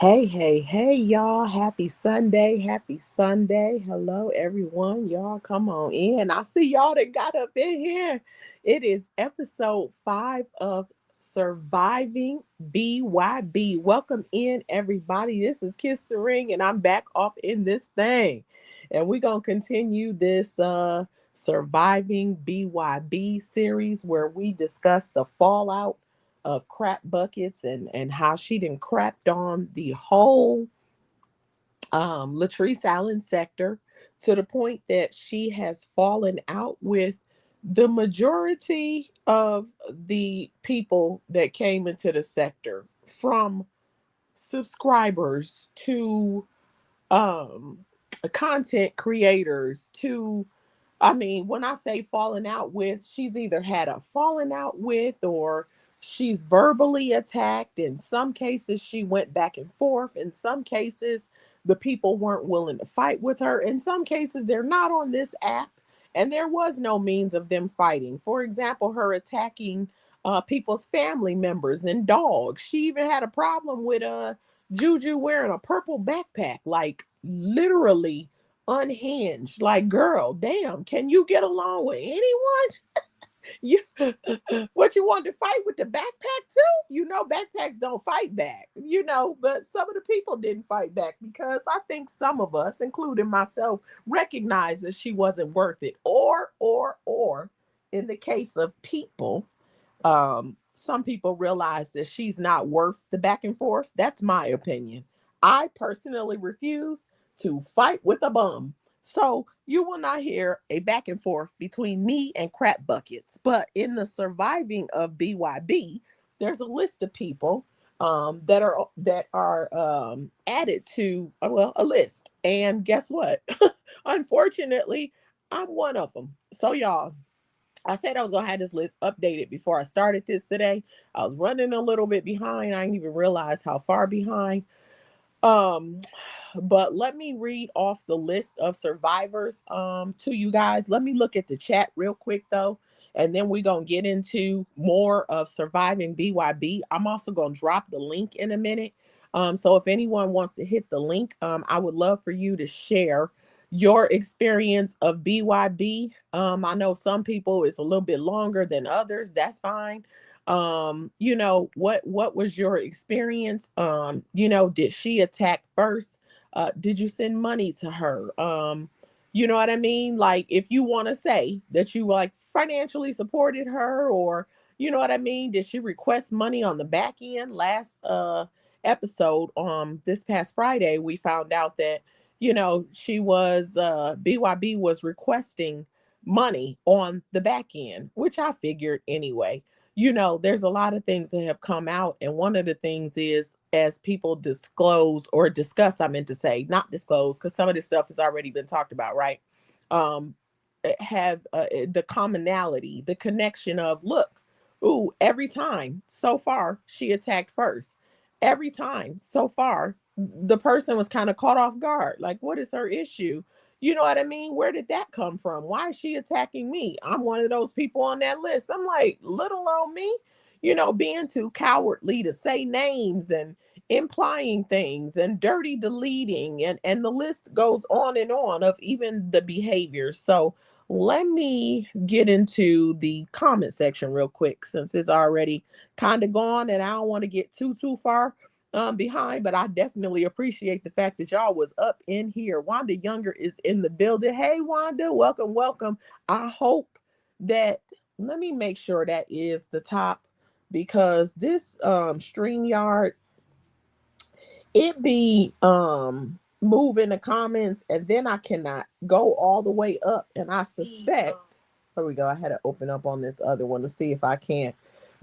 Hey, y'all. Happy Sunday. Happy Sunday. Hello, everyone. Y'all, come on in. I see y'all that got up in here. It is episode 5 of Surviving BYB. Welcome in, everybody. This is Kiss the Ring, and I'm back off in this thing. And we're going to continue this Surviving BYB series where we discuss the fallout of crap buckets and how she done crapped on the whole Latrice Allen sector to the point that she has fallen out with the majority of the people that came into the sector, from subscribers to um content creators to, I mean, when I say falling out with, she's either had a falling out with, or she's verbally attacked. In some cases, she went back and forth. In some cases, the people weren't willing to fight with her. In some cases, they're not on this app, and there was no means of them fighting. For example, her attacking people's family members and dogs. She even had a problem with Juju wearing a purple backpack, like literally unhinged. Like, girl, damn, can you get along with anyone? You what, you want to fight with the backpack too? Backpacks don't fight back, but some of the people didn't fight back because I think some of us, including myself, recognized that she wasn't worth it. Or in the case of people, some people realize that she's not worth the back and forth. That's my opinion. I personally refuse to fight with a bum. So you will not hear a back and forth between me and crap buckets. But in the surviving of BYB, there's a list of people that are added to, well, a list. And guess what? Unfortunately, I'm one of them. So y'all, I said I was gonna have this list updated before I started this today. I was running a little bit behind. I didn't even realize how far behind. Um, but let me read off the list of survivors to you guys. Let me look at the chat real quick though, and then we're gonna get into more of surviving BYB. I'm also gonna drop the link in a minute. So if anyone wants to hit the link, I would love for you to share your experience of BYB. I know some people it's a little bit longer than others. That's fine. What was your experience? Did she attack first? Did you send money to her? You know what I mean? Like, if you want to say that you like financially supported her, or you know what I mean, did she request money on the back end? Last episode, this past Friday, we found out that she was BYB was requesting money on the back end, which I figured anyway. There's a lot of things that have come out. And one of the things is, as people disclose or discuss, I meant to say, not disclose, because some of this stuff has already been talked about, right? Um, have the commonality, the connection of, look, ooh, every time so far she attacked first. Every time so far, the person was kind of caught off guard. Like, what is her issue? You know what I mean? Where did that come from? Why is she attacking me? I'm one of those people on that list. I'm like, little old me, being too cowardly to say names and implying things and dirty deleting, and the list goes on and on of even the behavior. So let me get into the comment section real quick, since it's already kind of gone and I don't want to get too far behind, but I definitely appreciate the fact that y'all was up in here. Wanda Younger is in the building. Hey Wanda, welcome. I hope that, let me make sure that is the top, because this StreamYard, it be moving the comments and then I cannot go all the way up, and I suspect, here we go, I had to open up on this other one to see if I can't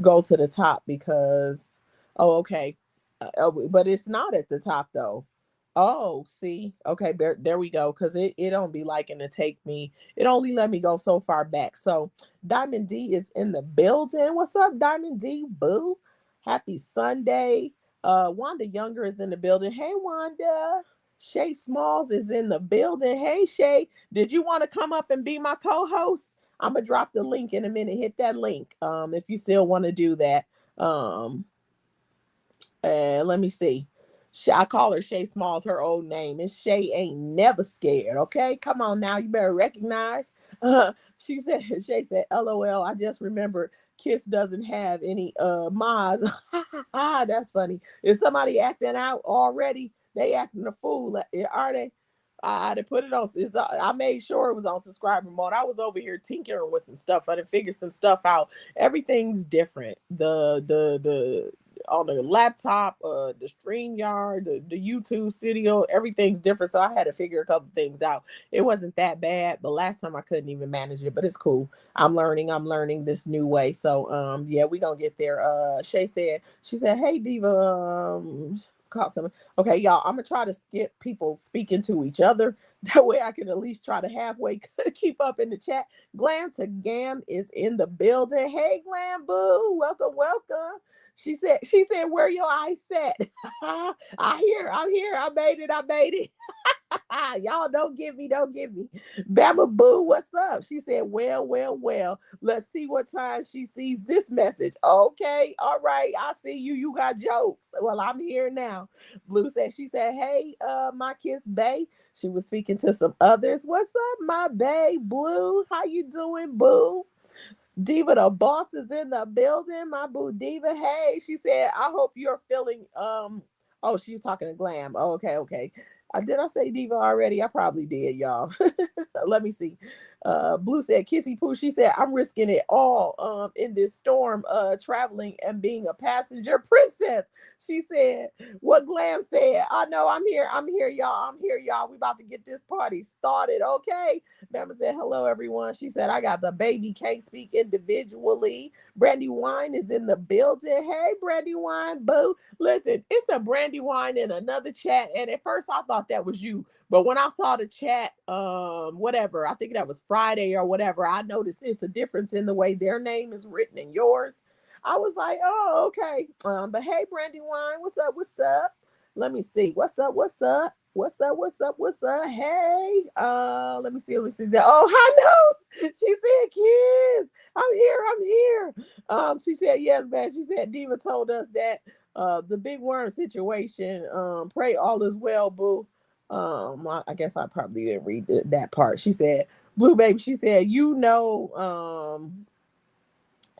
go to the top, because okay, but it's not at the top though. Oh, see, okay, there we go, because it don't be liking to take me, it only let me go so far back. So Diamond D is in the building. What's up, Diamond D? Boo, happy Sunday. Wanda Younger is in the building. Hey Wanda. Shay Smalls is in the building. Hey Shay, did you want to come up and be my co-host? I'm gonna drop the link in a minute. Hit that link if you still want to do that. Let me see. I call her Shay Smalls, her old name, and Shay ain't never scared. Okay, come on now, you better recognize. She said, Shay said, "LOL." I just remember Kiss doesn't have any mods. That's funny. Is somebody acting out already? They acting a fool. Are they? I had to put it on. I made sure it was on subscriber mode. I was over here tinkering with some stuff. I didn't figure some stuff out. Everything's different. The on the laptop, the StreamYard, the YouTube studio, everything's different. So I had to figure a couple things out. It wasn't that bad, but last time I couldn't even manage it. But it's cool. I'm learning this new way. So yeah, we gonna get there. Shay said, she said, "Hey Diva, caught something." Okay, y'all, I'm gonna try to skip people speaking to each other. That way I can at least try to halfway keep up in the chat. Glam to Gam is in the building. Hey Glam Boo, welcome, welcome. She said, where your eyes set? I'm here. I made it. Y'all don't give me. Bama Boo, what's up? She said, well. Let's see what time she sees this message. Okay, all right. I see you. You got jokes. Well, I'm here now. Blue said, she said, "Hey, my kiss bae." She was speaking to some others. What's up, my bae? Blue, how you doing, boo? Diva the boss is in the building. My boo Diva. Hey, she said, "I hope you're feeling oh, she's talking to Glam. Oh, okay. Did I say Diva already? I probably did, y'all. Let me see. Blue said, "Kissy Poo." She said, "I'm risking it all in this storm, traveling and being a passenger princess." She said, what Glam said. I know, I'm here, y'all. We about to get this party started. Okay. Bama said, "Hello, everyone." She said, "I got the baby. Can't speak individually." Brandy Wine is in the building. Hey, Brandy Wine, boo. Listen, it's a Brandy Wine in another chat. And at first I thought that was you. But when I saw the chat, whatever, I think that was Friday or whatever, I noticed it's a difference in the way their name is written and yours. I was like, oh, okay. But hey, Brandy Wine, what's up? Let me see. What's up? Hey, let me see. Oh, I know. She said, "Kids, I'm here. She said, "Yes, man." She said, "Diva told us that the big worm situation, pray all is well, boo." I guess I probably didn't read that part. She said, "Blue baby," she said, "you know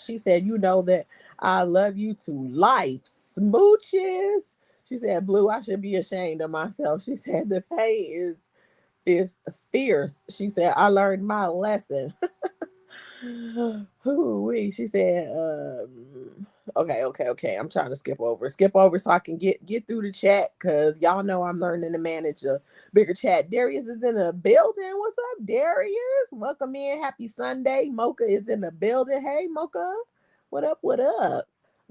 that I love you to life. Smooches." She said, "Blue, I should be ashamed of myself." She said, "The pain is fierce." She said, "I learned my lesson." She said, okay. I'm trying to skip over so I can get through the chat, because y'all know I'm learning to manage a bigger chat. Darius is in the building. What's up, Darius? Welcome in. Happy Sunday. Mocha is in the building. Hey, Mocha. What up?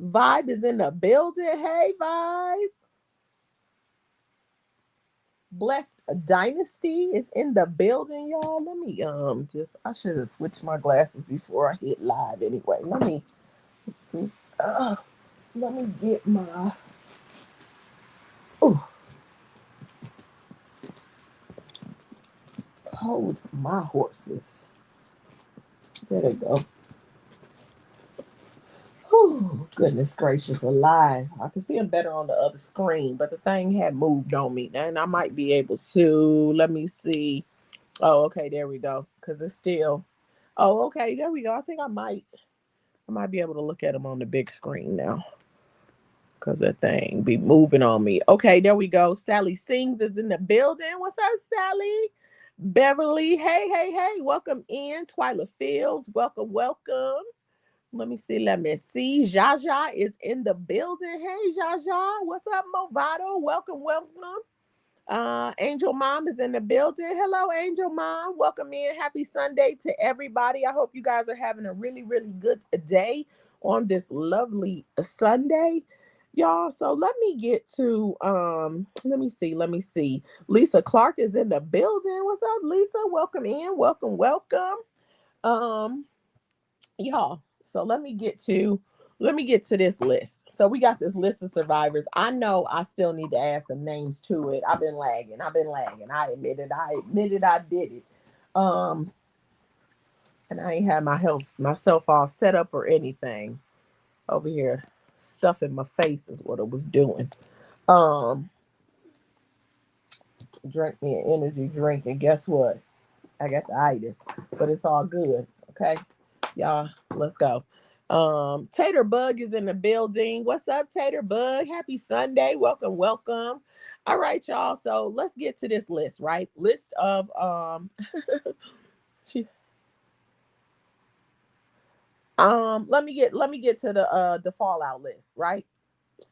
Vibe is in the building. Hey, Vibe. Blessed Dynasty is in the building, y'all. Let me I should have switched my glasses before I hit live anyway. Let me get my hold my horses. There they go. Oh, goodness gracious alive. I can see them better on the other screen, but the thing had moved on me. And I might be able to, let me see. Oh, okay, there we go. Because it's still, oh, okay, there we go. I think I might be able to look at them on the big screen now, because that thing be moving on me. Okay, there we go. Sally Sings is in the building. What's up, Sally? Beverly, hey. Welcome in. Twyla Fields, welcome. Let me see. Jaja is in the building. Hey, Jaja. What's up, Movado? Welcome. Angel Mom is in the building. Hello, Angel Mom. Welcome in. Happy Sunday to everybody. I hope you guys are having a really, really good day on this lovely Sunday, y'all. So let me get to let me see. Lisa Clark is in the building. What's up, Lisa? Welcome in. Welcome. Y'all. So let me get to this list. So we got this list of survivors. I know I still need to add some names to it. I've been lagging. I admitted I did it. And I ain't had myself all set up or anything. Over here, stuff in my face is what it was doing. Drink me an energy drink, and guess what? I got the itis, but it's all good. Okay, y'all, let's go. Tater Bug is in the building. What's up, Tater Bug? Happy Sunday. Welcome, welcome. All right, y'all. So let's get to this list, right? List of she, let me get to the fallout list, right?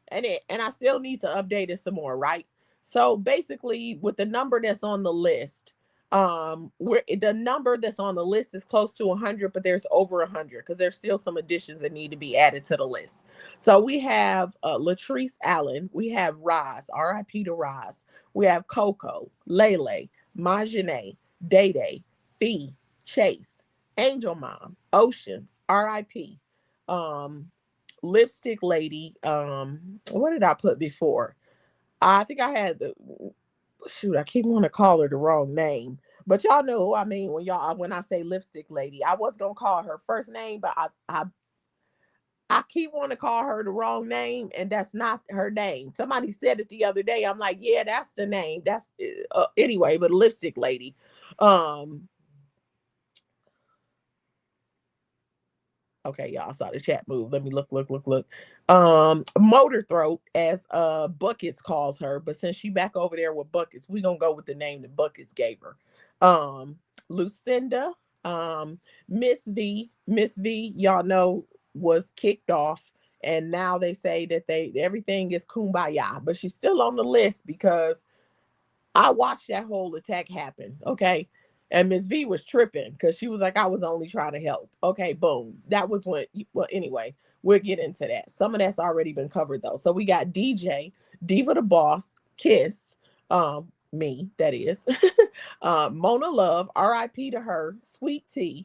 And I still need to update it some more, right? So basically, with the number that's on the list, where the number that's on the list is close to 100, but there's over 100 because there's still some additions that need to be added to the list. So we have Latrice Allen, we have Roz, R.I.P. to Roz, we have Coco, Lele, Majane, Day Day, Fee, Chase, Angel Mom, Oceans, R.I.P. Lipstick Lady. What did I put before? I think I had the shoot. I keep wanting to call her the wrong name, but y'all know who I mean when I say Lipstick Lady. I was gonna call her first name, but I keep wanting to call her the wrong name, and that's not her name. Somebody said it the other day. I'm like, yeah, that's the name. That's anyway, but Lipstick Lady. Okay, y'all saw the chat move. Let me look. Motor Throat, as Buckets calls her, but since she back over there with Buckets, we gonna go with the name that Buckets gave her. Lucinda, Miss V, y'all know was kicked off, and now they say that everything is kumbaya, but she's still on the list because I watched that whole attack happen. Okay. And Miss V was tripping because she was like, I was only trying to help. Okay, boom. That was when, well, anyway, we'll get into that. Some of that's already been covered though. So we got DJ, Diva the Boss, Kiss, me, that is, Mona Love, RIP to her, Sweet Tea,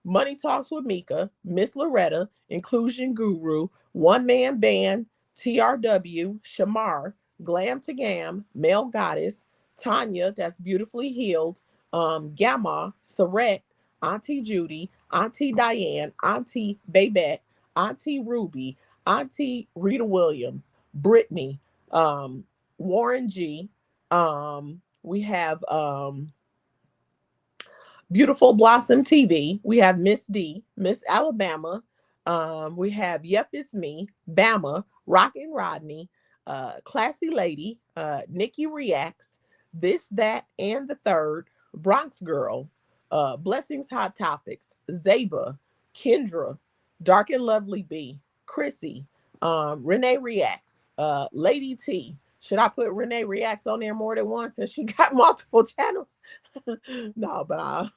Money Talks with Mika, Miss Loretta, Inclusion Guru, One Man Band, TRW, Shamar, Glam to Gam, Male Goddess, Tanya, that's beautifully healed, Gamma, Saret, Auntie Judy, Auntie Diane, Auntie Babette, Auntie Ruby, Auntie Rita Williams, Brittany, Warren G. We have Beautiful Blossom TV. We have Miss D, Miss Alabama. We have Yep, It's Me, Bama, Rockin' Rodney, Classy Lady, Nikki Reacts, This, That, and the Third, Bronx Girl, Blessings Hot Topics, Zaba, Kendra, Dark and Lovely B, Chrissy, Renee Reacts, Lady T. Should I put Renee Reacts on there more than once since she got multiple channels? No, but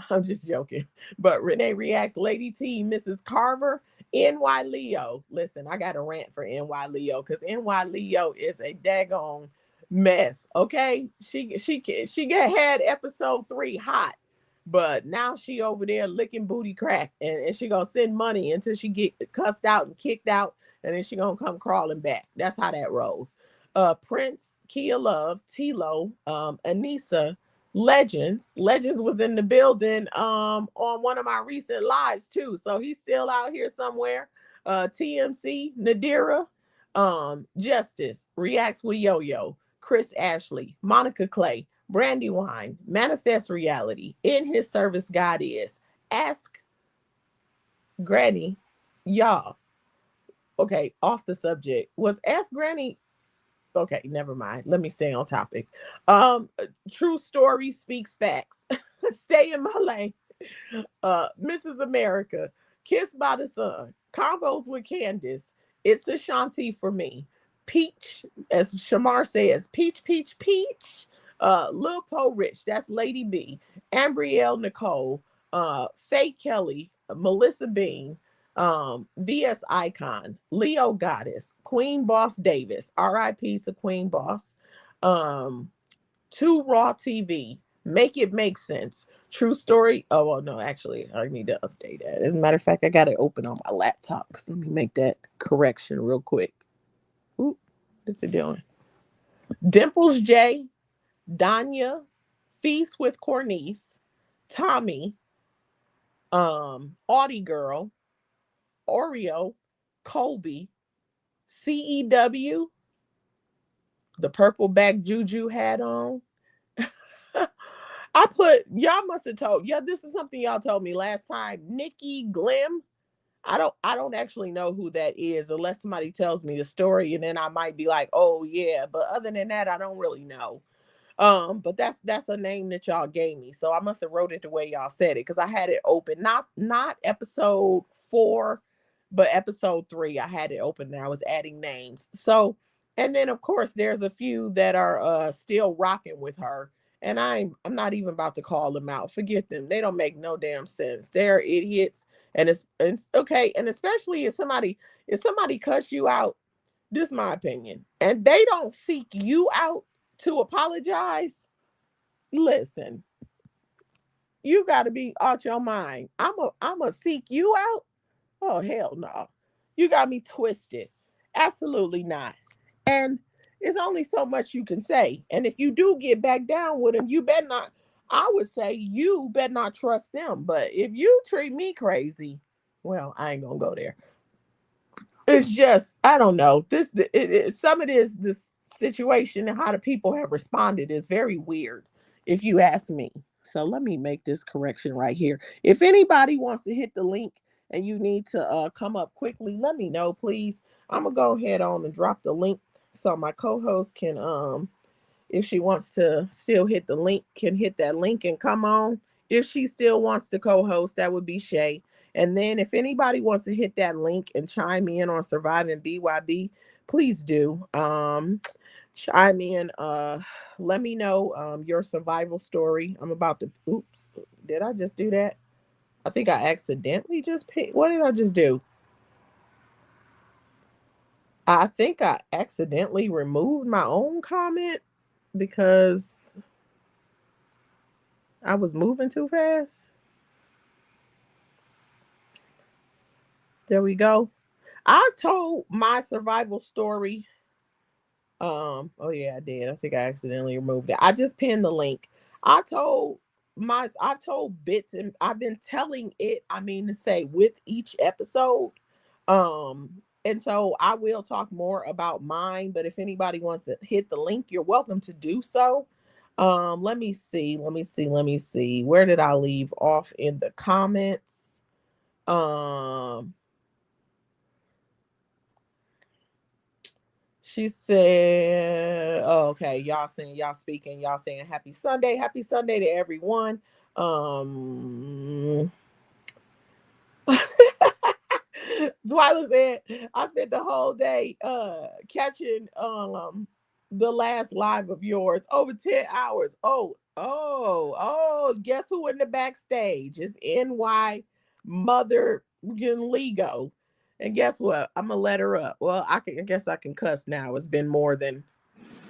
I'm just joking. But Renee Reacts, Lady T, Mrs. Carver, NY Leo. Listen, I got a rant for NY Leo because NY Leo is a daggone mess. Okay, she had episode 3 hot, but now she over there licking booty crack, and she gonna send money until she get cussed out and kicked out, and then she gonna come crawling back. That's how that rolls. Prince, Kia Love, Tilo, Anissa, Legends was in the building on one of my recent lives too, so he's still out here somewhere. TMC, Nadira, Justice, Reacts with Yo-Yo, Chris Ashley, Monica Clay, Brandywine, Manifest Reality, In His Service God Is, Ask Granny, y'all. Okay, off the subject. Was Ask Granny, okay, never mind. Let me stay on topic. True Story Speaks Facts. Stay in my lane. Mrs. America, Kissed by the Sun, Convos with Candace, It's Ashanti for Me, Peach, as Shamar says, Peach, Peach, Peach, Lil Po Rich, that's Lady B, Ambrielle Nicole, Faye Kelly, Melissa Bean, VS Icon, Leo Goddess, Queen Boss Davis, RIP to Queen Boss, 2 Raw TV, Make It Make Sense, True Story. Oh, well, no, actually, I need to update that. As a matter of fact, I got it open on my laptop. So let me make that correction real quick. Ooh, what's it doing? Dimples J, Danya, Feast with Cornice, Tommy, Audie Girl, Oreo, Colby, CEW, the purple back juju hat on. I put y'all must have told yeah, this is something y'all told me last time. Nikki Glim. I don't actually know who that is unless somebody tells me the story and then I might be like, oh yeah. But other than that, I don't really know. But that's a name that y'all gave me. So I must have wrote it the way y'all said it because I had it open. Not episode 4, but episode 3. I had it open and I was adding names. So and then of course there's a few that are still rocking with her. And I'm not even about to call them out. Forget them. They don't make no damn sense. They're idiots. And it's okay. And especially if somebody cuss you out, this is my opinion, and they don't seek you out to apologize, listen, you got to be out your mind. I'm a seek you out. Oh hell no, you got me twisted. Absolutely not. And it's only so much you can say. And if you do get back down with them, you better not. I would say you better not trust them. But if you treat me crazy, well, I ain't gonna go there. It's just I don't know. Some of this situation and how the people have responded is very weird, if you ask me. So let me make this correction right here. If anybody wants to hit the link and you need to come up quickly, let me know, please. I'm gonna go ahead on and drop the link so my co-host can if she wants to still hit the link, can hit that link and come on. If she still wants to co-host, that would be Shay. And then if anybody wants to hit that link and chime in on Surviving BYB, please do. Chime in. Let me know your survival story. I'm about to oops. Did I just do that? I think I accidentally just picked. What did I just do? I think I accidentally removed my own comment because I was moving too fast. There we go. I've told my survival story. Oh yeah, I did. I think I accidentally removed it. I just pinned the link. I've told bits and I've been telling it, I mean to say with each episode. And so I will talk more about mine, but if anybody wants to hit the link, you're welcome to do so. Let me see. Where did I leave off in the comments? She said, oh, okay, y'all saying happy Sunday to everyone. Um Twyla said, I spent the whole day catching the last live of yours over 10 hours. Oh, guess who in the backstage? It's NY Mother Lego. And guess what? I'm gonna let her up. Well, I guess I can cuss now. It's been more than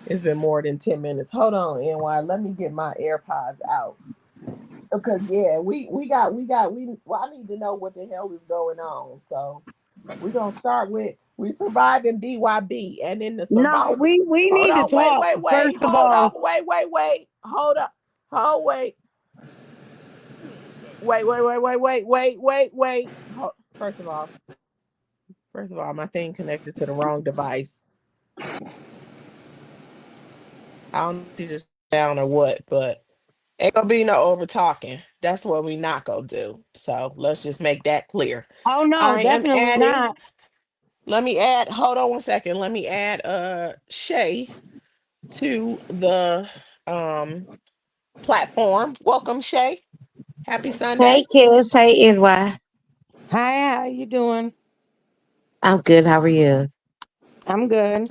10 minutes. Hold on, NY. Let me get my AirPods out. Because yeah, well, I need to know what the hell is going on. So we're gonna start with we survive in BYB and in the No, survival. we Hold need to on, wait, talk. wait, wait, First of hold on, all, wait, hold up, hold wait, wait. First of all, my thing connected to the wrong device. I don't know if you just down or what, but ain't gonna be no over talking. That's what we not gonna do. So let's just make that clear. oh no, I am definitely adding. not. Let me add. Hold on one second. Let me add Shay to the platform. Welcome, Shay. Happy Hey, Sunday. Kiss. Hey, NY. Hi, how you doing? I'm good. How are you? I'm good.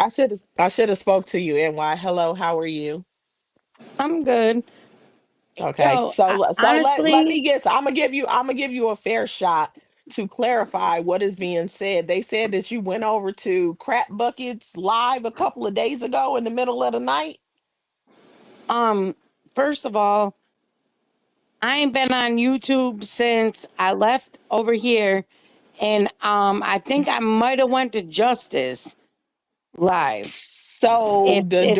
I should have spoke to you. And why? Hello. How are you? I'm good. Okay. Yo, So let honestly, me guess. I'm gonna give you a fair shot to clarify what is being said. They said that you went over to Crap Buckets live a couple of days ago in the middle of the night. um, first of all, I ain't been on YouTube since I left over here, and I think I might have went to Justice live. So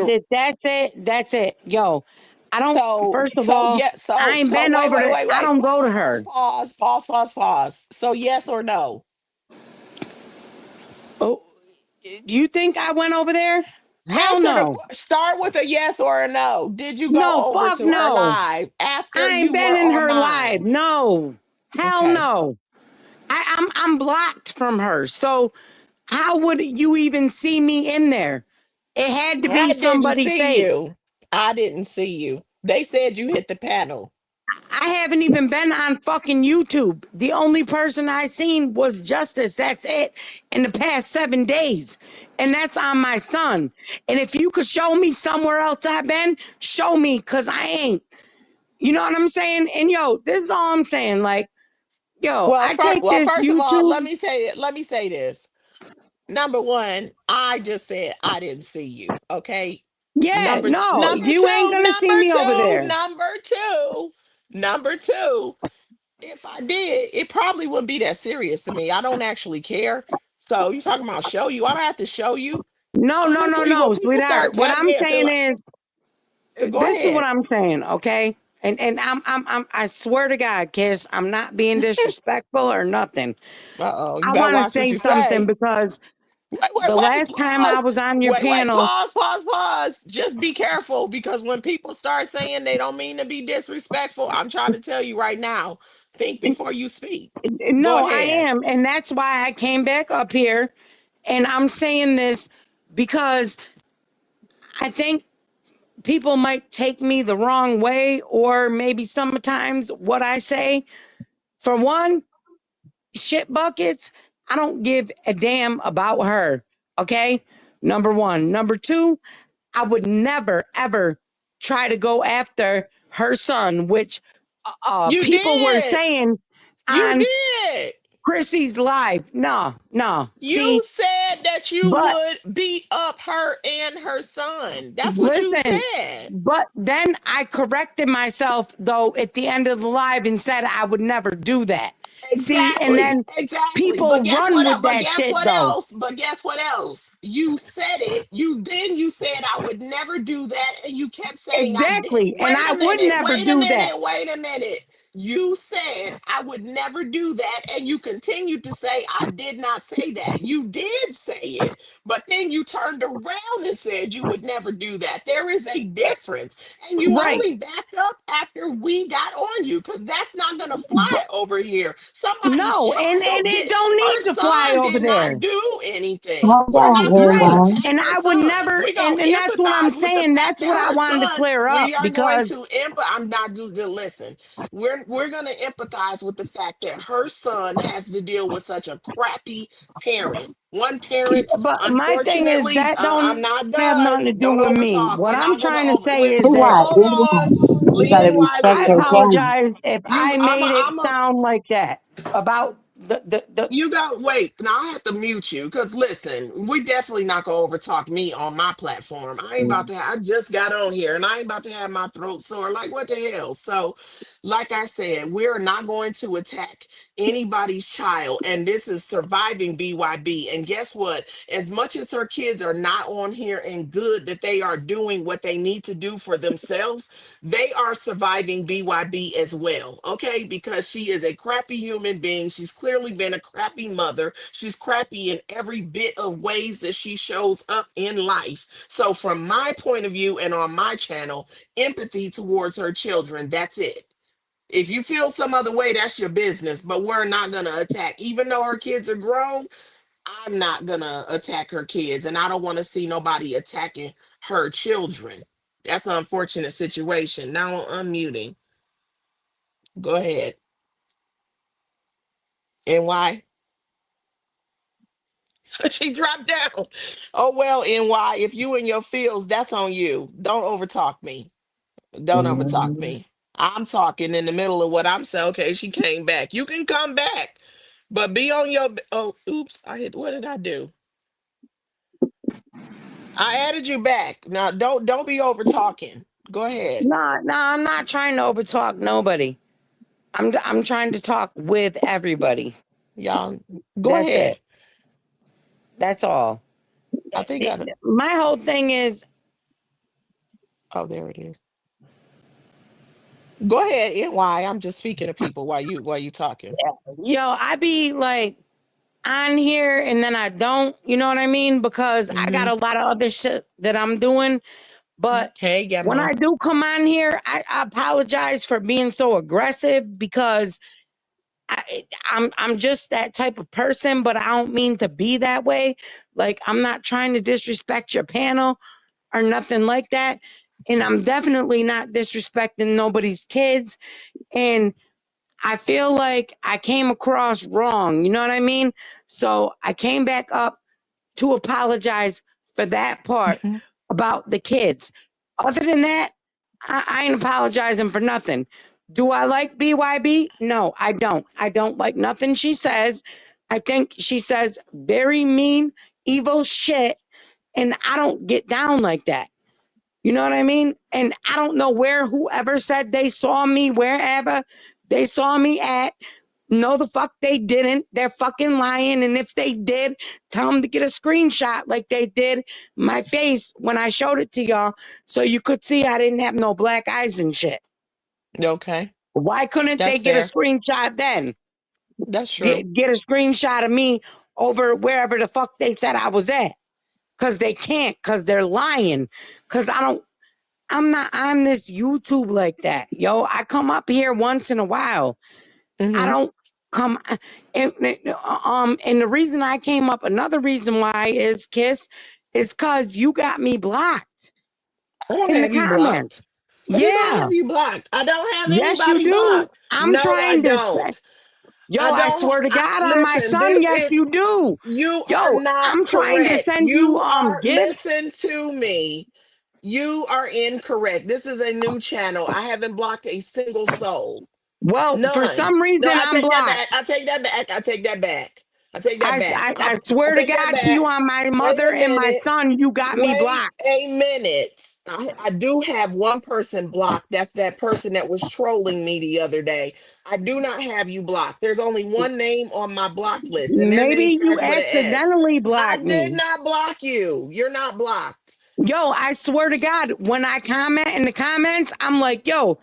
If that's it, that's it. Yo, I don't. So, First of so all, yeah, so I ain't so been wait, over wait, to. wait, I wait. don't go to her. Pause. So yes or no? Oh, do you think I went over there? Hell Answer the no. start with a yes or a no. Did you go No, over fuck to her no. live after I ain't you been were in on her live. mine? No. Hell Okay. no. I'm blocked from her. So how would you even see me in there? It had to be I didn't somebody see fake. you. I didn't see you. They said you hit the panel. I haven't even been on fucking YouTube. The only person I seen was Justice. That's it. In the past 7 days. And that's on my son. And if you could show me somewhere else I've been, show me, cause I ain't. You know what I'm saying? And yo, this is all I'm saying. Like, yo, I take this First of all, YouTube. let me say this. Number one, I just said I didn't see you. Okay. Yeah, no, you ain't gonna see me over there. Number two. If I did, it probably wouldn't be that serious to me. I don't actually care. So you talking about show you? I don't have to show you. No, no, no, Honestly, when no, people start sweetheart. What tap I'm dancing, saying like, is, go this is what ahead. I'm saying, okay? And I swear to God, Kiss, I'm not being disrespectful or nothing. You I better want to watch what say you something say. because Wait, the last time I pause. was on your panel, Pause. Just be careful because when people start saying they don't mean to be disrespectful, I'm trying to tell you right now, think before you speak. Go no, I ahead. am. And that's why I came back up here. And I'm saying this because I think people might take me the wrong way, or maybe sometimes what I say. For one, shit buckets, I don't give a damn about her. Okay. Number one. Number two, I would never, ever try to go after her son, which You people were did. saying You on did. Chrissy's live. No, no. You See, said that you but would beat up her and her son. That's what you listen, said. but then I corrected myself though at the end of the live and said I would never do that. See, and Exactly. then Exactly. people run with But that guess shit what though. else? But guess what else? You said it. You said I would never do that and you kept saying I did. Exactly. And I would never Wait a do that. minute. Wait a minute. You said I would never do that and you continued to say I did not say that. You did say it, but then you turned around and said you would never do that. There is a difference. And you Right. only backed up after we got on you because that's not going to fly over here. Somebody's No, and child it did, don't need her to fly son over did there. not do anything. Hold We're on, not going to Right. everyone. attack And her I would son. never, We're going and to that's what I'm empathize with the saying. fact That's what that I her wanted to son, clear up we are going because to I'm not going to listen. We're going to empathize with the fact that her son has to deal with such a crappy parent. One parent, but my thing is unfortunately, that I'm don't not have nothing done. to do Don't with over me. talk. What We're I'm not going to trying to over. say Wait, is EY, that hold on. EY, you gotta respect I your Leroy. family. apologize if You, I made it I'm a, sound like that about the you got wait. Now I have to mute you because listen, we definitely not gonna overtalk me on my platform. I ain't about to. I just got on here and I ain't about to have my throat sore. Like what the hell? So, like I said, we're not going to attack anybody's child, and this is surviving BYB. And guess what? As much as her kids are not on here and good that they are doing what they need to do for themselves, they are surviving BYB as well, okay? Because she is a crappy human being. She's clearly been a crappy mother. She's crappy in every bit of ways that she shows up in life. So, from my point of view and on my channel, empathy towards her children, that's it. If you feel some other way, that's your business, but we're not going to attack. Even though her kids are grown, I'm not going to attack her kids, and I don't want to see nobody attacking her children. That's an unfortunate situation. Now I'm unmuting. Go ahead. And why? She dropped down. Oh well, NY, if you in your fields, that's on you. Don't overtalk me. Don't overtalk me. I'm talking in the middle of what I'm saying. Okay, she came back. You can come back, but be on your. Oh, oops! I hit. What did I do? I added you back. Now, don't be over talking. Go ahead, no, I'm not trying to overtalk nobody. I'm trying to talk with everybody. y'all. Go That's ahead. it. That's all. I think I. My whole thing is, Oh, there it is. Go ahead, NY. I'm just speaking to people while you talking. yo, I be like, on here and then I don't, you know what I mean? Because I got Mm-hmm. a lot of other shit that I'm doing. But Hey, when Gamma. I do come on here, I apologize for being so aggressive because I'm just that type of person, but I don't mean to be that way. Like I'm not trying to disrespect your panel or nothing like that. And I'm definitely not disrespecting nobody's kids. And I feel like I came across wrong. You know what I mean? So I came back up to apologize for that part Mm-hmm. about the kids. Other than that, I ain't apologizing for nothing. Do I like BYB? No, I don't. I don't like nothing she says. I think she says very mean, evil shit, and I don't get down like that. You know what I mean? And I don't know where whoever said they saw me, wherever they saw me at. No, the fuck they didn't. They're fucking lying. And if they did, tell them to get a screenshot like they did my face when I showed it to y'all so you could see I didn't have no black eyes and shit. Okay. Why couldn't they That's get a fair. screenshot then? That's true. Get a screenshot of me over wherever the fuck they said I was at. Cause they can't, cause they're lying. Cause I'm not on this YouTube like that. Yo, I come up here once in a while. I Mm-hmm. don't come and the reason I came up, another reason why is Kiss, is cause you got me blocked I don't in the have you comments. blocked. I do not Yeah. have you blocked. I don't have Yes, you anybody do. blocked. I'm No, I trying to say, don't. yo, I I don't. swear to God on my Listen, son, this yes, is, you do. you are Yo, not I'm trying to correct. send you You are, gifts. listen to me. You are incorrect. This is a new channel. I haven't blocked a single soul. Well, for None. some No, reason I I'm take that blocked. back. I take that back. I take that back. I take that back. I I swear to take that God to you back. on my Wait mother a and my minute. son, you got me Wait blocked. a minute. I do have one person blocked. That's that person that was trolling me the other day. I do not have you blocked. There's only one name on my blocked list, and their name Maybe you starts with an S. accidentally I blocked did me. not block you. You're not blocked. Yo, I swear to God, when I comment in the comments, I'm like, yo,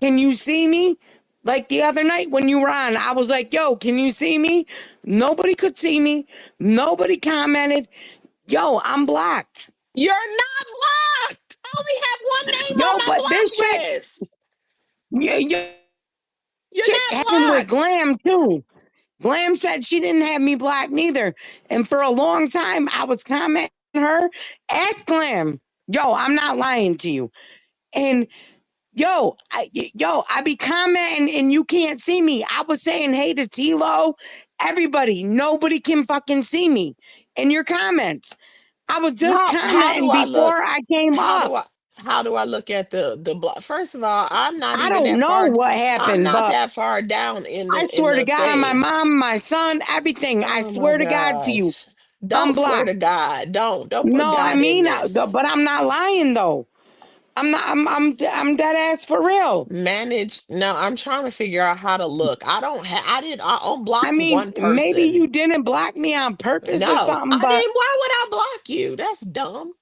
can you see me? Like the other night when you were on, I was like, yo, can you see me? Nobody could see me. Nobody commented. Yo, I'm blocked. You're not blocked. I only have one name on Yo, my but this block shit, list. yo, You're shit not happened with blocked. Glam too. Glam said she didn't have me blocked neither. And for a long time, I was commenting on her. Ask Glam. Yo, I'm not lying to you. And I be commenting and you can't see me. I was saying hey to Tilo, everybody. Nobody can fucking see me in your comments. I was just How do commenting I look? before I came How up. do I how do I look at the block? First of all, I'm not I even don't that know far. what I'm happened, not but that far down I in swear to the God on my thing. mom, my son, everything. I Oh my swear to God to you, gosh. Don't I'm swear blocked. to God. Don't put No, I God in mean, this. but I'm not lying though. I'm not. I'm dead ass for real. Manage. No, I'm trying to figure out how to look. I I unblocked mean, one maybe person. you didn't block me on purpose or No, something, I but didn't. Why would I block you? That's dumb.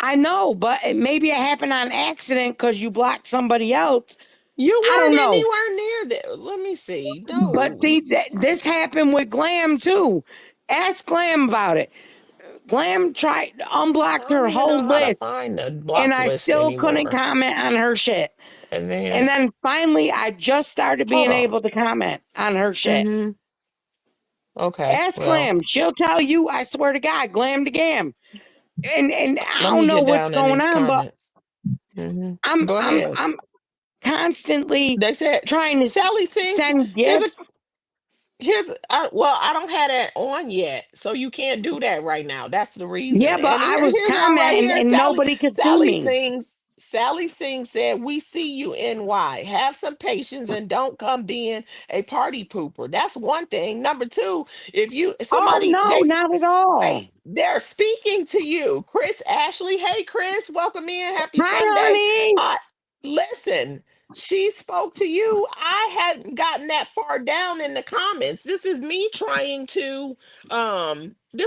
I know, but maybe it happened on accident because you blocked somebody else. You I don't weren't know. anywhere near there. Let me see. But No, see, this happened with Glam too. Ask Glam about it. Glam tried I unblocked don't her even know whole how to list, find the and block I list still couldn't anymore. comment on her shit. And Advanced. then finally, I just started Hold being on. able to comment on her shit. Mm-hmm. Okay. Ask Well, Glam. She'll tell you, I swear to God, Glam to Gam. And let I me don't know get what's down in going these on, but comments. Mm-hmm. I'm Go I'm ahead. I'm constantly They said trying to Sally sings. send Here's a gifts. well, I don't have that on yet, so you can't do that right now. That's the reason. Yeah, but And I was here's one right commenting here. and nobody could see me. Sally sings said, "We see you, NY. Have some patience and don't come being a party pooper." That's one thing. Number two, if you Oh somebody no, they not at all. wait, they're speaking to you, Chris Ashley. Hey, Chris, welcome in. Happy Hi, Sunday. honey. Uh, listen. She spoke to you. I hadn't gotten that far down in the comments. This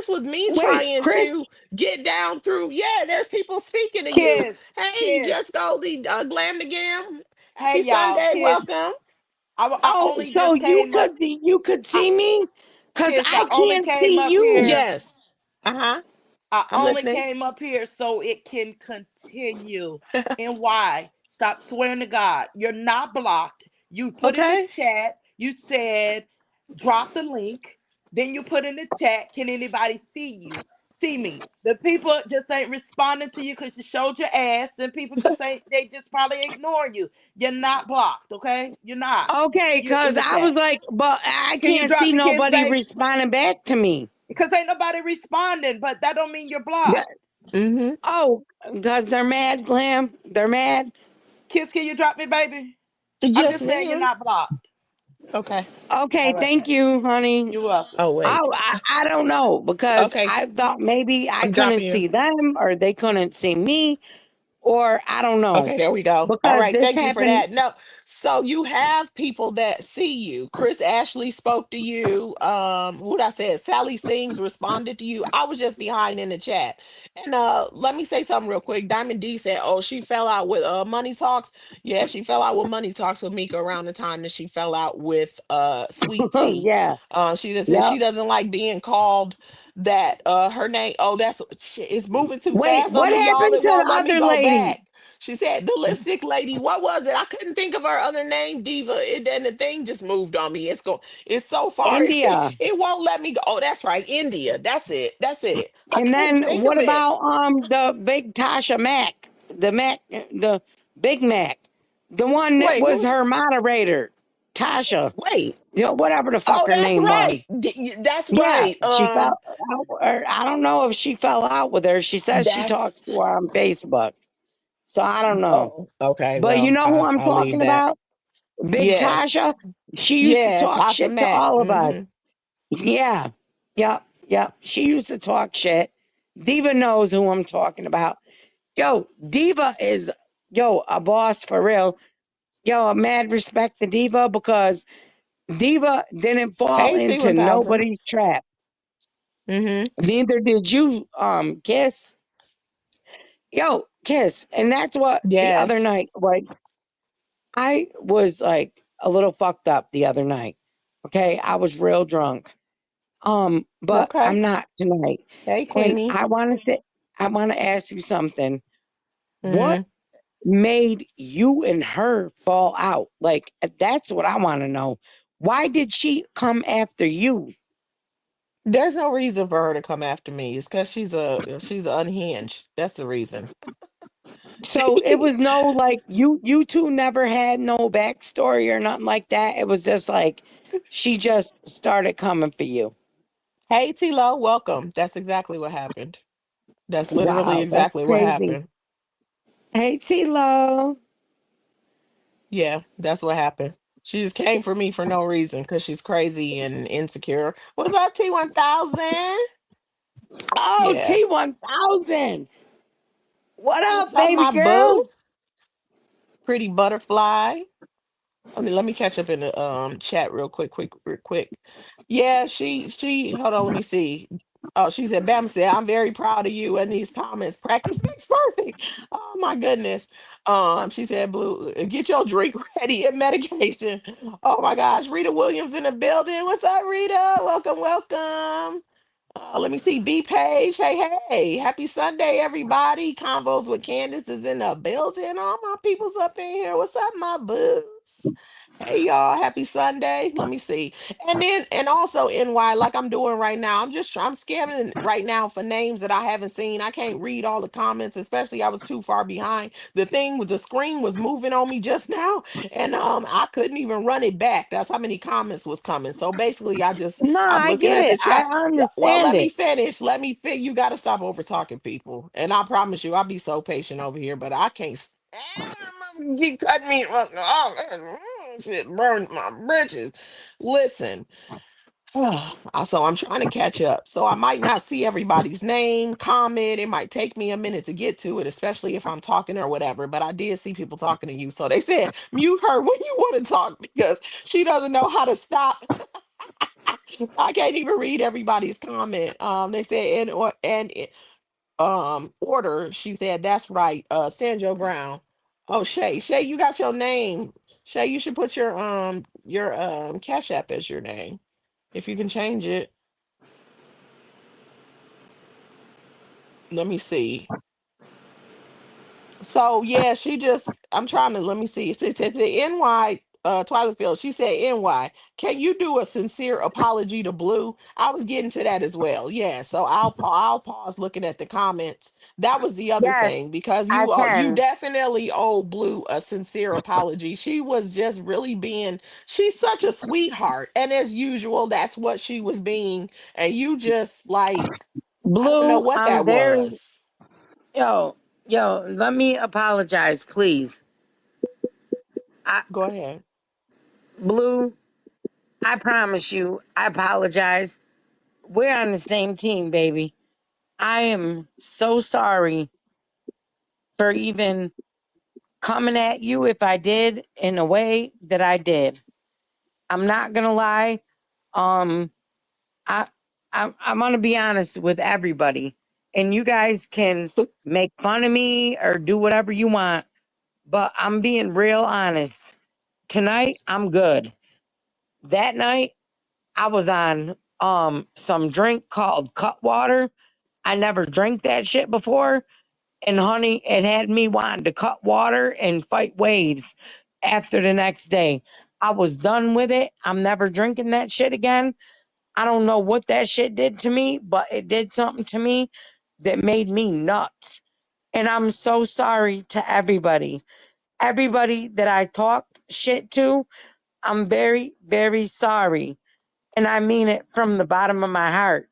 was me Wait, trying Chris, to get down through. Yeah, there's people speaking to you. Kids, Hey, kids. just go the Glam to Gam. Hey Happy y'all, Sunday. kids. Welcome. I oh, only so just came up. you could I, see me? Cause Kids, I I only can't came see up you. here. Yes. Uh-huh. I I'm only listening. came up here so it can continue. And why? Stop swearing to God. You're not blocked. You put in the Okay. chat, you said, drop the link. Then you put in the chat, can anybody see you? See me. The people just ain't responding to you because you showed your ass, and people just ain't, they just probably ignore you. You're not blocked, okay? You're not. Okay, You're in cause the I was chat. like, but I Can you can't drop see the kids, nobody babe? responding back to me. Because ain't nobody responding, but that don't mean you're Yeah. blocked. Mm-hmm. Oh, cause they're mad, Glam. They're mad. Kiss, can you drop me, baby? I'm Yes, just saying you're ma'am. not blocked. Okay. All Okay, right. thank you, honey. You're welcome. Oh, wait. I don't know because Okay. I thought maybe I I'm dropping couldn't you. see them or they couldn't see me or I don't know Okay, there we go. All because right, this thank you for happened. that. No, so you have people that see you. Chris Ashley spoke to you. Who'd I said? Sally Sings responded to you. I was just behind in the chat. And let me say something real quick. Diamond D said, "Oh, she fell out with Money Talks." Yeah, she fell out with Money Talks with Mika around the time that she fell out with Sweet Tea. Yeah. She just said Yep. she doesn't like being called that her name. Oh, that's shit, it's moving too Wait, fast on what me, y'all. happened It to won't the let me other go lady? back. She said the lipstick lady. What was it? I couldn't think of her other name, Diva. It then the thing just moved on me. It's so far. India. It won't let me go. Oh, that's right. India. That's it. That's it. I And couldn't then think what of it. about the big Tasha Mac? The Big Mac. The one that Wait, was who? her moderator. Tasha. Wait. You know, whatever the fuck Oh, her that's name was. right. That's Yeah, right. she fell out. Or I don't know if she fell out with her. She says she That's talks to her on Facebook. So I don't know. oh, okay. But you Well, know who I'm I'll leave talking that. about? Big Yes. Tasha. She used to Yeah, talk Tasha shit to Mack. all of us. Hmm. Yeah. Yep. Yep. She used to talk shit. Diva knows who I'm talking about. Yo, Diva is, yo, a boss for real. Yo, a mad respect to Diva because Diva didn't fall Hey, into T1000. nobody's trap. Mm-hmm. Neither did you, Kiss. Yo, Kiss. And that's what the other Yes. night, like, I was like a little fucked up the other night. Okay. I was real drunk. But I'm Okay. not tonight. Hey, And Queenie. I want to ask you something. What Mm-hmm. made you and her fall out? Like, that's what I want to know. Why did she come after you? There's no reason for her to come after me. It's because she's unhinged. That's the reason. So it was no like you two never had no backstory or nothing like that. It was just like she just started coming for you. Hey, T-Lo, welcome. That's exactly what happened. That's literally Wow, that's exactly what crazy. happened. Hey T-Lo. Yeah, that's what happened. She just came for me for no reason because she's crazy and insecure. What's up, T1000? Oh, Yeah. T1000. What What's up, up, baby my girl? boo? Pretty butterfly. Let me catch up in the chat real quick. Yeah, she hold on, let me see. Oh, she said, Bam said, I'm very proud of you and these comments. Practice makes perfect. Oh my goodness. She said, Blue, get your drink ready and medication. Oh my gosh, Rita Williams in the building. What's up, Rita? Welcome, welcome. Let me see. B page. Hey, hey. Happy Sunday, everybody. Convos with Candace is in the building. All my people's up in here. What's up, my boots? Hey y'all, happy Sunday. Let me see. And also NY, like I'm doing right now. I'm scanning right now for names that I haven't seen. I can't read all the comments, especially I was too far behind. The thing with the screen was moving on me just now, and I couldn't even run it back. That's how many comments was coming. So basically No, I'm I looking get at it. the I chat. Yeah, well, understand let me it. finish. Let me fit. You got to stop over talking people. And I promise you, I'll be so patient over here, but I can't. You cut me. Oh, shit, burned my britches. Listen. So I'm trying to catch up. So I might not see everybody's name, comment. It might take me a minute to get to it, especially if I'm talking or whatever. But I did see people talking to you. So they said, mute her when you want to talk because she doesn't know how to stop. I can't even read everybody's comment. They said in or and order. She said that's right. Stand your ground. Oh Shay, you got your name. Shay, you should put your Cash App as your name. If you can change it, let me see. So yeah, she just I'm trying to let me see. She said the NY Twilight Field, she said NY, can you do a sincere apology to Blue? I was getting to that as well. Yeah. So I'll pause looking at the comments. That was the other Yes, thing because I you can. definitely owe Blue a sincere apology. She was just really being she's such a sweetheart. And as usual, that's what she was being. And you just like I don't know Blue, what I'm that very was. yo, yo, let me apologize, please. I Go ahead. Blue, I promise you, I apologize. We're on the same team, baby. I am so sorry for even coming at you if I did in a way that I did. I'm not gonna lie. Um, I, I'm gonna be honest with everybody, and you guys can make fun of me or do whatever you want, but I'm being real honest. Tonight, I'm good. That night, I was on some drink called Cutwater. I never drank that shit before. And honey, it had me wanting to cut water and fight waves after the next day. I was done with it. I'm never drinking that shit again. I don't know what that shit did to me, but it did something to me that made me nuts. And I'm so sorry to everybody. Everybody that I talked shit to, I'm very, very sorry. And I mean it from the bottom of my heart.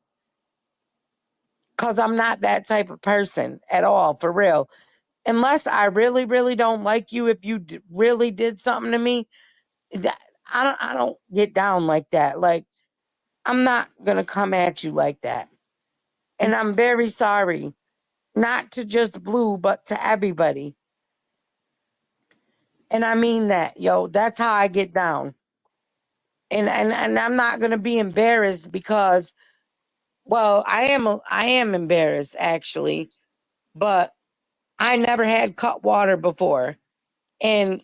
Because I'm not that type of person at all, for real. Unless I really, really don't like you, if you really did something to me, that, I don't get down like that. Like, I'm not going to come at you like that. And I'm very sorry, not to just Blue, but to everybody. And I mean that, yo, that's how I get down. And I'm not going to be embarrassed because, well, I am embarrassed actually, but I never had cut water before. And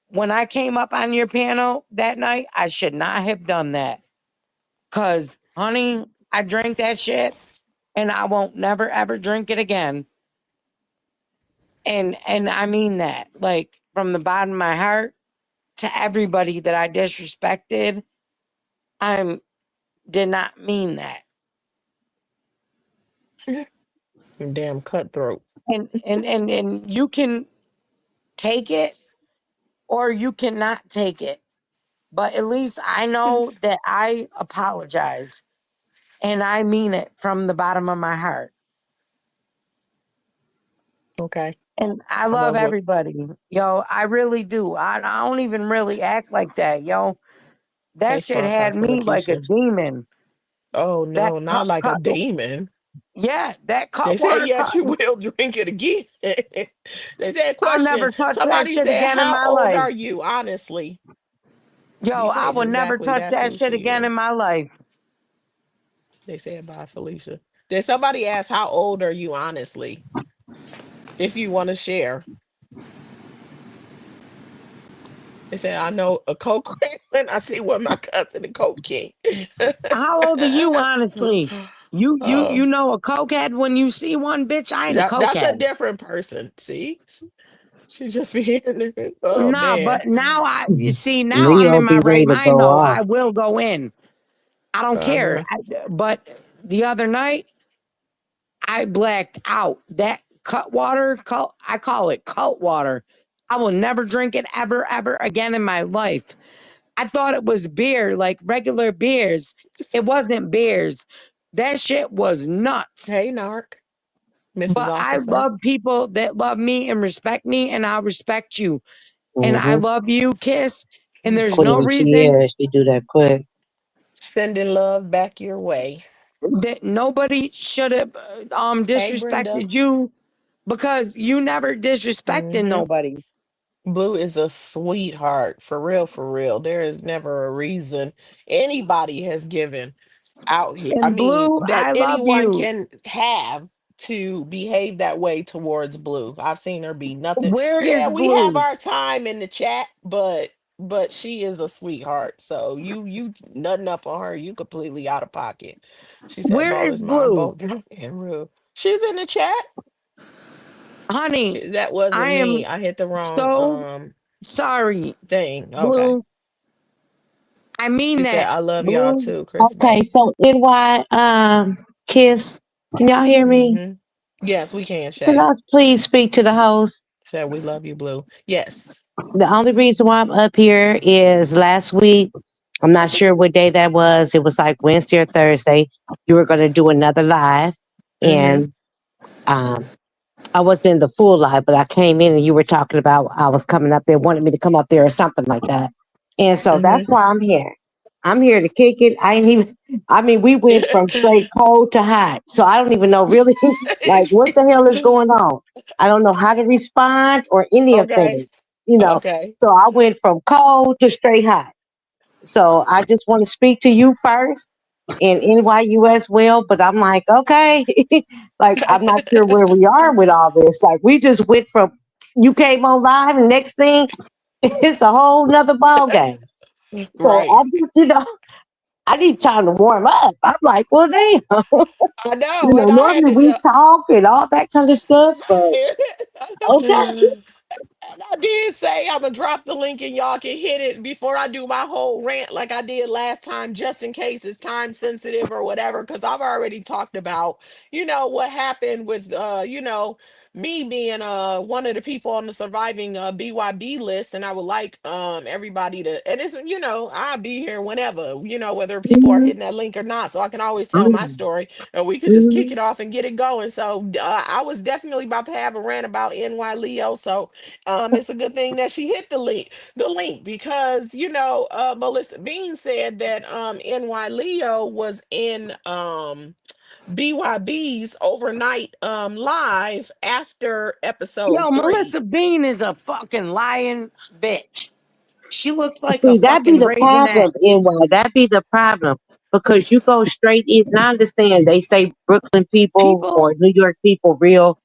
when I came up on your panel that night, I should not have done that. Cause, honey, I drank that shit and I won't never ever drink it again. And I mean that, like, from the bottom of my heart, to everybody that I disrespected. I did not mean that. Damn cutthroat. And you can take it or you cannot take it. But at least I know that I apologize. And I mean it from the bottom of my heart. Okay. And I I'm love gonna look. everybody. Yo, I really do. I don't even really act like that, yo. Hey, That shit Smart had Talker me like a Lakeisha. demon. Oh That no, not like a cut, demon. yeah, that They cut said water yes, cut. you will drink it again. They said I'll question. never touch that Somebody shit said, again in "How my old life. are you?" Honestly, Yo, these I age will never exactly. touch That's that who shit she again in is. my life. They said bye, Felicia. Did somebody ask how old are you? Honestly, if you want to share, they said I know a Coke Franklin. I see one my cousin, the Coke King. How old are you, honestly? uh, You know a cokehead when you see one, bitch. I ain't a that's a cokehead. different person. See, she just be oh Nah, man. but now you see, now I'm Leo in my be right ready to mind go though. off. I will go in. I don't care. Uh-huh. But the other night, I blacked out. That cut water, I call it cult water. I will never drink it ever, ever again in my life. I thought it was beer, like regular beers. It wasn't beers. That shit was nuts. Hey, Narc, Mrs. But I Officer. love people that love me and respect me, and I respect you. And I Mm-hmm. love you, Kiss. And there's no Queen reason Tierra, she do that quick. Sending love back your way. that nobody should have Hey, Brenda. disrespected you because you never disrespected Hmm. nobody. Blue is a sweetheart, for real, for real. There is never a reason anybody has given out. I And mean, Blue, that I love anyone you. can have to behave that way towards Blue. I've seen her be nothing. Where is Yeah, we have Blue? our time in the chat, but but she is a sweetheart. So you nutting up on her, you completely out of pocket. She said, Where is "Ballers mind Blue? both drunk and rude." She's in the chat. Honey, That wasn't I am me. I hit the wrong so sorry, thing. Okay. Blue. I mean She said, that, "I love y'all Blue. too, Chris Okay, Bay." so NY Kiss, can y'all hear me? Mm-hmm. Yes, we can, Can Shay. I please speak to the host? Shay, we love you, Blue. Yes. The only reason why I'm up here is last week, I'm not sure what day that was. It was like Wednesday or Thursday. You were going to do another live, Mm-hmm. and um, I wasn't in the full live, but I came in and you were talking about I was coming up there, wanted me to come up there or something like that. And so that's Mm-hmm. why I'm here. I'm here to kick it. I ain't even, I mean, we went from straight cold to hot. So I don't even know really like what the hell is going on. I don't know how to respond or any of Okay. things, you know. Okay. So I went from cold to straight hot. So I just want to speak to you first and NYU as well. But I'm like, okay, like I'm not sure where we are with all this. Like we just went from you came on live and next thing it's a whole nother ball game. So Right. I just, I need time to warm up. I'm like, well, damn, I know, and I had normally we to. talk and all that kind of stuff, but okay. And I did say I'm gonna drop the link and y'all can hit it before I do my whole rant like I did last time, just in case it's time sensitive or whatever. Because I've already talked about, what happened with, me being one of the people on the surviving BYB list, and I would like everybody to, and it's I'll be here whenever, whether people are Mhm, hitting that link or not, so I can always tell my mhm, story and we could just kick mhm. it off and get it going. So I was definitely about to have a rant about NY Leo, so it's a good thing that she hit the link because Melissa Bean said that NY Leo was in BYB's overnight live after episode Yo, 3. Melissa Bean is a fucking lying bitch. She looks like a See, that be fucking the raisinette. problem, NY. That be the problem because you go straight in. And I understand they say Brooklyn people People, or New York people, real,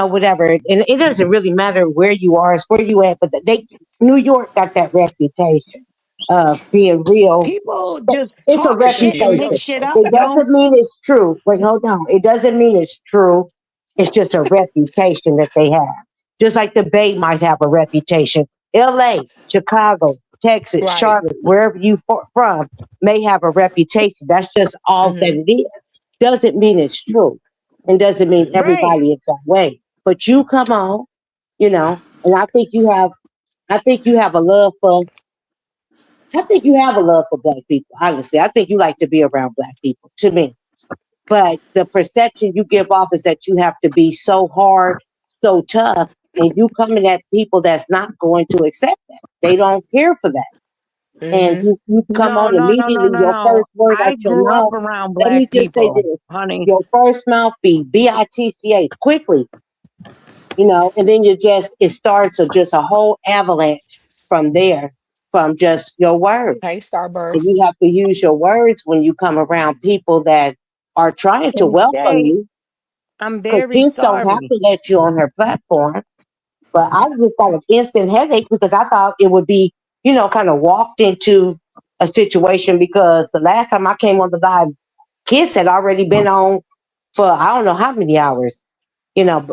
whatever. And it doesn't really matter where you are, it's where you at. But New York got that reputation of being real. people just It's a talk shit New and make reputation. York. shit up, It yo. doesn't mean it's true. Wait, hold on. It doesn't mean it's true. It's just a reputation that they have. Just like the Bay might have a reputation. LA, Chicago, Texas, Right. Charlotte, wherever you from, may have a reputation. That's just all that Hmm. it is. Doesn't mean it's true. And doesn't mean Right. everybody is that way. But you come on, and I think you have a love for I think you have a love for black people, honestly. I think you like to be around black people, to me. But the perception you give off is that you have to be so hard, so tough, and you coming at people that's not going to accept that. They don't care for that. And Hmm. you come No, on no, no, no, immediately, no, your no. first word out I your grew up mouth. around Let me black just say people, this. honey. Your first mouth be BITCH quickly, and then it starts just a whole avalanche from there, from just your Hey, words. And you Starburst. have to use your words when you come around people that are trying to And welcome Shay, you, I'm because very kids don't have sorry. to let you on her platform. But I just got an instant headache because I thought it would be, kind of walked into a situation because the last time I came on the live, kids had already been on for I don't know how many hours.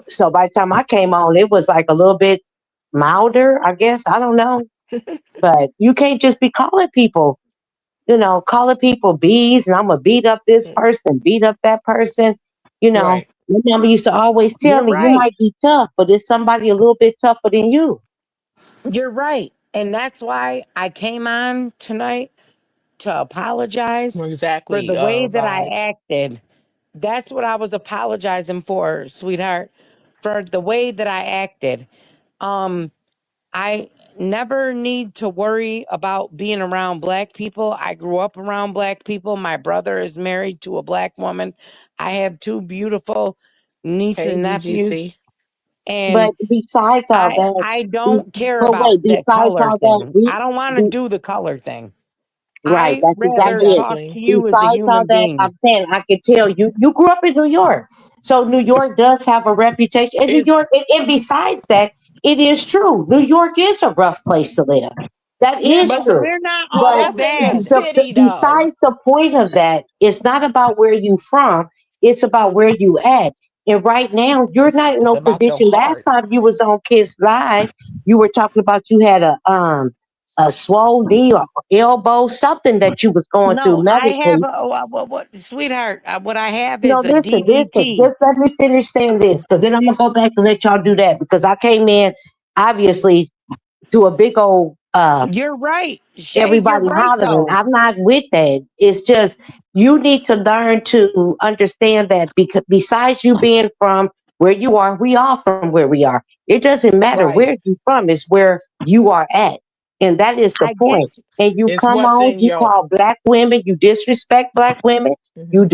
So by the time I came on, it was like a little bit milder, I guess. I don't know. But you can't just be calling people bees, and I'm gonna beat up this person, beat up that person. Right. My mama used to always tell You're me, you right. might be tough, but it's somebody a little bit tougher than you. You're right. And that's why I came on tonight to apologize for Exactly. the way that I Vibes. acted. That's what I was apologizing for, sweetheart, for the way that I acted. Um, I never need to worry about being around black people. I grew up around black people. My brother is married to a black woman. I have two beautiful nieces Hey, and nephews, BGC. and But besides all that, I don't care but about wait, the besides color all that, thing. I don't want to be, do the color thing. right, I that's rather exactly it. talk Exactly. to you as a Besides all human that, being. I'm saying I can tell you grew up in New York. So New York does have a reputation. And New It's York, and besides that, it is true. New York is a rough place to live. That Yeah, is But but true. we're not but all But that's in the bad. city though. besides the point of that, it's not about where you from. It's about where you at. And right now, you're not in It's no about your position. Last heart. time you was on Kiss Live, you were talking about you had a swole knee or elbow, something that you was going through No, I have medically. sweetheart. What I have No, is a listen. DVT. Just let me finish saying this, because then I'm gonna go back and let y'all do that because I came in obviously to a big old You're right, Shay. You're everybody right, hollering. though, I'm not with that. It's just you need to learn to understand that because besides you being from where you are, we all from where we are. It doesn't matter Right. where you from, it's where you are at. And that is the I get point. And you It's come what's on, in you your call black women, you disrespect black women, Mhm.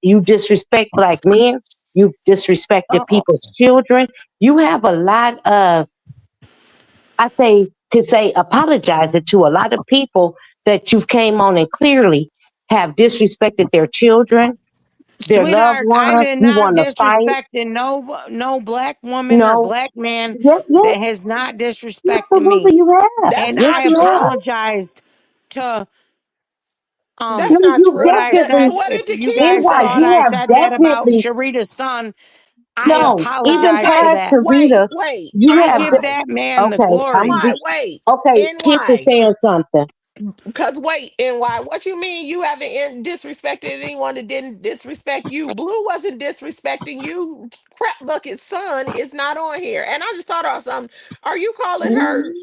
you disrespect black men, you disrespected uh people's children. You have a lot of I say to say apologizing to a lot of people that you've came on and clearly have disrespected their children, their loved sweetheart. I ones. did You not want to fight? disrespecting no black woman or No. black man Yes, yes, that has not disrespected me, absolutely you have. That's and Yes, I not you have. true. apologized to That's No, not you what true. I definitely said. What If did the you kid guys NY, thought you say? I have said that about definitely Sharita's son, I no, even apologize for Wait, past that. wait, Sarita, wait. you I have give NY. that man the okay, glory. Wait. okay, Kiss is NY. saying something. Because wait, NY. What you mean you haven't disrespected anyone that didn't disrespect you? Blue wasn't disrespecting you. Crap Bucket's son is not on here. And I just thought of something. Are you calling her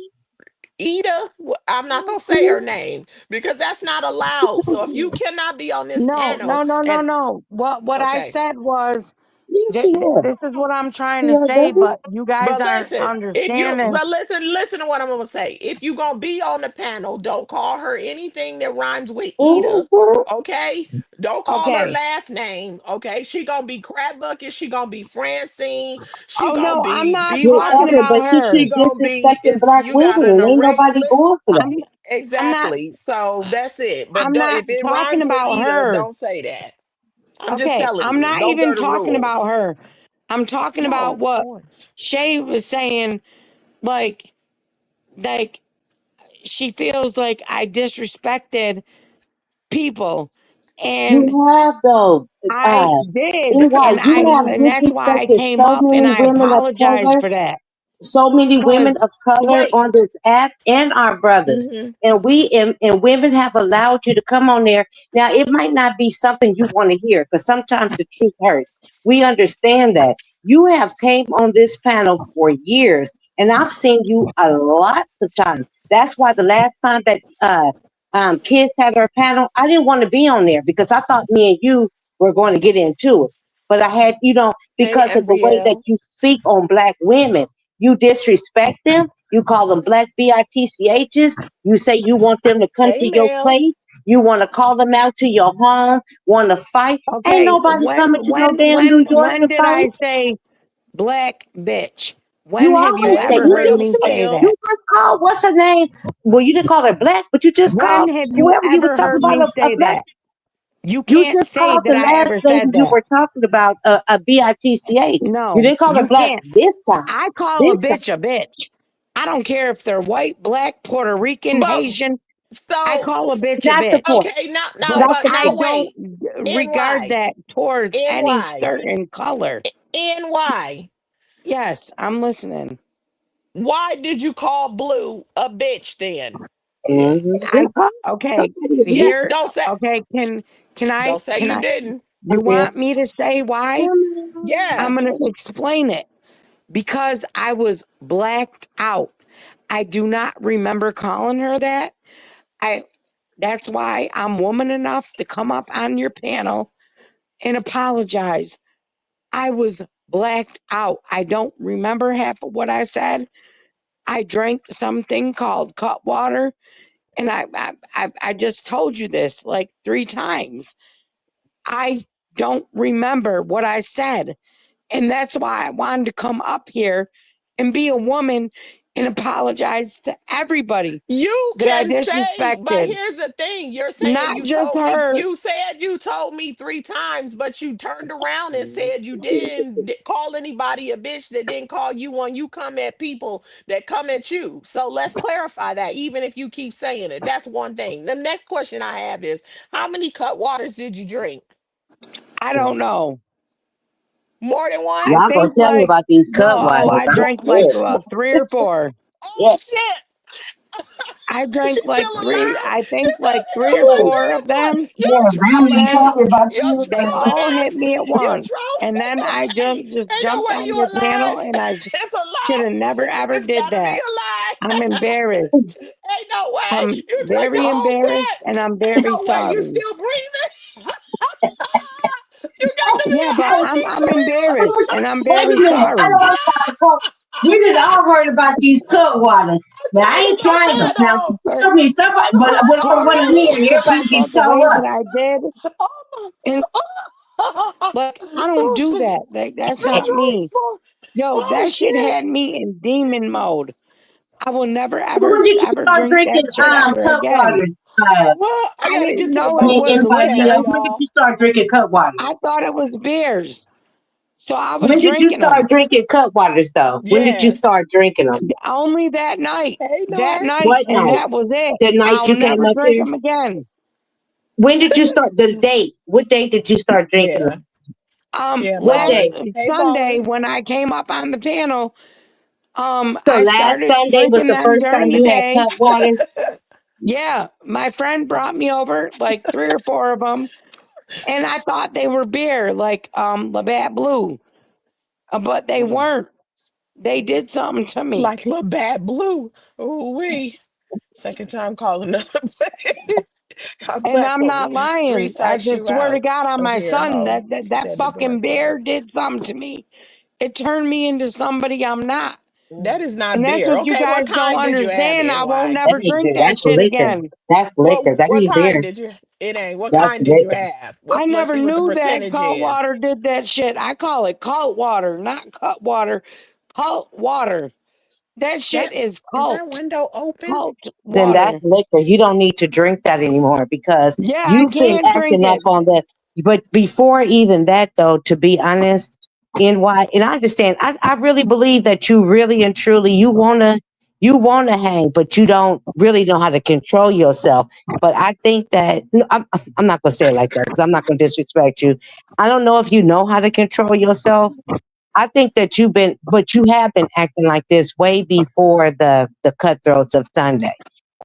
Ida? I'm not gonna say her name because that's not allowed. So if you cannot be on this No, panel no, no, no, and no. What I okay. said was Yes, she is. this is what I'm trying to Yeah, say, baby. but you guys But aren't listen, if you understanding. but listen to what I'm gonna say. If you gonna be on the panel, don't call her anything that rhymes with Ida. Mhm. Okay? Don't call her Okay. last name. Okay. She gonna be Crab Bucket, she gonna be Francine, she Oh gonna no, I'm be not talking Whatever, BYB, but about she her. she keep gonna be disrespecting is black you got women, an and ain't array nobody list. going for that. I'm I'm not Exactly. So that's it. But I'm don't, not if it talking rhymes with about Ida, her. don't say that. I'm just Okay, telling I'm you. not Those even are the talking about rules. her. I'm talking about No, what orange. Shay was saying, like like she feels like I disrespected people. And You have though, I did, NY, and you have that's why I disrespected came so up and many I women of apologized color, for that. so many Cause women of color Wait. on this app and our brothers. Mhm. And women have allowed you to come on there. Now it might not be something you want to hear because sometimes the truth hurts. We understand that. You have came on this panel for years and I've seen you a lot of times. That's why the last time that Kids had her panel, I didn't want to be on there because I thought me and you were going to get into it. But I had, Hey, because of the way that Embrielle. you speak on black women, you disrespect them. You call them black bitchs. You say you want them to come Hey, to your Mel. place. You want to call them out to your home. Want to fight? Ain't okay, nobody coming to no damn New York when to did fight. I say black bitch? You When have you always Hey, say ever you heard Mel just me said say Smell. that? you just called what's her name? Well, you didn't call her black, but you just When called have you whoever you was ever talking heard about me a say black. that? You You can't just say called that the I last ever lady said you that. were talking about a bitch. You No, didn't call her you black can't. this time. I call a This time. bitch a bitch. I don't care if they're white, black, Puerto Rican, But Haitian. I so call a bitch a Not the bitch. point. okay, now But Not but the I now point. don't wait. regard NY. that towards any NY. certain color. NY. Yes, I'm listening. Why did you call Blue a bitch then? I Just call okay. somebody a bitch. Yes, Here, okay. don't say Can you I? didn't. You want me to say why? Yeah. I'm gonna explain it because I was blacked out. I do not remember calling her that. I. That's why I'm woman enough to come up on your panel and apologize. I was blacked out. I don't remember half of what I said. I drank something called cut water, and I just told you this like 3 times. I don't remember what I said, and that's why I wanted to come up here and be a woman and apologize to everybody You that I can say, but disrespected. here's the thing. You're saying Not you just told me, her. you said you told me 3 times, but you turned around and said you didn't call anybody a bitch that didn't call you when you come at people that come at you. So let's clarify that, even if you keep saying it. That's one thing. The next question I have is, how many cut waters did you drink? I don't know. More than one? I Y'all gonna think tell me like about these cut no, waters. I I'm drank like scared. 3 or 4. Oh Yeah. shit. I Is she drank like still three. alive? I She think like still three alive or like Oh, four three of or four. them. yeah, You're Brownie, trolling you They us. talking about You're you. they trolling all us. hit me at You're once, trolling. and Ain't then no I way. just Ain't no jumped way on you the alive. panel, and I It's a should lie. have never ever It's did gotta be that. a lie. I'm embarrassed. Ain't no way. I'm You drank the very whole embarrassed, cat. and I'm Ain't very no way you sorry. still breathing. You got to be Yeah, but I'm embarrassed, and I'm Wait very a minute. I know sorry. I'm trying to come. We did all heard about these cut waters. Now I turning ain't my trying to fan now on. tell me somebody, but what I To want to hear, explain to everybody people can the show way up. that I did, and Oh, like I don't oh do shit. that. That's I not drove me. for. Yo, Oh that shit shit. had me in demon mode. I will never, So when ever, did you ever start drink that drinking shit ever cut again. waters? Well, I I gotta get didn't to the know I it mean, bottom of was this anybody chat, else? liquor. When did y'all. you start drinking cut I waters? thought it was beers. So I was When did you drinking start them drinking cut waters though? When did you Yes. start drinking them? only that night. Hey, That Nard. night, What and night? that was it. The night I'll you came never up drink here? them again. When did you start? The date? What date did you start drinking Yeah. them? Yeah, What Last day? bonus. Hey, Sunday bonus. when I came up on the panel, So I last started Sunday was drinking the them first time during the you had day. cut waters. Yeah, my friend brought me over like 3 or 4 of them, and I thought they were beer, like Labatt Blue, but they weren't. They did something to me. Like Labatt Blue. Oh, we. Second time calling up. Our And I'm platform. not Three lying. I strikes just you swear to out God on of my here, son ho. that Said the door fucking beer closed. did something to me. It turned me into somebody I'm not. That is not And that's beer. what you Okay, what guys don't kind did you have, understand. I won't NY? That never ain't drink beer. that That's shit liquor. again. That's liquor. That What ain't kind beer. did you? It ain't. What That's kind did you liquor. have? I Let's never see what the knew that percentage cult is. water did that shit. I call it cult water, not cut water. Cult water. That shit That is is that cult. window open? Cult Then that's water. liquor. You don't need to drink that anymore because Yeah, I you've been can't drink acting up it. on that. But before even that, though, to be honest, and I understand, I really believe that you really and truly you wanna hang, but you don't really know how to control yourself. But I think that no, I'm not gonna say it like that because I'm not gonna disrespect you. I don't know if you know how to control yourself. I think that but you have been acting like this way before the cutthroats of Sunday.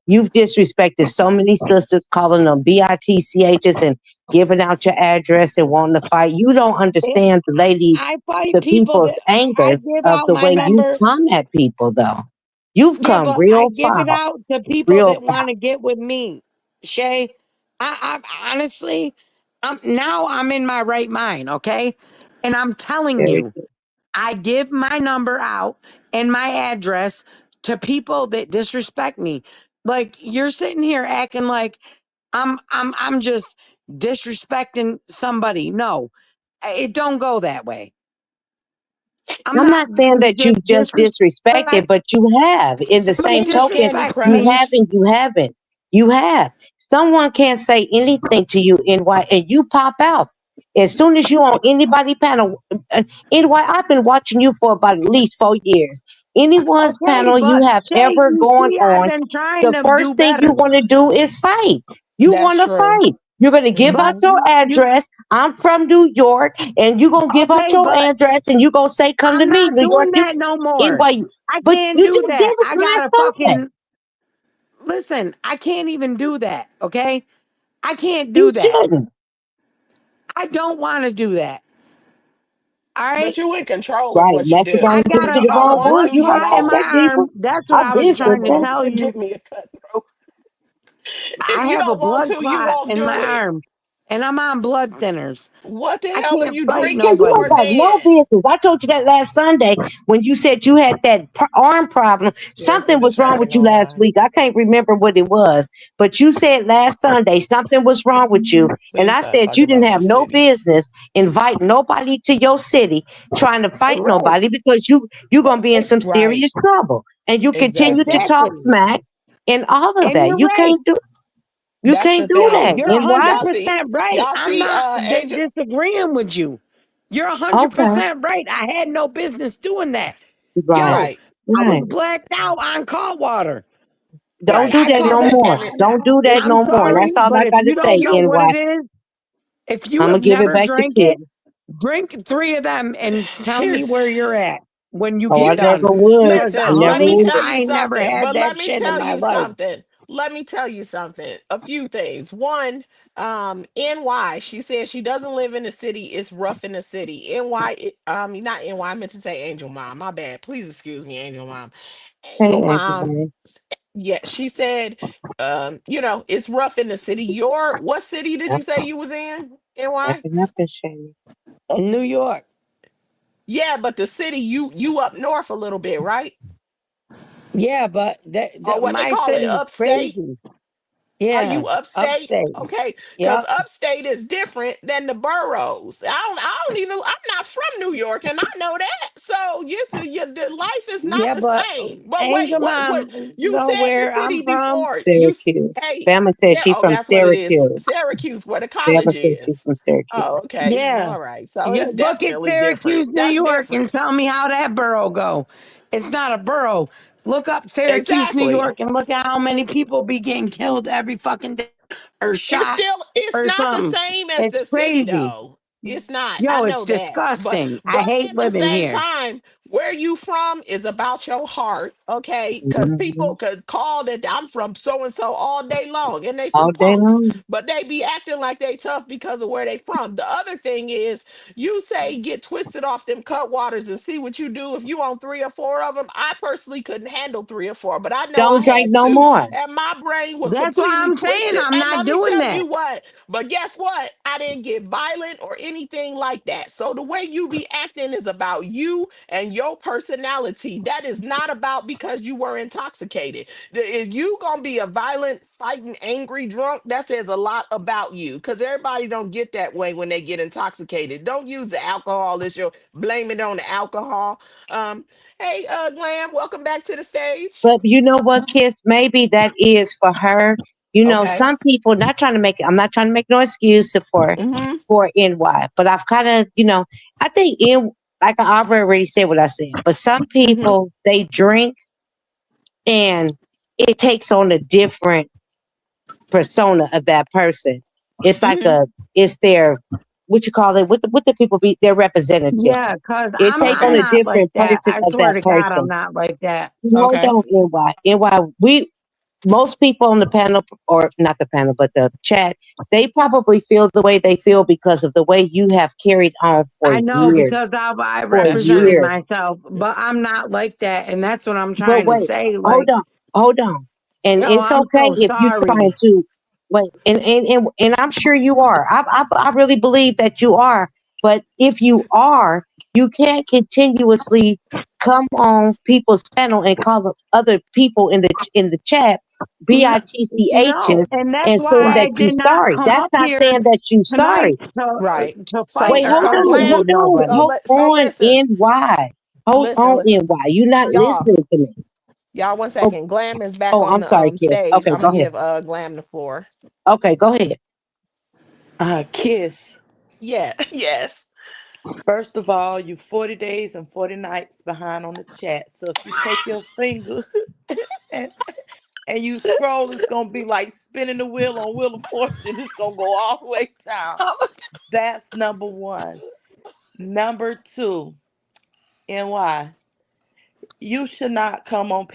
You've disrespected so many sisters, calling them bitchs and giving out your address and wanting to fight. You don't It understand the ladies, I fight the people people's that I anger give of out the my way you number. Facts. come at people, though. You've Yeah, come but I real give far, it out to people real that far. want to get with me. Shay, I honestly, I'm in my right mind, okay? And I'm telling Very you, I give my number out and my address to people that disrespect me. Like you're sitting here acting like I'm just disrespecting somebody. No, it don't go that way. I'm I'm not not saying that just you've just disrespect. disrespected, but you have. In the Somebody same Finish token, Candy disrespect you me. Crush. haven't, you haven't. You have. Someone can't say anything to you in and you pop out. As soon as you on anybody panel, I've been watching you for about at least 4 years. Anyone's Okay, panel you but have Shay, ever you gone see, I've on, been trying the to do first thing you better. want to do is fight. You That's want to true. fight. You're going to give But out Hmm. your you address. I'm from New York, and you're going to give out okay, your but address and you're going to say, come to I'm me, not New York. doing that no more. Anyway, I but can't you do just did that. it I last gotta Sunday. fucking listen. I can't even do that. Okay, I can't do You that. shouldn't. I don't want to do that. All But right. you in control of Right. what you Mess do. I around and got push When a, to you the don't a wrong want bush. to, blood You you know clot how in won't. my I tell people. arm. That's what I I've was been trying through to that. tell Give you. me a cutthroat. If I you have a don't want blood to, you clot won't in my do it. arm. and I'm on blood thinners. What the I hell are can't you fight drinking You nobody. for ain't got no then? business. I told you that last Sunday when you said you had that arm problem. Syracuse Something was wrong with dispensing you last online. week. I can't remember what it was, but you said last Sunday something was wrong with you. And Please I not said talk you didn't about the have no city. business inviting nobody to your city trying to fight Right. nobody because you're going to be in some Right. serious trouble. And you continue to Exactly. talk Exactly. smack and all of And that. you're right. You That's the can't do No, that. thing. you're And why? Y'all see, 100% right. y'all I'm see, not Angel. disagreeing with you. You're Okay. 100% right. I had no business doing that. Right. Yo, Right. I was Right. blacked out on cold water. Don't Right. do I that can't no say, more. and Don't do that it's I'm no more. sorry, That's all but I if got to you don't say, know you what NY. it is, if you I'm have going to give it never back to drank it, Kiss. drink 3 of them and tell me here's where you're at when you Oh, I get here's never done. would. Because I listen, let never me honey, would. tell I you ain't never something. had But let that me shit in tell my you life. something. Let me tell you something. A few things. One, NY, she says she doesn't live in the city. It's rough in the city. NY, not NY, I meant to say Angel Mom. My bad. Please excuse me, Angel Mom. Hey, Angel Angel, Mom, man. yeah, she said, it's rough in the city. What city did Yep. you say you was in? NY? Backing up and shame. In New York. Yeah, but the city you up north a little bit, right? Yeah, but Or what they my call it, city's upstate. crazy. Are Yeah, you upstate? upstate. Okay, because Yep. upstate is different than the boroughs. I don't even. I'm not from New York, and I know that. So the life is not Yeah, the but same. But wait, Angel what? Mom, you You know said the where I'm city from? before. Syracuse. Hey, Bama said she oh, from that's what it is. Syracuse. Syracuse, where the Bama college said she's is. from Syracuse. Oh, okay, Yeah. all right. So You it's look at definitely different. Syracuse, New That's York, and different. tell me how that borough go. It's not a borough. Look up Syracuse, New Exactly. York, and look at how many people be getting killed every fucking day or shot It's or not the something. same as It's the city crazy. though. It's not. I Yo, it's know that. But disgusting. I but hate at the living same here. time, where you from is about your heart, okay? Because Hmm. people could call that I'm from so and so all day long, and they All some day punks, long. but they be acting like they tough because of where they from. The other thing is, you say get twisted off them cut waters and see what you do if you own 3 or 4 of them. I personally couldn't handle 3 or 4, but I know I Don't drink had no two, more. and my brain was That's why completely I'm saying twisted. I'm And not let me doing tell that. you what. But guess what? I didn't get violent or anything like that. So the way you be acting is about you and your personality. That is not about because you were intoxicated. If you gonna be a violent, fighting, angry drunk, that says a lot about you. Because everybody don't get that way when they get intoxicated. Don't use the alcohol as your blame it on the alcohol. Um, hey, Glam, welcome back to the stage. But you know what, Kiss? Maybe that is for her. You know, Okay. some people not trying to make. I'm not trying to make no excuse Mm-hmm. for NY, but I've kind of, I think like I've already said what I said. But some Mm-hmm. people they drink and it takes on a different persona of that person. It's like Mm-hmm. it's their what you call it. What the people be their representative. Yeah, cause It take I'm on Okay. a not like different that. person I of swear that to God, I'm person. not like that. Hold Okay. on, NY. Most people on the panel, or not the panel, but the chat, they probably feel the way they feel because of the way you have carried on for I know years, because I for That's represented true. years. myself, but I'm not like that, and that's what I'm But trying to wait, say. hold Like, on, hold on. And yo, it's I'm okay so if you're trying sorry. to wait, and I'm sure you are. I really believe that you are. But if you are, you can't continuously come on people's panel and call other people in the chat No, no, bitches and that's and saying why that I Right. you did not sorry. come That's up not here saying that you tonight sorry. Right. to So fight Wait, or hold so on, argue Glam, with nobody. so hold on, listen, NY. Hold on, listen, NY. You're not y'all. listening to me. Y'all, one Oh, second. Glam is back oh, on I'm the sorry, kids. stage. Okay, I'm go gonna ahead. give Glam the floor. Okay, go ahead. Kiss. Yeah, yes. First of all, you 40 days and 40 nights behind on the chat. So if you take your finger and, and you scroll, it's gonna be like spinning the wheel on Wheel of Fortune. It's gonna go all the way down. That's number one. Number two, and why? You should not come on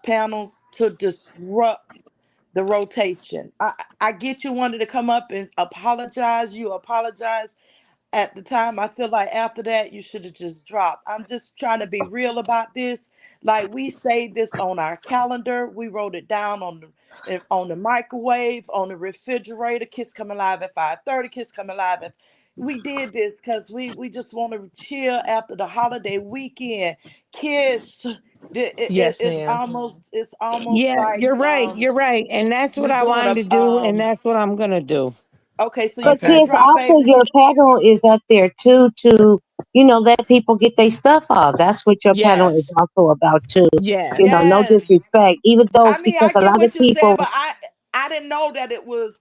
panels to disrupt the rotation. I get you wanted to come up and apologize. You apologize. at the time. I feel like after that, you should have just dropped. I'm just trying to be real about this. Like, we saved this on our calendar. We wrote it down on the microwave, on the refrigerator. Kids coming live at 5:30. Kids coming live at. We did this because we just want to chill after the holiday weekend. Kids, Yes, it's ma'am. almost Yeah, like you're right. You're right. And that's what we I doing wanted to a do, and that's what I'm gonna do. okay. So you But finna Okay. kids, drop, also baby. your panel is up there too to, let people get their stuff off. That's what your panel is Yes. also about too. Yes. No Yes. disrespect. Even though I mean, because I a get lot of what you're saying, people, but I didn't know that it was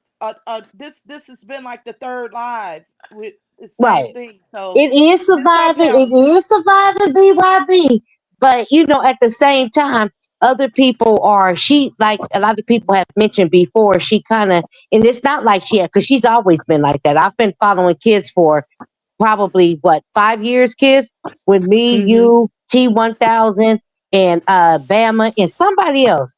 this has been like the third live with the same right. thing. So It is it's surviving. okay. It is surviving BYB. But at the same time, other people are she like a lot of people have mentioned before. She kind of, and it's not like she because she's always been like that. I've been following kids for probably what 5 years, kids with me, Mm-hmm. you, T1000, and Bama, and somebody else.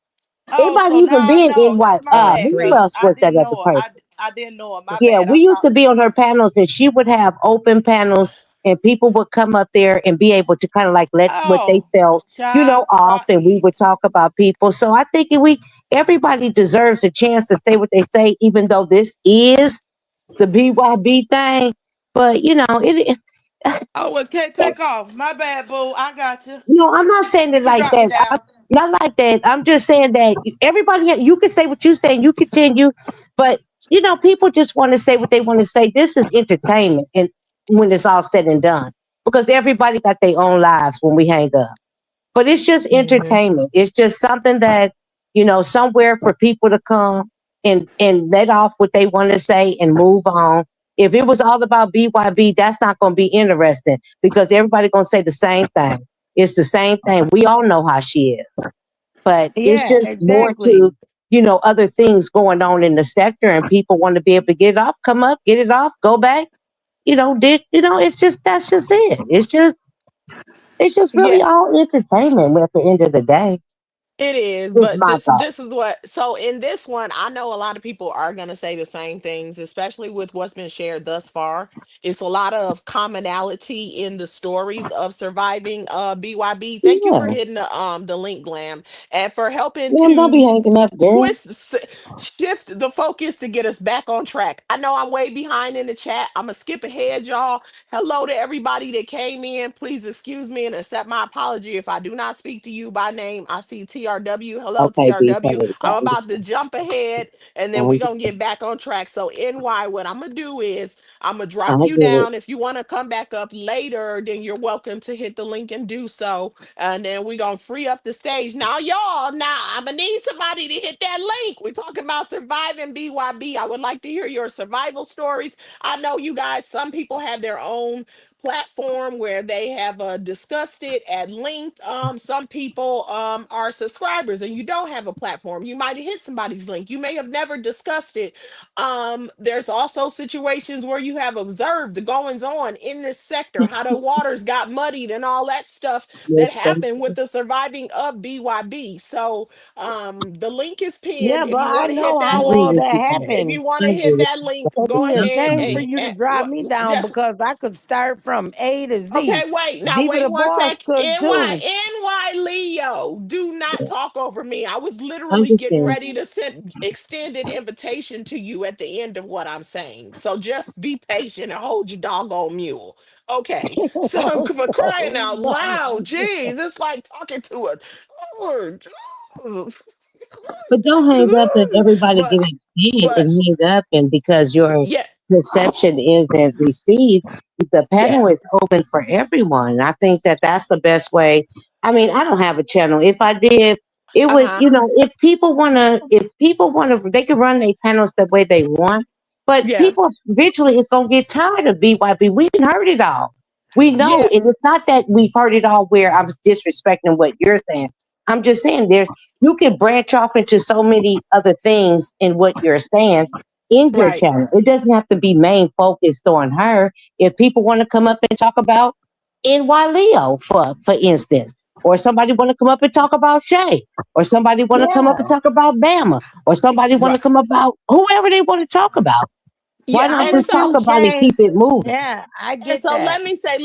It Oh, might so even now I be know. in what It's my bad, who Three. cause else I was that didn't other know her. person? I didn't know her. My Yeah, bad. I we used thought. to be on her panels and she would have open panels and people would come up there and be able to kind of like let what they Oh, felt, child, off and we would talk about people. So I think everybody deserves a chance to say what they say, even though this is the BYB thing. But oh, well, can't take off. My bad, boo. I got you. no, I'm not saying You it can like drop me that. down. Not like that. I'm just saying that everybody, you can say what you say and you continue, but people just want to say what they want to say. This is entertainment, and when it's all said and done, because everybody got their own lives when we hang up. But it's just Mm-hmm. entertainment. It's just something that somewhere for people to come and let off what they want to say and move on. If it was all about BYB, that's not going to be interesting because everybody going to say the same thing. It's the same thing. We all know how she is, but it's Yeah, just more exactly. to other things going on in the sector, and people want to be able to get it off, come up, get it off, go back. It's just that's just it. It's just Yeah. really all entertainment at the end of the day. It is, Is but my thought. this is what, so in this one, I know a lot of people are gonna say the same things, especially with what's been shared thus far. It's a lot of commonality in the stories of surviving BYB. Thank you for Yeah. hitting the link, Glam, and for helping Man, don't be to hanging up, girl. shift the focus to get us back on track. I know I'm way behind in the chat. I'm gonna skip ahead, y'all. Hello to everybody that came in. Please excuse me and accept my apology if I do not speak to you by name. I see TRW. Hello, Okay, B, TRW. sorry, I'm sorry. about to jump ahead and then we're I, gonna get back on track. So, NY, what I'm gonna do is I'm gonna I drop you get it. down. If you want to come back up later, then you're welcome to hit the link and do so. And then we're gonna free up the stage. Now, y'all, I'm gonna need somebody to hit that link. We're talking about surviving BYB. I would like to hear your survival stories. I know you guys, some people have their own platform where they have discussed it at length. Some people are subscribers and you don't have a platform. You might have hit somebody's link. You may have never discussed it. There's also situations where you have observed the goings on in this sector, how the waters got muddied and all that stuff that Yes, sir. happened with the surviving of BYB. So the link is Yeah, pinned. If but you I want to hit know I that how agree all link, with you, that Pat. if you happened. want I to agree hit with that you. link, It'd go be a I'm ahead shame for sorry. you to drop me down just because I could start from A to Z. okay, wait. Now Diva wait the one boss sec. could NY too. Leo. Do not talk over me. I was I literally getting understand. ready to send extended invitation to you at the end of what I'm saying. So just be patient and hold your doggone mule. Okay. So for crying out loud, geez, it's like talking to a oh, But don't hang up and everybody but get excited but and hang up, and because your yeah, perception isn't received, the yeah, panel is open for everyone. I think that that's the best way. I mean, I don't have a channel. If I did, it would, uh-huh. if people wanna, they can run their panels the way they want. But Yeah, people eventually is gonna get tired of BYB. We didn't heard it all. We know, yeah, and it's not that we've heard it all where I'm disrespecting what you're saying. I'm just saying you can branch off into so many other things in what you're saying in your right. channel. It doesn't have to be main focused on her. If people want to come up and talk about NY Leo, for instance, or somebody want to come up and talk about Shay, or somebody want to come up and Yeah. talk about Bama, or somebody want to Right. come about whoever they want to talk about. Why Yeah, not and just talk so about it, Change. keep it moving? Yeah, I And get so that.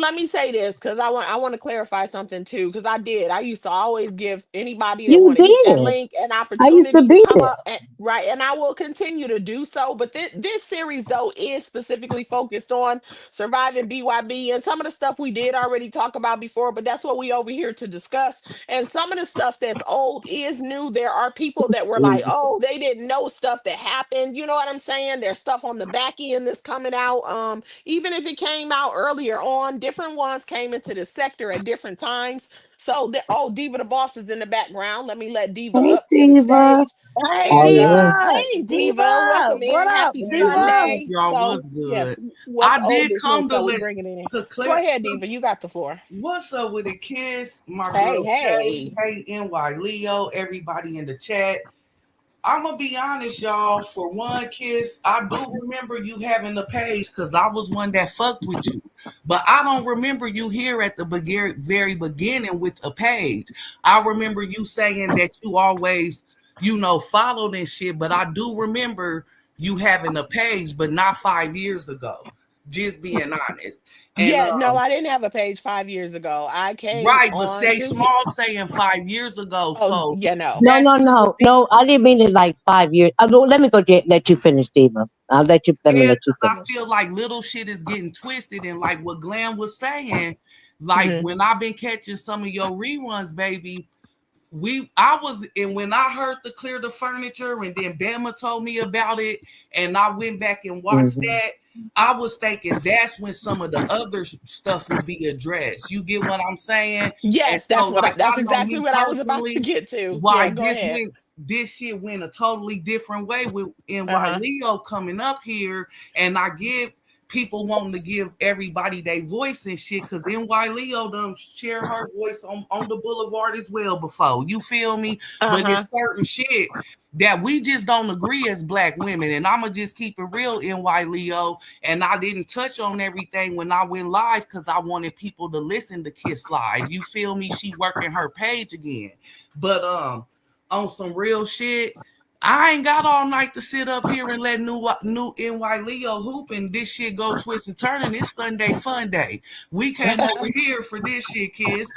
let me say this because I want to clarify something too because I used to always give anybody that You want to hit that did. link an I used to opportunity to be come there. up right, and I will continue to do so. But this series though is specifically focused on surviving BYB, and some of the stuff we did already talk about before, but that's what we over here to discuss. And some of the stuff that's old is new. There are people that were like, Mhm. oh, they didn't know stuff that happened. You know what I'm saying? There's stuff on the back end that's coming out. Even if it came out earlier on, different ones came into the sector at different times. So oh, Diva the boss is in the background. Let me let Diva Hey, up to the Diva. stage. Hey, Oh, And yeah. Diva. hey Diva, Diva. welcome What in. up, Happy Hey, what's up, Diva? Sunday. y'all? So What's good? yes, what's I did oldest new? come to So we listen bringing it in. to Go Claire. ahead, Diva. You got the floor. What's up with the kids? My Hey, girl Shay, hey. hey, NY Leo, everybody in the chat. I'm gonna be honest, y'all. For one, Kiss, I do remember you having a page because I was one that fucked with you, but I don't remember you here at the very beginning with a page. I remember you saying that you always, followed and shit. But I do remember you having a page, but not 5 years ago. Just being honest, and Yeah, no, I didn't have a page 5 years ago. I came right, but on say to hit. small saying 5 years ago. Oh, So yeah, no. No, that's no, no, no. I didn't mean it like 5 years. No, let me go let you finish, Diva. Let me yeah, let you because I finish. feel like little shit is getting twisted, and like what Glenn was saying, like Hmm. when I've been catching some of your reruns, baby, I was, and when I heard the clear the furniture, and then Bama told me about it, and I went back and watched Hmm. that. I was thinking that's when some of the other stuff would be addressed. You get what I'm saying? And Yes, so, like, that's I know exactly me what I was about to personally, get to. why Yeah, go ahead. this shit went a totally different way with NY Uh-huh. Leo coming up here, and I give people wanting to give everybody their voice and shit because NY Leo done share her voice on the boulevard as well before. You feel me? But Uh-huh. it's certain shit that we just don't agree as black women. And I'ma just keep it real, NY Leo. And I didn't touch on everything when I went live because I wanted people to listen to Kiss Live. You feel me? She working her page again. But on some real shit, I ain't got all night to sit up here and let new NY Leo hoop and this shit go twist and turn. And it's Sunday fun day. We came over here for this shit, kids.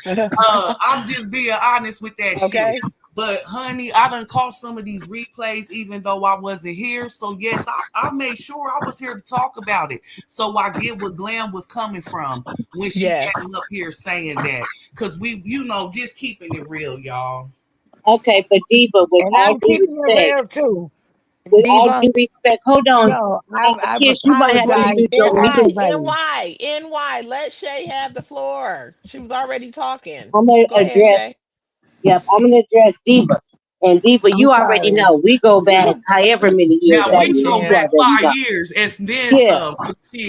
I'm just being honest with that shit. Okay. But honey, I done caught some of these replays even though I wasn't here. So yes, I made sure I was here to talk about it. So I get what Glam was coming from when she Yes. came up here saying that. Cause we, just keeping it real, y'all. Okay, but Diva, And I'm keeping it real too. with all Diva. due respect, hold on, Yo, I've Kiss, you might have to apologized Wait, mute to your mic. everybody. NY, let Shay have the floor. She was already talking. I'm gonna Go ahead, address. Shay. Yep, I'm gonna address Diva. And Diva, I'm you already sorry. know we go back however many years Now that we Yes, is. go You back ma'am. already know. 5 years and then Yeah, some.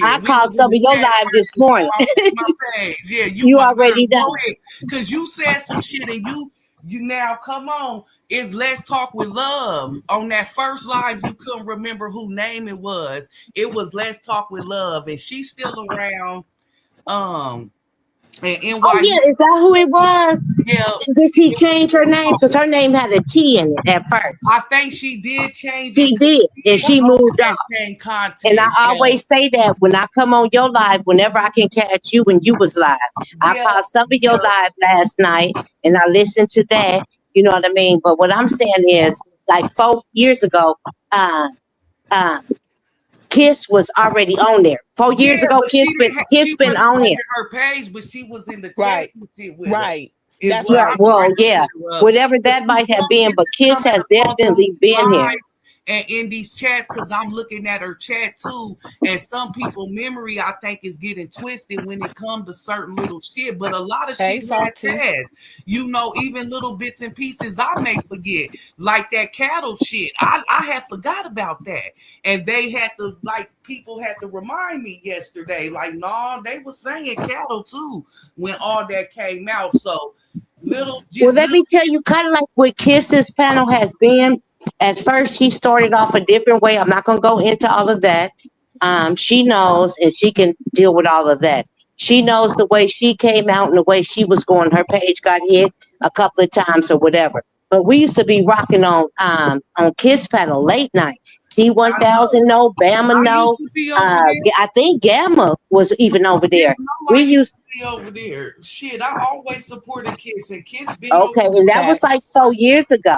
I Shit, we called was in some the of your chat live this scratching morning. my page. Yeah, You my girl, already go know. ahead. Cause you said some shit and you now come on. It's Let's Talk with Love. On that first live, you couldn't remember who name it was. It was Let's Talk with Love, and she's still around. And Oh NY, yeah, is that who it was? yeah, Did she change her name? Because her name had a T in it at first. I think she did change it She because did, she and didn't she go with moved on. that same And I content. Yeah, always say that when I come on your live, whenever I can catch you when you was live. I yeah, caught some of your yeah. live last night and I listened to that. You know what I mean? But what I'm saying is, like 4 years ago, uh, uh, Kiss was already on there. 4 years Yeah, ago, but she didn't. Kiss She been wasn't on there. having her page, but she was in the chats Right. and shit with us. Right. Is That's what Well, I'm right. trying well, to yeah, clear up. whatever But that see, might have folks been, get but to Kiss coming has across on definitely these been here. lives and in these chats because I'm looking at her chat too, and some people memory I think is getting twisted when it comes to certain little shit. But a lot of Hey, shit had Salty. tags. Even little bits and pieces I may forget, like that cattle shit. I had forgot about that. And they had to, like, people had to remind me yesterday, like, no, they were saying cattle too when all that came out. So Well, just let little me tell you, kind of like what Kiss's panel has been. At first, he started off a different way. I'm not going to go into all of that. She knows, and she can deal with all of that. She knows the way she came out and the way she was going. Her page got hit a couple of times or whatever. But we used to be rocking on Kiss Pedal late night. I know. T1000 no, Bama I no. used to be over there. I think Gamma was even over Kiss, there. no, I We used used to be over there. Shit, I always supported Kiss, and Kiss been over okay, and that was like Facts. 4 years ago.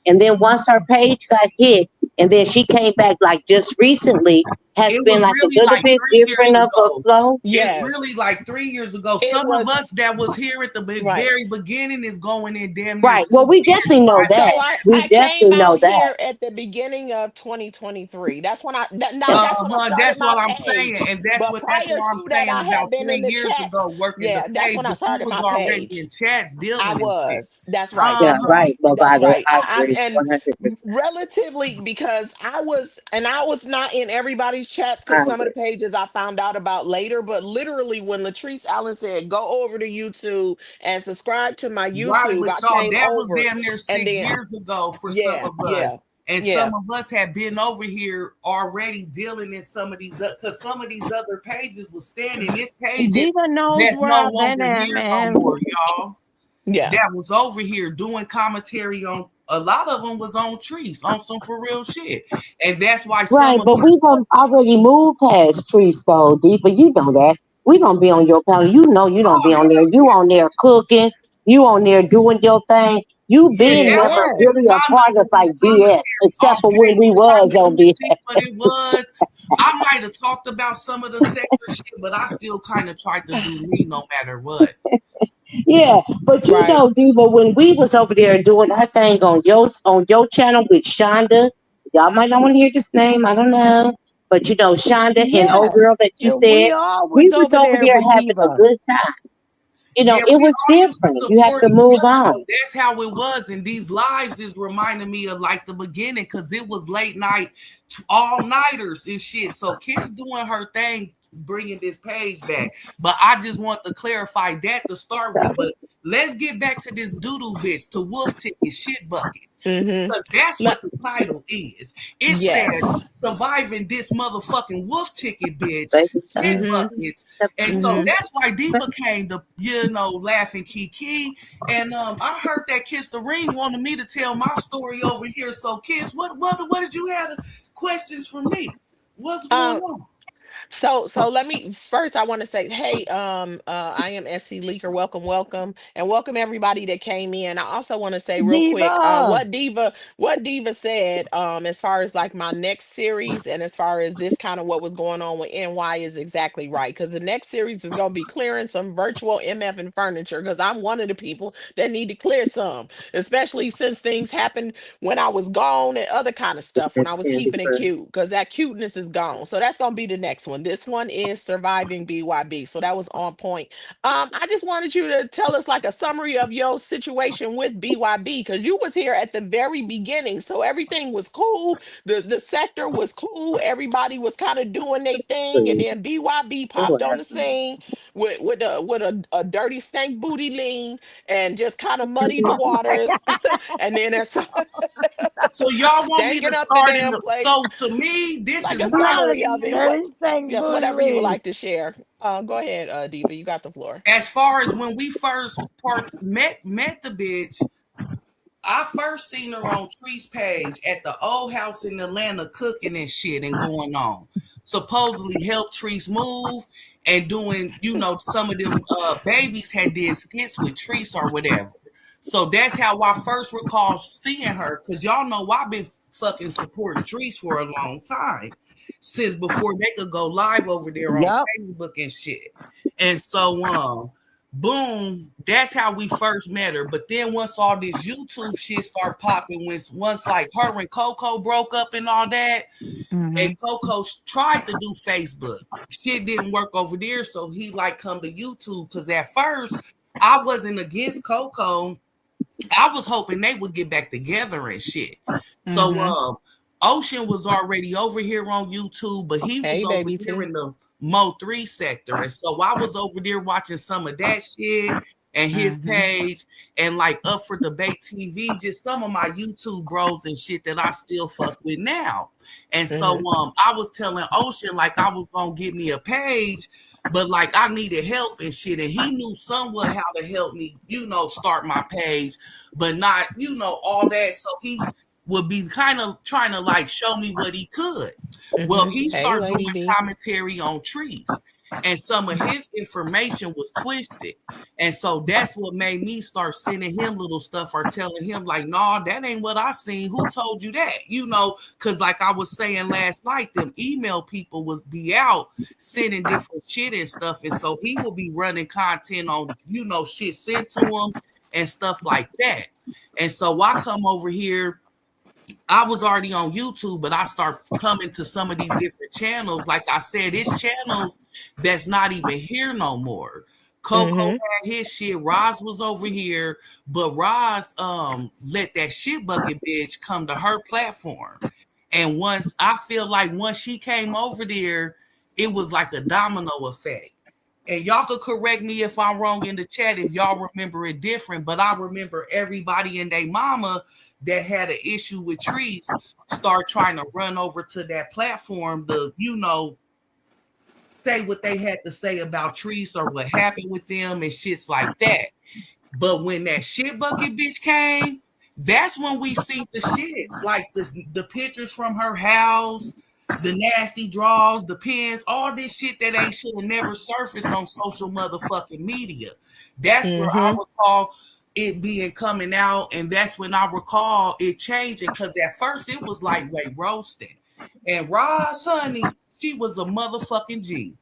And then once her page got hit, and then she came back like just recently, has It been was like a really little like bit 3 years different of a ago. flow. It's Yes. really like 3 years ago. It Some of us was that was here at the right. very beginning is going in damn near Right. 6 Well, we years definitely know right So that. now. We I came definitely out know that. here at the beginning of 2023. That's when that's when I started That's my what I'm saying, page. and But that's prior what I'm to that, saying I had about been in three the years chats. ago working the Yeah, that's page, when I but you started was my already in page. chats I dealing and shit. was. That's right. Yeah, That's Uh-huh. right. right. Well, That's right. I I'm agree and 100%. relatively because I was not in everybody's chats I because some of the agree. pages I found out about later. But literally, when Latrice Allen said, "Go over to YouTube and subscribe to my Right, YouTube," but I y'all, came that was over, damn near and six then years ago for some yeah, of us. yeah, And yeah. some of us had been over here already dealing in some of these, because some of these other pages was standing. This pages Diva knows that's where no I've been longer at, here no man. more, y'all. Yeah. That was over here doing commentary on, a lot of them was on trees, on some for real shit. And that's why some Right, of but us, we gonna already move past tree skull deep, but you know that. We gonna be on your panel. You know you don't oh be on there. hell You on there cooking. You on there doing your thing. You yeah, been that was never Yeah. just really a my part of number one like BS, commentary except all for when day. we It might was be on BS. messy, but it was. I might have talked about some of the sector shit, but I still kind of tried to do me no matter what. Yeah, but you Right. know, Diva, when we was over there doing our thing on your channel with Shonda, y'all might not want to hear this name, I don't know, but you know, Shonda and Yeah. old girl that you Yeah, said, we all was we was over over there there with having a Diva. good time. You know, Yeah, it we was all used to different. You have support to each move other on. though. That's how it was. And these lives is reminding me of like the beginning because it was late night, all nighters and shit. So Kids doing her thing, bringing this page back. But I just want to clarify that to start with. But let's get back to this doodoo bitch, to Wolf Ticket Shit Bucket. Mm-hmm. Because that's what the title is. It says Yes. surviving this motherfucking wolf ticket, bitch. Baby, Shit Mm-hmm. buckets. And so Mm-hmm. that's why Diva came to, laughing Kiki. And I heard that Kiss the Ring wanted me to tell my story over here. So Kiss, what did you have questions for me? What's going Um, on? so let me first I want to say, hey, I am SC Leaker. Welcome, welcome, and welcome everybody that came in. I also want to say real quick, Diva. what Diva said, as far as like my next series and as far as this kind of what was going on with NY is exactly right. Because the next series is gonna be clearing some virtual MF and furniture. Because I'm one of the people that need to clear some, especially since things happened when I was gone and other kind of stuff when I was Candy keeping it first. cute because that cuteness is gone. So that's gonna be the next one. This one is surviving BYB. So that was on point. I just wanted you to tell us like a summary of your situation with BYB because you was here at the very beginning. So everything was cool. The sector was cool. Everybody was kind of doing their thing, and Please. then BYB Oh, popped on the scene with a dirty stank booty lean and just kind of muddied the waters. And then that's So y'all want me to stanking up the start in damn the, place. so to me, this Like is a my Not summary of opinion. it. What? dirty stank Yes, booty whatever you would lee. like to share. Go ahead, Diva. You got the floor. As far as when we first met the bitch, I first seen her on Tree's page at the old house in Atlanta cooking and shit and going on. Supposedly helped Trees move and doing, some of them babies had did skits with Trees or whatever. So that's how I first recall seeing her, because y'all know I've been fucking supporting Trees for a long time. Since before they could go live over there on Yup. Facebook and shit. And so boom, that's how we first met her. But then once all this YouTube shit started popping, once like her and Coco broke up and all that, and Hmm. Coco tried to do Facebook, shit didn't work over there, so he like come to YouTube. Because at first I wasn't against Coco, I was hoping they would get back together and shit. So Mm-hmm. Ocean was already over here on YouTube, but he was Hey, over baby here T. in the Mo 3 sector. And so I was over there watching some of that shit and his Mm-hmm. page and like Up for Debate TV, just some of my YouTube bros and shit that I still fuck with now. And so Mm-hmm. I was telling Ocean like I was gonna get me a page, but like I needed help and shit, and he knew somewhat how to help me, start my page, but not, all that. So he would be kind of trying to like show me what he could. Well, he Hey, started doing Lady D. commentary on trees, and some of his information was twisted. And so that's what made me start sending him little stuff or telling him, like, nah, that ain't what I seen. Who told you that? Because like I was saying last night, them email people was be out sending different shit and stuff. And so he will be running content on, shit sent to him and stuff like that. And so I come over here. I was already on YouTube, but I start coming to some of these different channels. Like I said, it's channels that's not even here no more. Coco had his shit. Roz was over here, but Roz let that shit bucket bitch come to her platform. And once she came over there, it was like a domino effect. And y'all could correct me if I'm wrong in the chat if y'all remember it different, but I remember everybody and their mama that had an issue with trees start trying to run over to that platform to, say what they had to say about trees or what happened with them and shits like that. But when that shit bucket bitch came, that's when we see the shits, like the pictures from her house, the nasty draws, the pins, all this shit that ain't should have never surfaced on social motherfucking media. That's where I recall it being coming out, and that's when I recall it changing, because at first it was like way roasting. And Roz, honey, she was a motherfucking G.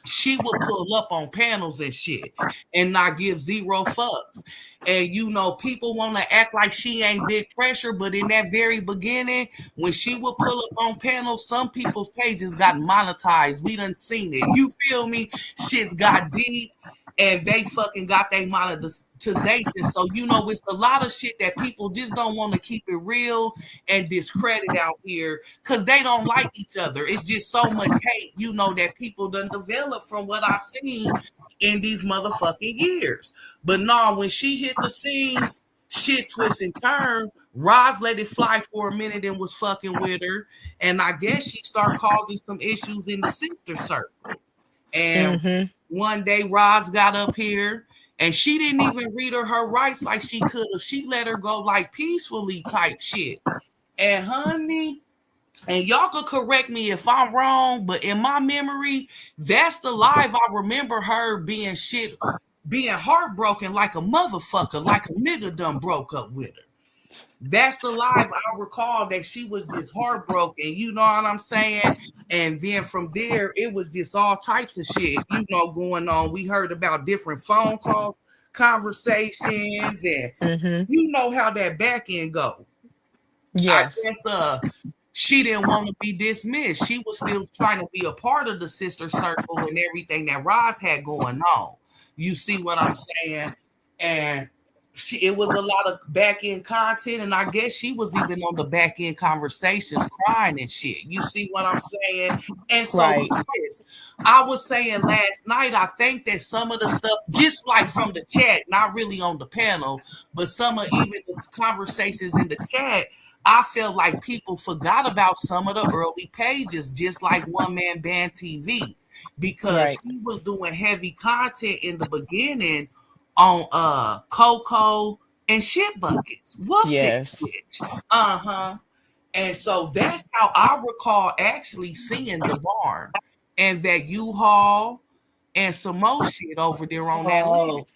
She would pull up on panels and shit and not give zero fucks. And people want to act like she ain't big pressure, but in that very beginning, when she would pull up on panels, some people's pages got monetized. We done seen it. You feel me? Shit's got deep. And they fucking got their monetization. So, it's a lot of shit that people just don't want to keep it real and discredit out here because they don't like each other. It's just so much hate, that people done develop from what I seen in these motherfucking years. But no, when she hit the scenes, shit twist and turn. Roz let it fly for a minute and was fucking with her. And I guess she started causing some issues in the sister circle. And one day Roz got up here and she didn't even read her rights like she could have. She let her go like peacefully type shit. And honey, and y'all could correct me if I'm wrong, but in my memory, that's the live I remember her being heartbroken like a motherfucker, like a nigga done broke up with her. That's the live I recall that she was just heartbroken, you know what I'm saying? And then from there, it was just all types of shit, going on. We heard about different phone call conversations, and you know how that back end go. Yes. I guess she didn't want to be dismissed. She was still trying to be a part of the sister circle and everything that Roz had going on. You see what I'm saying? And it was a lot of back end content, and I guess she was even on the back end conversations, crying and shit. You see what I'm saying? And so, I was saying last night, I think that some of the stuff, just like from the chat, not really on the panel, but some of even the conversations in the chat, I felt like people forgot about some of the early pages, just like One Man Band TV, because he was doing heavy content in the beginning on Coco and shit buckets. Wolf bitch. And so that's how I recall actually seeing the barn and that U-Haul and some more shit over there on that list.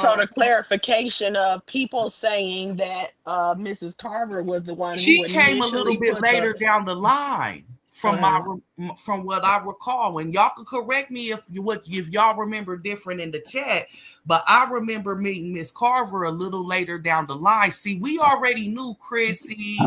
So the clarification of people saying that Mrs. Carver was the one she who came a little bit later the... down the line from from what I recall. And y'all could correct me if y'all remember different in the chat, but I remember meeting Miss Carver a little later down the line. See, we already knew Chrissy,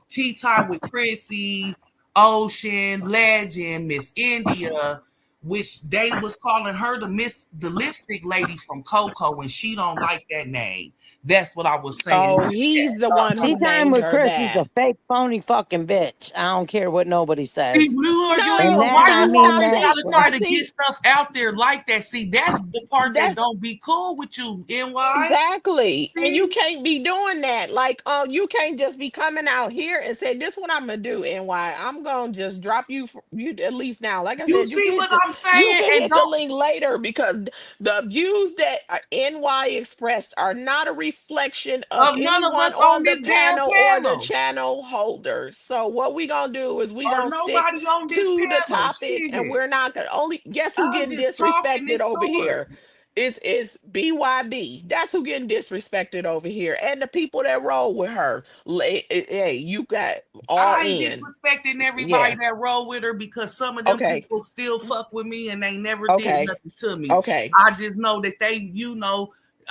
Tea Time with Chrissy, Ocean, Legend, Miss India, which they was calling her the lipstick lady from Coco, and she don't like that name. That's what I was saying. Oh, he's the one Tea who time named with her Chris is that. a fake, phony fucking bitch. I don't care what nobody See, says. you And No, even that, why I you mean always that. gotta now try to get see, stuff out there like that? See, that's the part that that's don't be cool with you, NY. exactly. And you See, can't be doing that. Like, you can't just be coming out here and say, this what I'm gonna do, and why I'm gonna just drop you you at least now. Like I you said, see what I'm you saying? can And hit the don't link later because the views that NY expressed are not a reflection of of none of anyone us on on the this damn panel or the panel channel holder. So what we gonna do is we or gonna stick nobody on this to the panel. topic, and Shit, we're not gonna only guess who I'm getting just talking disrespected this over here. story. It's BYB. That's who getting disrespected over here, and the people that roll with her. Hey, you got all I ain't in. disrespecting everybody Yeah. that roll with her because some of them Okay. people still fuck with me and they never did Okay. nothing to me. Okay. I just know that they,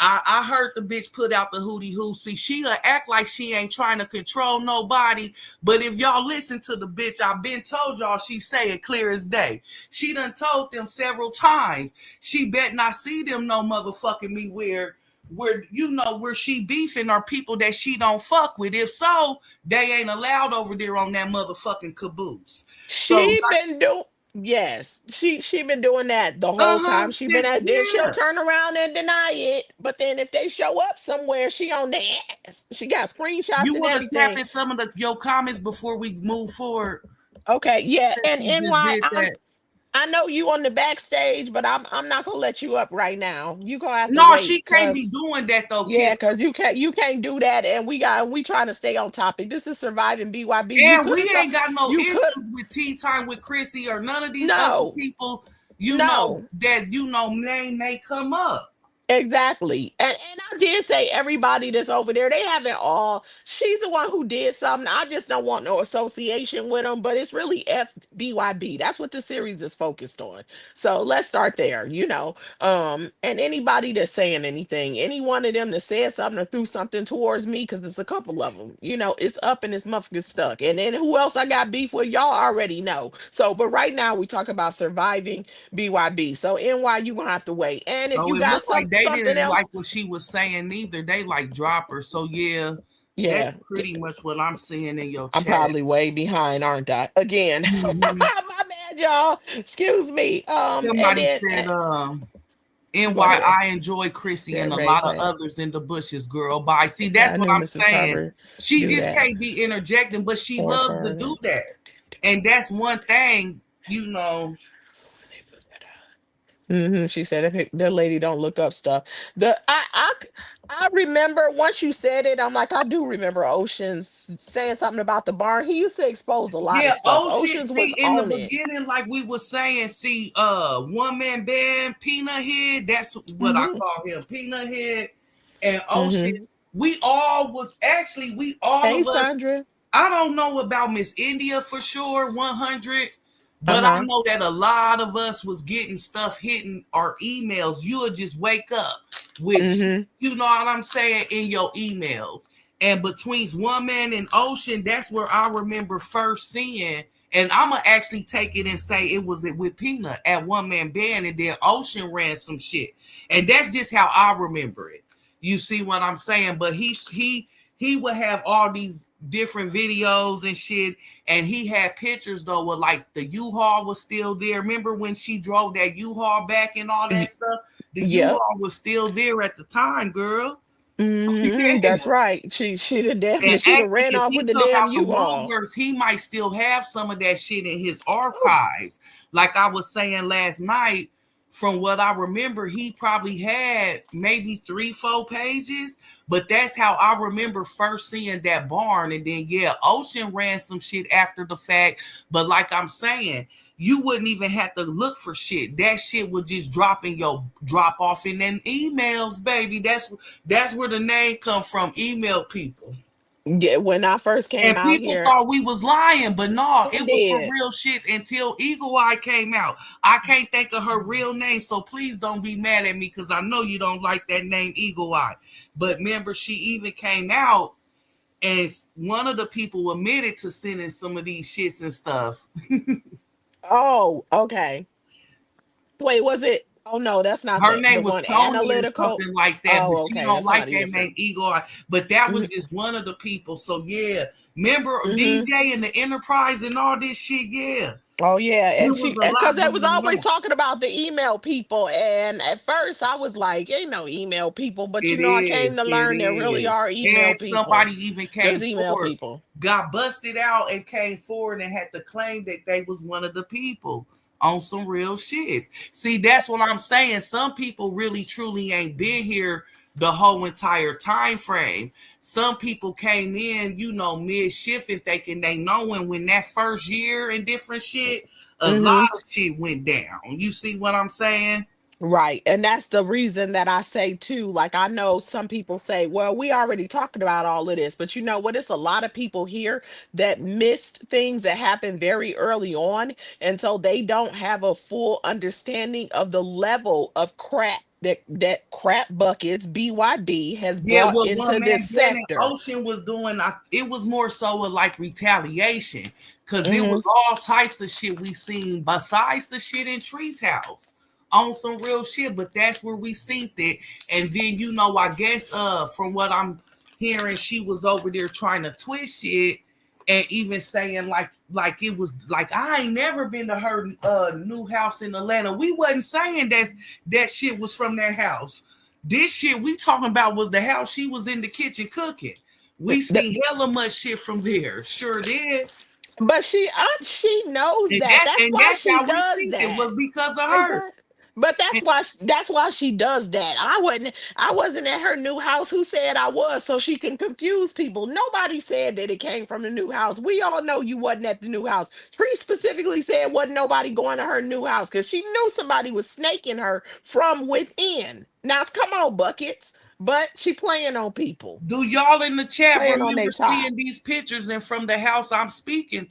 I heard the bitch put out the hootie hoo. See, she'll act like she ain't trying to control nobody. But if y'all listen to the bitch, I've been told y'all she say it clear as day. She done told them several times. She bet not see them no motherfucking me where she beefing are people that she don't fuck with. If so, they ain't allowed over there on that motherfucking caboose. So She been doing yes. She been doing that the whole time. She been since at then she'll yeah. turn around and deny it. But then if they show up somewhere, she on their ass. She got screenshots You and want to tap everything. in some of your comments before we move forward? Okay, yeah. Since And we just NY, did that. I know you on the backstage, but I'm not gonna let you up right now. You gonna have to No, she wait, can't be cause doing that though, yeah, Kiss. cause you can't do that. And we trying to stay on topic. This is surviving BYB. You And could we have told ain't got no you issues could with Tea Time with Chrissy or none of these other no people, no. that name may come up. Exactly. And I did say everybody that's over there, they haven't all. She's the one who did something. I just don't want no association with them, but it's really FBYB. That's what the series is focused on. So let's start there, and anybody that's saying anything, any one of them that said something or threw something towards me, because it's a couple of them, it's up and it's motherfucking stuck. And then who else I got beef with, y'all already know. So, but right now we talk about surviving BYB. So NY, you gonna have to wait. And if So you it got looked like they something didn't like else, what she was saying neither. They like drop her. So yeah, that's yeah, pretty much what I'm seeing in your I'm chat. probably way behind, aren't I? Again, Mhm. my bad, y'all. Excuse me. And Somebody then said, go ahead. NY, I enjoy Chrissy and Said a Ray lot of Clay. others in the bushes, girl. Bye. See, Said that's I what knew I'm Mrs. saying. Carver She do just that can't be interjecting, but she or loves to do burning. that. And that's one thing, you know. She said if the lady don't look up stuff. I remember once you said it, I'm like, I do remember Oceans saying something about the barn. He used to expose a lot of Yeah, stuff. Ocean, Oceans was see, in the on it. beginning, like we were saying, see, one man band, Peanut Head, that's what I Hmm. call him, Peanut Head, and Ocean. Hmm. We all Hey, of us, Sandra. I don't know about Miss India for sure, 100, but I Uh-huh. know that a lot of us was getting stuff hitting our emails. You would just wake up with, Hmm. you know what I'm saying, in your emails. And between One Man and Ocean, that's where I remember first seeing. And I'm gonna actually take it and say it was with Peanut at One Man Band, and then Ocean ran some shit, and that's just how I remember it. You see what I'm saying? But he would have all these different videos and shit, and he had pictures though with like the U-Haul was still there. Remember when she drove that U-Haul back and all that stuff? The Yep. U-Haul was still there at the time, girl. That's right. She'd have And definitely she'd have actually, ran if off he with the come damn out the U-Haul. woodworks, he might still have some of that shit in his Oh. archives. Like I was saying last night, from what I remember, he probably had maybe 3, 4 pages. But that's how I remember first seeing that barn. And then yeah, Ocean ran some shit after the fact. But like I'm saying, you wouldn't even have to look for shit. That shit would just drop off in them emails, baby. That's where the name come from, email people. Yeah, when I first came And out people here, thought we was lying, but no, it it was for did. real shit until Eagle Eye came out. I can't think of her real name, so please don't be mad at me because I know you don't like that name Eagle Eye. But remember, she even came out and one of the people admitted to sending some of these shits and stuff. Oh, okay. Wait, was it? Oh no, that's not Her the name was one. Tony or Analytical. something like that, but Oh, she okay, don't that's like somebody that name different. Igor. But that was Mm-hmm. just one of the people. So yeah, remember Mm-hmm. DJ and the Enterprise and all this shit. Yeah, Oh yeah, there and was she a because lot they was going always on. talking about the email people, and at first I was like, "Ain't no email people," but I came to It learn there really is. are email And people. somebody even came There's email forward, people. got busted out and came forward and had to claim that they was one of the people on some real shit. See, that's what I'm saying. Some people really truly ain't been here the whole entire time frame. Some people came in, mid shift and thinking they knowing when that first year and different shit, a lot Mm-hmm. of shit went down. You see what I'm saying? Right. And that's the reason that I say too, like I know some people say, well, we already talking about all of this, but you know what? It's a lot of people here that missed things that happened very early on. And so they don't have a full understanding of the level of crap that crap buckets BYB has Yeah, brought well, into one this man doing that sector. Ocean was doing, it was more so of like retaliation, because it Hmm. was all types of shit we seen besides the shit in Tree's house on some real shit. But that's where we seen it, and then I guess from what I'm hearing, she was over there trying to twist shit and even saying like it was like I ain't never been to her new house in Atlanta. We wasn't saying that shit was from their house. This shit we talking about was the house she was in the kitchen cooking. We seen hella much shit from there. Sure did. But she knows And that. that That's and why that's she how we does seen it that. was because of her. Exactly. But And that's why she does that. I wasn't at her new house. Who said I was so she can confuse people? Nobody said that it came from the new house. We all know you wasn't at the new house. Tree specifically said wasn't nobody going to her new house because she knew somebody was snaking her from within. Now come on, buckets. But she playing on people, do y'all in the chat playing on remember their top. seeing these pictures and from the house I'm speaking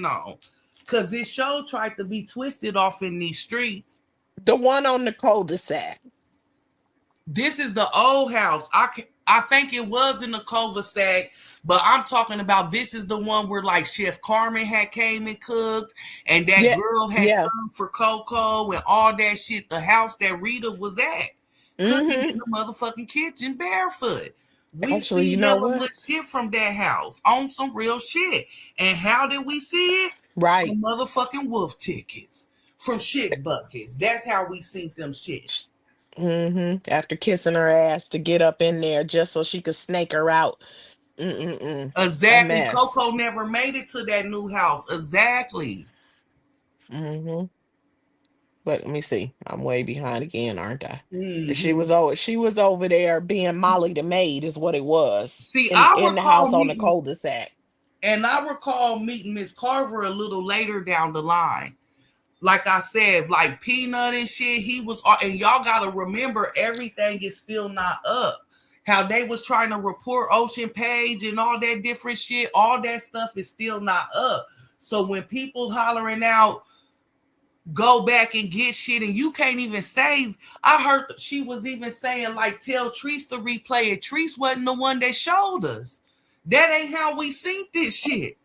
on? Cause this show tried to be twisted off in these streets. The one on the cul-de-sac. This is the old house. I think it was in the cul-de-sac, but I'm talking about this is the one where like Chef Carmen had came and cooked, and that Yeah, girl had yeah. served for Coco and all that shit. The house that Rita was at, cooking in Hmm. the motherfucking kitchen barefoot. We Actually, you seen know hella what? much shit from that house on some real shit. And how did we see it? Right. From motherfucking wolf tickets, from shit buckets. That's how we seen them shits. After kissing her ass to get up in there just so she could snake her out. Mm-mm-mm. A Exactly. Coco mess. never made it to that new house. Exactly. Hmm. But let me see. I'm way behind again, aren't I? Hmm. She was over there being Molly the maid is what it was See, in the house on the cul-de-sac. I recall meeting Miss Carver a little later down the line. Like I said, like Peanut and shit, he was, and y'all gotta remember everything is still not up. How they was trying to report Ocean Page and all that different shit, all that stuff is still not up. So when people hollering out, go back and get shit, and you can't even save. I heard she was even saying like, tell Treese to replay it. Treese wasn't the one that showed us. That ain't how we seen this shit.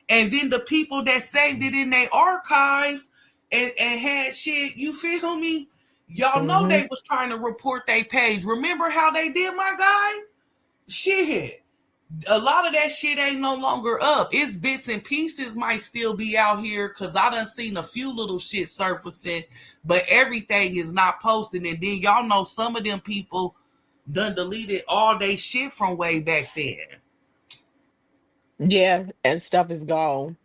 And then the people that saved it in their archives and had shit, you feel me? Y'all know Hmm. they was trying to report their page. Remember how they did, my guy? Shit. A lot of that shit ain't no longer up. It's bits and pieces might still be out here because I done seen a few little shit surfacing, but everything is not posted. And then y'all know some of them people done deleted all they shit from way back then. Yeah, and stuff is gone.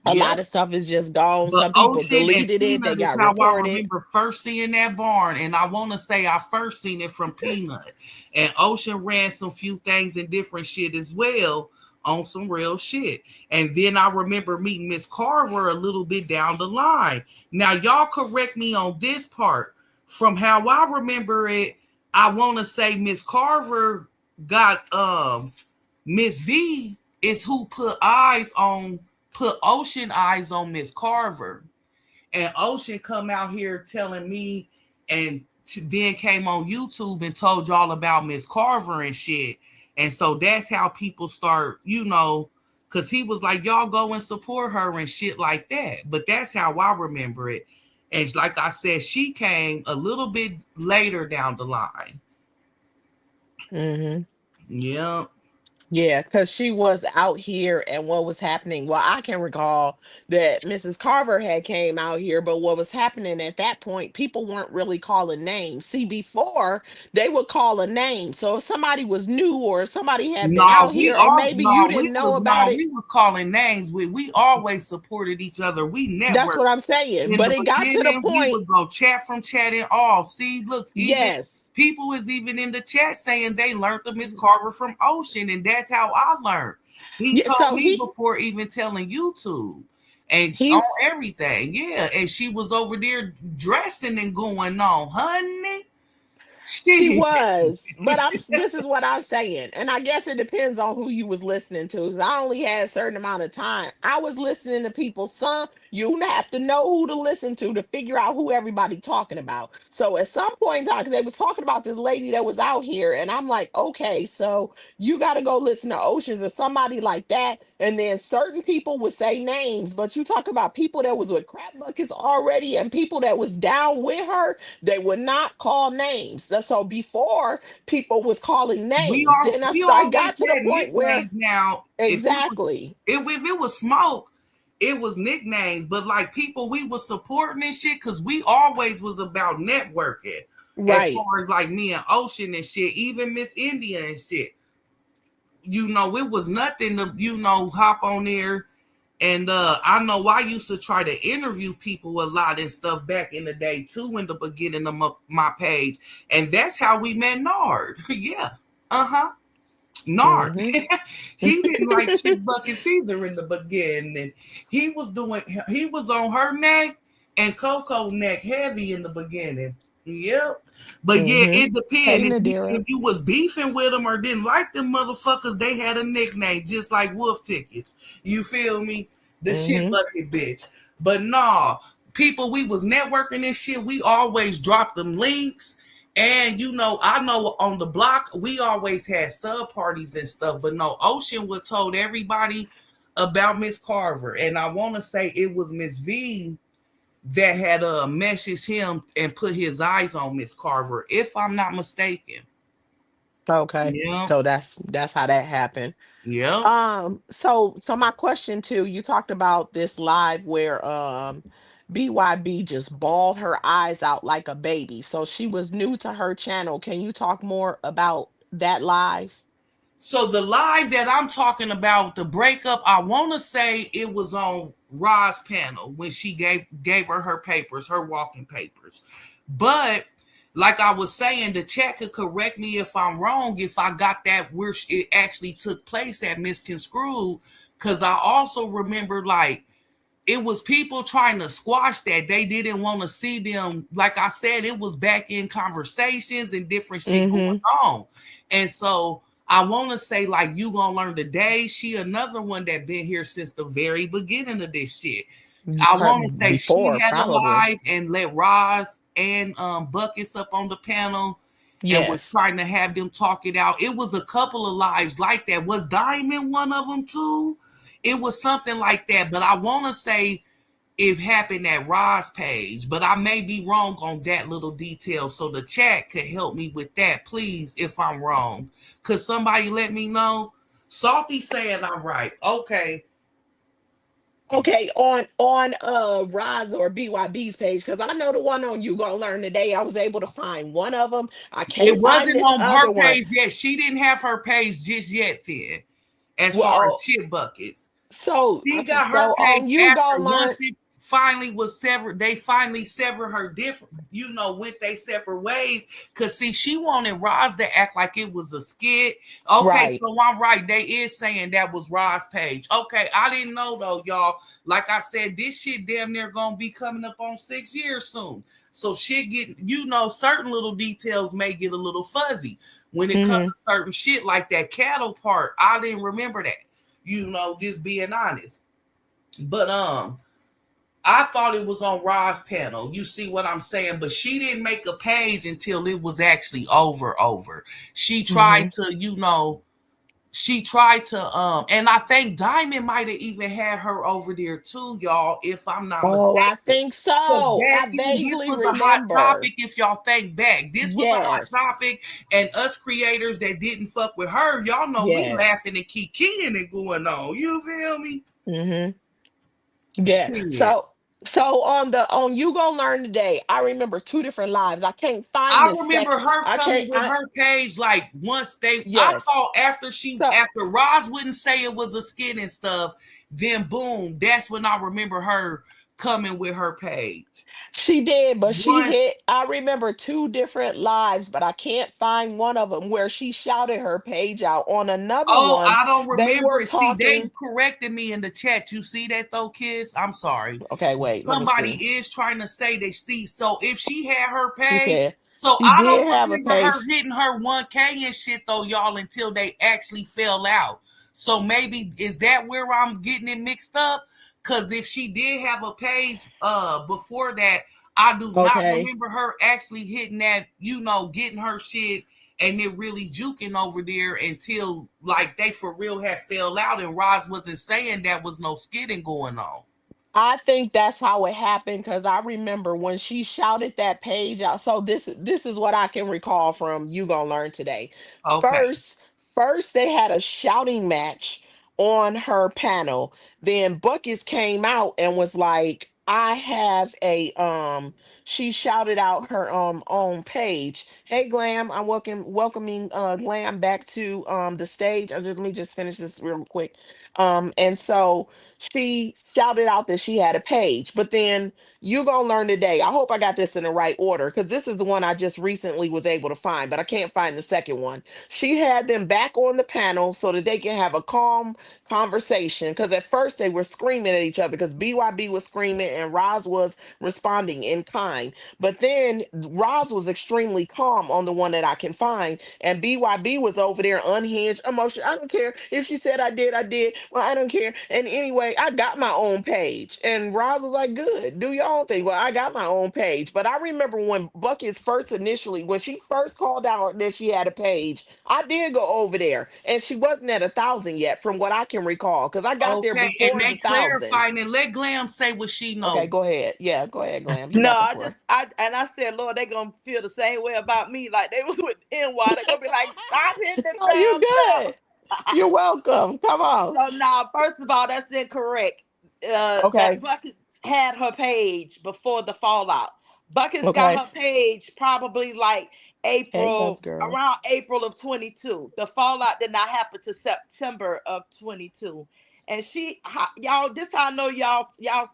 A Yep. lot of stuff is just gone. But Some people Ocean and deleted it. They Peanut is got how I reported. remember first seeing that barn. And I want to say I first seen it from Peanut. And Ocean ran some few things and different shit as well on some real shit. And then I remember meeting Miss Carver a little bit down the line. Now, y'all correct me on this part. From how I remember it, I want to say Miss Carver got Miss V is who put Ocean eyes on Miss Carver. And Ocean come out here telling me and then came on YouTube and told y'all about Miss Carver and shit. And so that's how people start, because he was like, y'all go and support her and shit like that. But that's how I remember it. And like I said, she came a little bit later down the line. Mm-hmm. Yeah. Yeah, because she was out here and what was happening. Well, I can recall that Mrs. Carver had came out here, but what was happening at that point, people weren't really calling names. See, before they would call a name. So if somebody was new or if somebody had been out here, or maybe you didn't know about it, We was calling names. We always supported each other. We that's networked. what I'm saying. In But the it got to the beginning, we point, would go chat from chat and all. See, look, even yes. people is even in the chat saying they learned the Miss Carver from Ocean, and that's how I learned. He Yeah, told so me before even telling YouTube and on he everything. Yeah, and she was over there dressing and going on, honey. He Shit. was, but this is what I'm saying, and I guess it depends on who you was listening to. 'Cause I only had a certain amount of time. I was listening to people. Some you have to know who to listen to figure out who everybody talking about. So at some point in time, because they was talking about this lady that was out here, and I'm like, okay, so you got to go listen to Oceans or somebody like that. And then certain people would say names, but you talk about people that was with crap buckets already, and people that was down with her, they would not call names. So before people was calling names, then We I always got to the had point where nicknames. Now, exactly if it was smoke, it was nicknames. But like people we was supporting and shit, because we always was about networking. As right. far as like me and Ocean and shit, even Miss India and shit. It was nothing to, hop on there. And I know I used to try to interview people a lot and stuff back in the day too, in the beginning of my page. And that's how we met Nard. Yeah. Uh-huh. Nard. Hmm. He didn't like shit buckets either in the beginning. He was on her neck and Coco neck heavy in the beginning. Yep. But yeah, Hmm. it Hey, depends. Nadira. If you was beefing with them or didn't like them motherfuckers, they had a nickname just like wolf tickets. You feel me? The shit Hmm. bucket bitch. But nah, people we was networking and shit, we always dropped them links. And I know on the block we always had sub parties and stuff, but no, Ocean would told everybody about Miss Carver. And I want to say it was Miss V that had messaged him and put his eyes on Miss Carver, if I'm not mistaken. Okay, Yeah. so that's how that happened. Yep. So my question too, you talked about this live where BYB just bawled her eyes out like a baby. So she was new to her channel. Can you talk more about that live? So the live that I'm talking about, the breakup, I want to say it was on Ra's panel when she gave her papers, her walking papers. But like I was saying, the chat could correct me if I'm wrong, if I got that where it actually took place at Misconstrued, because I also remember like it was people trying to squash that. They didn't want to see them. Like I said, it was back in conversations and different shit going Mm-hmm. on. And so I want to say, like, You Gonna Learn Today. She another one that been here since the very beginning of this shit. I want to say she Before, had a probably. live and let Roz and Buckets up on the panel and was Yes. trying to have them talk it out. It was a couple of lives like that. Was Diamond one of them too? It was something like that, but I want to say it happened at Rod's page, but I may be wrong on that little detail. So the chat could help me with that, please, if I'm wrong. Could somebody let me know? Salty saying I'm right. Okay. Okay, on Roz or BYB's page, because I know the one on You Gonna Learn Today. I was able to find one of them. I It can't find wasn't this on other her one. page yet. She didn't have her page just yet then, as far as Well, shit buckets. so She so got her so page on You after Gonna once Learn. it finally was severed. They finally severed her different, went they separate ways. Cause see, she wanted Roz to act like it was a skit. Okay, Right. so I'm right. They is saying that was Roz's page. Okay, I didn't know though, y'all. Like I said, this shit damn near gonna be coming up on 6 years soon. So shit get, certain little details may get a little fuzzy when it comes Mm-hmm. to certain shit like that cattle part. I didn't remember that. Just being honest. But I thought it was on Rod's panel. You see what I'm saying? But she didn't make a page until it was actually over. She Mm-hmm. tried to, she tried to and I think Diamond might have even had her over there too, y'all, if I'm not Oh, I mistaken. think Because so. back I then, this vaguely was a hot remember. topic. If y'all think back, this was a hot Yes. topic, and us creators that didn't fuck with her, y'all know we Yes. laughing and kikiing and going on. You feel me? Mm-hmm. Yeah. Shit. So on You Gonna Learn Today, I remember two different lives. I can't find I the remember second. her I can't coming with I her page like once they. I yes. thought after So after Roz wouldn't say it was a skin and stuff, then boom, that's when I remember her coming with her page. she did, but she Once. hit. I remember two different lives, but I can't find one of them where she shouted her page out. On another Oh, one, I don't they remember were it. See, they talking. corrected me in the chat. You see that though, Kiss? I'm sorry. Okay, wait, let me Somebody see. is trying to say they see. So if she had her She page, said so she I did don't have a remember her page. hitting her 1K and shit though, y'all, until they actually fell out. So maybe is that where I'm getting it mixed up? Cause if she did have a page before that, I do not Okay. remember her actually hitting that, getting her shit and it really juking over there until like they for real had fell out and Roz wasn't saying that was no skidding going on. I think that's how it happened because I remember when she shouted that page out. So this is what I can recall from You Gonna Learn Today. Okay. First, first they had a shouting match on her panel. Then Buckets came out and was like, I have a she shouted out her own page. Hey Glam, I'm welcoming Glam back to the stage. Let me just finish this real quick. And so she shouted out that she had a page, but then You Gonna Learn Today. I hope I got this in the right order because this is the one I just recently was able to find, but I can't find the second one. She had them back on the panel so that they can have a calm conversation because at first they were screaming at each other because BYB was screaming and Roz was responding in kind. But then Roz was extremely calm on the one that I can find, and BYB was over there unhinged, emotion. I don't care if she said I did, I did. Well, I don't care. And anyway, I got my own page, and Roz was like, "Good, do your own thing." Well, I got my own page, but I remember when Buckets first initially, when she first called out that she had a page, I did go over there, and she wasn't at 1,000 yet, from what I can recall, because I got there Okay. And before they the 1,000. clarified and let Glam say what she Okay, know. go ahead. Yeah, go ahead, Glam. You No, got the I floor. just I said, Lord, they gonna feel the same way about me like they was with NY. They gonna be like, stop hitting the Oh, you damn good. bell. You're welcome. Come on. So now, first of all, that's incorrect. That Okay. Buckets had her page before the fallout. Buckets got Okay. her page probably like Hey, Bubs girl. around April of 22. The fallout did not happen to September of 22. And y'all, this how I know y'all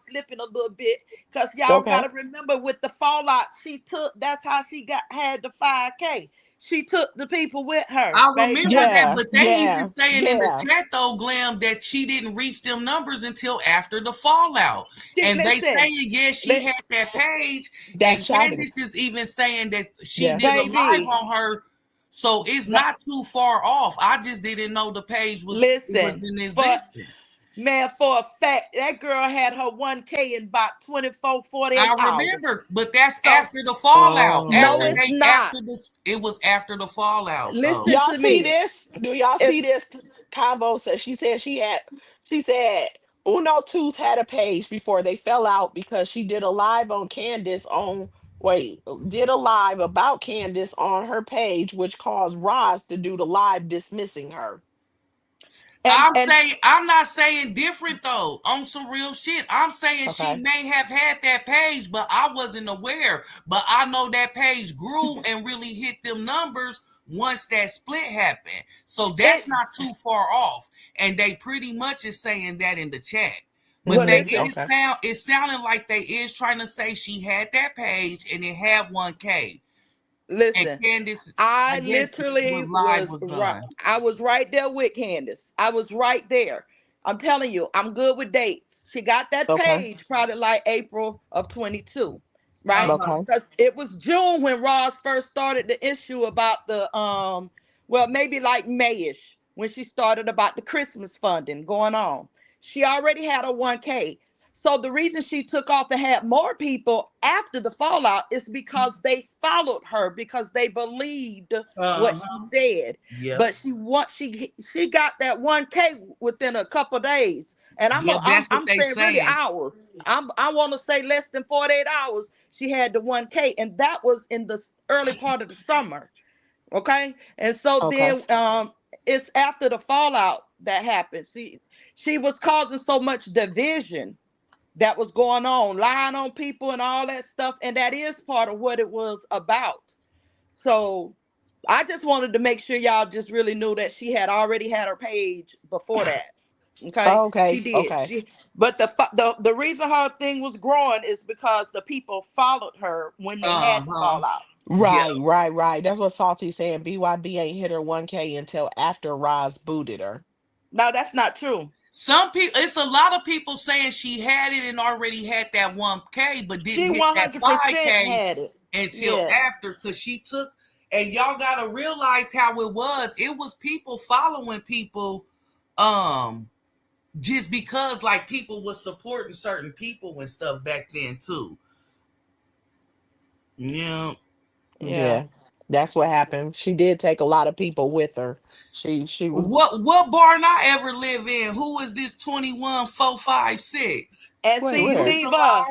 slipping a little bit because y'all Okay. gotta remember with the fallout, she took that's how she had the 5K. She took the people with her, I remember baby. that, Yeah. but they even Yeah. saying in the Yeah. chat though, Glam, that she didn't reach them numbers until after the fallout. She, And they listen, saying, yeah, she li- had that page. That And shouting. Candace is even saying that she Yeah. did a live baby. on her. So it's No, not too far off. I just didn't know the page was listen, in for existence. man, for a fact, that girl had her 1K in about 24, 48 I hours. remember, but that's So after the fallout. no, Oh. it's not. After this, it was after the fallout though. Listen Y'all to see me. this? Do y'all If see this? Convo said she said Uno Tooth had a page before they fell out because she did a live on Candace on wait, did a live about Candace on her page, which caused Roz to do the live dismissing her. and I'm not saying different though on some real shit. I'm saying she Okay. may have had that page, but I wasn't aware. But I know that page grew and really hit them numbers once that split happened. So that's it not too far off. And they pretty much is saying that in the chat. But well they Hmm. listen, is Okay. it sounded like they is trying to say she had that page and it had 1K. And listen. Candace, I I guess literally when live was was right. done. I was right there with Candace. I was right there. I'm telling you, I'm good with dates. She got that Okay. page probably like April of 22, right? Uh-huh. Okay. Because it was June when Ross first started the issue about the well, maybe like Mayish when she started about the Christmas funding going on. She already had a 1K. So the reason she took off and had more people after the fallout is because they followed her because they believed what she Uh-huh. said. Yep. But she got that 1K within a couple days. And Yep, that's what I'm they saying really saying. hours. I want to say less than 48 hours she had the 1K, and that was in the early part of the summer. Okay. And so Okay. then it's after the fallout that happened. See, she was causing so much division that was going on, lying on people and all that stuff. And that is part of what it was about. So I just wanted to make sure y'all just really knew that she had already had her page before that. Okay, she Okay. did. Okay. But the reason her thing was growing is because the people followed her when they had the Uh-huh. fallout. Yep. Right. That's what Salty's saying. BYB ain't hit her 1K until after Roz booted her. No, that's not true. Some people, it's a lot of people saying she had it and already had that 1K, but didn't She hit that 100% 5K had it. until Yeah. after, because she took, and y'all gotta realize how it was. It was people following people, um, just because like people was supporting certain people and stuff back then too. Yeah. Yeah. Yeah. That's what happened. She did take a lot of people with her. She was What barn I ever live in? Who is this 21456? And wait, see, where? Who's Diva, alive?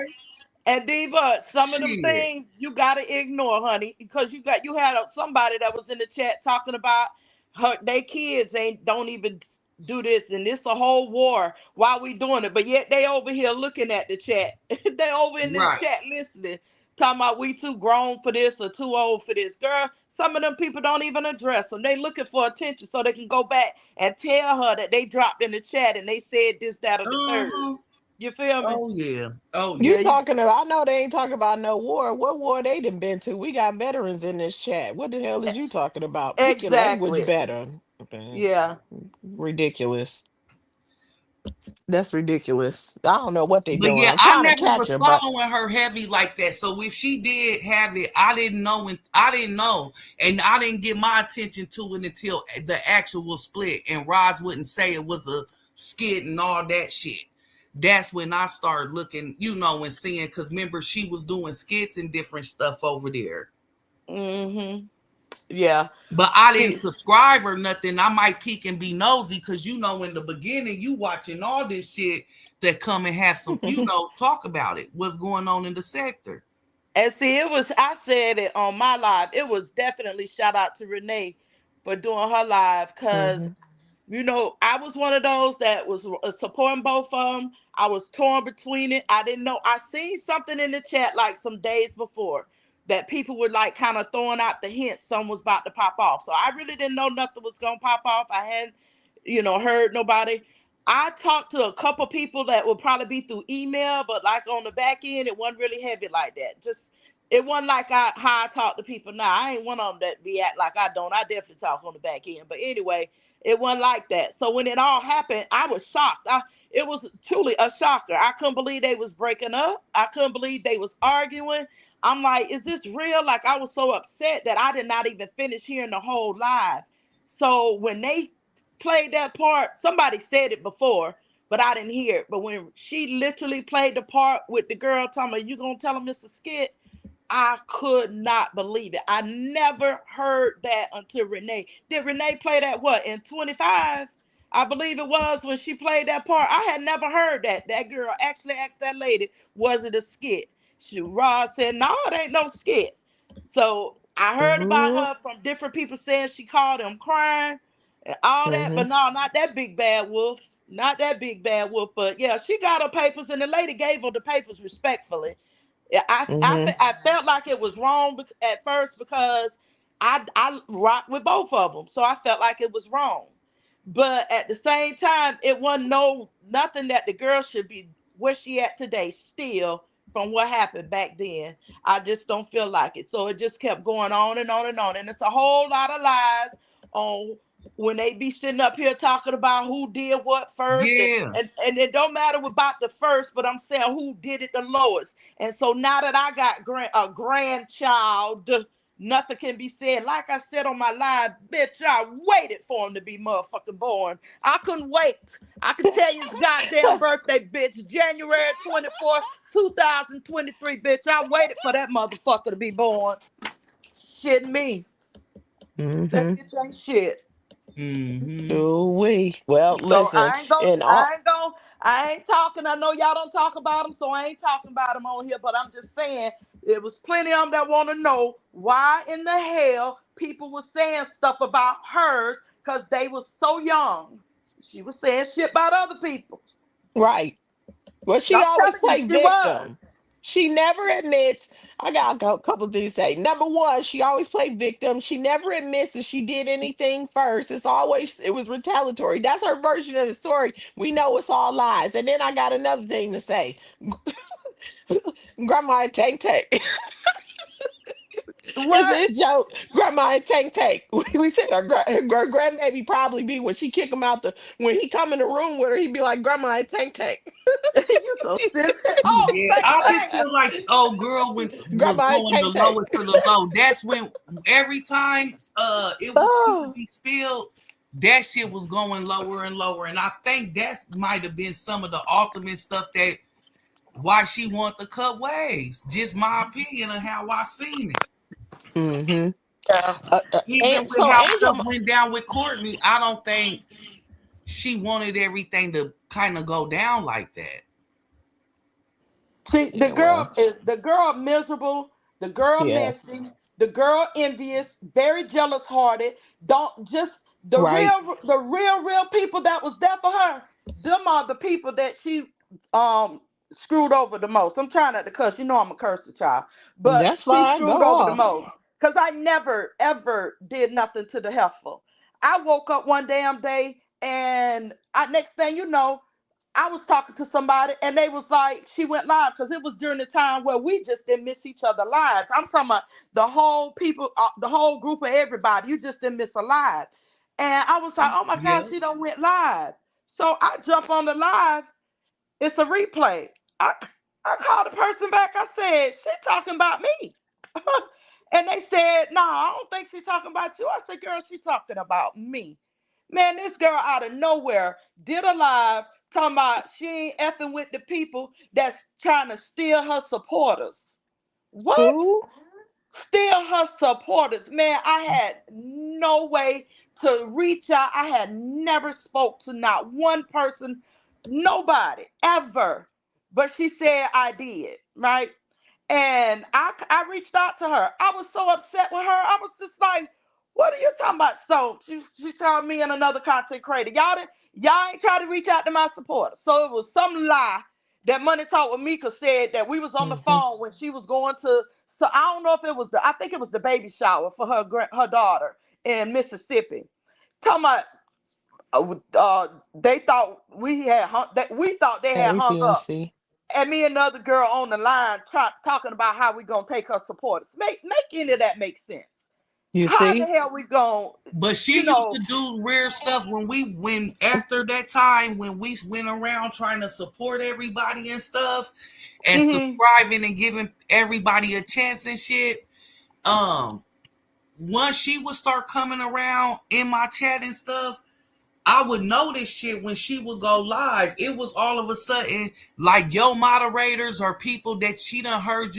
and Diva, some of them Shit. things you gotta ignore, honey, because you had somebody that was in the chat talking about her they kids ain't don't even do this, and it's a whole war while we doing it, but yet they over here looking at the chat. They over in this Right. chat listening, talking about we too grown for this or too old for this. Girl, some of them people don't even address them. They looking for attention so they can go back and tell her that they dropped in the chat and they said this, that, or the third. Uh-huh. You feel me? Oh yeah. Oh You Yeah, yeah. you talking about, I know they ain't talking about no war. What war they done been to? We got veterans in this chat. What the hell is you talking about? Pick your language exactly. better. Okay. Yeah. Ridiculous. That's ridiculous. I don't know what they But doing. yeah, I'm I trying to never catch was her, but following her heavy like that. So if she did have it, I didn't know, and I didn't know, and I didn't get my attention to it until the actual split. And Roz wouldn't say it was a skit and all that shit. That's when I started looking, and seeing, because remember she was doing skits and different stuff over there. Mm-hmm. Yeah. But I didn't See, subscribe or nothing. I might peek and be nosy because in the beginning you watching all this shit that come and have some, talk about it. What's going on in the sector? and see, I said it on my live. It was definitely shout out to Renee for doing her live because Mhm. I was one of those that was supporting both of them. I was torn between it. I didn't know. I seen something in the chat like some days before that people were like kind of throwing out the hints something was about to pop off. So I really didn't know nothing was gonna pop off. I hadn't, heard nobody. I talked to a couple people that would probably be through email, but like on the back end, it wasn't really heavy like that. Just it wasn't like how I talk to people now. I ain't one of them that be act like I don't. I definitely talk on the back end. But anyway, it wasn't like that. So when it all happened, I was shocked. It was truly a shocker. I couldn't believe they was breaking up. I couldn't believe they was arguing. I'm like, is this real? Like I was so upset that I did not even finish hearing the whole live. So when they played that part, somebody said it before, but I didn't hear it. But when she literally played the part with the girl talking about, you gonna tell him it's a skit, I could not believe it. I never heard that until Renee. Did Renee play that what in 25? I believe it was when she played that part. I had never heard that. That girl actually asked that lady, was it a skit? Roz said, no, it ain't no skit. So I heard about Mhm. her from different people saying she called him crying and all that, but Mhm. no, not that big bad wolf. Not that big bad wolf, but yeah, she got her papers, and the lady gave her the papers respectfully. Yeah, Mhm. I felt like it was wrong at first because I rocked with both of them, so I felt like it was wrong. But at the same time, it wasn't nothing that the girl should be where she at today. Still, from what happened back then, I just don't feel like it. So it just kept going on and on and on, and it's a whole lot of lies on when they be sitting up here talking about who did what first, and Yeah. and, and it don't matter about the first, but I'm saying who did it the lowest. And so now that I got a grandchild, nothing can be said. Like I said on my live, bitch, I waited for him to be motherfucking born. I couldn't wait. I could tell you his goddamn birthday, bitch. January 24th, 2023, bitch. I waited for that motherfucker to be born. Shit me. That Mm-hmm. bitch ain't shit. Mm-hmm. Ooh-wee. Well, So listen, and all I ain't talking. I know y'all don't talk about them, so I ain't talking about them on here, but I'm just saying there was plenty of them that want to know why in the hell people were saying stuff about hers because they was so young. She was saying shit about other people. right. Well, she I'm always telling you, play she was. victim. She never admits. I got a couple things to say. Number one, she always played victim. She never admits that she did anything first. It was retaliatory. That's her version of the story. We know it's all lies. And then I got another thing to say. Grandma and Tank Tank. It's What? a joke. Grandma and Tank Tank. We said her grandbaby probably be when she kick him out when he come in the room with her, he'd be like, Grandma and Tank Tank. You so silly. Oh, Yeah, say I just that. feel like old girl was Grandma and going the Tank Tank. lowest of the low. That's when every time it was tea to Oh, be spilled, that shit was going lower and lower. And I think that might have been some of the ultimate stuff that why she wanted to cut ways. Just my opinion of how I seen it. mm-hmm. Yeah. Even And with so how Angel, stuff went down with Courtney, I don't think she wanted everything to kind of go down like that. See, yeah, well, the girl miserable, the girl yeah, messy, the girl envious, very jealous hearted. Don't just right. real people that was there for her. Them are the people that she um screwed over the most. I'm trying not to cuss, you know I'm a cursor child, but That's she fine. screwed Go over the off. most because I never ever did nothing to the heifer. I woke up one damn day and next thing you know, I was talking to somebody and they was like, she went live because it was during the time where we just didn't miss each other lives. I'm talking about the whole people, the whole group of everybody. You just didn't miss a live. And I was like, oh my Yeah. God, she don't went live. So I jump on the live. It's a replay. I called the person back. I said, she talking about me. And they said, no, I don't think she's talking about you. I said, girl, she's talking about me. Man, this girl out of nowhere did a live talking about she ain't effing with the people that's trying to steal her supporters. What? Who? Steal her supporters. Man, I had no way to reach out. I had never spoke to not one person, nobody, ever. But she said I did, right? And I reached out to her. I was so upset with her. I was just like, what are you talking about? So she told me and another content creator. Y'all ain't try to reach out to my supporters. So it was some lie that Money Talk with Mika said that we was on the Mm-hmm. phone when she was going to. So I don't know if it was I think it was the baby shower for her daughter in Mississippi. Talking about they thought we thought they had hung up APMC. and me and another girl on the line talking about how we gonna take her supporters. Make any of that make sense? You How the see? hell we gonna, But she you used know? to do weird stuff when after that time when we went around trying to support everybody and stuff and Mm-hmm. subscribing and giving everybody a chance and shit. Um, Once she would start coming around in my chat and stuff, I would notice shit when she would go live. It was all of a sudden like yo moderators or people that she done heard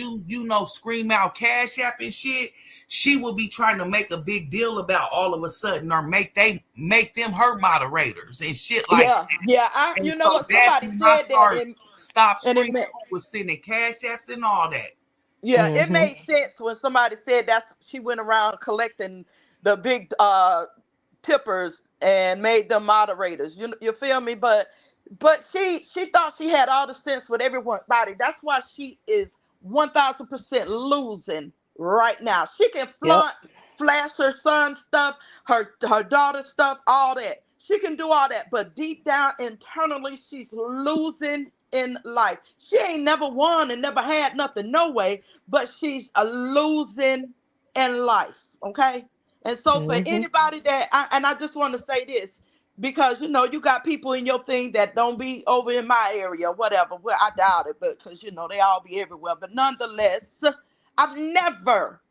scream out Cash App and shit. She would be trying to make a big deal about all of a sudden or make them her moderators and shit like Yeah, that. yeah. And You know so what? that's Somebody when I said that, start stop and it screaming meant, who was sending Cash Apps and all that. yeah, it Mm-hmm. made sense when somebody said that's she went around collecting the big tippers and made them moderators. You feel me? But she thought she had all the sense with everybody. That's why she is 1,000% losing right now. She can Yep. flash her son stuff, her daughter stuff, all that. She can do all that, but deep down internally, she's losing in life. She ain't never won and never had nothing, no way, but she's a losing in life. Okay. And so for Mm-hmm. anybody and I just want to say this because you got people in your thing that don't be over in my area, whatever. Well, I doubt it, but because they all be everywhere. But nonetheless, I've never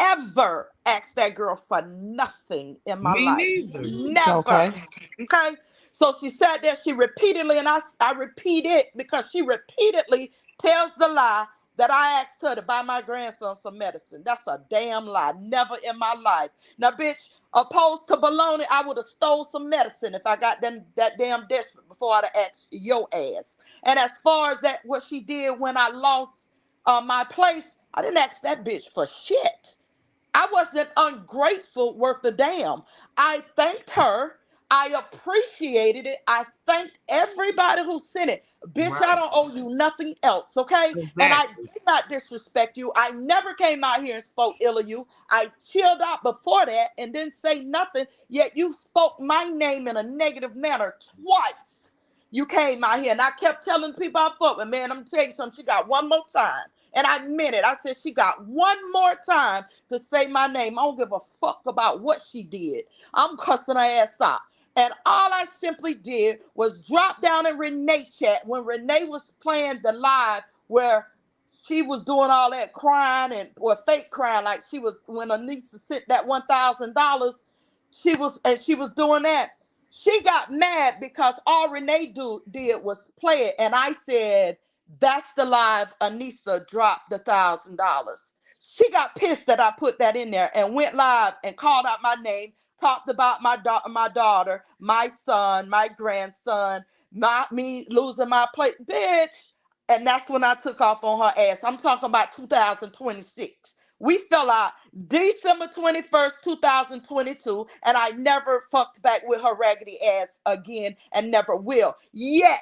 ever ask that girl for nothing in my Me life. neither. Never. Okay. Okay. So she sat there, she repeatedly, and I repeat it because she repeatedly tells the lie that I asked her to buy my grandson some medicine. That's a damn lie. Never in my life. Now, bitch, opposed to baloney, I would have stole some medicine if I got that damn desperate before I'd have asked your ass. And as far as that, what she did when I lost my place, I didn't ask that bitch for shit. I wasn't ungrateful worth a damn. I thanked her. I appreciated it. I thanked everybody who sent it. Bitch, I Right. don't owe you nothing else, okay? And I Exactly. did not disrespect you. I never came out here and spoke ill of you. I chilled out before that and didn't say nothing, yet you spoke my name in a negative manner twice. You came out here and I kept telling people I fuck with, man, I'm gonna tell you something. She got one more time. And I meant it. I said, she got one more time to say my name. I don't give a fuck about what she did. I'm cussing her ass out. And all I simply did was drop down in Renee chat when Renee was playing the live where she was doing all that crying and or fake crying, like she was when Anissa sent that $1,000. She was doing that. She got mad because all Renee did was play it, and I said, that's the live Anissa dropped the $1,000. She got pissed that I put that in there and went live and called out my name, talked about my daughter, my son, my grandson, me losing my place, bitch. And that's when I took off on her ass. I'm talking about 2026. We fell out December 21st, 2022, and I never fucked back with her raggedy ass again and never will. Yet,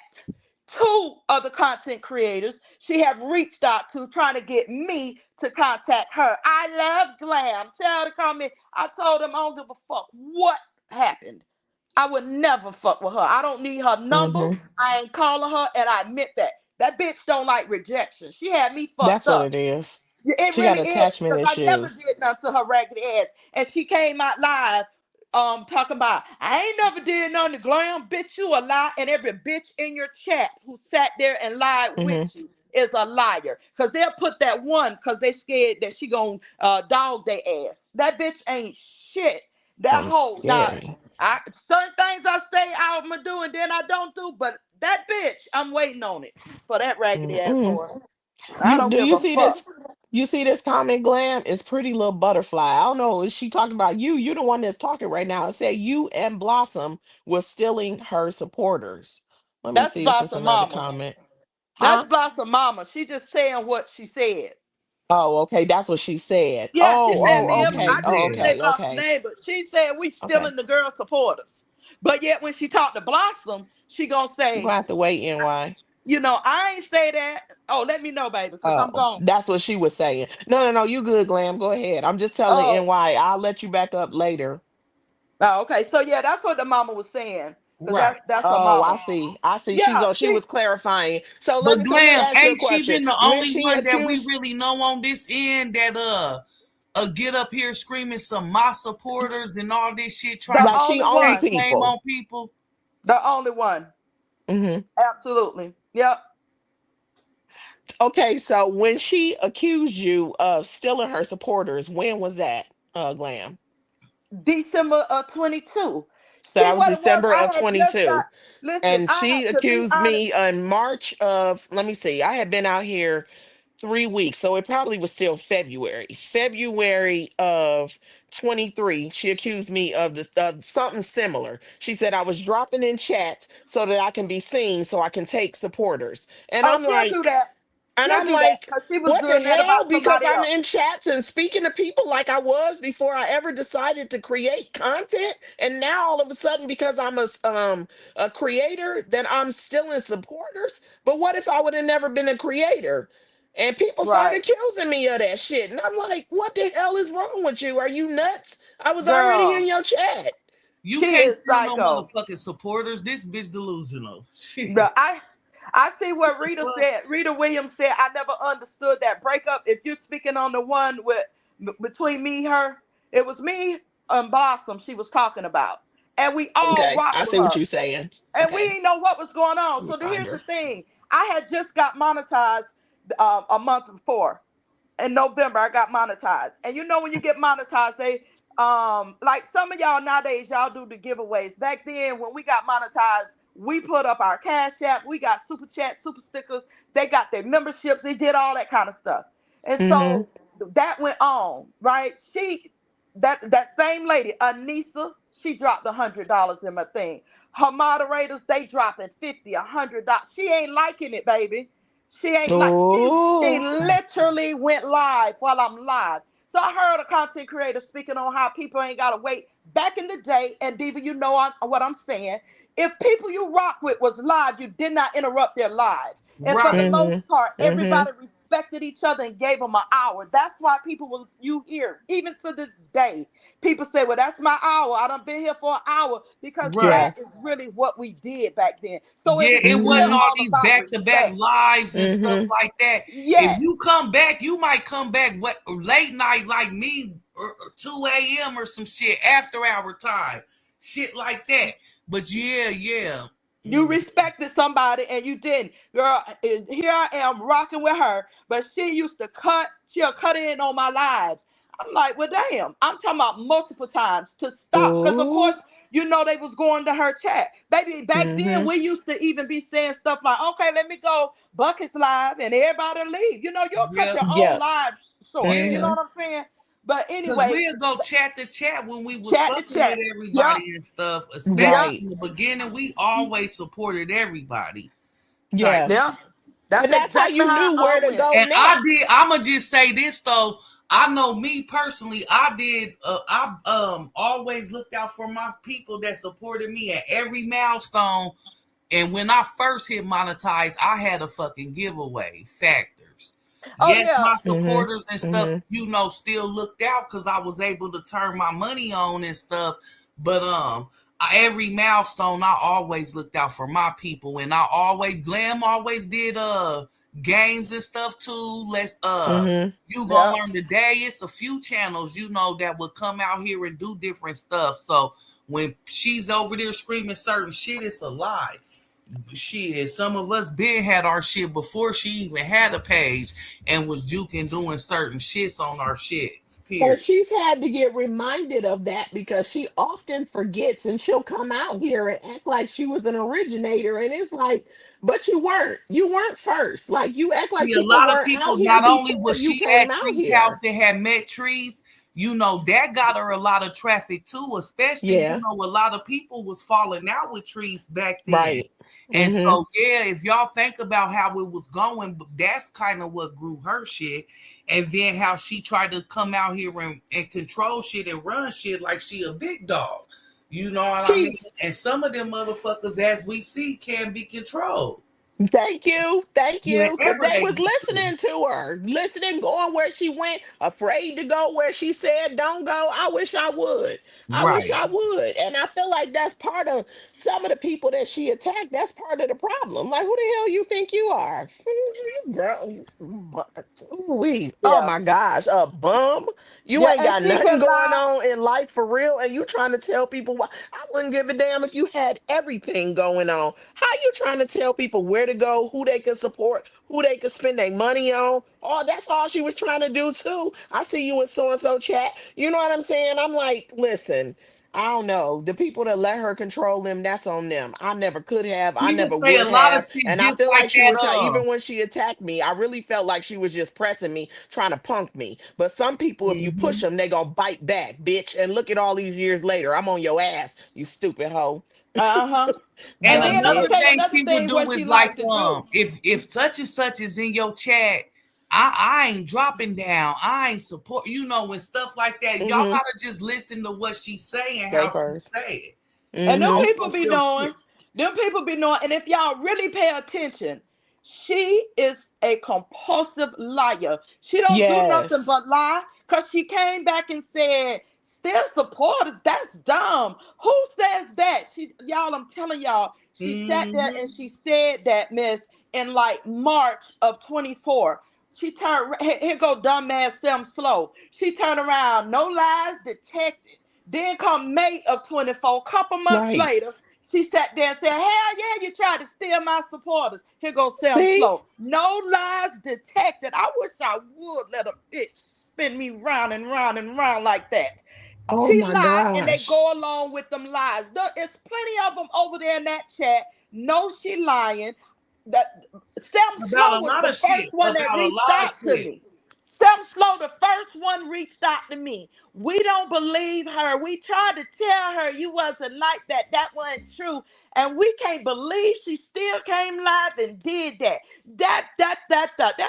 two other content creators she have reached out to trying to get me to contact her. I love Glam. Tell her to call me. I told them I don't give a fuck what happened. I would never fuck with her. I don't need her number. Mm-hmm. I ain't calling her, and I admit that. That bitch don't like rejection. She had me That's fucked what up. it is. It She got really is attachment because I never issues. did nothing to her raggedy ass, and she came out live, talking about I ain't never did nothing to Glam. Bitch, you a lie, and every bitch in your chat who sat there and lied with Mm-hmm. you is a liar. Cause they'll put that one cause they scared that she gonna dog their ass. That bitch ain't shit. That I'm whole now, scary. I certain things I say I'm gonna do and then I don't do, but that bitch, I'm waiting on it for that raggedy ass Mm-mm. whore. I You don't do give you a see fuck. this? You see this comment, Glam? It's pretty little butterfly. I don't know. Is she talking about you? You the one that's talking right now. It said you and Blossom was stealing her supporters. Let me That's see if it's Blossom another Mama. comment. That's Huh? Blossom Mama. She just saying what she said. Oh, okay. That's what she said. Yeah, she Oh, said Yeah, oh, me and yeah, I okay. didn't Oh, even say yeah. okay. Blossom Okay. name, but she said we Okay. stealing the girl supporters. But yet when she talked to Blossom, she gonna You're say, gonna have to wait, NY. I ain't say that. Oh, let me know, baby, because I'm Oh, gone. that's what she was saying. No, no, no. You good, Glam. Go ahead. I'm just telling Oh, NY. I'll let you back up later. oh, okay. So yeah, that's what the mama was saying. Because Right. that's her Oh, I mama. see. I see. Yeah, She was clarifying. So But let me Glam, ask you a ain't she question. been the When only she one that we accused, really know on this end that get up here screaming some my supporters and all this shit the trying to like she only owned stake one. claim people. on people? The only one. Hmm. Absolutely. Yep. Okay, so when she accused you of stealing her supporters, when was that, Glam? December of 22. So See that was what it was? December of I had just got, 22. listen, And I she had to be accused honest. me in March of, let me see, I had been out here 3 weeks. So it probably was still February. February of 23. She accused me of this something similar. She said I was dropping in chats so that I can be seen so I can take supporters. And Oh, I'm she'll do like, that. and She'll I'm do that like, because she was what the doing that hell? about Because somebody I'm else. in chats and speaking to people like I was before I ever decided to create content. And now all of a sudden, because I'm a creator, then I'm still in supporters. But what if I would have never been a creator? And people started Right. accusing me of that shit. And I'm like, what the hell is wrong with you? Are you nuts? I was already in Girl, your chat. You she can't is steal no psycho. motherfucking supporters. This bitch delusional. Bro, Shit. I see what Rita Fuck. said. Rita Williams said, I never understood that breakup. If you're speaking on the one with between me, her, it was me and Blossom she was talking about. And we all Okay, rocked I with see what her. you're saying. And we Okay, didn't know what was going on. let me So find here's the her. thing. I had just got monetized a month before. in November, I got monetized. And you know when you get monetized, they like some of y'all nowadays, y'all do the giveaways. Back then, when we got monetized, we put up our cash app, we got super chat, super stickers, they got their memberships, they did all that kind of stuff. And Mhm. so that went on, right? That same lady, Anissa, she dropped $100 in my thing. Her moderators, they dropping 50, $100. She ain't liking it, baby. She ain't like she Oh. literally went live while I'm live. So I heard a content creator speaking on how people ain't gotta wait. Back in the day, and Diva, you know what I'm saying. If people you rock with was live, you did not interrupt their live. And for the Right. Mhm. most part, Mhm. everybody respected each other and gave them an hour. That's why people will you hear, even to this day, people say, well, that's my hour. I done been here for an hour because Yeah. that Right. is really what we did back then. So it Yeah, is it still wasn't Mhm. all all these about back-to-back respect. lives and stuff Mhm. like that. If Yes. you come back, you might come back what late night like me, or 2 a.m. or some shit after our time, shit like that. But yeah, yeah. You Mm, respected somebody and you didn't. Girl, here I am rocking with her, but she used to she'll cut in on my lives. I'm like, well, damn. I'm talking about multiple times to stop. Because, of course, Oh. you know they was going to her chat. Baby, back then Mhm. we used to even be saying stuff like, okay, let me go Buckets live and everybody leave. You know, you'll cut yeah, your own Yep. live short. You yeah. know Mhm. what I'm saying? But Cause anyway, we'll go chat to chat when we was chat to fucking with chat. Yep. everybody and stuff. Especially Yep. Right. in the beginning, we always supported everybody type Yeah. Yep. shit. That's And that's how exactly you how it knew where all to went. go And I did. next. I'ma just say this though. I know me personally. I did. I always looked out for my people that supported me at every milestone. And when I first hit monetize, I had a fucking giveaway factors. Oh Yes, yeah. my Mhm. supporters and stuff, Mhm. still looked out because I was able to turn my money on and stuff. But every milestone, I always looked out for my people, and I always Glam always did games and stuff too. Let's Mhm. you gonna Yep. learn today. It's a few channels that would come out here and do different stuff. So when she's over there screaming certain shit, it's a lie. Shit, some of us been had our shit before she even had a page and was juking doing certain shits on our shits. Well, Period. she's had to get reminded of that because she often forgets and she'll come out here and act like she was an originator. And it's like, but you weren't. You weren't first. Like you act like See, a people lot of weren't out people, here not only before was you she came at out Tree's house here. that had met Trees, that got her a lot of traffic too, especially, Yeah. a lot of people was falling out with Trees back then. Right. And Mm-hmm. so, yeah, if y'all think about how it was going, that's kind of what grew her shit. And then how she tried to come out here and control shit and run shit like she a big dog. You know what I mean? She And some of them motherfuckers, as we see, can be controlled. Thank you. Thank you. Because Wherever they they was get to. listening to her, listening, going where she went, afraid to go where she said don't go. I wish I would. I wish Right. I would. And I feel like that's part of some of the people that she attacked. That's part of the problem. Like, who the hell you think you are? Girl, we. Oh Yeah. my gosh, a bum. You Yeah. ain't And got she nothing could going lie. on in life for real, and you trying to tell people why. I wouldn't give a damn if you had everything going on. How you trying to tell people where to go, who they could support, who they could spend their money on? Oh, that's all she was trying to do too. I see you in so and so chat. You know what I'm saying? I'm like, listen, I don't know. The people that let her control them, that's on them. I never could have. I You can never say a would lot of have. shit And I just feel like like she that. was trying, even when she attacked me, I really felt like she was just pressing me, trying to punk me. But some people, if you push Mhm. them, they gonna bite back, bitch. And look at all these years later. I'm on your ass, you stupid hoe. Uh-huh. And And Dumb then I'm gonna another tell you bitch. thing another she would thing do what she is like, liked to do. if such and such is in your chat, I ain't dropping down. I ain't support. When stuff like that, y'all Mm-hmm. gotta just listen to what she's saying, Stay how she first. say it. And them Mm-hmm. On people some be real knowing. shit. Them people be knowing. And if y'all really pay attention, she is a compulsive liar. She don't do nothing Yes. but lie. Cause she came back and said, still supporters. That's dumb. Who says that? Y'all, I'm telling y'all, she sat there and Hmm. she said that, miss, in like March of 24. She turned, here go dumbass Sam Slow. She turned around, no lies detected. Then come May of 24, couple months Right. later, she sat there and said, hell yeah, you tried tried to steal my supporters. Here goes Sam See? Slow. No lies detected. I wish I would let a bitch spin me round and round and round like that. Oh She my lied and they gosh. go along with them lies. There's plenty of them over there in that chat. No, she lying. That Sam about Slow a was lot the of shit. first one that About a reached lot of out to shit. me. Sam Slow, the first one, reached out to me. We don't believe her. We tried to tell her you wasn't like that. That wasn't true. And we can't believe she still came live and did that. That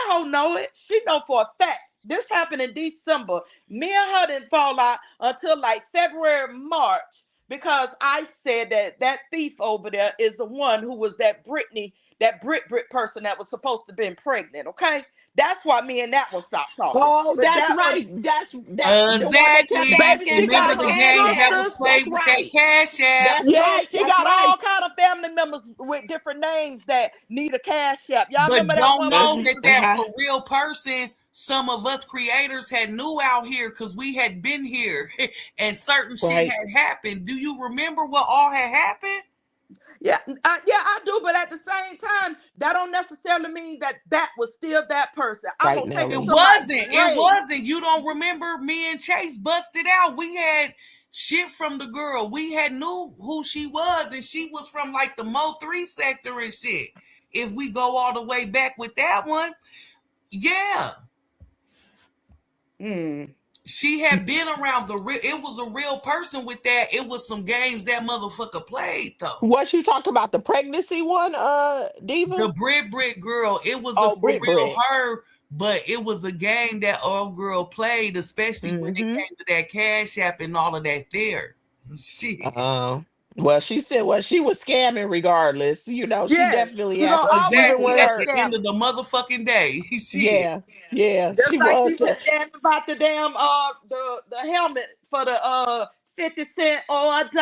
hoe know it. She know for a fact. This happened in December. Me and her didn't fall out until like February, March, because I said that thief over there is the one who was that Britney, that Brit person that was supposed to been pregnant. Okay, that's why me and that one stopped talking. Oh, But that's that one, right. That's the one that kept Exactly. baby, asking she for got the Remember the her cash games that app. was sisters. played That's with that right. cash app? That's Yeah, right. she That's got right. all kind of family members with different names that need a cash app. Y'all remember But that don't one when know she that was? that Uh-huh. for real person, some of us creators had knew out here because we had been here and certain shit Right. had happened. Do you remember what all had happened? Yeah, yeah, I do. But at the same time, that don't necessarily mean that that was still that person. I'm Right, gonna take it It to Nelly. my wasn't. It grave. wasn't. You don't remember me and Chase busted out. We had shit from the girl. We had knew who she was, and she was from like the Mo 3 sector and shit. If we go all the way back with that one, yeah. Mm. She had been around the real. It was a real person with that. It was some games that motherfucker played though. What you talked about, the pregnancy one, Diva? The Brit girl, it was a Oh, for Brit real Brit. her, but it was a game that old girl played, especially when it Mm-hmm. came to that cash app and all of that there. Shit. Well, she said, well, she was scamming regardless. She Yes, definitely she has gonna some, always even Exactly. with be a At the her. end of scammer. the motherfucking day. Shit. Yeah, yeah, Just she like was. she was scamming about the damn the helmet for the 50 cent or $1.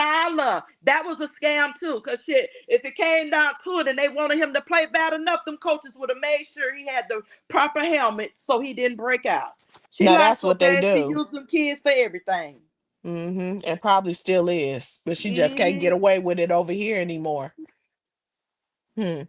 That was a scam too. Cause shit, if it came down to it and they wanted him to play bad enough, them coaches would have made sure he had the proper helmet so he didn't break out. She Now lied that's so what they bad she do. used them kids for everything. And probably still is, but she just can't get Hmm. away with it over here anymore. Hmm.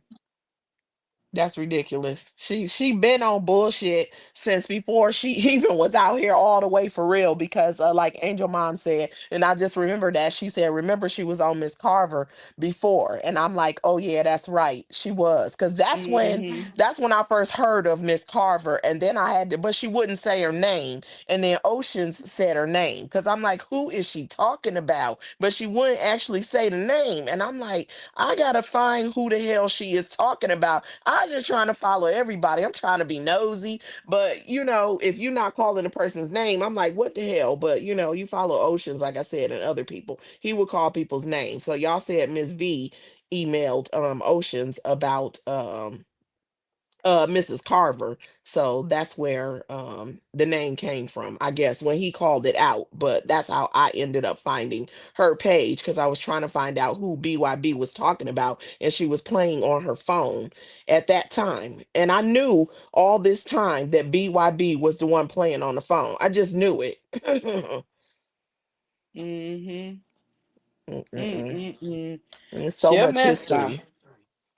That's ridiculous. She been on bullshit since before she even was out here all the way for real because like Angel Mom said, and I just remember that she said, remember she was on Miss Carver before. And I'm like, oh yeah, that's right. She was. Cause Hmm. that's when I first heard of Miss Carver. And then I had to, but she wouldn't say her name. And then Oceans said her name. Cause I'm like, who is she talking about? But she wouldn't actually say the name. And I'm like, I gotta find who the hell she is talking about. I'm just trying to follow everybody. I'm trying to be nosy, but if you're not calling a person's name, I'm like, what the hell? But you follow Oceans, like I said, and other people. He would call people's names. So y'all said Miss V emailed Oceans about Mrs. Carver. So that's where the name came from, I guess, when he called it out. But that's how I ended up finding her page because I was trying to find out who BYB was talking about, and she was playing on her phone at that time. And I knew all this time that BYB was the one playing on the phone. I just knew it. Hmm. Mm-mm-mm. Mm-mm-mm. There's so She a much mess though. history.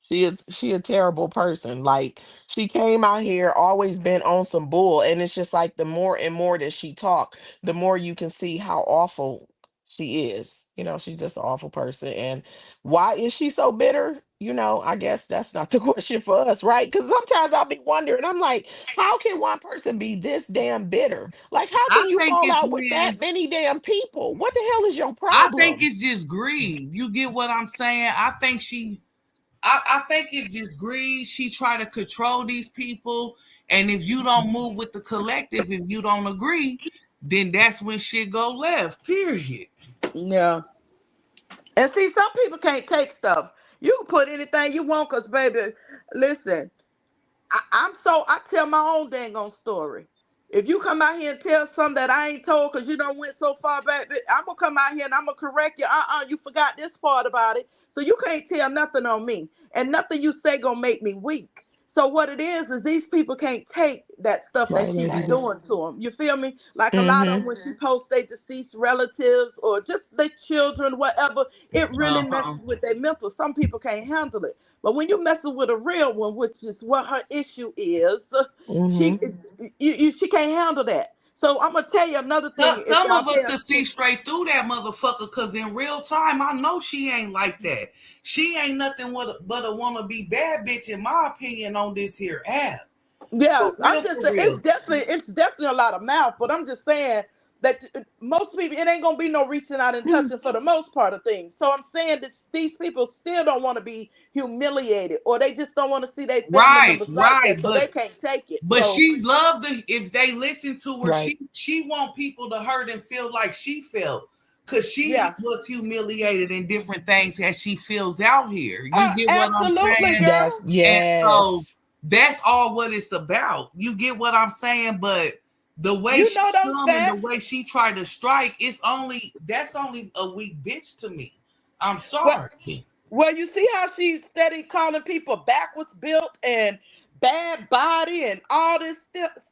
She a terrible person. Like she came out here, always been on some bull, and it's just like the more and more that she talk, the more you can see how awful she is. She's just an awful person. And why is she so bitter? I guess that's not the question for us, right? Because sometimes I'll be wondering, I'm like, how can one person be this damn bitter? Like, how I can you think fall it's out with when that many damn people? What the hell is your I think problem? it's just greed. You get what I'm saying? I think it's just greed. She try to control these people, and if you don't move with the collective, if you don't agree, then that's when shit go left. Period. Yeah. And see, some people can't take stuff. You can put anything you want, cause baby, listen, I tell my own dang on story. If you come out here and tell something that I ain't told because you don't went so far back, I'm gonna come out here and I'm gonna correct you. You forgot this part about it. So you can't tell nothing on me. And nothing you say gonna make me weak. So what it is these people can't take that stuff that Right, she be lady. doing to them. You feel me? Like a lot of them Mm-hmm. when she posts their deceased relatives or just their children, whatever, it really Uh-huh. messes with their mental. Some people can't handle it. But when you messing with a real one, which is what her issue is, Mm-hmm. she she can't handle that. So I'm gonna tell you another thing. If Some y'all of us pay could see attention, straight through that motherfucker because in real time, I know she ain't like that. She ain't nothing but a wannabe bad bitch, in my opinion, on this here app. yeah, For I'm real, just for saying real. it's definitely a lot of mouth, but I'm just saying that most people it ain't gonna be no reaching out and touching for the most part of things. So I'm saying that these people still don't want to be humiliated, or they just don't want to see their family Right, members like right. that, so they can't take it. But So she loved the if they listen to her, Right. she want people to hurt and feel like she felt. Cause she yeah, was humiliated in different things as she feels out here. You get what I'm absolutely, saying? That's girl. And so yes. that's all what it's about. You get what I'm saying? But the way You she know those come and the facts. way she tried to strike, that's only a weak bitch to me. I'm Well, sorry. well, you see how she steady calling people backwards built and bad body and all this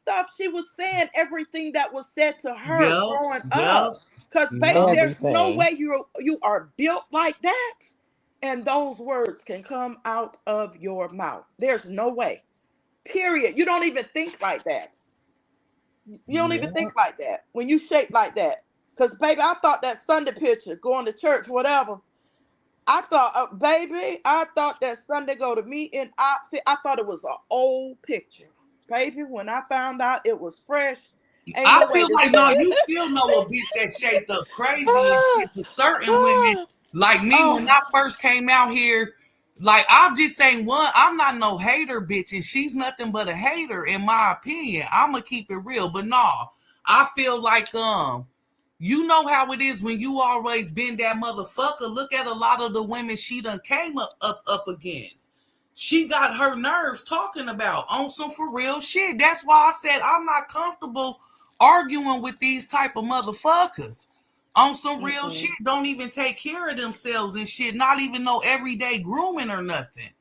stuff. She was saying everything that was said to her Yep, growing yep, up. Cause baby, yep. there's no Everything. way you are built like that, and those words can come out of your mouth. There's no way. Period. You don't even think like that. You don't even Yep. think like that when you shape like that. Cause baby, I thought that Sunday picture, going to church, whatever. I thought, baby, I thought that Sunday go to me in outfit. I thought it was an old picture, baby. When I found out it was fresh, ain't I no way feel this like no, stuff. you still know a bitch that shaped up crazy and shit. But certain women, like me, when Oh, I first came out here, like I'm just saying, one, I'm not no hater, bitch, and she's nothing but a hater, in my opinion. I'ma keep it real, but no, I feel like you know how it is when you always been that motherfucker. Look at a lot of the women she done came up against. She got her nerves talking about on some for real shit. That's why I said I'm not comfortable arguing with these type of motherfuckers on some real shit. mm-mm, Don't even take care of themselves and shit. Not even no everyday grooming or nothing.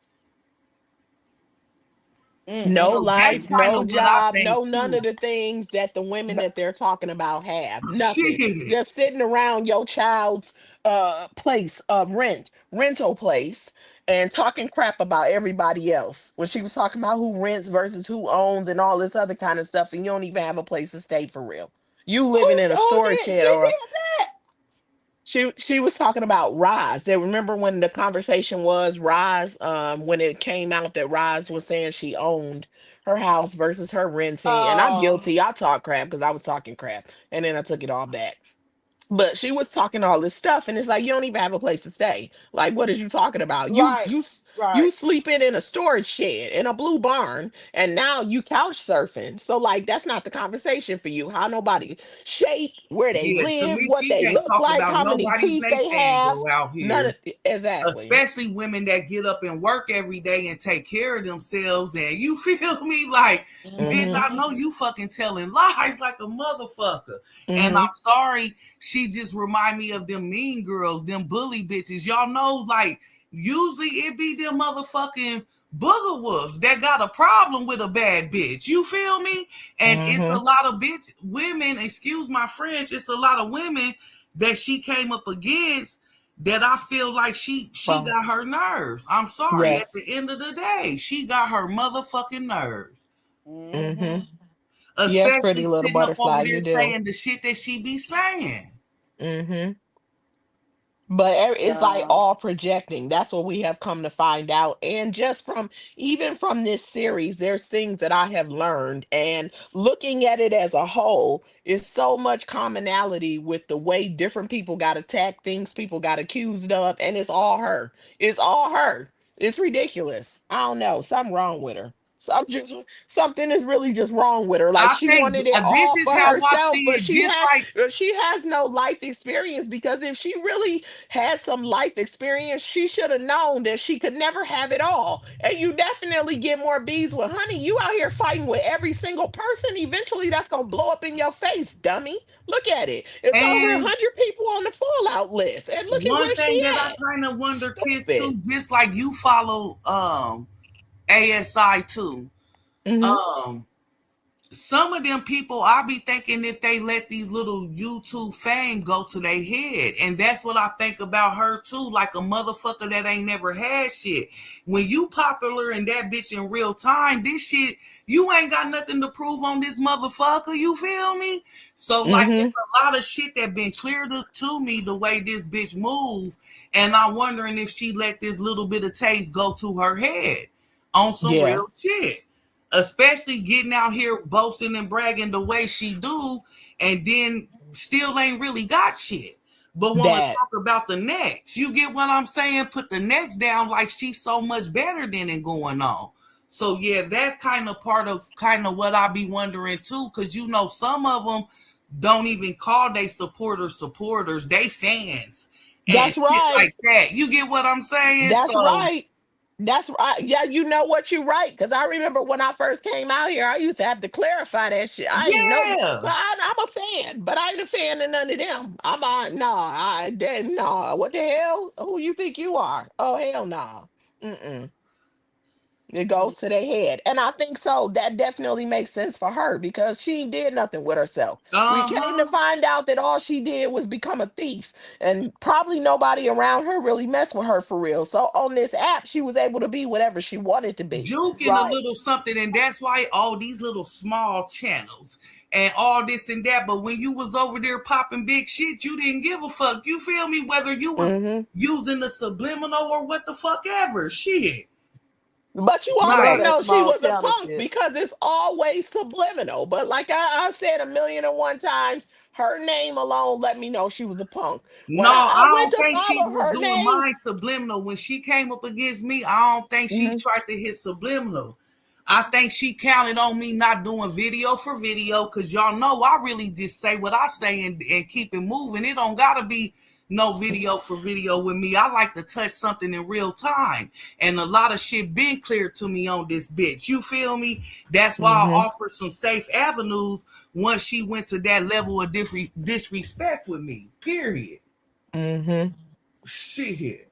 No mm-mm. So that's life, kind no of what I job, think no none too. of the things that the women that they're talking about have. Nothing. Shit. Just sitting around your child's place of rental place, and talking crap about everybody else. When she was talking about who rents versus who owns and all this other kind of stuff, and you don't even have a place to stay for real. You living in a Who storage did? She shed or did that. she was talking about Roz. They remember when the conversation was Roz, when it came out that Roz was saying she owned her house versus her renting. And I'm Um, guilty. I talk crap because I was talking crap. And then I took it all back. But she was talking all this stuff, and it's like you don't even have a place to stay. Like, what is you talking about? right, You right. sleeping in a storage shed in a blue barn, and now you couch surfing. So, like, that's not the conversation for you. How nobody shape, where they Yeah, to live, me, what she they can't look talk like, about how many nobody's teeth they Nathan have. go out None here. of exactly. Especially women that get up and work every day and take care of themselves. And you feel me? Like, bitch, Mm-hmm. I know you fucking telling lies like a motherfucker. And Mm-hmm. I'm sorry, she just remind me of them mean girls, them bully bitches. Y'all know, like, usually it be them motherfucking booger wolves that got a problem with a bad bitch. You feel me? And it's a Mm-hmm. lot of bitch women, excuse my French, it's a lot of women that she came up against that I feel like she Well, got her nerves. I'm sorry. At the yes. end of the day, she got her motherfucking nerves. Mm-hmm. Mm-hmm. Yes, Especially pretty little sitting up over butterfly, there you do. saying the shit that she be saying. Mm-hmm. But it's like Yeah. all projecting. That's what we have come to find out. And just from even from this series, there's things that I have learned. And looking at it as a whole, is so much commonality with the way different people got attacked, things people got accused of, and it's all her. It's all her. It's ridiculous. I don't know. Something wrong with her. Something is really just wrong with her. Like I she think wanted it this all is for how I see herself, but it. Just like she has no life experience, because if she really had some life experience, she should have known that she could never have it all. And you definitely get more bees with honey. You out here fighting with every single person. Eventually, that's gonna blow up in your face, dummy. Look at it. It's over a and hundred people on the fallout list, and look at one where she thing that I at. kind of wonder, kids Stupid. too, just like you follow ASI too. Mm-hmm. Um, some of them people, I be thinking if they let these little YouTube fame go to their head. And that's what I think about her too, like a motherfucker that ain't never had shit. When you popular and that bitch in real time, this shit, you ain't got nothing to prove on this motherfucker, you feel me? So like Mm-hmm. it's a lot of shit that been clear to me the way this bitch move. And I'm wondering if she let this little bit of taste go to her head on some Yeah. real shit, especially getting out here boasting and bragging the way she do, and then still ain't really got shit, but want to That. talk about the next. You get what I'm saying? Put the next down like she's so much better than it going on. So yeah, that's kind of part of what I be wondering too, because you know some of them don't even call they supporters, they fans and That's shit right. like that. You get what I'm saying? That's So right. That's right. Yeah, you know what, you right. Because I remember when I first came out here, I used to have to clarify that shit. I ain't know. yeah. Well, I'm a fan, but I ain't a fan of none of them. I'm no, I didn't. No, what the hell? Who you think you are? Oh hell no. Mm-mm. It goes to their head. And I think so. That definitely makes sense for her because she did nothing with herself. We came to Uh-huh. find out that all she did was become a thief. And probably nobody around her really messed with her for real. So on this app, she was able to be whatever she wanted to be. Juking a Right. little something, and that's why all these little small channels and all this and that. But when you was over there popping big shit, you didn't give a fuck. You feel me? Whether you was Hmm. using the subliminal or what the fuck ever. Shit. But you You know also Like, that know she small was a channel punk shit. because it's always subliminal. But like I said a million and one times, her name alone let me know she was a punk. When no, I I went don't to think she follow was her doing name, mine subliminal. When she came up against me, I don't think she mhm, tried to hit subliminal. I think she counted on me not doing video for video because y'all know I really just say what I say and keep it moving. It don't gotta be no video for video with me. I like to touch something in real time. And a lot of shit been clear to me on this bitch. You feel me? That's why I mhm, offered some safe avenues once she went to that level of disrespect with me. Period. mhm. Shit.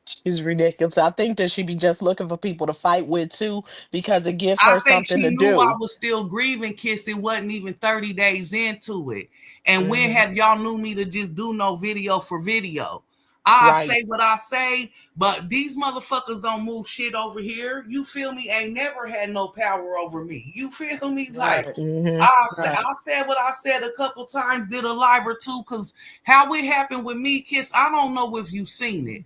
She's ridiculous. I think that she be just looking for people to fight with too, because it gives I her think something she to knew I do. was still grieving, Kiss. It wasn't even 30 days into it. And when Hmm. have y'all knew me to just do no video for video? I Right. say what I say, but these motherfuckers don't move shit over here. You feel me? Ain't never had no power over me. You feel me? Like Right. Hmm. Right. I said what I said a couple times, did a live or two, cause how it happened with me, Kiss. I don't know if you seen it.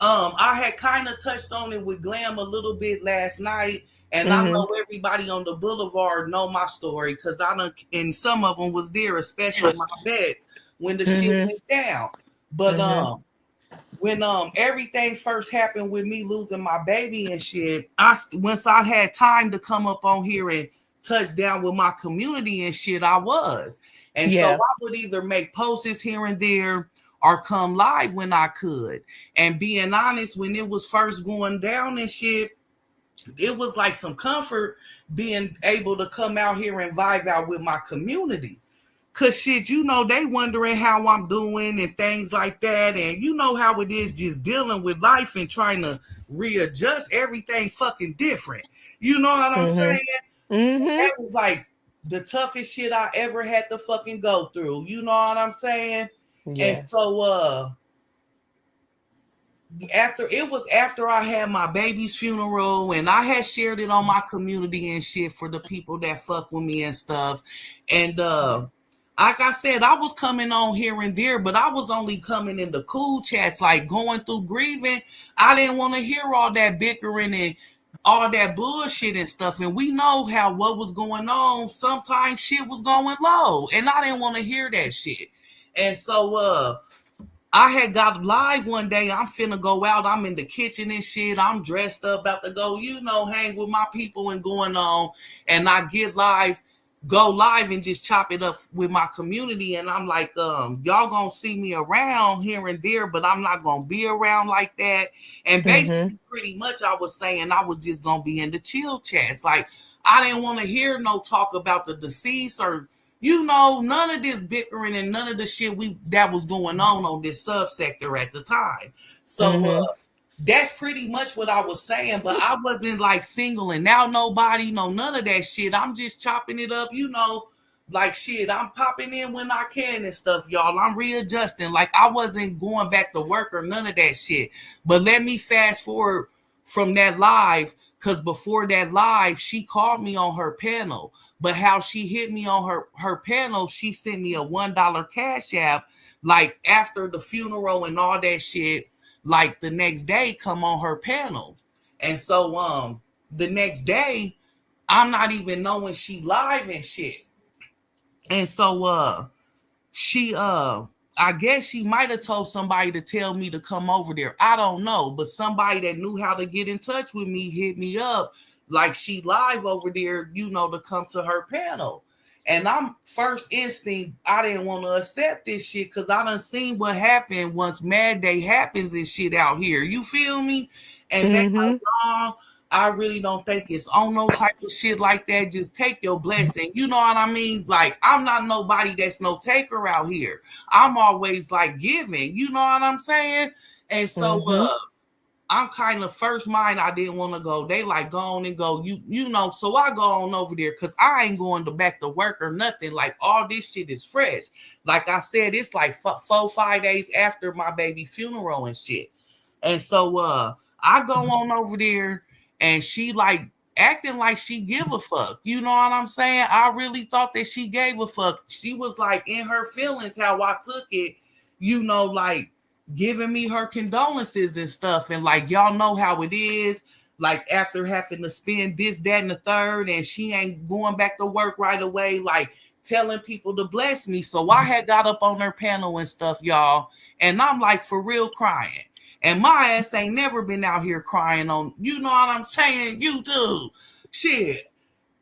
I had kind of touched on it with Glam a little bit last night, and I Hmm. know everybody on the boulevard know my story because I done, and some of them was there, especially my vets when the shit Hmm. went down. But Hmm. when everything first happened with me losing my baby and shit, I once I had time to come up on here and touch down with my community and shit, I was. And so Yeah. I would either make posts here and there or come live when I could. And being honest, when it was first going down and shit, it was like some comfort being able to come out here and vibe out with my community. Cause shit, you know, they wondering how I'm doing and things like that. And you know how it is just dealing with life and trying to readjust everything fucking different. You know what I'm Hmm. saying? Hmm. That was like the toughest shit I ever had to fucking go through. You know what I'm saying? And Yes. so after I had my baby's funeral and I had shared it on my community and shit for the people that fuck with me and stuff. And like I said, I was coming on here and there, but I was only coming in the cool chats, like going through grieving. I didn't want to hear all that bickering and all that bullshit and stuff. And we know how what was going on. Sometimes shit was going low, and I didn't want to hear that shit. And so I had got live one day. I'm finna go out. I'm in the kitchen and shit. I'm dressed up, about to go, you know, hang with my people and going on. And I get live, go live and just chop it up with my community. And I'm like, y'all gonna see me around here and there, but I'm not gonna be around like that. And Hmm. basically, pretty much, I was saying I was just gonna be in the chill chats. Like, I didn't want to hear no talk about the deceased or you know, none of this bickering and none of the shit we that was going on this subsector at the time. So Hmm. That's pretty much what I was saying, but I wasn't like singling out nobody, no none of that shit. I'm just chopping it up, like shit. I'm popping in when I can and stuff, y'all. I'm readjusting. Like I wasn't going back to work or none of that shit. But let me fast forward from that live, because before that live, she called me on her panel. But how she hit me on her panel, she sent me a $1 cash app, like after the funeral and all that shit. Like the next day, come on her panel. And so the next day, I'm not even knowing she live and shit. And so she I guess she might have told somebody to tell me to come over there. I don't know, but somebody that knew how to get in touch with me hit me up like she live over there, to come to her panel. And I'm first instinct, I didn't want to accept this shit because I done seen what happened once Mad Day happens and shit out here. You feel me? And they like, no, I really don't think it's on no type of shit like that. Just take your blessing. You know what I mean? Like, I'm not nobody that's no taker out here. I'm always like giving. You know what I'm saying? And so I'm kind of first mind, I didn't want to go. They like go on and go, so I go on over there because I ain't going back to work or nothing. Like all this shit is fresh. Like I said, it's like 4-5 days after my baby funeral and shit. And so I go on over there and she like acting like she give a fuck. You know what I'm saying? I really thought that she gave a fuck. She was like in her feelings how I took it, like giving me her condolences and stuff. And like, y'all know how it is. Like after having to spend this, that, and the third, and she ain't going back to work right away, like telling people to bless me. So I had got up on her panel and stuff, y'all. And I'm like for real crying. And my ass ain't never been out here crying on, you know what I'm saying? YouTube. Shit.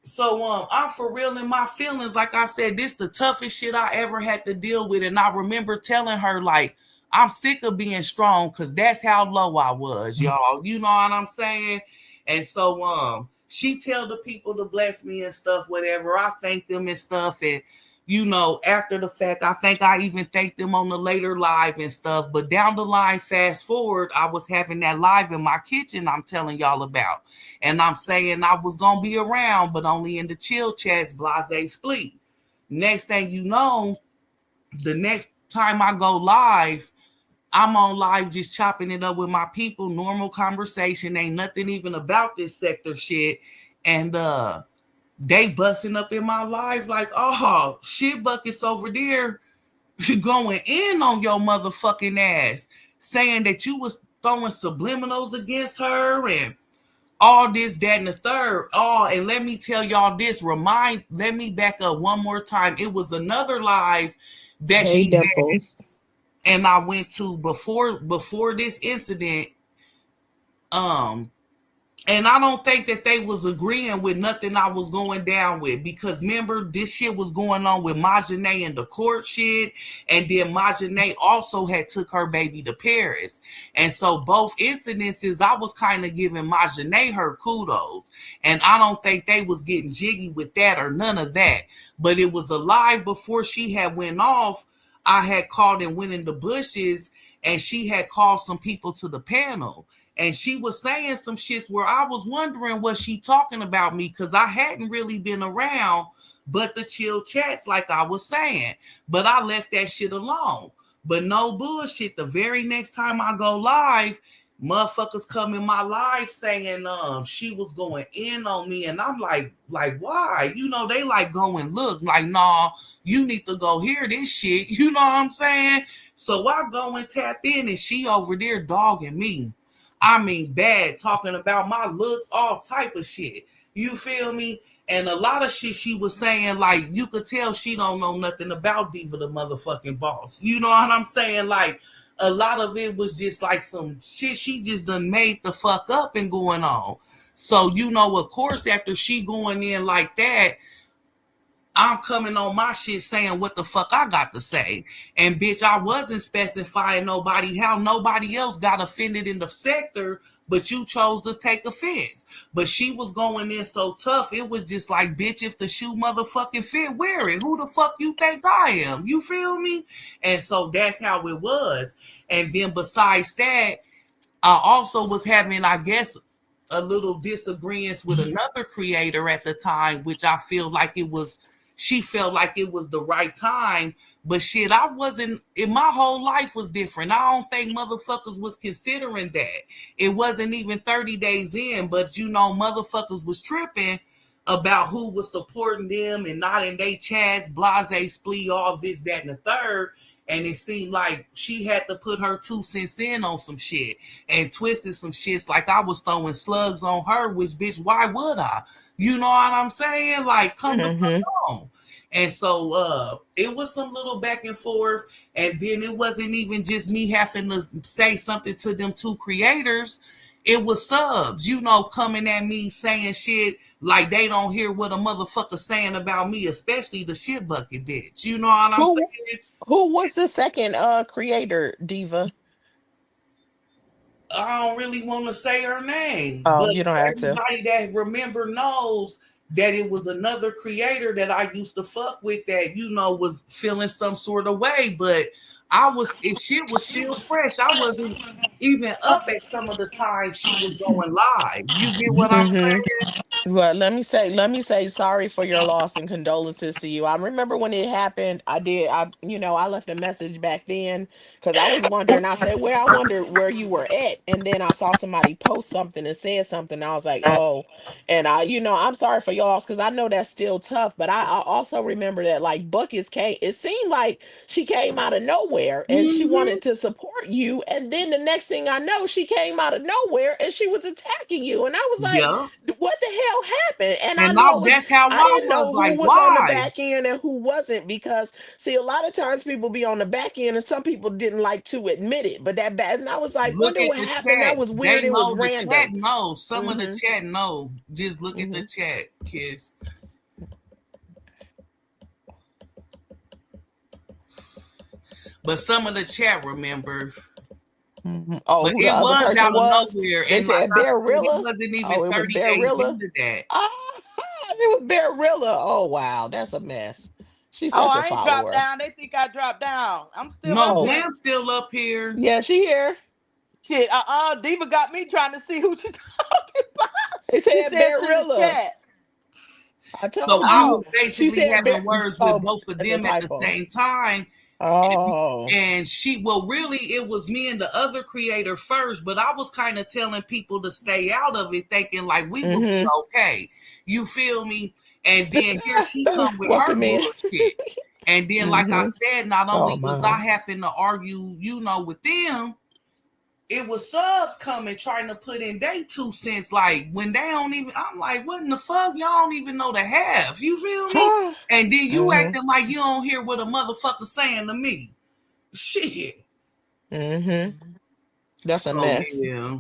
So I'm for real in my feelings. Like I said, this the toughest shit I ever had to deal with. And I remember telling her, like, I'm sick of being strong because that's how low I was, y'all. You know what I'm saying? And so she tell the people to bless me and stuff, whatever. I thank them and stuff. And after the fact, I think I even thanked them on the later live and stuff. But down the line, fast forward, I was having that live in my kitchen I'm telling y'all about. And I'm saying I was going to be around, but only in the chill chats, blase split. Next thing you know, the next time I go live, I'm on live just chopping it up with my people, normal conversation. Ain't nothing even about this sector shit. And they busting up in my life like, oh, shit buckets over there going in on your motherfucking ass, saying that you was throwing subliminals against her and all this, that, and the third. Oh, and let me tell y'all this, let me back up one more time. It was another live that she had, and I went to before this incident. And I don't think that they was agreeing with nothing I was going down with, because remember, this shit was going on with Majanae and the court shit. And then Majanae also had took her baby to Paris. And so both incidences, I was kind of giving Majanae her kudos. And I don't think they was getting jiggy with that or none of that. But it was a lie before she had went off. I had called and went in the bushes, and she had called some people to the panel. And she was saying some shits where I was wondering, was she talking about me? Because I hadn't really been around but the chill chats, like I was saying. But I left that shit alone. But no bullshit. The very next time I go live, motherfuckers come in my live saying she was going in on me. And I'm like why? They like going, look, like, nah, you need to go hear this shit. You know what I'm saying? So I go and tap in, and she over there dogging me. I mean, bad, talking about my looks, all type of shit. You feel me? And a lot of shit she was saying, like, you could tell she don't know nothing about Diva the motherfucking boss. You know what I'm saying? Like, a lot of it was just like some shit she just done made the fuck up and going on. So, of course, after she going in like that, I'm coming on my shit saying what the fuck I got to say. And bitch, I wasn't specifying nobody, how nobody else got offended in the sector, but you chose to take offense. But she was going in so tough, it was just like, bitch, if the shoe motherfucking fit, wear it. Who the fuck you think I am? You feel me? And so that's how it was. And then besides that, I also was having, I guess, a little disagreements with another creator at the time, which I feel like it was, she felt like it was the right time. But shit, I wasn't, my whole life was different. I don't think motherfuckers was considering that. It wasn't even 30 days in, but you know, motherfuckers was tripping about who was supporting them and not in they chats, blase, splee, all this, that, and the third. And it seemed like she had to put her 2 cents in on some shit and twisted some shits like I was throwing slugs on her, which bitch, why would I? You know what I'm saying? Like, come the fuck on. And so it was some little back and forth. And then it wasn't even just me having to say something to them two creators. It was subs, you know, coming at me saying shit like they don't hear what a motherfucker saying about me, especially the shit bucket bitch. You know what I'm Who saying? who was the second creator, Diva? I don't really want to say her name, Oh, but you don't have to. everybody that remember knows that it was another creator that I used to fuck with that, you know, was feeling some sort of way. But I was, if shit was still fresh, I wasn't even up at some of the times she was going live. You get what I'm Mm-hmm. saying? Well, let me say sorry for your loss and condolences to you. I remember when it happened, I left a message back then because I was wondering. I said, "Where I wonder where you were at," and then I saw somebody post something and said something. I was like, "Oh," and I'm sorry for your loss because I know that's still tough. But I also remember that like Buckets came. It seemed like she came out of nowhere and she Mm-hmm. wanted to support you, and then the next thing I know, she came out of nowhere and she was attacking you, and I was like, Yeah. what the hell happened? And I And know it was, that's how I I didn't was know who like, was on the why? back end and who wasn't, because see, a lot of times people be on the back end and some people didn't like to admit it, but that bad. And I was like, Look wonder at what the happened. That chat. was weird. They It was know the chat random. know. Some of the Mm-hmm. chat know. Just look at the Mm-hmm. chat, kids. But some of the chat remember. Mm-hmm. Oh, But who the it other was person out of was? nowhere. They And like said I said, it Bearilla. wasn't even Oh, it was 30 days Bearilla. into that. Ah, it was Bearilla. Oh wow, that's a mess. She's Oh, such a I ain't dropped follower. down. They think I dropped down. I'm still No, up Oh here. Bam's still up here. yeah, she here. Shit, Diva got me trying to see who she talking about. They She said says in the Bearilla. chat. I So told I you. was Oh, She basically said having words with oh, both of it's a them at the typo. same time. And, Oh. and she, well, really, it was me and the other creator first, but I was kind of telling people to stay out of it, thinking like we would be Mm-hmm. okay. You feel me? And then here she come with her Welcome in. bullshit. And then, like I Mm-hmm. said, not Oh only was I my. having to argue, you know, with them, it was subs coming trying to put in their 2 cents. Like when they don't even, I'm like, what in the fuck? Y'all don't even know the half. You feel me? And then you Mm-hmm. acting like you don't hear what a motherfucker saying to me. Shit. Mm-hmm. That's a So mess. yeah.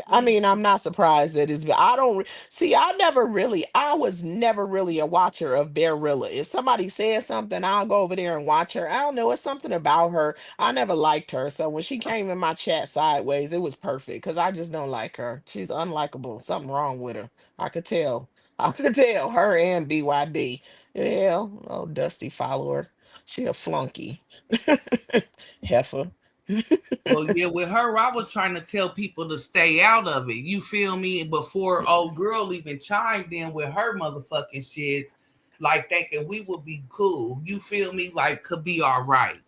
I mean, I'm not surprised that it's. I don't see. I was never really a watcher of Bearilla. If somebody says something, I'll go over there and watch her. I don't know. It's something about her. I never liked her. So when she came in my chat sideways, it was perfect because I just don't like her. She's unlikable. Something wrong with her. I could tell. I could tell her and BYB. Yeah, oh, dusty follower. She a flunky. Heifer. Well, yeah, with her, I was trying to tell people to stay out of it. You feel me? Before old girl even chimed in with her motherfucking shits, like thinking we would be cool. You feel me? Like could be all right.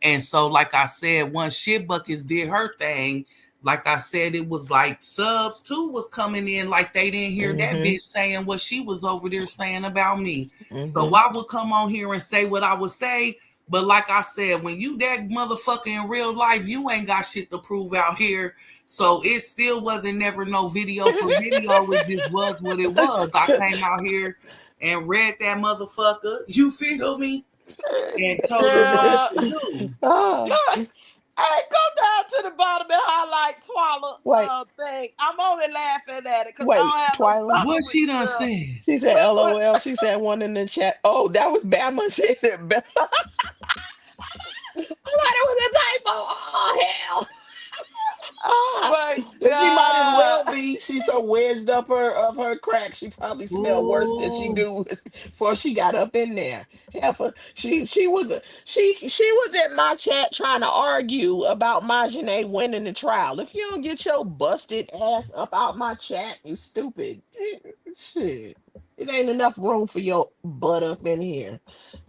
And so, like I said, once shit buckets did her thing, like I said, it was like subs too was coming in like they didn't hear that Mm-hmm. bitch saying what she was over there saying about me. So Mm-hmm. I would come on here and say what I would say, but like I said, when you that motherfucker in real life, you ain't got shit to prove out here. So it still wasn't never no video for video. It just was what it was. I came out here and read that motherfucker. You feel me? And told her what girl. to do. Ah, Hey, go down to the bottom and highlight Twala wait, thing. I'm only laughing at it because I wait, don't have no Twyla. problem What with she the done girl. said? She said Look what LOL. She said one in the chat. Oh, that was Bama said it. I thought it was a typo. Oh hell. Ah, My but she might as well God. be. She's so wedged up of her crack. She probably smelled worse than she Ooh. do before she got up in there. Heifer, she was in my chat trying to argue about Majane winning the trial. If you don't get your busted ass up out my chat, you stupid. Shit. It ain't enough room for your butt up in here.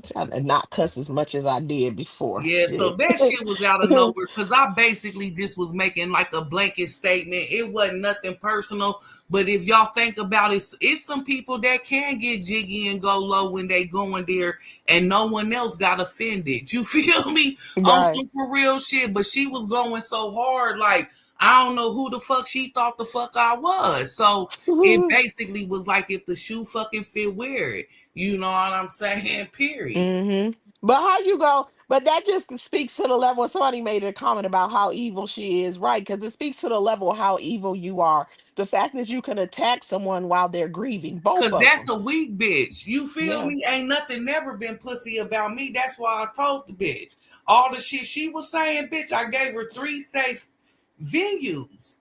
Trying to not cuss as much as I did before. Yeah, so Shit. that shit was out of nowhere because I basically just was making like a blanket statement. It wasn't nothing personal, but if y'all think about it, it's some people that can get jiggy and go low when they go in there, and no one else got offended. You feel me? On Right. some for real shit, but she was going so hard, like I don't know who the fuck she thought the fuck I was. So it basically was like if the shoe fucking fit, wear it. You know what I'm saying? Period. Hmm. But how you go? But that just speaks to the level. Somebody made a comment about how evil she is, right? Because it speaks to the level of how evil you are. The fact that you can attack someone while they're grieving, both Cause of that's them. a weak bitch. You feel Yeah. me? Ain't nothing never been pussy about me. That's why I told the bitch. All the shit she was saying, bitch, I gave her 3 safe venues.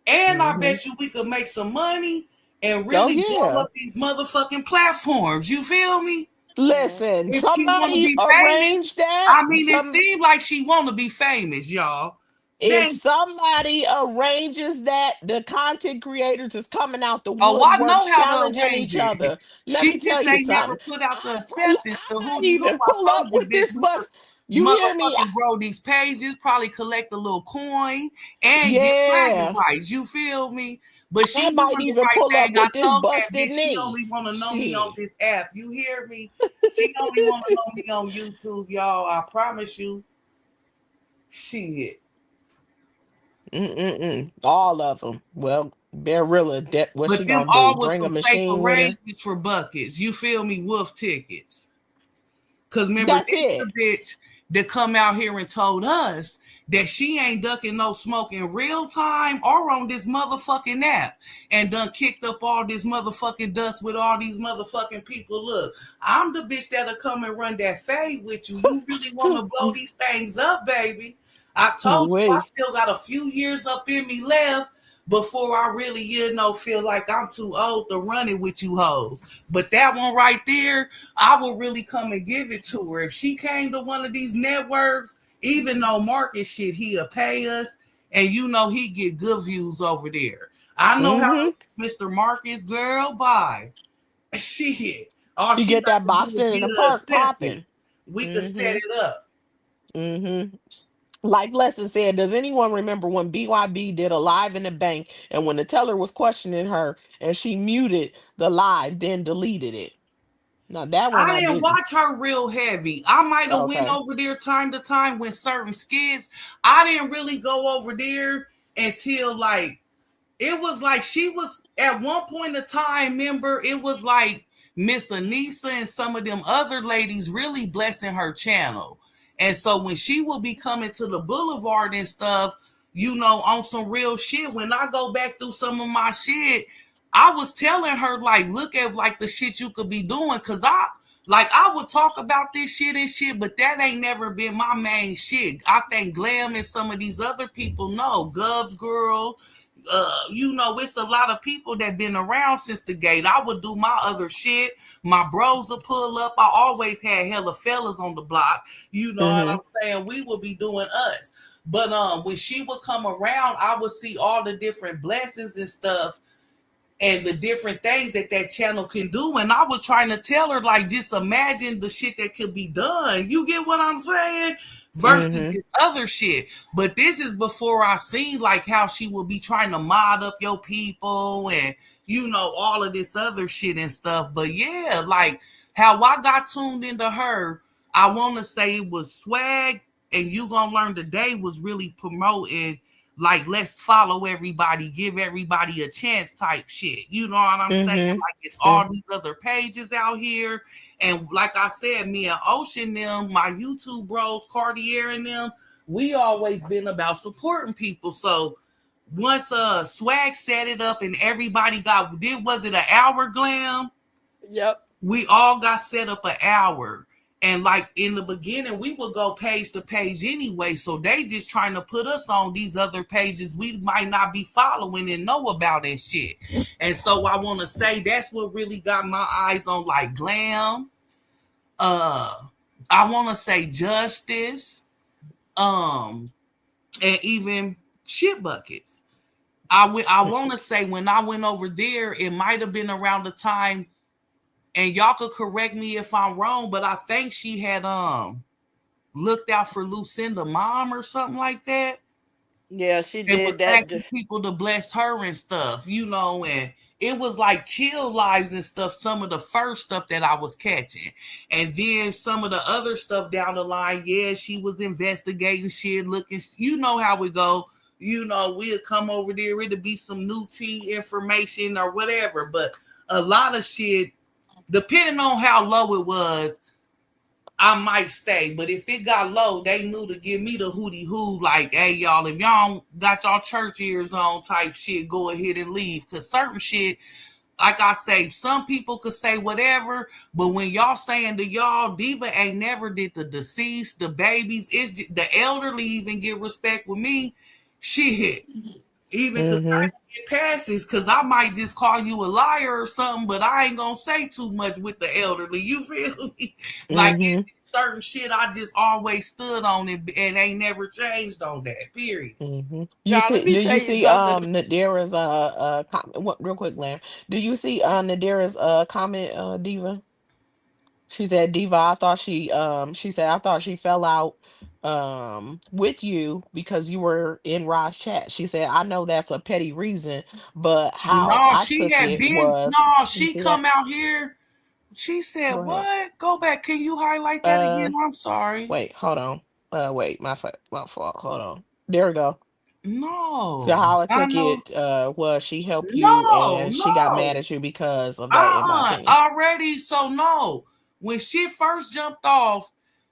And I Hmm. bet you we could make some money and Oh really blow yeah. up these motherfucking platforms. You feel me? Mhm. Listen, If she wanna somebody be famous, arranged that. I mean it seemed like she wanna be famous, y'all. If Dang. somebody arranges that, the content creators is coming out the Oh, I woodwork, know how to challenging arrange each it. other. Let She me tell just you ain't never something. put out the acceptance, I the might hootie hoo. even I pull up told you, with bitch, this we could bus. You hear me? motherfucking grow these pages, probably collect a little coin and get bragging Yeah, rights. You feel me? But I she might doing the even right pull up thing. I with this told that busted bitch she knee. only want to know me on Shit. this app. You hear me? She only want to know me on YouTube, y'all. I promise you. Shit. Mm-mm-mm. All of them. Well, Barilla, what's But she them gonna do? all was Bring a some fake machine with her? arrangements for buckets. You feel me? Wolf tickets. Cause remember, That's this it. the bitch that come out here and told us that she ain't ducking no smoke in real time or on this motherfucking app, and done kicked up all this motherfucking dust with all these motherfucking people. Look, I'm the bitch that'll come and run that fade with you. You really want to blow these things up, baby? I told you I Wait. still got a few years up in me left before I really, feel like I'm too old to run it with you hoes. But that one right there, I will really come and give it to her. If she came to one of these networks, even though Marcus shit, he'll pay us, and he get good views over there. I know how Mm-hmm. Mr. Marcus, girl, bye. Shit. All You she get got that to do is boxing in get the her park acceptance. popping. We could set Mm-hmm. it up. Mm-hmm. Like Lesson said, does anyone remember when BYB did a live in the bank and when the teller was questioning her and she muted the live, then deleted it? Now that one I I didn't didn't. watch her real heavy. I might have went Okay. over there time to time with certain skits. I didn't really go over there until like it was like she was at one point in time, remember, it was like Miss Anissa and some of them other ladies really blessing her channel. And so when she will be coming to the boulevard and stuff, on some real shit, when I go back through some of my shit, I was telling her, like, look at like the shit you could be doing. Cause I would talk about this shit and shit, but that ain't never been my main shit. I think Glam and some of these other people know. Govs Girl, it's a lot of people that been around since the gate. I would do my other shit. My bros would pull up. I always had hella fellas on the block. You know what Mm-hmm. I'm saying? We would be doing us. But when she would come around, I would see all the different blessings and stuff and the different things that that channel can do. And I was trying to tell her, like, just imagine the shit that could be done. You get what I'm saying? Versus Mm-hmm. this other shit. But this is before I seen like how she would be trying to mod up your people and all of this other shit and stuff. But yeah, like how I got tuned into her, I want to say it was Swag and You Gonna Learn Today was really promoting like let's follow everybody, give everybody a chance type shit. You know what I'm saying? Mm-hmm. Like it's all these other pages out here. And like I said, me and Ocean them, my YouTube bros, Cartier and them, we always been about supporting people. So once Swag set it up and everybody was it an hour, Glam? Yep. We all got set up an hour. And like in the beginning, we would go page to page anyway. So they just trying to put us on these other pages we might not be following and know about and shit. And so I want to say that's what really got my eyes on like Glam. I want to say Justice. And even Shit Buckets. I want to say when I went over there, it might have been around the time, and y'all could correct me if I'm wrong, but I think she had looked out for Lucinda mom or something like that. Yeah, she It was did that. asking people to bless her and stuff, and it was like Chill Lives and stuff, some of the first stuff that I was catching. And then some of the other stuff down the line, yeah, she was investigating shit, looking, you know how we go. We'll come over there, it'll be some new tea information or whatever. But a lot of shit, depending on how low it was, I might stay. But if it got low, they knew to give me the hootie hoo, like, hey, y'all, if y'all don't got y'all church ears on type shit, go ahead and leave. Because certain shit, like I say, some people could say whatever, but when y'all saying to y'all, Diva ain't never did the deceased, the babies, it's just, the elderly even get respect with me. Shit. Even because I get passes, because I might just call you a liar or something, but I ain't gonna say too much with the elderly. You feel me? Like it's certain shit I just always stood on it and ain't never changed on that. Period. You Y'all, let see? me Do tell you you see? something. Nadira's comment. What, real quick, Lamb. Do you see? Nadira's comment. Diva. She said, Diva. I thought she. She said, I thought she fell out. With you because you were in Rod's chat. She said, I know that's a petty reason, but how No, I she took had it been. was. No, You she see that? come out here. She said, Go ahead. "What? Go back. Can you highlight that Uh. again? I'm sorry." Wait. Hold on. Wait. My fault. Hold on. There we go. So No, how I I took know. it was she helped you No, and she got mad no. at you because of that, in my opinion. Already. So no, when shit first jumped off,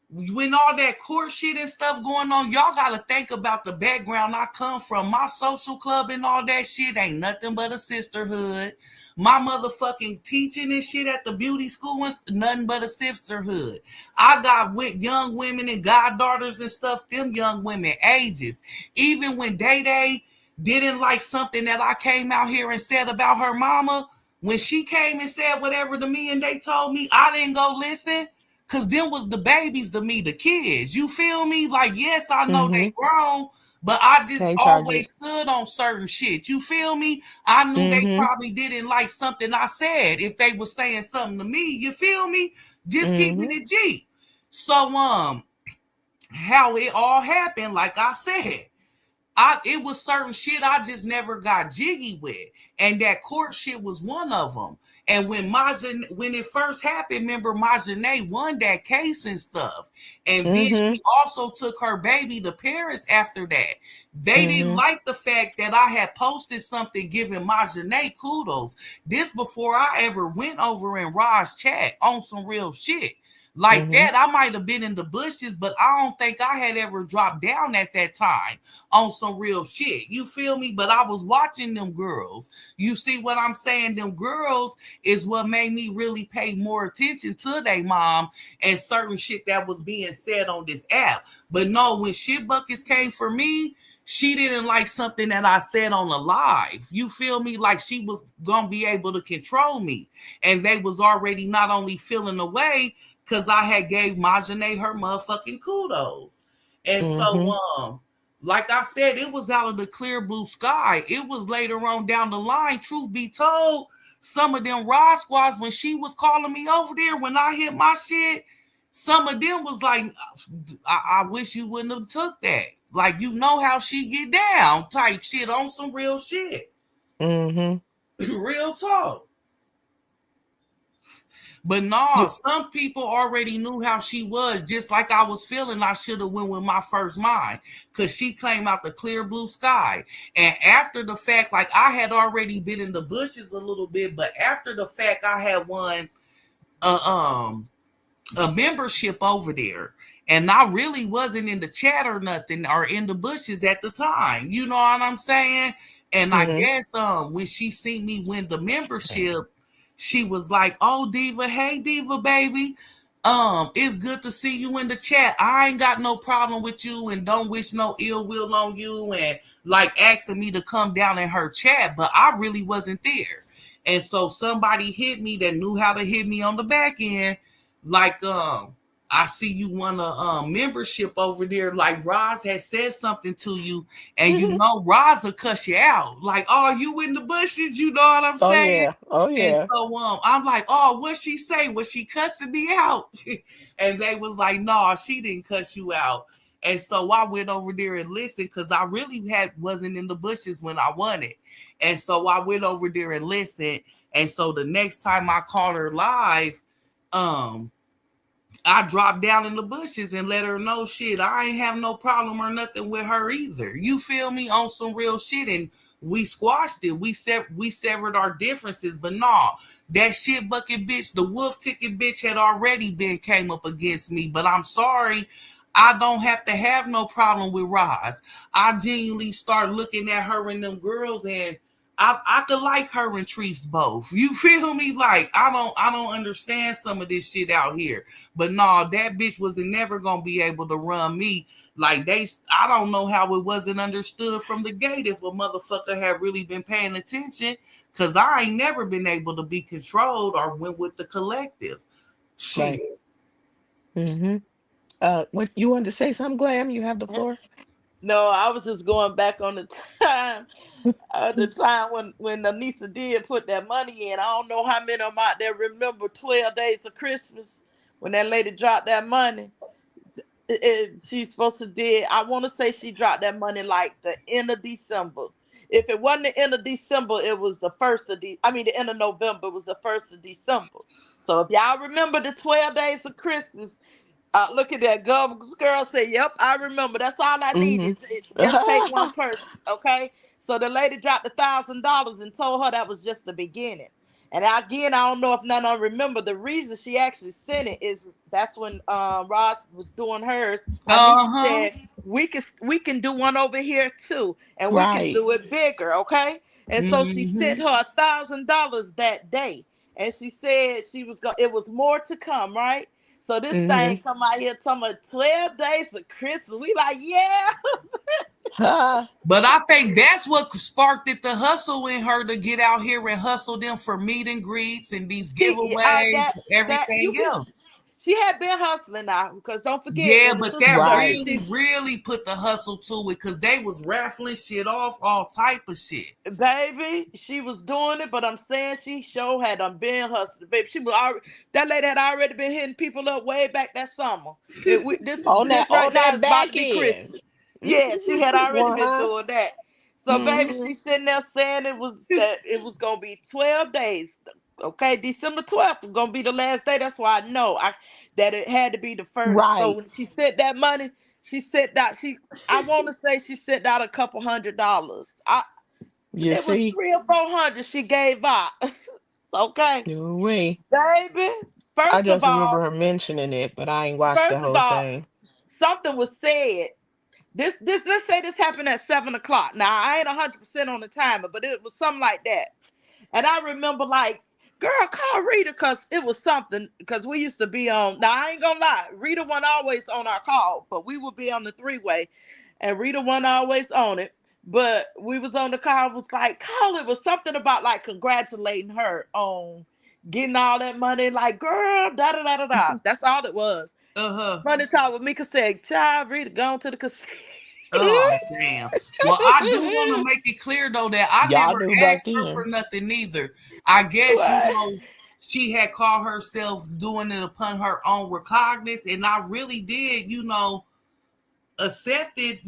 when all that court shit and stuff going on, y'all gotta think about the background I come from. My social club and all that shit ain't nothing but a sisterhood. My motherfucking teaching and shit at the beauty school was nothing but a sisterhood. I got with young women and goddaughters and stuff, them young women ages. Even when Day Day didn't like something that I came out here and said about her mama, when she came and said whatever to me and they told me, I didn't go listen. Cause them was the babies to me, the kids. You feel me? Like, yes, I know Mm-hmm. they grown, but I just Can't charge always it. stood on certain shit. You feel me? I knew they Mm-hmm. probably didn't like something I said if they was saying something to me. You feel me? Just keeping Mm-hmm. it G. So how it all happened, like I said. It was certain shit I just never got jiggy with. And that court shit was one of them. And when it first happened, remember Majane won that case and stuff. And then Mm-hmm. she also took her baby to Paris after that. They didn't Mm-hmm. like the fact that I had posted something giving Majane kudos. This before I ever went over in Raj's chat on some real shit. Like Mm-hmm. that, I might have been in the bushes, but I don't think I had ever dropped down at that time on some real shit. You feel me? But I was watching them girls. You see what I'm saying? Them girls is what made me really pay more attention to their mom and certain shit that was being said on this app. But no, when shit buckets came for me, she didn't like something that I said on the live. You feel me? Like she was gonna be able to control me. And they was already not only feeling away because I had gave Majane her motherfucking kudos. And so Mm-hmm. like I said, it was out of the clear blue sky. It was later on down the line. Truth be told, some of them Rod squads, when she was calling me over there, when I hit my shit, some of them was like, I wish you wouldn't have took that. Like, you know how she get down type shit on some real shit. Mm-hmm. Real talk. But no, You, some people already knew how she was. Just like I was feeling, I should have went with my first mind because she came out the clear blue sky. And after the fact, like I had already been in the bushes a little bit, but after the fact, I had won a a membership over there. And I really wasn't in the chat or nothing or in the bushes at the time. You know what I'm saying? And I mm-hmm. guess when she seen me win the membership, she was like, "Oh, Diva, hey Diva baby. It's good to see you in the chat. I ain't got no problem with you and don't wish no ill will on you and like asking me to come down in her chat, but I really wasn't there. And so somebody hit me that knew how to hit me on the back end. Like, I see you want a membership over there. Like Roz has said something to you, and you know Roz will cuss you out. Like, oh, you in the bushes, you know what I'm Oh saying? yeah. Oh And yeah. so I'm like, oh, what she say? Was she cussing me out? And they was like, no, she didn't cuss you out. And so I went over there and listened because I really wasn't in the bushes when I won it. And so I went over there and listened. And so the next time I called her live, I dropped down in the bushes and let her know shit. I ain't have no problem or nothing with her either. You feel me? On some real shit, and we squashed it. We severed our differences, but nah, that shit bucket bitch, the wolf ticket bitch had already came up against me. But I'm sorry, I don't have to have no problem with Roz. I genuinely start looking at her and them girls and I could like her and Treese both. You feel me? Like I don't understand some of this shit out here. But no, that bitch wasn't never gonna be able to run me. Like I don't know how it wasn't understood from the gate if a motherfucker had really been paying attention. Cause I ain't never been able to be controlled or went with the collective. Shit. Right. Mm-hmm. What you wanted to say something, Glam? You have the floor. No, I was just going back on the time, the time when Anissa did put that money in. I don't know how many of them out there remember 12 Days of Christmas when that lady dropped that money. She's supposed to did. I want to say she dropped that money like the end of December. If it wasn't the end of December, it was the first of the end of November. It was the 1st of December. So if y'all remember the 12 Days of Christmas, look at that girl say, "Yep, I remember." That's all I Mm-hmm. needed. It just take one person, okay? So the lady dropped $1,000 and told her that was just the beginning. And again, I don't know if none of them remember the reason she actually sent it is that's when Ross was doing hers. Anisha Uh-huh. said we can do one over here too, and we can Right. do it bigger, okay? And so she sent Mm-hmm. her $1,000 that day, and she said she was going. It was more to come, right? So this thing Mm-hmm. come out here talking about 12 days of Christmas. We like, yeah. Ha. But I think that's what sparked it, the hustle in her to get out here and hustle them for meet and greets and these giveaways That and you everything can. else. She had been hustling now because don't forget Yeah, in the but sister that circle. Right. really put the hustle to it because they was raffling shit off, all type of shit. Baby, she was doing it, but I'm saying she sure had been hustling. Baby, she was already, that lady had already been hitting people up way back that summer. This right On there that is about to back be end. Christmas. Yeah, she had already been Uh-huh. doing that. So, baby, Mm-hmm. she's sitting there saying it was gonna be 12 days. Okay, December 12th was gonna be the last day. That's why I know that it had to be the first. So Right. when she sent that money, she sent out I want to say she sent out a couple $100. You It was see? 300 or 400 she gave out. Okay, No. baby. I First of just remember all, her mentioning it, but I ain't watched the first of whole all, thing. something was said. This let's say this happened at 7 o'clock. Now I ain't 100% on the timer, but it was something like that. And I remember like, girl, call Rita because it was something. Because we used to be on. Now I ain't gonna lie, Rita wasn't always on our call, but we would be on the three-way, and Rita wasn't always on it. But we was on the call. Was like, call it was something about like congratulating her on getting all that money. Like, girl, da da da da da. That's all it was. Uh-huh. Money talk with Mika said, child, Rita gone to the casino. Oh, damn. Well, I do want to make it clear, though, that I Y'all never knew back asked her for then. nothing either. I guess, What? she had called herself doing it upon her own recognizance, and I really did, accepted,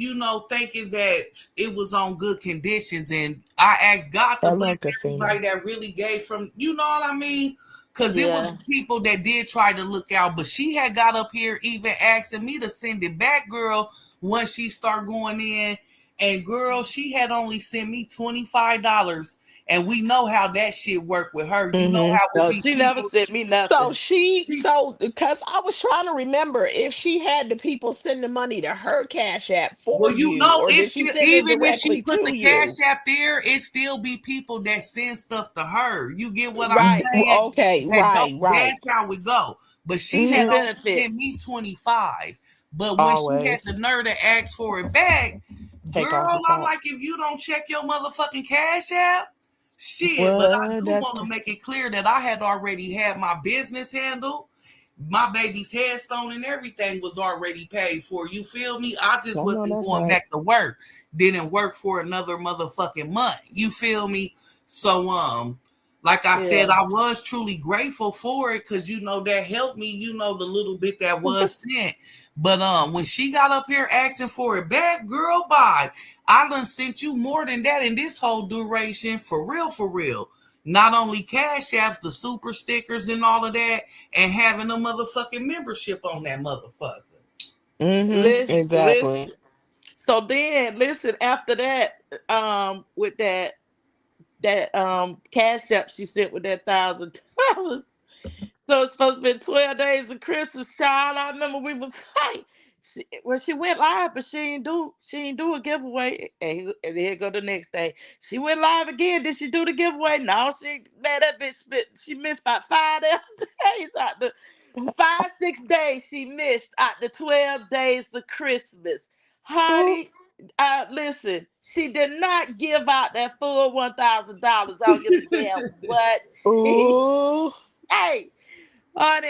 thinking that it was on good conditions. And I asked God to I love bless everybody casino. that really gave from, you know what I mean? Because it was Yeah. people that did try to look out. But she had got up here even asking me to send it back, girl, once she started going in. And girl, she had only sent me $25. And we know how that shit worked with her. You know Mm-hmm. how it No, be she never people. sent me So nothing. She's because I was trying to remember if she had the people send the money to her Cash App for well, you you, know, or did it's she still, send it even if she directly put to the Cash you? App there, it still be people that send stuff to her. You get what I'm Right. saying? Okay, That right, don't. right. That's how we go. But she She had Mm-hmm. only benefit. sent me 25. But when she had the Always nerve to ask for it back, take off the girl, I'm top. like, if you don't check your motherfucking Cash App, shit. But I What? do want to make it clear that I had already had my business handle, my baby's headstone and everything was already paid for. You feel me? I just I know wasn't that's going right. back to work. Didn't work for another motherfucking month. You feel me? So like I said, Yeah. I was truly grateful for it because you know that helped me, you know, the little bit that was sent. But when she got up here asking for it back, girl, bye. I done sent you more than that in this whole duration, for real, for real. Not only cash apps, the super stickers and all of that, and having a motherfucking membership on that motherfucker. Mm-hmm. Listen, Exactly. listen. So then, listen. After that, with that cash app she sent with that $1,000. So it's supposed to be 12 days of Christmas, child. I remember we was like, she went live, but she ain't do a giveaway. And here go the next day. She went live again. Did she do the giveaway? No, man, that bitch she missed about 5 days out the 5, 6 days she missed out the 12 days of Christmas. Ooh. Honey, listen, she did not give out that full $1,000. I don't give a damn what she Ooh. hey. Honey,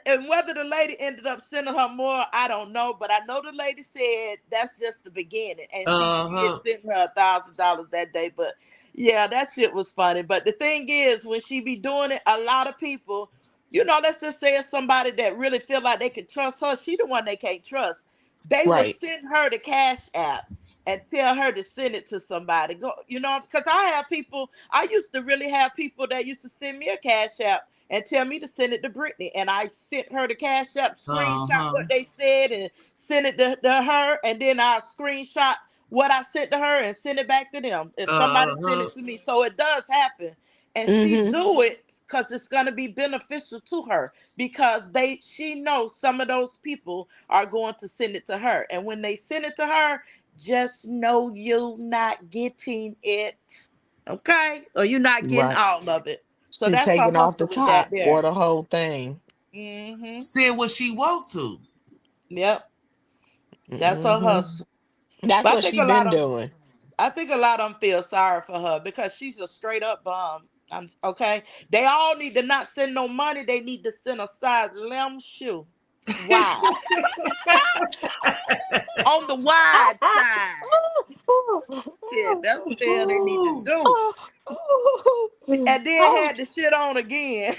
and whether the lady ended up sending her more, I don't know. But I know the lady said that's just the beginning, and she did Uh-huh. send her $1,000 that day. But yeah, that shit was funny. But the thing is, when she be doing it, a lot of people, let's just say it's somebody that really feel like they can trust her. She the one they can't trust. They will Right. send her the Cash App and tell her to send it to somebody. Go, because I have people. I used to really have people that used to send me a Cash App and tell me to send it to Brittany. And I sent her the Cash App, screenshot Uh-huh. what they said, and send it to her. And then I screenshot what I sent to her and send it back to them. If somebody send Uh-huh. it to me, so it does happen, and she Mm-hmm. do it because it's gonna be beneficial to her because she knows some of those people are going to send it to her, and when they send it to her, just know you're not getting it, okay, or you're not getting Right. all of it. So She that's her taking off the hustle with that top or there. the whole thing. Said what she want to. Yep, that's her Mm-hmm. hustle. That's But what she been doing. I think a lot of them feel sorry for her because she's a straight up bum. I'm okay. They all need to not send no money. They need to send a size limb shoe. Wide. On the wide side. Shit, that's what the hell they need to Ooh. do. And then had the shit on again.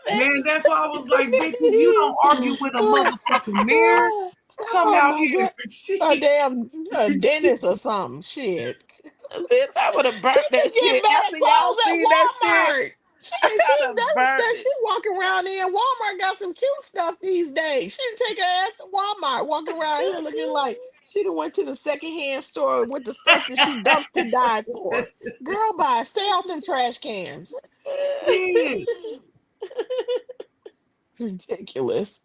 Man, that's why I was like, bitch, if you don't argue with a motherfucking mirror, come Oh out my here god. and A shit. damn dentist or something. Shit. Bitch, I would have burnt People that get shit better after y'all clothes at seen that shit. Walmart. She I'd have that's burnt that it. she walking around in Walmart got some cute stuff these days. She didn't take her ass to Walmart, walking around here looking like she done went to the secondhand store with the stuff that she dumpster dive for. Girl, bye. Stay off them trash cans. Shit. Ridiculous.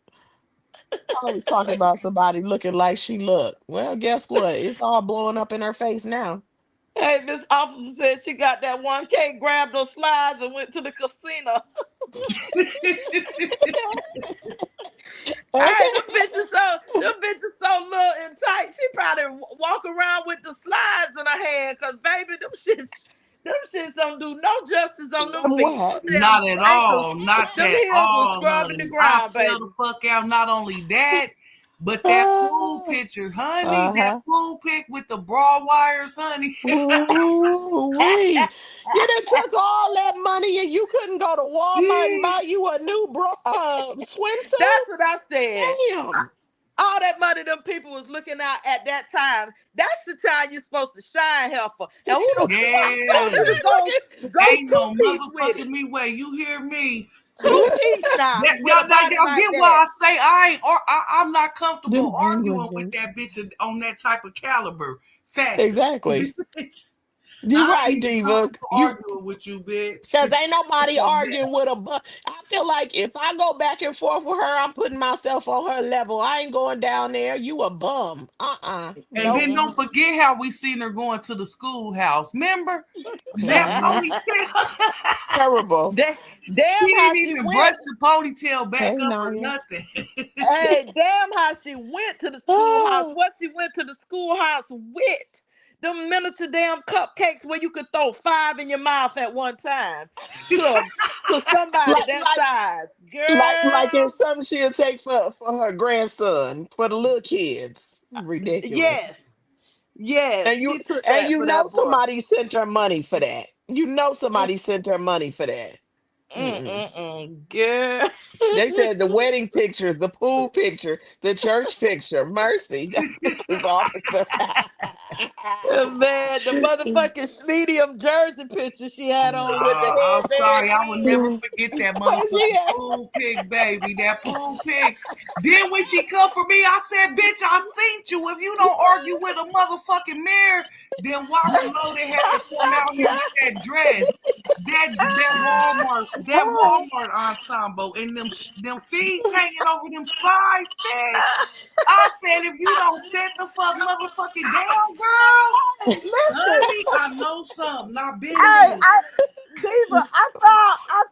Always talking about somebody looking like she look. Well, guess what? It's all blowing up in her face now. Hey, Miss Officer said she got that 1K, grabbed her slides and went to the casino. Hey, them bitches so little and tight. She probably walk around with the slides in her hand, cause baby, them shits don't do no justice on them feet. Them What? damn Not at ankles, all. Not them at heels was all, scrubbing the honey. I ground, fell baby. the fuck out. Not only that, but that pool Uh picture, honey. That huh. pool pic with the broad wires, honey. Ooh, wee. You done took all that money and you couldn't go to Walmart and Shit. buy you a new swimsuit? That's what I said. Damn. All that money them people was looking out at that time. That's the time you're supposed to shine, heifer. And who the Still, fuck told Yeah. you to go Ain't two no piece with motherfucking it? me way. You hear me? Two piece now That, with y'all, a that, body y'all like get that. why I say I ain't, or I'm not comfortable arguing with looking. that bitch on that type of caliber factor. Exactly. You I right, ain't even Diva. comfortable You arguing with you, bitch. Cause ain't nobody arguing with a but I feel like if I go back and forth with her, I'm putting myself on her level. I ain't going down there. You a bum. And then Nope. don't forget how we seen her going to the schoolhouse. Remember that Mhm. ponytail? Terrible. She Damn how didn't she even brush went. the ponytail back Hey up or Naya. nothing. Hey, damn how she went to the schoolhouse. Oh, What she went to the schoolhouse with? Them miniature damn cupcakes where you could throw 5 in your mouth at one time to to somebody like that like size. like Girl, it's something she'll take for her grandson, for the little kids. Ridiculous. yes. Yes, And she you took and that you for know that boy. somebody sent her money for that. You know Mm, somebody sent her money for that. Mm-mm. Girl. They said the wedding pictures, the pool picture, the church picture. Mercy, that was his officer. Man, the motherfucking medium jersey picture she had on with the I'm headband sorry, I will never jeans. forget that She motherfucking had- pool pick, baby. That pool pick. Then when she come for me, I said, bitch, I seen you. If you don't argue with a motherfucking mirror, then why Reloaded had to come out here with that dress? That Walmart ensemble and them feet hanging over them slides, bitch. I said, if you don't set the fuck motherfucking down, girl, Listen, honey, I know something. I've been hey, there. Diva, I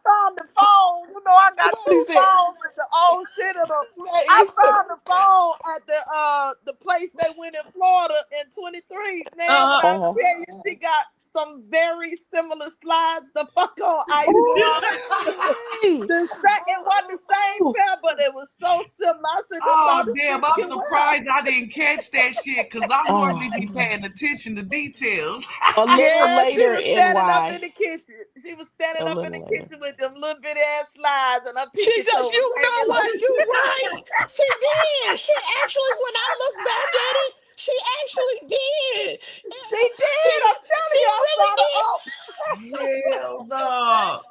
found the phone. You know, I got He 2 said, phones with the old shit in them. I "Hey, found the phone at the place they went in Florida in 23. Man, when Uh, I uh-huh. tell you she got some very similar slides the fuck on Ice One. Ooh, The it wasn't the same ooh, pair, but it was so similar. I said, this all oh this damn! bitch I'm can wear. surprised I didn't catch that shit because I normally oh." be paying attention to details. A little Yeah, she later, was standing up NY. in the kitchen. She was standing A up in the little later. kitchen with them little bitty ass slides and her She pinky does. toe was You know hanging what? loose. You right. She did. She actually, when I look back at it, she actually did. She did. She I'm telling she you, I really saw the did. oh. Hell no!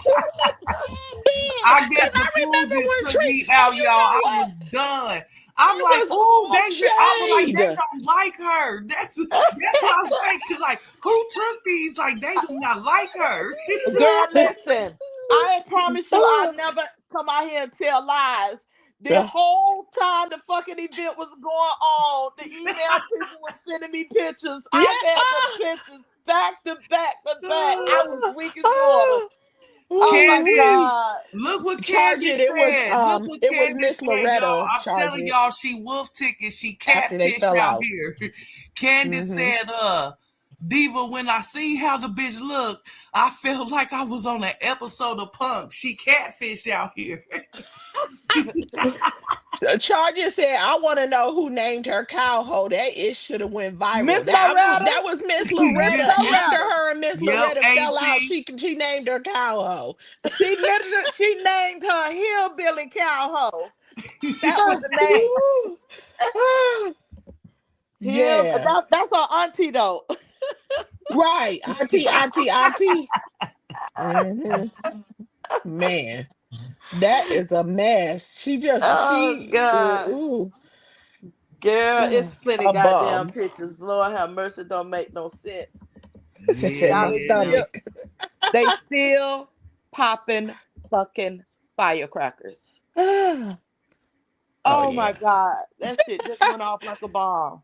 She really did. I Cause guess the I pool remember just when took Tree, me and out, you y'all. know I what? was done. I'm It like, was oh, all I was like, they shade. don't like her. That's what I was saying. Cause like, who took these? Like, they do not like her. Girl, listen. I promise you, I never come out here and tell lies. The whole time the fucking event was going on, the email people were sending me pictures. Yeah. I had the pictures back to back to back. I was weak as water. Oh my Candace, God. look what Charge it. Candace said. Look what It was Candace Miss said, y'all. Loretta. I'm Charge telling it y'all, she wolf ticket. She after they catfish fell out out. here. Candace Mm-hmm. said, Diva, when I seen how the bitch looked, I felt like I was on an episode of Punk. She catfish out here. Charger said, "I want to know who named her cowhole. That it should have went Miss viral. Loretta. That was Miss Miss Loretta. Miss After Loretta. her and Miss Yep, Loretta fell out, 18. she named her cowhole. She named her Hillbilly Cowhole. That was the name. Yeah, That's her auntie though. right. Auntie. Hmm. Man, that is a mess. Oh God. Ooh, Girl, it's plenty a goddamn bum. pictures. Lord have mercy, don't make no sense. She said Yeah. my Y'all, stomach. they still popping fucking firecrackers. Oh Oh my yeah. God. That shit just went off like a bomb.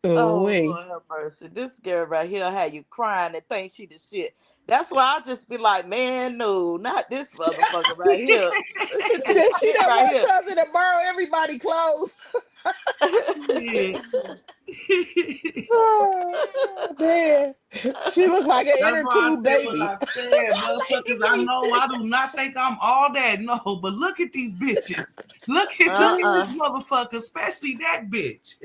Ooh Oh wee. Lord have mercy. This girl right here had you crying and think she the shit. That's why I just be like, man, no, not this motherfucker right here. Look at this Said she shit that right one here. cousin that borrow everybody clothes. Yeah. Oh man, she looked like an That's inner why I tube said what I baby. said, motherfuckers. I know I do not think I'm all that, no, but look at these bitches. Look at this uh-uh. motherfucker, especially that bitch.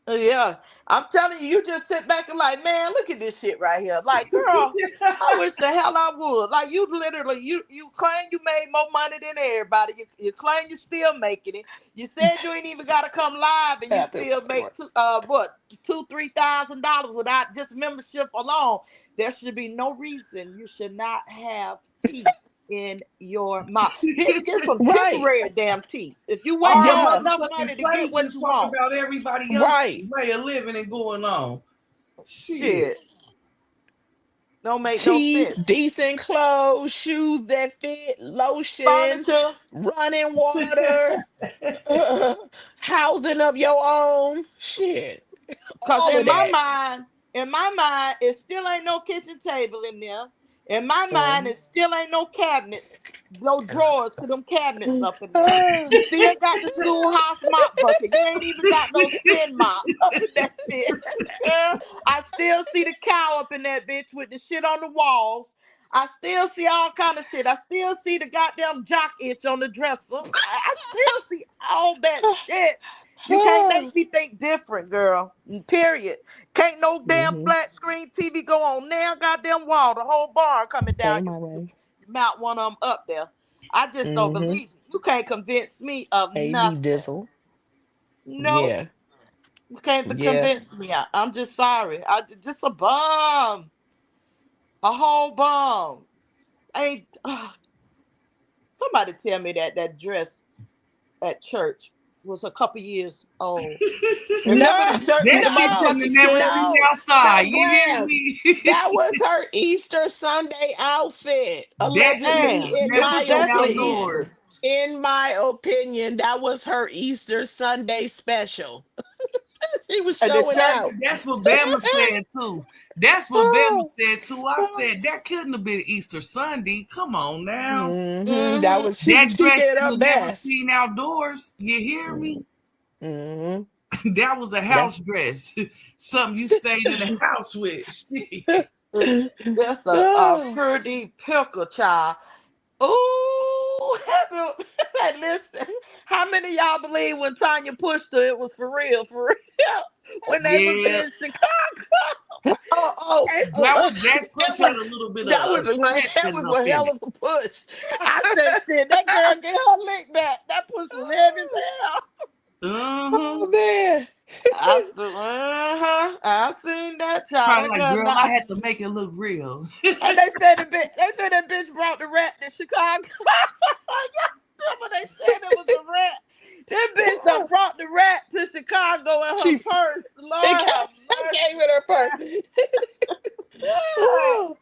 Yeah. I'm telling you, you just sit back and like, man, look at this shit right here. Like, girl, I wish the hell I would. Like, you literally, you claim you made more money than everybody. You claim you still making it. You said you ain't even got to come live, and you After still make $2,000-3,000 without just membership alone. There should be no reason you should not have teeth in your mouth. Get some right, temporary damn teeth. If you waiting All on yeah, enough motherfucking money to get place what and you talk want. about everybody else's right. way of living and going on. Shit. Shit. Don't make no Teeth, sense. decent clothes, shoes that fit, lotion, Furniture. running water, housing of your own. Shit. Cause All of that. in my mind, it still ain't no kitchen table in there. In my mind, Mhm. it still ain't no cabinets, no drawers to them cabinets up in there. You still got the schoolhouse mop bucket. You ain't even got no spin mop up in that shit. I still see the cow up in that bitch with the shit on the walls. I still see all kind of shit. I still see the goddamn jock itch on the dresser. I still see all that shit. You can't make me think different, girl. Period. Can't no damn Mhm. flat screen TV go on now, goddamn wall. The whole bar coming Pay down. my You way. mount one of them up there. I just don't Mhm. believe you. You can't convince me of AB nothing. Dizzle. Nope. Yeah. You can't Yeah. convince me. I'm just sorry. I just a bum. A whole bum. Ain't somebody tell me that that dress at church was a couple years old. Remember No, the shirt with That the shit no, couldn't have motherfucking never shit? seen no, outside. no, You hear Graham. me? That was her Easter Sunday outfit. That shit Allegedly, Man, couldn't in it never was my seen definitely opinion. Easter. outdoors. In my opinion, that was her Easter Sunday special. She was And the showing shirt, out. That's what Bama said too. That's what Bama said too. I said that couldn't have been Easter Sunday. Come on now. That mm-hmm. was That she dress did her should have never best. seen outdoors. You hear me? Mm-hmm. That was a That house dress. Something you stayed in the house with. Shit. That's a oh, pretty pickle, child. Ooh, listen. How many of y'all believe when Tanya pushed her, it was for real, for real? When they was Yeah. in Chicago, and That oh, was that it push had was a little bit that of was strength that in was up a in hell it. of a push. I said, shit, that girl get her lick back. That push was heavy as hell. Uh-huh. Oh man. I said, uh-huh. I seen that child. Probably That like, girl girl, I not. had to make it look real. And they said that bitch brought the rat to Chicago. Y'all remember they said it was a rat. That bitch done brought the rat to Chicago in her She purse. it Lord have came in her purse. mercy. Oh,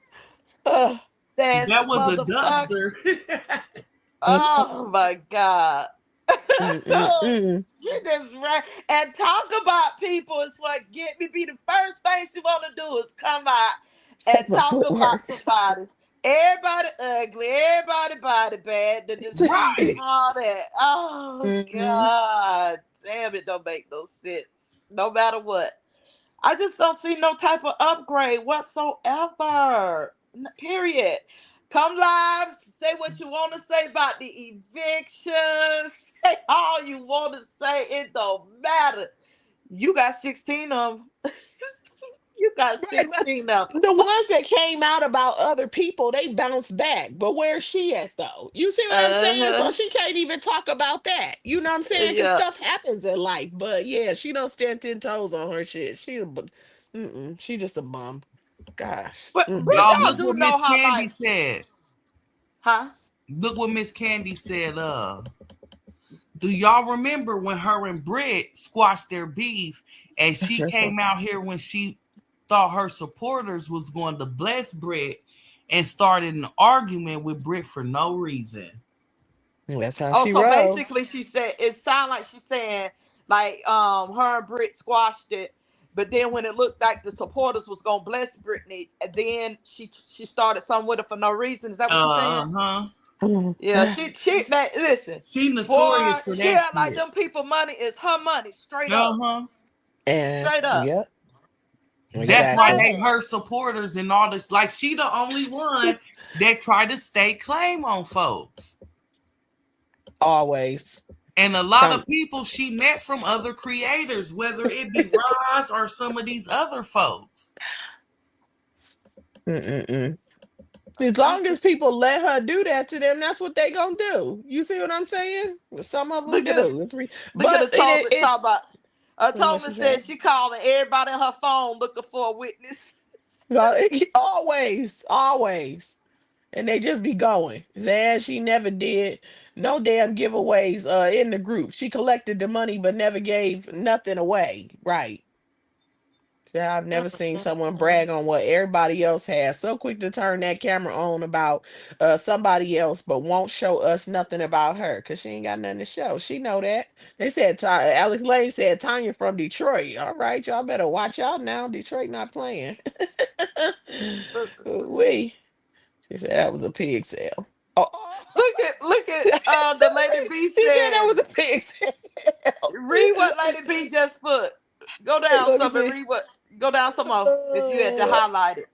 uh, Nasty That was a motherfucker. duster. Oh my God. mm-mm-mm. She just ran and talk about people. It's like get me be the first thing she want to do is come out and Take my talk footwork. about somebody. Everybody ugly, everybody body bad, the disease, Right. all that. Oh Mm-hmm. God, damn it, don't make no sense. No matter what, I just don't see no type of upgrade whatsoever. Period. Come live, say what you want to say about the evictions. Say all you want to say. It don't matter. You got 16 of them. You got Right, but 16 of them. the ones that came out about other people, they bounced back. But where's she at though? You see what I'm saying? So Uh-huh. she can't even talk about that. You know what I'm saying? Because Yeah. stuff happens in life. But yeah, she don't stand 10 toes on her shit. She just a bum. Gosh. But Mm-mm. Y'all y'all look do what know Miss how Candy like, said. huh? Look what Miss Candy said. Do y'all remember when her and Britt squashed their beef and That's she your fault. came out here when she thought her supporters was going to bless Britt and started an argument with Britt for no reason? That's how Oh, she so roll. basically she said it sounded like she's saying like her and Brit squashed it, but then when it looked like the supporters was gonna bless Brittany, and then she started something with her for no reason. Is that what you're saying? Uh-huh. Yeah, she man, listen, She boy, notorious for she that act like shit. them people money is her money, straight up. Uh-huh. And Straight up. yep, That's why exactly. they Hey. her supporters and all this. Like she the only one that try to stay claim on folks. Always. And a lot Trying of people she met from other creators, whether it be Roz or some of these other folks. mm-mm-mm. As I long said, as people let her do that to them, that's what they gonna do. You see what I'm saying? Some of them look at the do. look at But the Tobin it talk about what Tobin she said say? she calling everybody on her phone looking for a witness. Well, always, always, and they just be going. Saying she never did no damn giveaways in the group. She collected the money but never gave nothing away. Right? Yeah, I've never seen someone Mm-mm-mm. brag on what everybody else has. So quick to turn that camera on about somebody else, but won't show us nothing about her because she ain't got nothing to show. She know that. They said Alex Lane said Tanya from Detroit. All right, y'all better watch out now. Detroit not playing. We. She said that was a pig sale. Oh, Look at the lady B she said that said. was a pig sale. Read what Lady B just put. Go down Let me some and see. read what. Go down some more if you had to Uh, highlight it.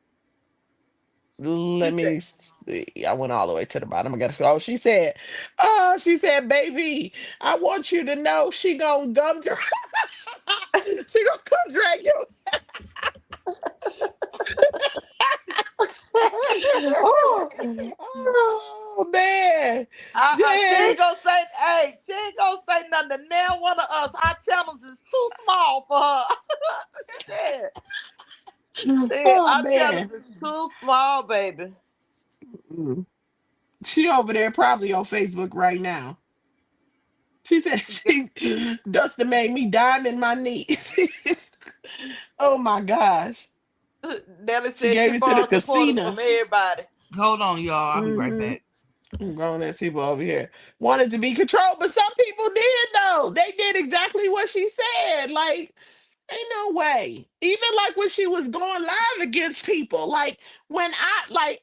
She Let said, me see. I went all the way to the bottom. I gotta. Oh, she said, baby, I want you to know she gonna gum drag. She gonna come drag you. Oh, oh man, she yeah. ain't gonna say, hey, she ain't gonna say nothing to now one of us. Our channels is too small for her. Shit. Shit, Oh our man. channels is too small, baby. Mm. She over there probably on Facebook right now. She said she Dustin made me diamond my knees. Oh my gosh. Nelly She said she gave it to the borrowed supporters casino. from everybody. Hold on, y'all. I'll be right Mm-hmm. back. Grown ass people over here wanted to be controlled, but some people did though. They did exactly what she said. Like, ain't no way. Even like when she was going live against people, like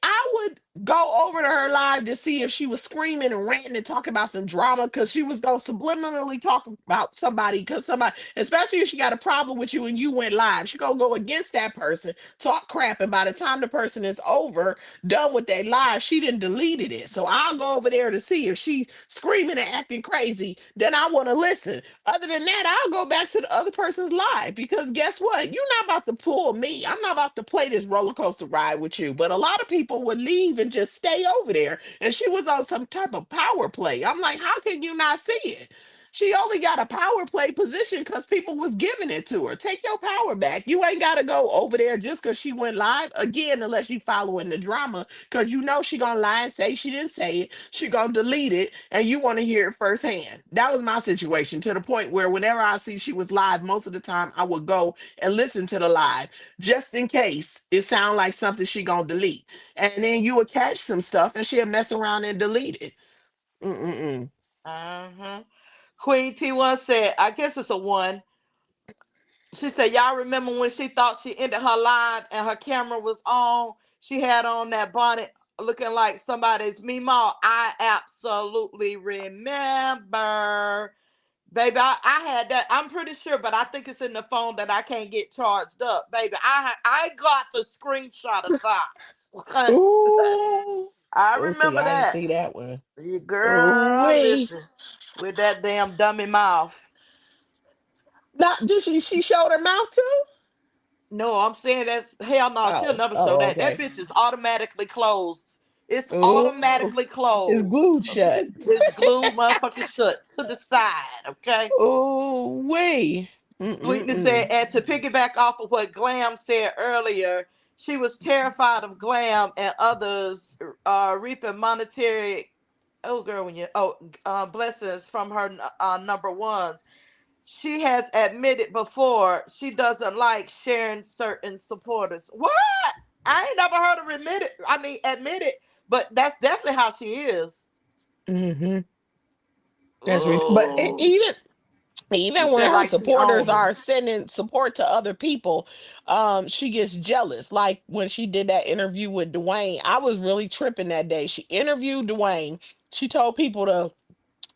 I would go over to her live to see if she was screaming and ranting and talking about some drama because she was gonna subliminally talk about somebody because somebody, especially if she got a problem with you and you went live, she gonna go against that person, talk crap, and by the time the person is over, done with their live, she didn't deleted it. So I'll go over there to see if she screaming and acting crazy. Then I want to listen. Other than that, I'll go back to the other person's live because guess what? You're not about to pull me. I'm not about to play this roller coaster ride with you. But a lot of people would leave and just stay over there. And she was on some type of power play. I'm like, how can you not see it? She only got a power play position because people was giving it to her. Take your power back. You ain't got to go over there just because she went live again, unless you following the drama. Because you know she gonna lie and say she didn't say it. She gonna delete it, and you want to hear it firsthand. That was my situation to the point where whenever I see she was live, most of the time I would go and listen to the live just in case it sound like something she gonna delete, and then you would catch some stuff and she'll mess around and delete it. Mm-mm-mm. Uh-huh. Queen T1 said, I guess it's a one. She said, y'all remember when she thought she ended her live and her camera was on? She had on that bonnet looking like somebody's Meemaw. I absolutely remember. Baby, I had that. I'm pretty sure, but I think it's in the phone that I can't get charged up. Baby, I got the screenshot of that. Okay. Ooh. I Oh, see, remember I ain't that. see that one. Oh, Girl, wait. listen. With that damn dummy mouth. Not did she showed her mouth too? No, I'm saying that's hell no. She'll Oh, never show oh, that. That okay. bitch is automatically closed. It's Oh, automatically it's closed. glued shut. It's glued motherfucking shut to the side, okay? Oh, wait. Sweetness said, Mm-mm-mm. and to piggyback off of what Glam said earlier, she was terrified of Glam and others reaping monetary girl when you blessings from her number ones. She has admitted before she doesn't like sharing certain supporters. What? I ain't never heard her admit it. I mean, admit it, but that's definitely how she is. Mm-hmm. That's but Oh, she even when said her like she supporters owned them. are sending support to other people, she gets jealous. Like when she did that interview with Dwayne, I was really tripping that day. She interviewed Dwayne. She told people to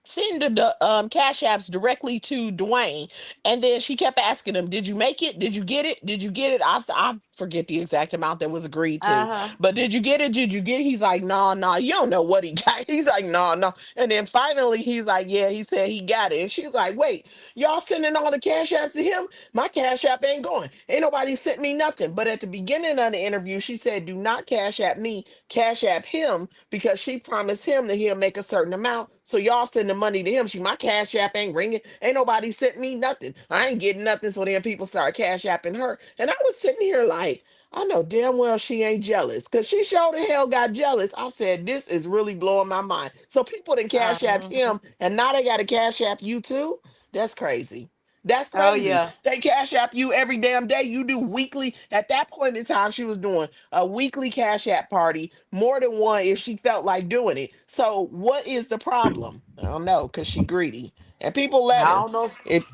send the cash apps directly to Dwayne, and then she kept asking him, "Did you make it? Did you get it? Did you get it?" I forget the exact amount that was agreed Uh to, huh. but did you get it? Did you get it? He's like, "No, no, you don't know what he got." He's like, "No, no," and then finally he's like, "Yeah," he said he got it, and she's like, "Wait, y'all sending all the cash apps to him? My cash app ain't going. Ain't nobody sent me nothing." But at the beginning of the interview, she said, "Do not cash app me, cash app him," because she promised him that he'll make a certain amount. So y'all send the money to him. She, my cash app ain't ringing. Ain't nobody sent me nothing. I ain't getting nothing. So then people start cash apping her. And I was sitting here like, I know damn well she ain't jealous. Cause she sure the hell got jealous. I said, this is really blowing my mind. So people didn't cash app Uh-huh. him and now they got to cash app you too. That's crazy. That's Oh crazy. yeah. They cash app you every damn day. You do weekly. At that point in time, she was doing a weekly cash app party, more than one if she felt like doing it. So what is the problem? I don't know, because she greedy. And people let I her. don't know. If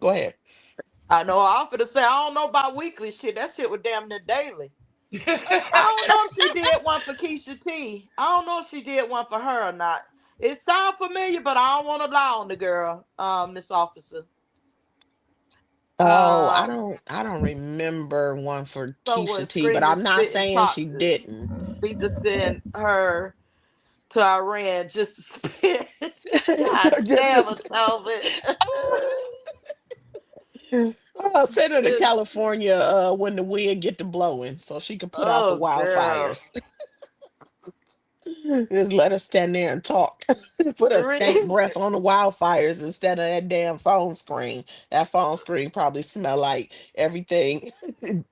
Go ahead. I know. I offered to say I don't know about weekly shit. That shit was damn near daily. I don't know if she did one for Keisha T. I don't know if she did one for her or not. It sounds familiar, but I don't want to lie on the girl, Miss Officer. Oh, I Um, don't I don't remember one for Someone Keisha T, but screaming, I'm not spitting saying she toxic. didn't. Need to send her to Iran just to spit. God Just damn it, Tobin. send her to Just, California when the wind get to blowing so she can put out the oh, girl. wildfires. Just let her stand there and talk. Put her stank Re- breath on the wildfires instead of that damn phone screen. That phone screen probably smell like everything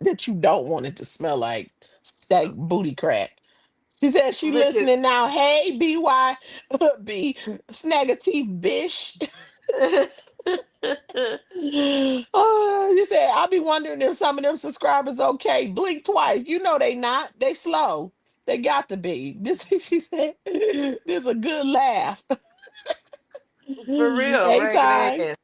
that you don't want it to smell like. Stank booty crack. She said she Look at. listening now. Hey, BYB, snag a teeth, bish. You said I'll be wondering if some of them subscribers okay. Blink twice. You know they not. They slow. They got to be. This she said. This a good laugh. For real, Hey, ragged time. ass.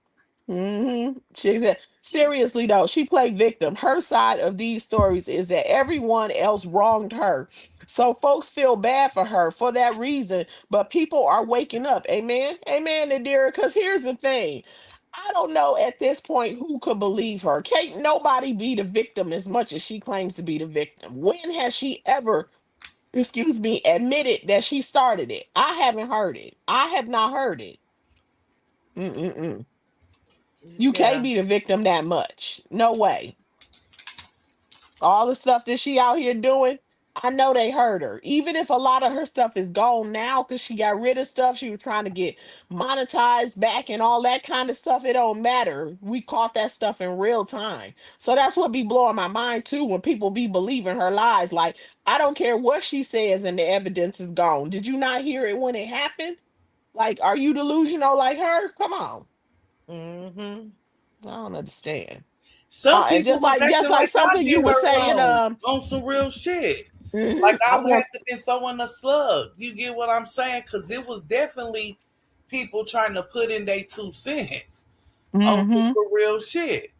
She said, seriously though, she played victim. Her side of these stories is that everyone else wronged her. So folks feel bad for her for that reason, but people are waking up. Amen. Amen, Nadira. Because here's the thing. I don't know at this point who could believe her. Can't nobody be the victim as much as she claims to be the victim. When has she ever, excuse me, admitted that she started it? I haven't heard it. I have not heard it. Mm-mm-mm. You can't Yeah. be the victim that much. No way. All the stuff that she out here doing, I know they hurt her. Even if a lot of her stuff is gone now because she got rid of stuff, she was trying to get monetized back and all that kind of stuff. It don't matter. We caught that stuff in real time. So that's what be blowing my mind too when people be believing her lies. Like, I don't care what she says and the evidence is gone. Did you not hear it when it happened? Like, are you delusional like her? Come on. Mm-hmm. I don't understand. Some And people was just acting like like I something you did were her saying, wrong on some real shit. Like I I was would gonna have to been throwing a slug. You get what I'm saying? Because it was definitely people trying to put in their 2 cents on some mm-hmm. for real shit.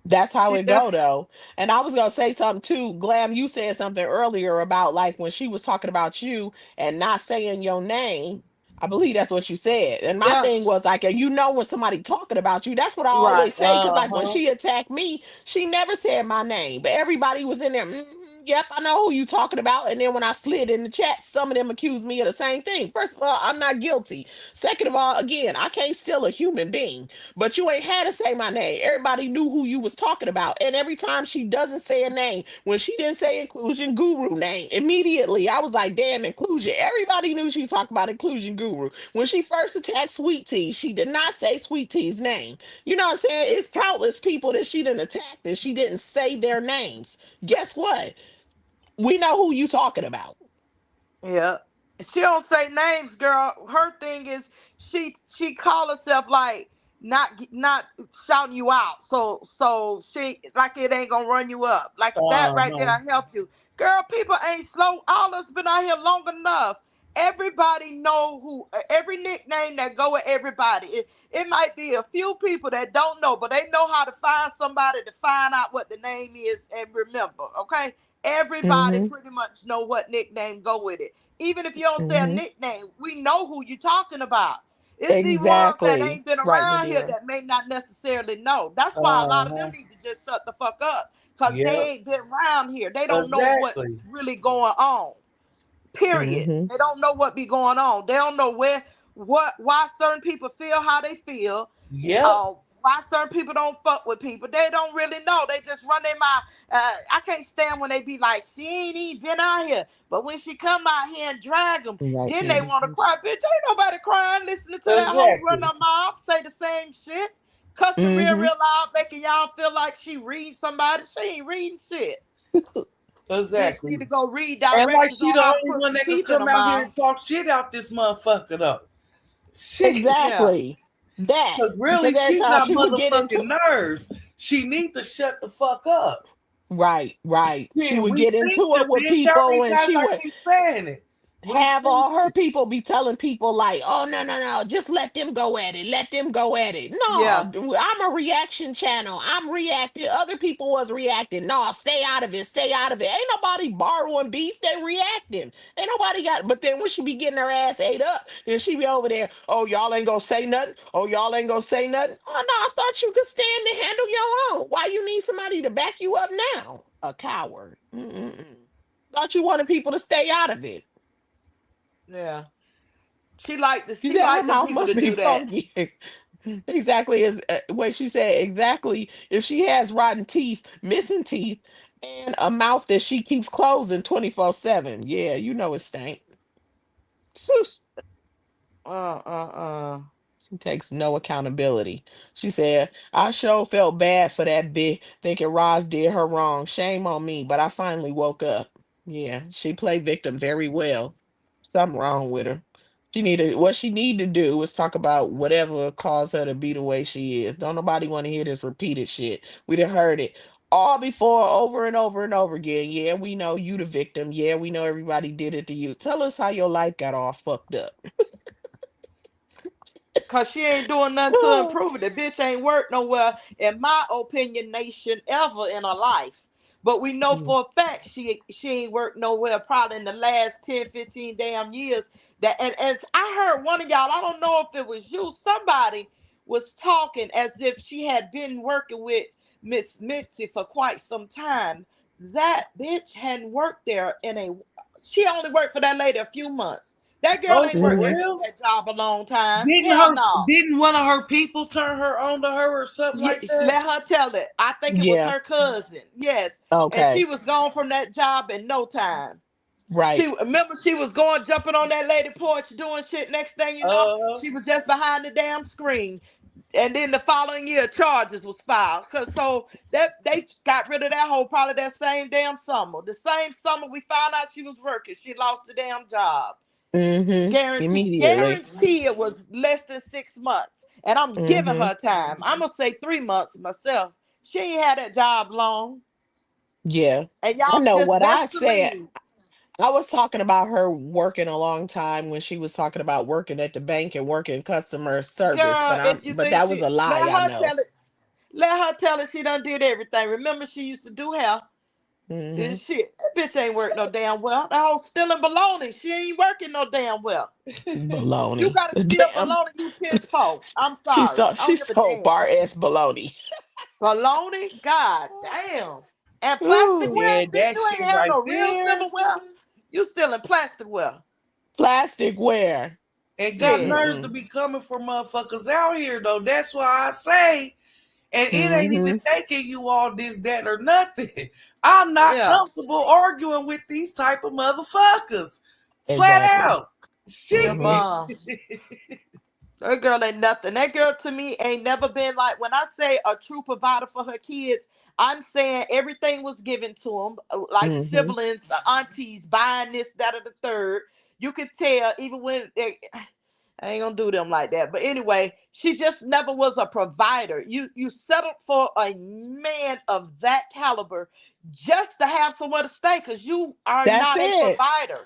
That's how She it go def. though. And I was gonna say something too. Glam, you said something earlier about like when she was talking about you and not saying your name. I believe that's what you said. And my Yeah. thing was like, and you know when somebody talking about you, that's what I Right. always say. Cause like when Uh-huh. she attacked me, she never said my name, but everybody was in there. Yep, I know who you talking about. And then when I slid in the chat, some of them accused me of the same thing. First of all, I'm not guilty. Second of all, again, I can't steal a human being. But you ain't had to say my name. Everybody knew who you was talking about. And every time she doesn't say a name, when she didn't say inclusion guru name, immediately I was like, damn, inclusion. Everybody knew she was talking about inclusion guru. When she first attacked Sweet Tea, she did not say Sweet Tea's name. You know what I'm saying? It's countless people that she didn't attack and she didn't say their names. Guess what? We know who you talking about. Yeah. She don't say names, girl. Her thing is she call herself like not shouting you out. So she like it ain't gonna run you up. Like that right there Uh-huh. help you. Girl, people ain't slow. All us been out here long enough. Everybody know who every nickname that go with everybody. It might be a few people that don't know, but they know how to find somebody to find out what the name is and remember. Okay, everybody Mm-hmm. pretty much know what nickname go with it. Even if you don't say a Mm-hmm. nickname, we know who you're talking about. It's the ones that Exactly. ain't been Right, around here Nadira. that may not necessarily know. That's why a lot of them Uh-huh. need to just shut the fuck up because Yep. they ain't been around here. They don't know Exactly. what's really going on. Period. Mm-hmm. They don't know what be going on. They don't know why certain people feel how they feel. Yep. Why certain people don't fuck with people. They don't really know. They just run their mouth. I can't stand when they be like, she ain't even been out here. But when she come out here and drag them, Right then they there. want to cry. Bitch, ain't nobody crying listening to that hoe run Exactly. her mouth, say the same shit. Cussing Mm-hmm. real loud, making y'all feel like she reading somebody. She ain't reading shit. Bitch Exactly. need to go read And like directions she on the how to only put one some that could teeth in come her out here mouth. and talk shit out this motherfucker though. Shit. Yeah. Exactly. That Because because really, every she time got she would get into motherfucking nerves. She need to shut the fuck up. right, she Shit, would we get seen into you, it with bitch. How people, many and times she I would keep saying it? We have seen all her you. people be telling people like, "Oh no, just let them go at it, let them go at it." No, Yeah. I'm a reaction channel. I'm reacting. Other people was reacting. No, stay out of it. Stay out of it. Ain't nobody borrowing beef. They reacting. Ain't nobody got. But then when she be getting her ass ate up, then she be over there. Oh, y'all ain't gonna say nothing. Oh, y'all ain't gonna say nothing. Oh no, I thought you could stand to handle your own. Why you need somebody to back you up now? A coward. Mm-mm-mm. Thought you wanted people to stay out of it. Yeah. She like this. She She said her like them mouth people must to be do that. funky. Exactly as what she said. Exactly. If she has rotten teeth, missing teeth, and a mouth that she keeps closing 24/7, yeah, you know it stank. She takes no accountability. She said, I sure felt bad for that bitch thinking Roz did her wrong. Shame on me, but I finally woke up. Yeah, she played victim very well. Something wrong with her. What she need to do is talk about whatever caused her to be the way she is. Don't nobody want to hear this repeated shit. We done heard it all before, over and over and over again. Yeah, we know you the victim. Yeah, we know everybody did it to you. Tell us how your life got all fucked up. Cause she ain't doing nothing to improve it. The bitch ain't worked nowhere, in my opinion, nation ever in her life. But we know Mm. for a fact she ain't worked nowhere probably in the last 10, 15 damn years. That and I heard one of y'all, I don't know if it was you, somebody was talking as if she had been working with Miss Mitzi for quite some time. That bitch hadn't worked there she only worked for that lady a few months. That girl Oh, ain't for worked Mhm. real? that job a long time. Didn't Hell her? no. Didn't one of her people turn her on to her or something Yeah, like that? let her tell it. I think it was Yeah. her cousin. Yes. And she Okay. was gone from that job in no time. Right. She remember she was going jumping on that lady porch doing shit. Next thing you know, Uh, she was just behind the damn screen. And then the following year, charges was filed. Cause so that they got rid of that whole probably that same damn summer. The same summer we found out she was working, she lost the damn job. Immediately. Guarantee it was less than 6 months. And I'm giving hmm her time. I'm gonna say 3 months myself. She ain't had that job long. Yeah. And I y'all know just what I best said. believe. I was talking about her working a long time when she was talking about working at the bank and working customer service, Girl, but if you think that was she a lie, I know. let her tell it she done did everything. Remember she used to do hair. hmm This shit. That bitch ain't work no damn well. That whole stealing baloney. She ain't working no damn well. You Baloney. gotta steal Damn. baloney, you piss poor. I'm sorry. I She don't give a sold damn. bar ass baloney. Baloney? God damn. And Ooh. plasticware, yeah, bitch, that you shit ain't have right no real there. silverware. You stealing plasticware. Plasticware. And got Shit. nerves to Mm-mm. be coming from motherfuckers out here though. That's why I say, and it ain't even hmm thinking you all this, that, or nothing. I'm not Yeah. comfortable arguing with these type of motherfuckers. Flat Exactly. out. hmm Shit. Goodbye. That girl ain't nothing. That girl to me ain't never been like when I say a true provider for her kids. I'm saying everything was given to them, like hmm siblings, aunties buying this, that, or the third. You could tell even when I ain't gonna do them like that. But anyway, she just never was a provider. You settled for a man of that caliber just to have somewhere to stay because you are That's not a it. provider.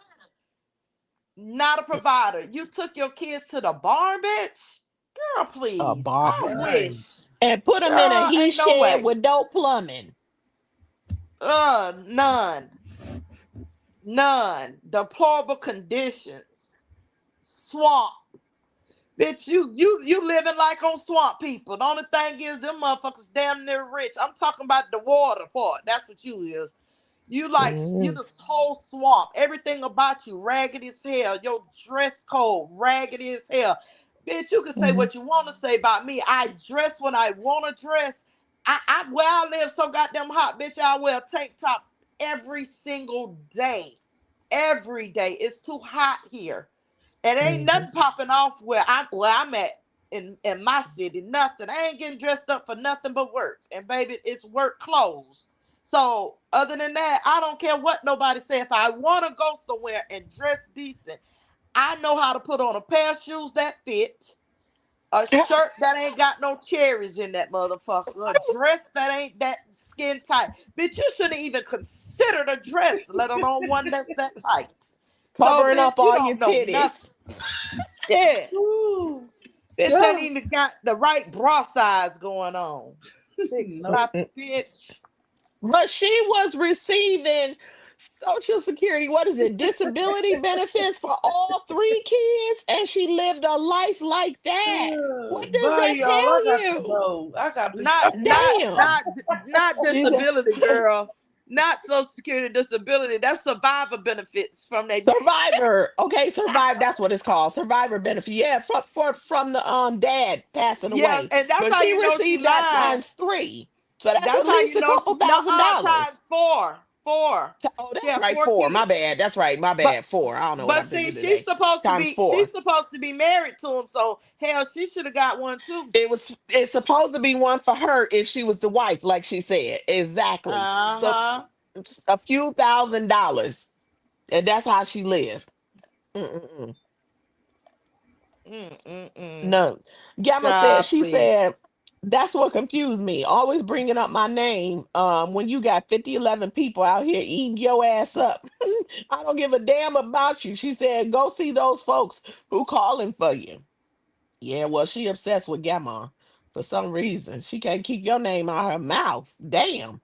Not a provider. You took your kids to the barn, bitch. Girl, A please. bar. I Right. wish. And put them in a Girl, he ain't no shed way. with no plumbing. None. None. Deplorable conditions. Swamp. Bitch, you living like on swamp people. The only thing is them motherfuckers damn near rich. I'm talking about the water part. That's what you is. You hmm the whole swamp. Everything about you raggedy as hell. Your dress code raggedy as hell. Bitch, you can say hmm what you want to say about me. I dress when I want to dress. I where I live so goddamn hot, bitch. I wear a tank top every single day. Every day. It's too hot here. And ain't hmm nothing popping off where I'm at in my city. Nothing. I ain't getting dressed up for nothing but work. And baby, it's work clothes. So other than that, I don't care what nobody say. If I want to go somewhere and dress decent, I know how to put on a pair of shoes that fit. A shirt that ain't got no cherries in that motherfucker. A dress that ain't that skin tight. Bitch, you shouldn't even consider a dress, let alone one that's that tight. So, Covering bitch, up you all your don't know titties. nothing. Yeah. Ooh, Bitch ain't yeah. even got the right bra size going on. Big No. sloppy bitch. But she was receiving Social Security, what is it, disability benefits for all three kids, and she lived a life like that. What does Bye, that y'all. I tell got to you? go. I got to Not, go. not, Damn. not, not She said, disability, girl. Not Social Security disability. That's survivor benefits from they. Survivor. Okay, survive. That's what it's called. Survivor benefit. Yeah, from the dad passing Yeah, away. and that's But how she you know she received that lying. times three. So that's at That's how least you a know couple she no $1,000. times four. Four. Oh, She that's had right. four Four. My kids. bad. That's right. My But bad. Four. I don't know what but I'm see, thinking today. Times she's four. supposed to be married to him, so hell she should have got one too. It's supposed to be one for her if she was the wife, like she said. Exactly. So Uh-huh. a few $1,000s. And that's how she lived. Mm-mm-mm. Mm-mm-mm. No. Gamma said, God, she please. said, that's what confused me. Always bringing up my name when you got 50, 11 people out here eating your ass up. I don't give a damn about you. She said, go see those folks who calling for you. Yeah, well, she obsessed with Gamma for some reason. She can't keep your name out her mouth. Damn.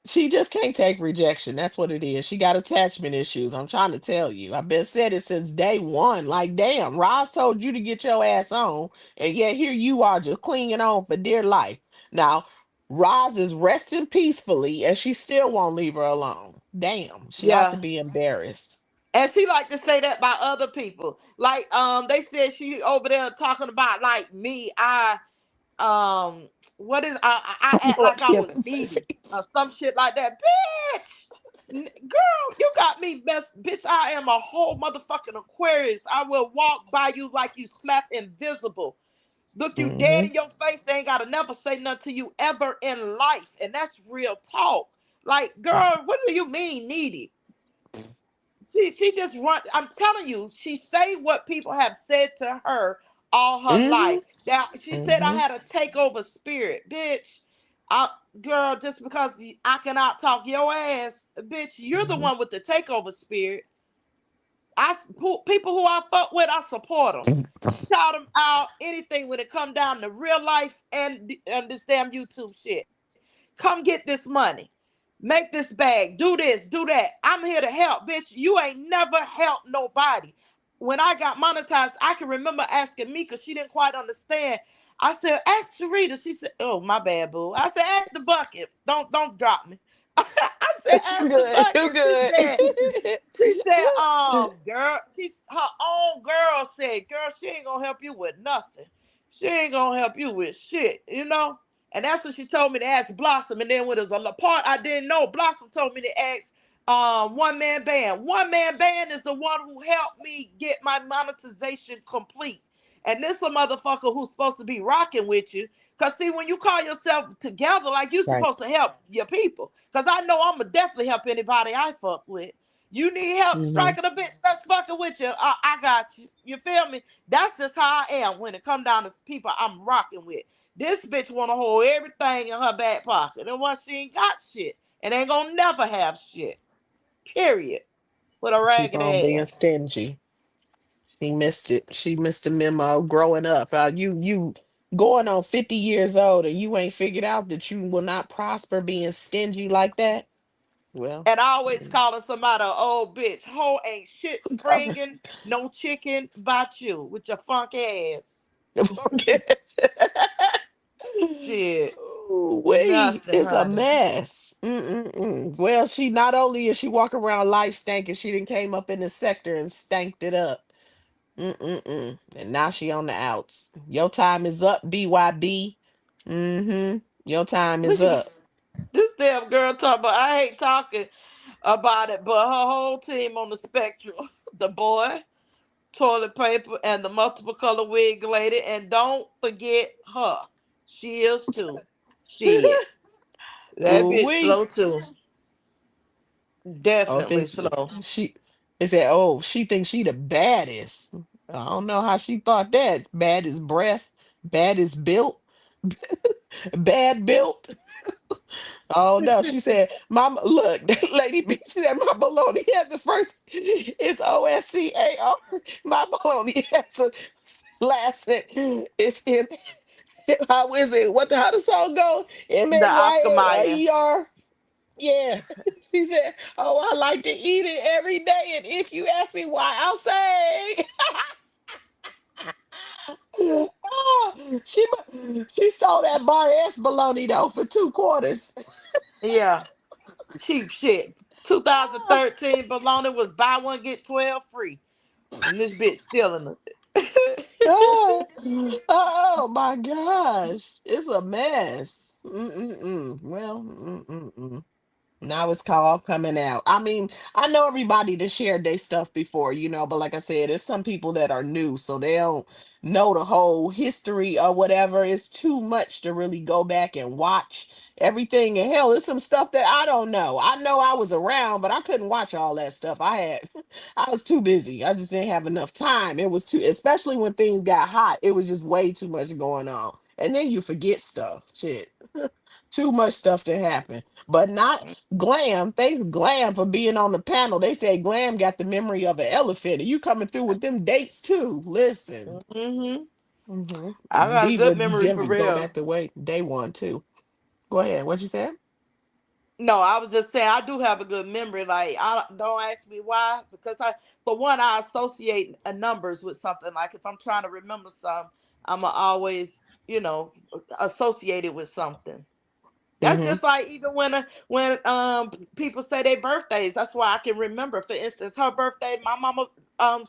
She just can't take rejection. That's what it is. She got attachment issues. I'm trying to tell you. I've been said it since day one. Like, damn, Ross told you to get your ass on, and yet here you are just clinging on for dear life. Now, Roz is resting peacefully, and she still won't leave her alone. Damn, she ought to Yeah. be embarrassed. And she like to say that about other people. Like they said she over there talking about like me. What is I act Lord like I have was mercy. needy or some shit like that. Bitch, girl, you got me best. Bitch, I am a whole motherfucking Aquarius. I will walk by you like you slap invisible. Look you dead Hmm. in your face. Ain't gotta never say nothing to you ever in life, and that's real talk. Like, girl, what do you mean needy? She just run. I'm telling you, she say what people have said to her all her Hmm. life. Now she said I Hmm. had a takeover spirit, bitch. I, girl, just because I can out talk your ass, bitch, you're the Hmm. one with the takeover spirit. People who I fuck with, I support them, shout them out, anything when it come down to real life and this damn YouTube shit. Come get this money. Make this bag. Do this. Do that. I'm here to help, bitch. You ain't never helped nobody. When I got monetized, I can remember asking me because she didn't quite understand. I said, ask Sharita. She said, oh, my bad, boo. I said, ask the bucket. Don't drop me. I said, You ask the good. You bucket. good. She said, girl, she's her own girl said, girl, she ain't gonna help you with nothing. She ain't gonna help you with shit, you know? And that's what she told me to ask Blossom. And then when there's a part I didn't know, Blossom told me to ask One Man Band. One Man Band is the one who helped me get my monetization complete. And this a motherfucker who's supposed to be rocking with you. Cause see, when you call yourself together, like you're Right. supposed to help your people. Cause I know I'ma definitely help anybody I fuck with. You need help Hmm. striking a bitch that's fucking with you. I got you. You feel me? That's just how I am when it come down to people I'm rocking with. This bitch want to hold everything in her back pocket. And once she ain't got shit, and ain't gonna never have shit. Period. With a Keep on raggedy being ass. stingy. He missed it. She missed the memo growing up. You going on 50 years old and you ain't figured out that you will not prosper being stingy like that. Well, And I always calling somebody an old bitch. Hoe ain't shit cover. springing, no chicken about you with your funky ass. Shit. Ooh, wait, Nothing, it's a honey. mess. Mm-mm-mm. Well, she not only is she walking around life stanking, she done came up in the sector and stanked it up. Mm-mm-mm. And now she on the outs. Your time is up, BYB. Mm-hmm. Your time is Look at up. this damn girl talking about I hate talking about it, but her whole team on the spectrum. The boy, toilet paper, and the multiple color wig lady. And don't forget her. She is too. Shit. That Ooh, bitch wee. slow too. Oh, Definitely thinks slow. she they said, oh, she thinks she the baddest. I don't know how she thought that. Bad as breath. Bad is built. Bad built. Oh no, she said, "Mama, look, that lady B said my baloney has the first. It's OSCAR. My baloney has a last name. It's in. How is it? What the how the song go? The Oscar Mayer. MAYER. Yeah." She said, "Oh, I like to eat it every day, and if you ask me why, I'll say." Oh, she sold that bar S baloney though for 2 quarters. Yeah, cheap shit. Oh, 2013 bologna was buy one get 12 free, and this bitch stealing it. oh, oh my gosh, it's a mess. Mm-mm-mm. Well, mm-mm-mm. Now it's all coming out. I mean, I know everybody that shared their stuff before, but like I said, there's some people that are new, so they don't know the whole history or whatever. It's too much to really go back and watch everything. And hell, there's some stuff that I don't know. I know I was around, but I couldn't watch all that stuff. I was too busy. I just didn't have enough time. It was too, especially when things got hot, it was just way too much going on. And then you forget stuff. Shit. Too much stuff to happen. But not Glam. Thanks Glam for being on the panel. They say Glam got the memory of an elephant. And you coming through with them dates too. Listen. Hmm. Hmm. I got a Diva good memory Diva for go real. back to way day one too. Go ahead. What you said? No, I was just saying I do have a good memory. Like, I don't ask me why, because for one, I associate numbers with something. Like if I'm trying to remember something, I'm always, associate it with something. That's Mm-hmm. just like even when people say their birthdays. That's why I can remember. For instance, her birthday, my mama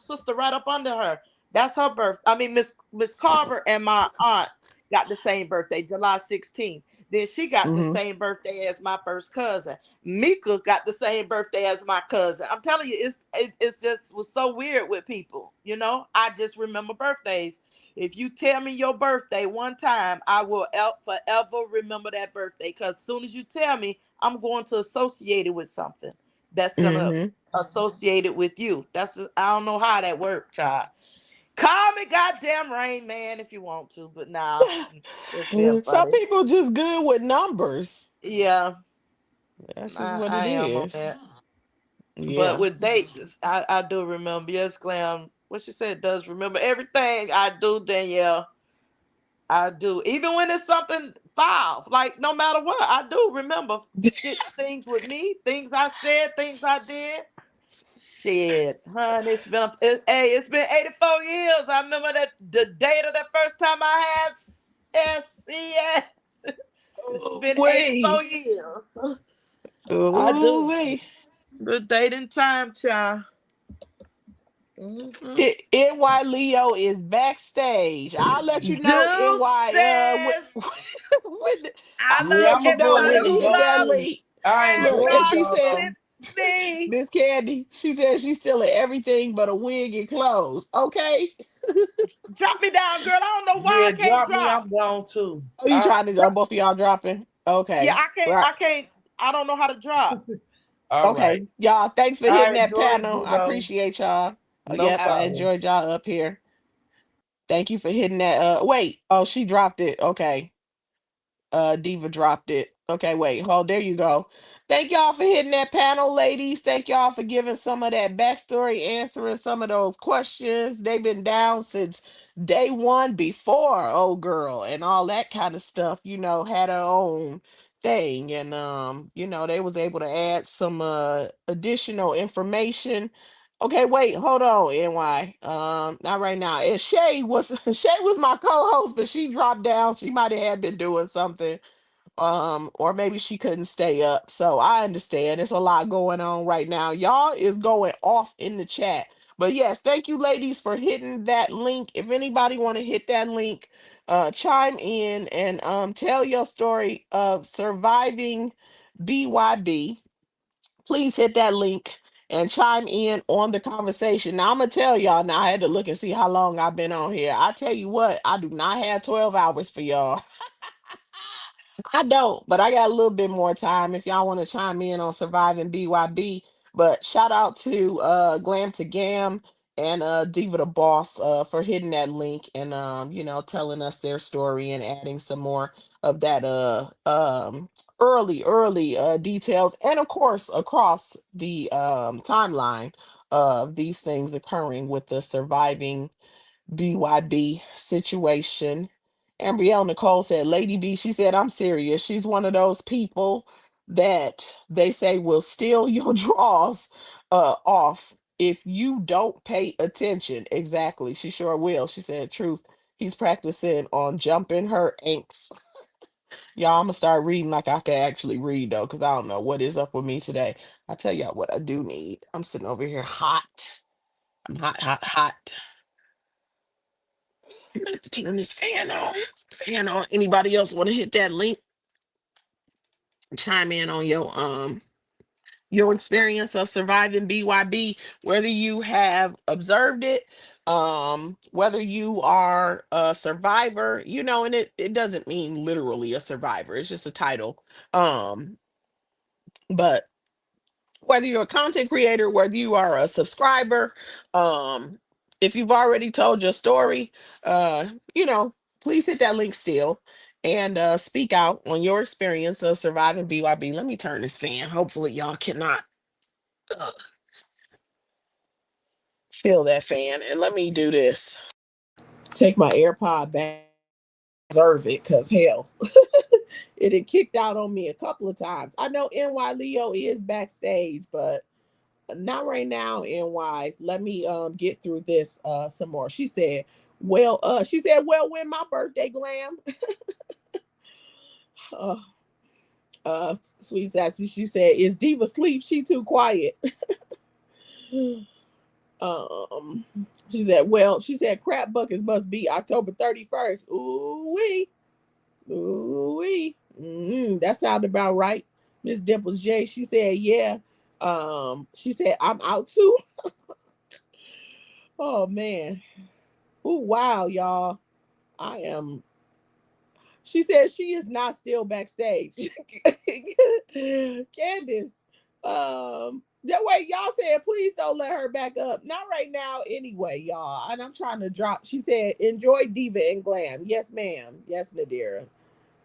sister right up under her. That's her birth. I mean, Miss Carver and my aunt got the same birthday, July 16th. Then she got the Mm-hmm. same birthday as my first cousin. Mika got the same birthday as my cousin. I'm telling you, it's just was so weird with people. I just remember birthdays. If you tell me your birthday one time, I will forever remember that birthday. Because as soon as you tell me, I'm going to associate it with something that's gonna Mm-hmm. associate it with you. I don't know how that works, child. Call me goddamn Rain Man if you want to, but nah, it's being Some funny. people just good with numbers. Yeah, That's just I, what it I am on is. that. But Yeah. with dates, I do remember. Yes, Glam. What she said does remember everything. I do, Danielle. I do. Even when it's something foul, like no matter what, I do remember shit, things with me, things I said, things I did. Shit, hun, it's been 84 years. I remember that the date of the first time I had SES. It's Oh, been wait. 84 years. I Oh, do. wait. Good date and time, child. Hmm. NY Leo is backstage. I'll let you know NY Deuces. I Yeah, I'll love let I'm you gonna go know when ahead to and everybody hit go that too. link. I has Look, enjoyed and she y'all said, though. RSVP. Miss Candy, she said she's still at everything but a wig and clothes. Okay. Drop me down, girl. I don't know why Yeah, I can't drop me. drop. I'm gone too. Oh, you trying to go? Both of y'all dropping? Yeah, Okay. I can't. Right. I can't. I don't know how to drop. All right. Okay. Y'all, thanks for hitting I that enjoyed panel. you I though. appreciate y'all. Oh, No yep, I problem. enjoyed y'all up here. Thank you for hitting that. Wait. Oh, she dropped it. Okay. Diva dropped it. Okay, wait, hold, there you go. Thank y'all for hitting that panel, ladies. Thank y'all for giving some of that backstory, answering some of those questions. They've been down since day one before, old girl, and all that kind of stuff, had her own thing. And they was able to add some additional information. Okay, wait, hold on, NY. Not right now. And Shay was Shay was my co-host, but she dropped down. She might have had been doing something. Or maybe she couldn't stay up. So I understand. There's a lot going on right now. Y'all is going off in the chat. But yes, thank you, ladies, for hitting that link. If anybody want to hit that link, chime in and tell your story of surviving BYB. Please hit that link and chime in on the conversation. Now I'm gonna tell y'all. Now I had to look and see how long I've been on here. I tell you what, I do not have 12 hours for y'all. I don't, but I got a little bit more time if y'all want to chime in on surviving BYB. But shout out to Glam to Gam and Diva the Boss for hitting that link and telling us their story and adding some more of that early details, and of course across the timeline of these things occurring with the surviving BYB situation. Ambrielle Nicole said, Lady B, she said, I'm serious. She's one of those people that they say will steal your drawers off if you don't pay attention. Exactly. She sure will. She said, truth. He's practicing on jumping her anks. Y'all, I'm gonna start reading like I can actually read though, because I don't know what is up with me today. I tell y'all what I do need. I'm sitting over here hot. I'm hot, hot, hot. I'm gonna have to turn this fan on. Fan on. Anybody else want to hit that link? Chime in on your experience of surviving BYB, whether you have observed it, whether you are a survivor, and it doesn't mean literally a survivor. It's just a title. But whether you're a content creator, whether you are a subscriber, um, if you've already told your story, uh, you know, please hit that link still and speak out on your experience of surviving BYB. Let me turn this fan. Hopefully, y'all cannot uh, feel that fan. And let me do this. Take my AirPod back, observe it, because hell, it had kicked out on me a couple of times. I know NY Leo is backstage, but not right now, NY. Let me get through this some more. She said, well, when my birthday, Glam. uh, Sweet Sassy, she said, is Diva asleep? She too quiet. um she said crap buckets must be October 31st. Ooh wee. That sounded about right. Miss Dimples J, she said, yeah. She said, I'm out too. Oh man. Oh wow, y'all. I am. She says she is not still backstage. Candace. That way y'all said please don't let her back up. Not right now anyway, y'all. And I'm trying to drop. She said enjoy Diva and Glam. Yes, ma'am. Yes, Nadira.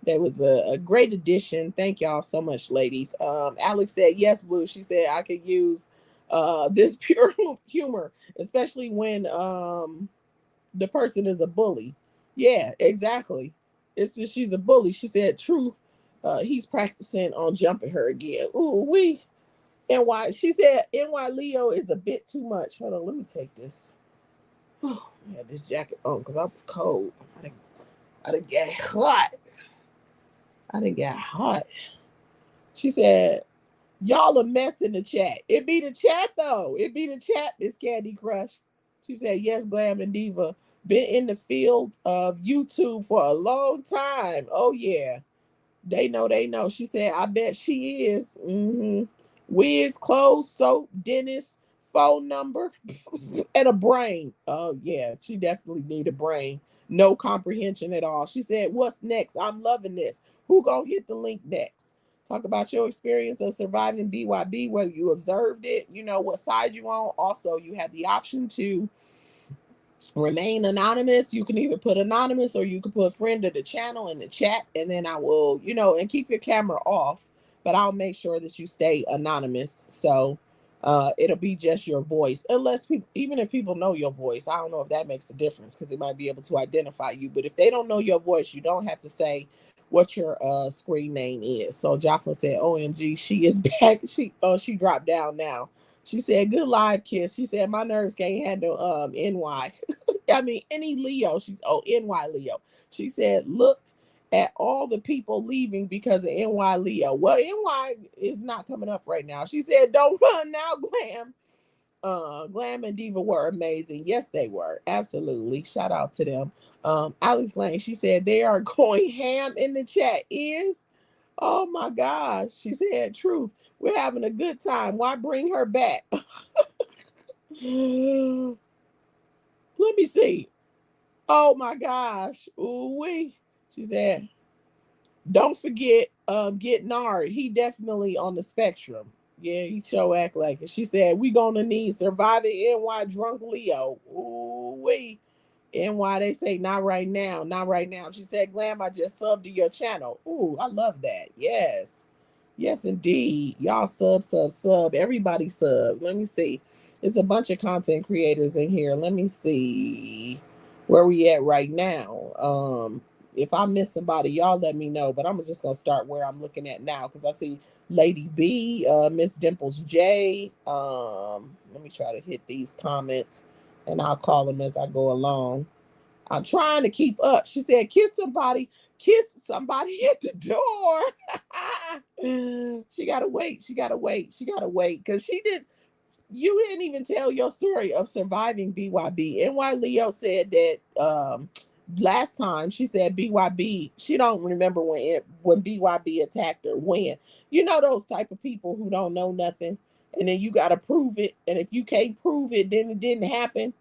That was a great addition. Thank y'all so much, ladies. Alex said yes, Blue. She said I could use this pure humor, especially when the person is a bully. Yeah, exactly. It's just she's a bully. She said truth. He's practicing on jumping her again. Ooh, NY. She said NY Leo is a bit too much. Hold on, let me take this. Oh, I had this jacket on because I was cold. I didn't get hot. I didn't get hot. She said, y'all a mess in the chat. It be the chat though. It be the chat, Miss Candy Crush. She said, yes, Glam and Diva. Been in the field of YouTube for a long time. Oh yeah. They know. She said, I bet she is. Wiz, clothes, soap, dentist, phone number, and a brain. Oh yeah, she definitely need a brain. No comprehension at all. She said, what's next? I'm loving this. Who gonna hit the link next? Talk about your experience of surviving BYB, whether you observed it, what side you on. Also, you have the option to remain anonymous. You can either put anonymous or you can put friend of the channel in the chat, and then I will, and keep your camera off, but I'll make sure that you stay anonymous. So it'll be just your voice, unless people, even if people know your voice, I don't know if that makes a difference because they might be able to identify you. But if they don't know your voice, you don't have to say what your screen name is. So Jocelyn said, OMG, she is back. She dropped down now. She said, good live kiss. She said, my nerves can't handle NY. I mean, any Leo. NY Leo. She said, look at all the people leaving because of NY Leo. Well, NY is not coming up right now. She said, don't run now, Glam. Glam and Diva were amazing. Yes, they were. Absolutely. Shout out to them. Alex Lane, she said, they are going ham in the chat. Oh my gosh. She said, truth. We're having a good time. Why bring her back? Let me see. Oh my gosh. Ooh wee. She said, don't forget get Nard. He definitely on the spectrum. Yeah, he sure act like it. She said, we gonna need surviving NY drunk Leo. Ooh, wee. NY, they say, not right now, not right now. She said, Glam, I just subbed to your channel. Ooh, I love that. Yes. Yes, indeed. Y'all sub. Everybody sub. Let me see. There's a bunch of content creators in here. Let me see where we at right now. If I miss somebody, y'all let me know. But I'm just gonna start where I'm looking at now because I see Lady B, Miss Dimples J. Let me try to hit these comments and I'll call them as I go along. I'm trying to keep up. She said, kiss somebody at the door. She gotta wait. Because you didn't even tell your story of surviving BYB. NY Leo said that last time she said BYB, she don't remember when BYB attacked her. When you know those type of people who don't know nothing, and then you gotta prove it. And if you can't prove it, then it didn't happen.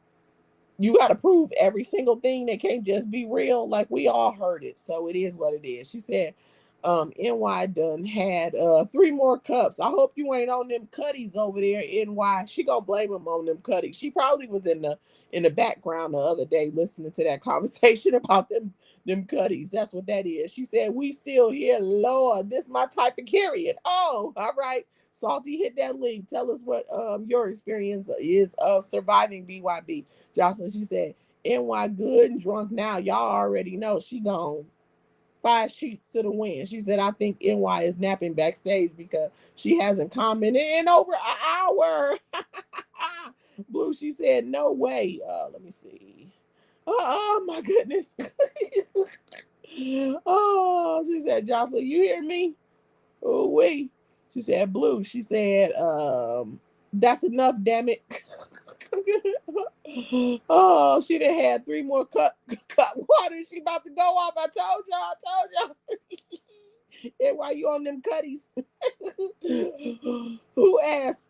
You got to prove every single thing. That can't just be real. Like we all heard it. So it is what it is. She said, NY done had 3 more cups. I hope you ain't on them cutties over there, NY. She gonna blame him on them cutties. She probably was in the background the other day listening to that conversation about them cutties. That's what that is. She said, we still here, Lord. This my type of carrying. Oh, all right. Salty, hit that link. Tell us what your experience is of surviving BYB. Jocelyn, she said, NY good and drunk now. Y'all already know she gone 5 sheets to the wind. She said, I think NY is napping backstage because she hasn't commented in over an hour. Blue, she said, no way. Let me see. Oh, my goodness. Oh, she said, Jocelyn, you hear me? Oh, wait. She said, Blue, she said, that's enough, damn it. Oh, she done had 3 more cup water. She about to go off. I told y'all. And why you on them cutties? Who asked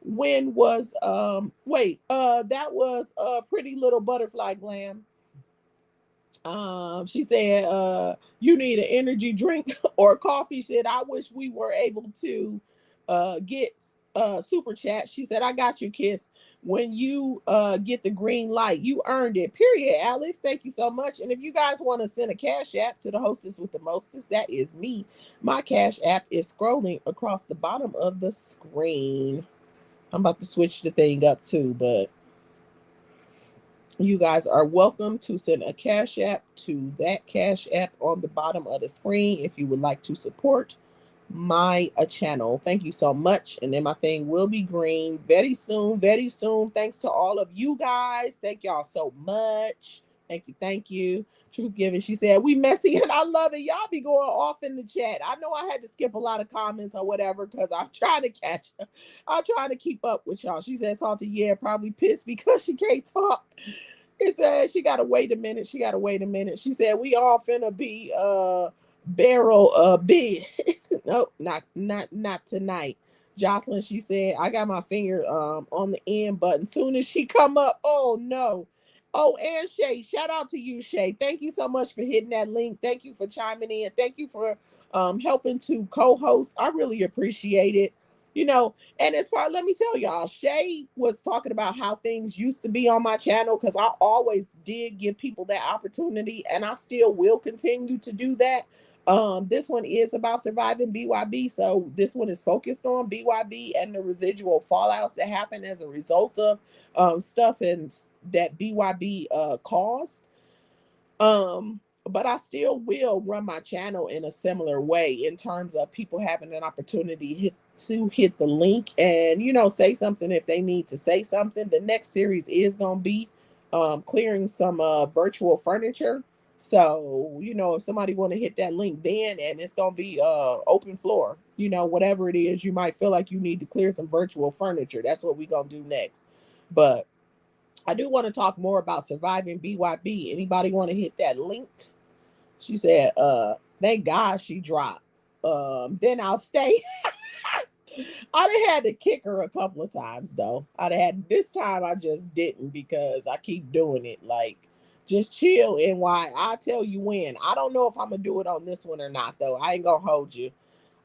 when was that was Pretty Little Butterfly Glam. She said, you need an energy drink or coffee. She said, I wish we were able to get super chat. She said, I got you, Kiss. When you get the green light, you earned it. Period, Alex. Thank you so much. And if you guys want to send a cash app to the hostess with the mostest, that is me. My cash app is scrolling across the bottom of the screen. I'm about to switch the thing up too, but you guys are welcome to send a cash app to that cash app on the bottom of the screen if you would like to support my channel. Thank you so much. And then my thing will be green very soon, very soon. Thanks to all of you guys. Thank y'all so much. Thank you. Truth Giving, she said, we messy and I love it. Y'all be going off in the chat. I know I had to skip a lot of comments or whatever because I'm trying to catch up. I'm trying to keep up with y'all. She said, Salty, yeah, probably pissed because she can't talk. It said she gotta wait a minute. She said, we all finna be barrel big. No, not tonight. Jocelyn, she said, I got my finger on the end button. Soon as she come up, oh no. Oh, and Shay, shout out to you, Shay. Thank you so much for hitting that link. Thank you for chiming in. Thank you for helping to co-host. I really appreciate it. And as far, let me tell y'all, Shay was talking about how things used to be on my channel because I always did give people that opportunity, and I still will continue to do that. This one is about surviving BYB, so this one is focused on BYB and the residual fallouts that happen as a result of stuff and that BYB caused. But I still will run my channel in a similar way in terms of people having an opportunity to hit the link and say something if they need to say something. The next series is going to be clearing some virtual furniture. So if somebody want to hit that link then, and it's going to be open floor, whatever it is you might feel like you need to clear some virtual furniture, that's what we're going to do next. But I do want to talk more about surviving BYB. Anybody want to hit that link? She said, thank God she dropped. Then I'll stay. I'd have had to kick her a couple of times though. This time I just didn't because I keep doing it. Like, just chill. NY, I'll tell you when. I don't know if I'm gonna do it on this one or not though. I ain't gonna hold you.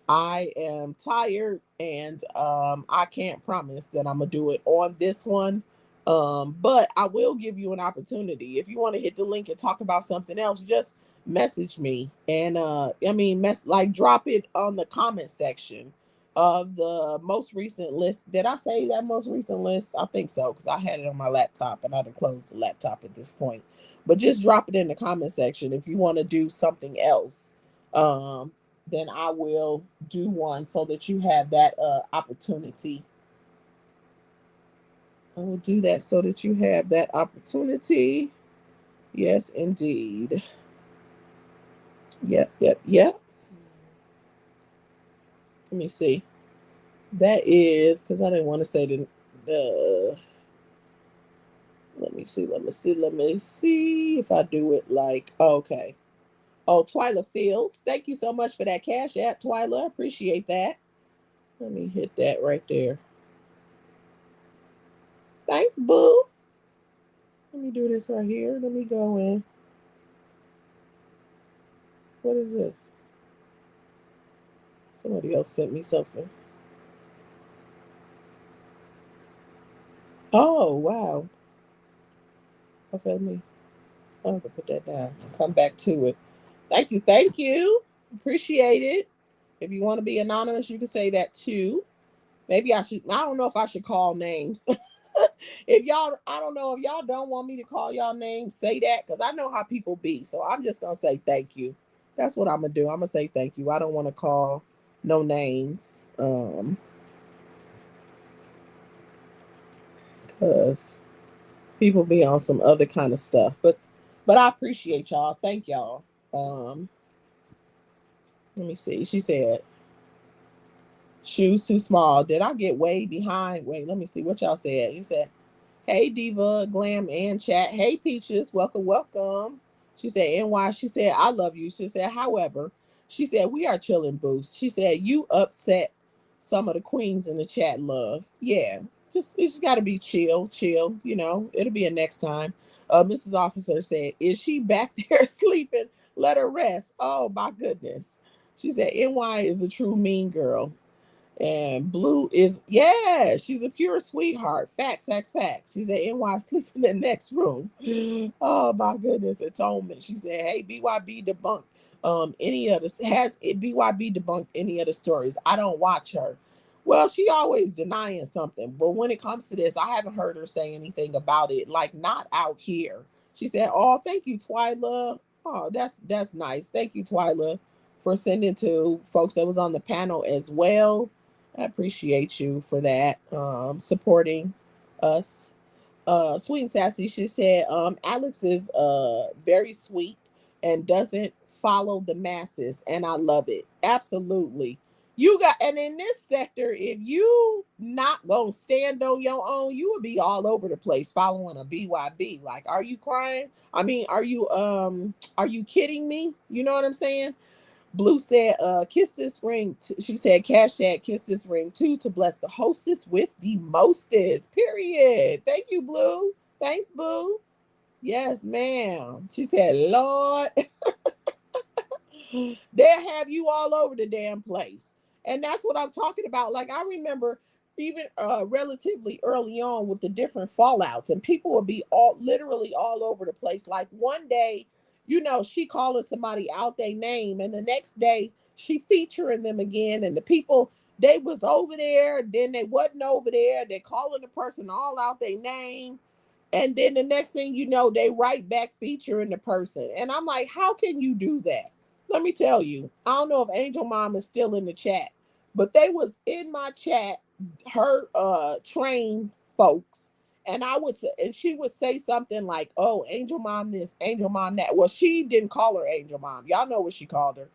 I am tired, and I can't promise that I'm gonna do it on this one. But I will give you an opportunity. If you want to hit the link and talk about something else, just message me. And I mean, like drop it on the comment section of the most recent list. Did I say that most recent list? I think so, because I had it on my laptop and I'd have closed the laptop at this point. But just drop it in the comment section if you want to do something else. Um, then I will do one so that you have that opportunity. I will do that so that you have that opportunity. Yes, indeed. Yep, yep, yep. Let me see. That is because I didn't want to say the. Let me see. Let me see. Let me see if I do it like okay. Oh, Twyla Fields. Thank you so much for that cash app, Twyla. Appreciate that. Let me hit that right there. Thanks, boo. Let me do this right here. Let me go in. What is this? Somebody else sent me something. Oh, wow. Okay, let me. I have to put that down. Come back to it. Thank you. Thank you. Appreciate it. If you want to be anonymous, you can say that too. Maybe I should. I don't know if I should call names. If y'all, I don't know if y'all don't want me to call y'all names, say that because I know how people be. So I'm just gonna say thank you. That's what I'm gonna do. I'm gonna say thank you. I don't want to call no names. Because people be on some other kind of stuff. But I appreciate y'all. Thank y'all. Let me see. She said shoes too small. Did I get way behind? Wait, let me see what y'all said. You said, hey Diva, Glam and Chat. Hey Peaches, welcome, welcome. She said, NY, she said, I love you. She said, however, she said, we are chilling boost. She said, you upset some of the queens in the chat, love. Yeah. Just it's gotta be chill, you know. It'll be a next time. Mrs. Officer said, is she back there sleeping? Let her rest. Oh my goodness. She said, NY is a true mean girl. And Blue is, yeah, she's a pure sweetheart. Facts, facts, facts. She said, NY sleep in the next room. Oh my goodness, atonement. She said, hey, BYB debunked any of the, has BYB debunked any of the stories? I don't watch her. Well, she always denying something. But when it comes to this, I haven't heard her say anything about it, like not out here. She said, oh, thank you, Twyla. Oh, that's nice. Thank you, Twyla, for sending to folks that was on the panel as well. I appreciate you for that. Supporting us. Sweet and Sassy, she said, Alex is very sweet and doesn't follow the masses, and I love it. Absolutely. You got, and in this sector, if you not gonna stand on your own, you will be all over the place following a BYB. Like, are you crying? I mean, are you kidding me? You know what I'm saying? Blue said, kiss this ring. She said, cash that, kiss this ring too to bless the hostess with the mostest. Period. Thank you, Blue. Thanks, Boo. Yes, ma'am. She said, Lord, they'll have you all over the damn place. And that's what I'm talking about. Like, I remember even relatively early on with the different fallouts, and people would be all literally all over the place. Like one day, you know, she calling somebody out their name, and the next day she featuring them again, and the people they was over there, then they wasn't over there. They're calling the person all out their name. And then the next thing you know, they right back featuring the person. And I'm like, how can you do that? Let me tell you, I don't know if Angel Mom is still in the chat, but they was in my chat, her trained folks, and I would say, and she would say something like, oh, Angel Mom this, Angel Mom that. Well, she didn't call her Angel Mom. Y'all know what she called her.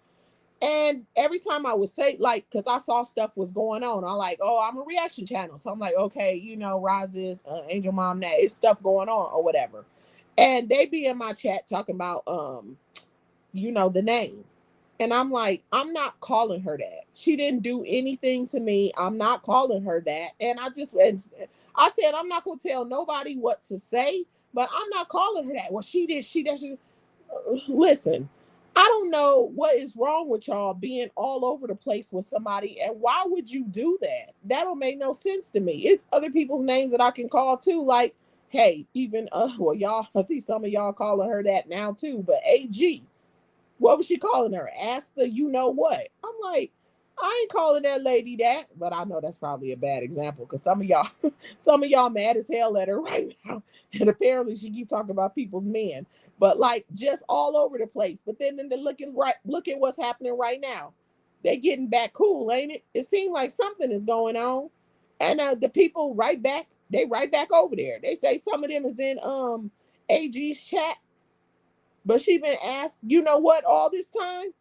And every time I would say, like, because I saw stuff was going on, I'm like, oh, I'm a reaction channel. So I'm like, okay, you know, Roz's Angel Mom, that it's stuff going on or whatever. And they be in my chat talking about, you know, the name. And I'm like, I'm not calling her that. She didn't do anything to me. I'm not calling her that. And I said, I'm not going to tell nobody what to say, but I'm not calling her that. Well, she did. Listen, I don't know what is wrong with y'all being all over the place with somebody, and why would you do that? That don't make no sense to me. It's other people's names that I can call too, like, hey, even well, y'all, I see some of y'all calling her that now too, but AG, what was she calling her? Ask the you know what? I'm like, I ain't calling that lady that, but I know that's probably a bad example because some of y'all, some of y'all mad as hell at her right now, and apparently she keep talking about people's men, but like just all over the place. But then look at what's happening right now. They getting back cool, ain't it? It seems like something is going on, and the people right back, they right back over there. They say some of them is in AG's chat, but she been asked, you know what, all this time,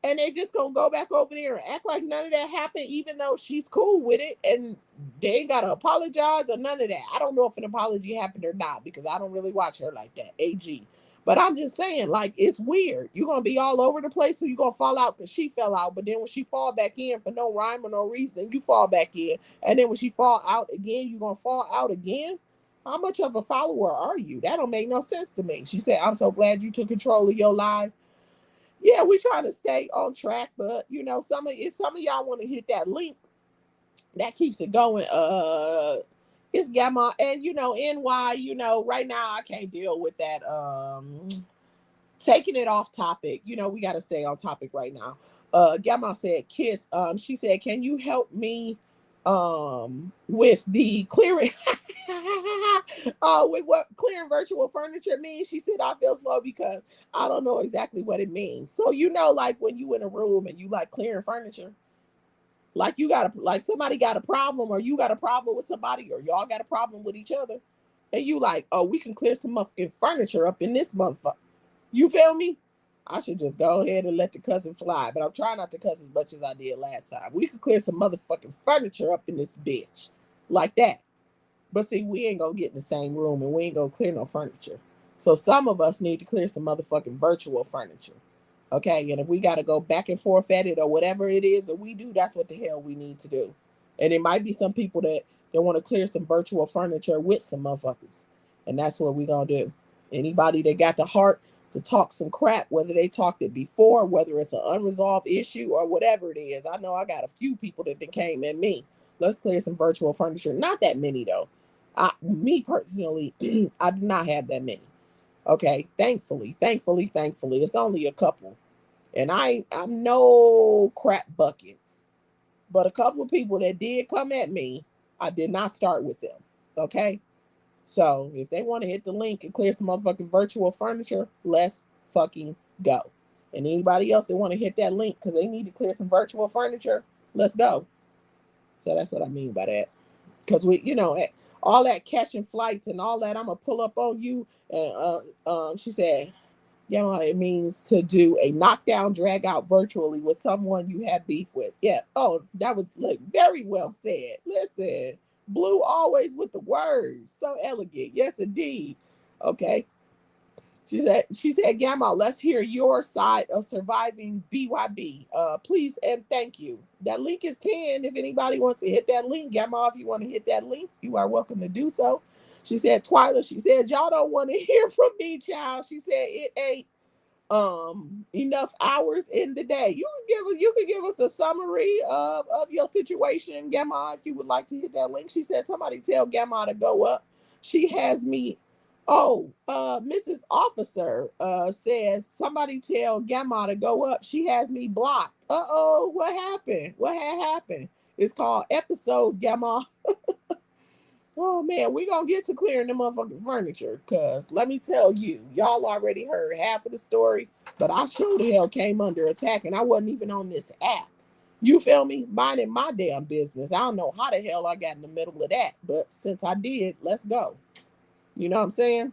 and they just gonna go back over there and act like none of that happened, even though she's cool with it, and they ain't gotta apologize or none of that. I don't know if an apology happened or not because I don't really watch her like that, AG. But I'm just saying, like, it's weird. You're gonna be all over the place, so you're gonna fall out because she fell out, but then when she fall back in for no rhyme or no reason, you fall back in, and then when she fall out again, you're gonna fall out again. How much of a follower are you? That don't make no sense to me. She said, I'm so glad you took control of your life. Yeah, we trying to stay on track, but you know, if some of y'all want to hit that link, that keeps it going. It's Gamma, and you know, NY, you know, right now I can't deal with that. Taking it off topic, you know, we got to stay on topic right now. Gamma said, "Kiss." She said, "Can you help me, with the clearing?" With what clearing virtual furniture means. She said, I feel slow because I don't know exactly what it means. So, you know, like when you in a room and you like clearing furniture, like you got like somebody got a problem, or you got a problem with somebody, or y'all got a problem with each other, and you like, oh, we can clear some fucking furniture up in this motherfucker. You feel me? I should just go ahead and let the cousin fly, but I'm trying not to cuss as much as I did last time. We could clear some motherfucking furniture up in this bitch like that. But see, we ain't gonna get in the same room and we ain't gonna clear no furniture. So some of us need to clear some motherfucking virtual furniture. Okay, and if we gotta go back and forth at it or whatever it is that we do, that's what the hell we need to do. And it might be some people that want to clear some virtual furniture with some motherfuckers. And that's what we gonna do. Anybody that got the heart to talk some crap, whether they talked it before, whether it's an unresolved issue or whatever it is. I know I got a few people that came at me. Let's clear some virtual furniture. Not that many though. Me personally, I do not have that many. Okay, thankfully, it's only a couple, and I'm no crap buckets. But a couple of people that did come at me, I did not start with them. Okay, so if they want to hit the link and clear some motherfucking virtual furniture, let's fucking go. And anybody else that want to hit that link because they need to clear some virtual furniture, let's go. So that's what I mean by that. Because we, you know, all that catching flights and all that, I'm gonna pull up on you. And she said, yeah, it means to do a knockdown, drag out virtually with someone you have beef with. Yeah. Oh, that was like very well said. Listen, Blue always with the words, so elegant. Yes, indeed. Okay. She said, Gamma, let's hear your side of surviving BYB. Please and thank you. That link is pinned. If anybody wants to hit that link, Gamma, if you want to hit that link, you are welcome to do so. She said, Twyla, she said, y'all don't want to hear from me, child. She said it ain't enough hours in the day. You can give us a summary of your situation, Gamma, if you would like to hit that link. She said, somebody tell Gamma to go up. She has me. Oh, Mrs. Officer says somebody tell Gamma to go up. She has me blocked. Uh-oh, what happened? What had happened? It's called episodes, Gamma. Oh man, we gonna get to clearing the motherfucking furniture, cause let me tell you, y'all already heard half of the story, but I sure the hell came under attack, and I wasn't even on this app. You feel me? Minding my damn business. I don't know how the hell I got in the middle of that, but since I did, let's go. You know what I'm saying?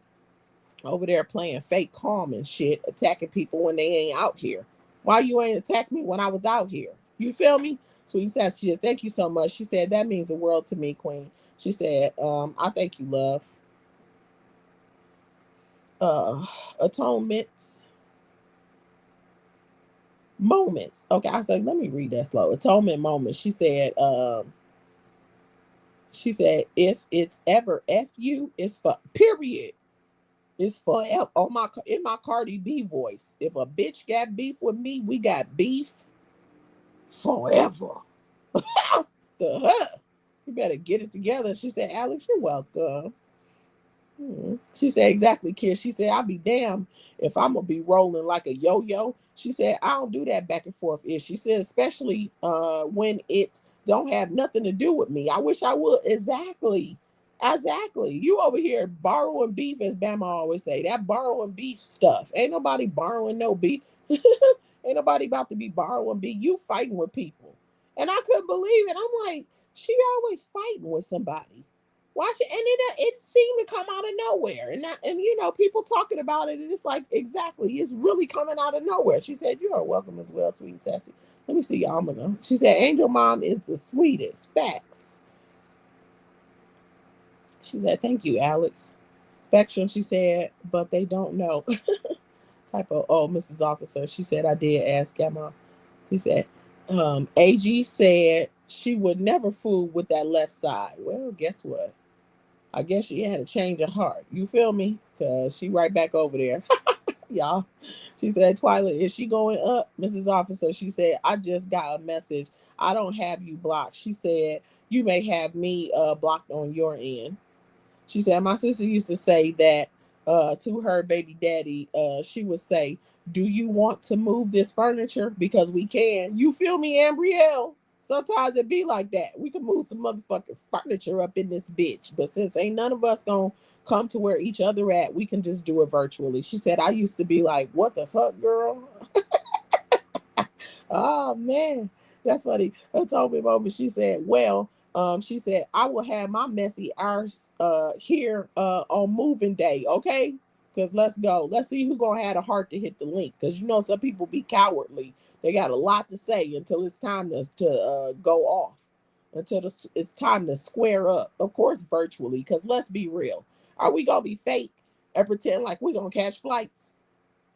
Over there playing fake calm and shit, attacking people when they ain't out here. Why you ain't attack me when I was out here? You feel me? Sweet says, she said, thank you so much. She said, that means the world to me, Queen. She said, I thank you, love. Atonement moments. Okay, I said, let me read that slow. Atonement moments. She said, if it's ever F you, it's fuck. Period. It's forever on my in my Cardi B voice. If a bitch got beef with me, we got beef forever. The huh? You better get it together. She said, Alex, you're welcome. She said, exactly, kid. She said, I'll be damned if I'm gonna be rolling like a yo-yo. She said, I don't do that back and forth ish. She said, especially when it don't have nothing to do with me. I wish I would. Exactly. Exactly. You over here borrowing beef, as Bama always say. That borrowing beef stuff. Ain't nobody borrowing no beef. Ain't nobody about to be borrowing beef. You fighting with people. And I couldn't believe it. I'm like, she always fighting with somebody. Watch it, and it seemed to come out of nowhere, and you know people talking about it, and it's like exactly, it's really coming out of nowhere. She said, "You are welcome as well, sweet Tessie." Let me see, y'all. I'm gonna. She said, "Angel Mom is the sweetest." Facts. She said, "Thank you, Alex." Spectrum. She said, "But they don't know." Type of Mrs. Officer. She said, "I did ask Emma." He said, "AG said she would never fool with that left side." Well, guess what? I guess she had a change of heart. You feel me? Because she right back over there. Y'all. She said, Twilight, is she going up? Mrs. Officer, she said, I just got a message. I don't have you blocked. She said, you may have me blocked on your end. She said, my sister used to say that to her baby daddy, she would say, do you want to move this furniture? Because we can. You feel me, Ambrielle? Sometimes it be like that. We can move some motherfucking furniture up in this bitch. But since ain't none of us gonna come to where each other at, we can just do it virtually. She said, I used to be like, what the fuck, girl? Oh man, that's funny. Her told me moment. She said, well, she said, I will have my messy hours here on moving day, okay? Because let's go. Let's see who's gonna have the heart to hit the link. Because you know some people be cowardly. They got a lot to say until it's time to go off. Until it's time to square up. Of course, virtually. Because let's be real. Are we gonna be fake and pretend like we're gonna catch flights?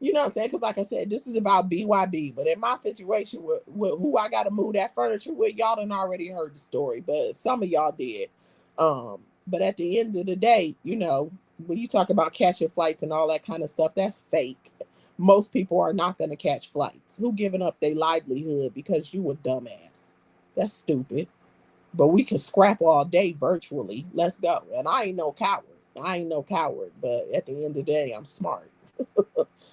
You know what I'm saying? Because like I said, this is about BYB. But in my situation with who I got to move that furniture with, y'all done already heard the story. But some of y'all did. But at the end of the day, you know, when you talk about catching flights and all that kind of stuff, that's fake. Most people are not going to catch flights. Who giving up their livelihood because you a dumbass? That's stupid. But we can scrap all day virtually. Let's go. And I ain't no coward. I ain't no coward. But at the end of the day, I'm smart.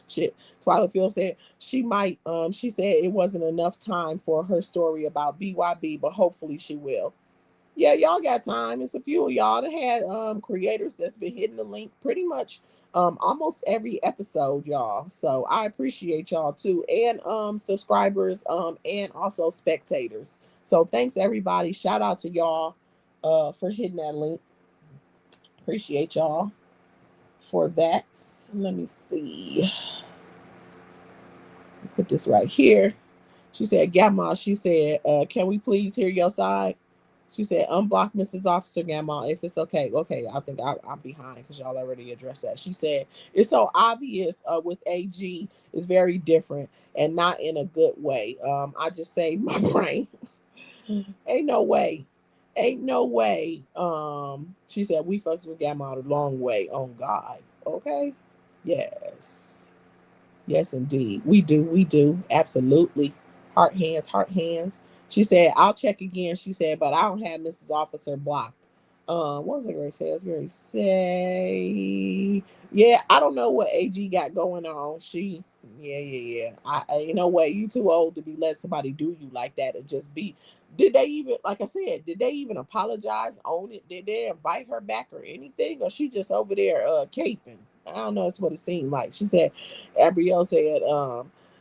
Shit. Twilight Field said she said it wasn't enough time for her story about BYB, but hopefully she will. Yeah, y'all got time. It's a few of y'all that had creators that's been hitting the link pretty much almost every episode, y'all. So I appreciate y'all too. And subscribers and also spectators. So thanks everybody. Shout out to y'all for hitting that link. Appreciate y'all for that. Let me see. Put this right here. She said, Gamma, she said, can we please hear your side? She said, unblock Mrs. Officer Gamma if it's okay. Okay, I think I'm behind because y'all already addressed that. She said, it's so obvious with AG is very different and not in a good way. I just saved my brain. Ain't no way. Ain't no way. She said, we fucks with Gamma the long way on God. Okay? Yes. Yes, indeed. We do. We do. Absolutely. Heart hands, heart hands. She said, I'll check again. She said, but I don't have Mrs. Officer blocked. What was I going to say? I was going to say, yeah, I don't know what AG got going on. Yeah. Ain't no way. You too old to be letting somebody do you like that and just be. Did they even, like I said, did they even apologize on it? Did they invite her back or anything? Or she just over there caping? I don't know. That's what it seemed like. She said, Abrielle said,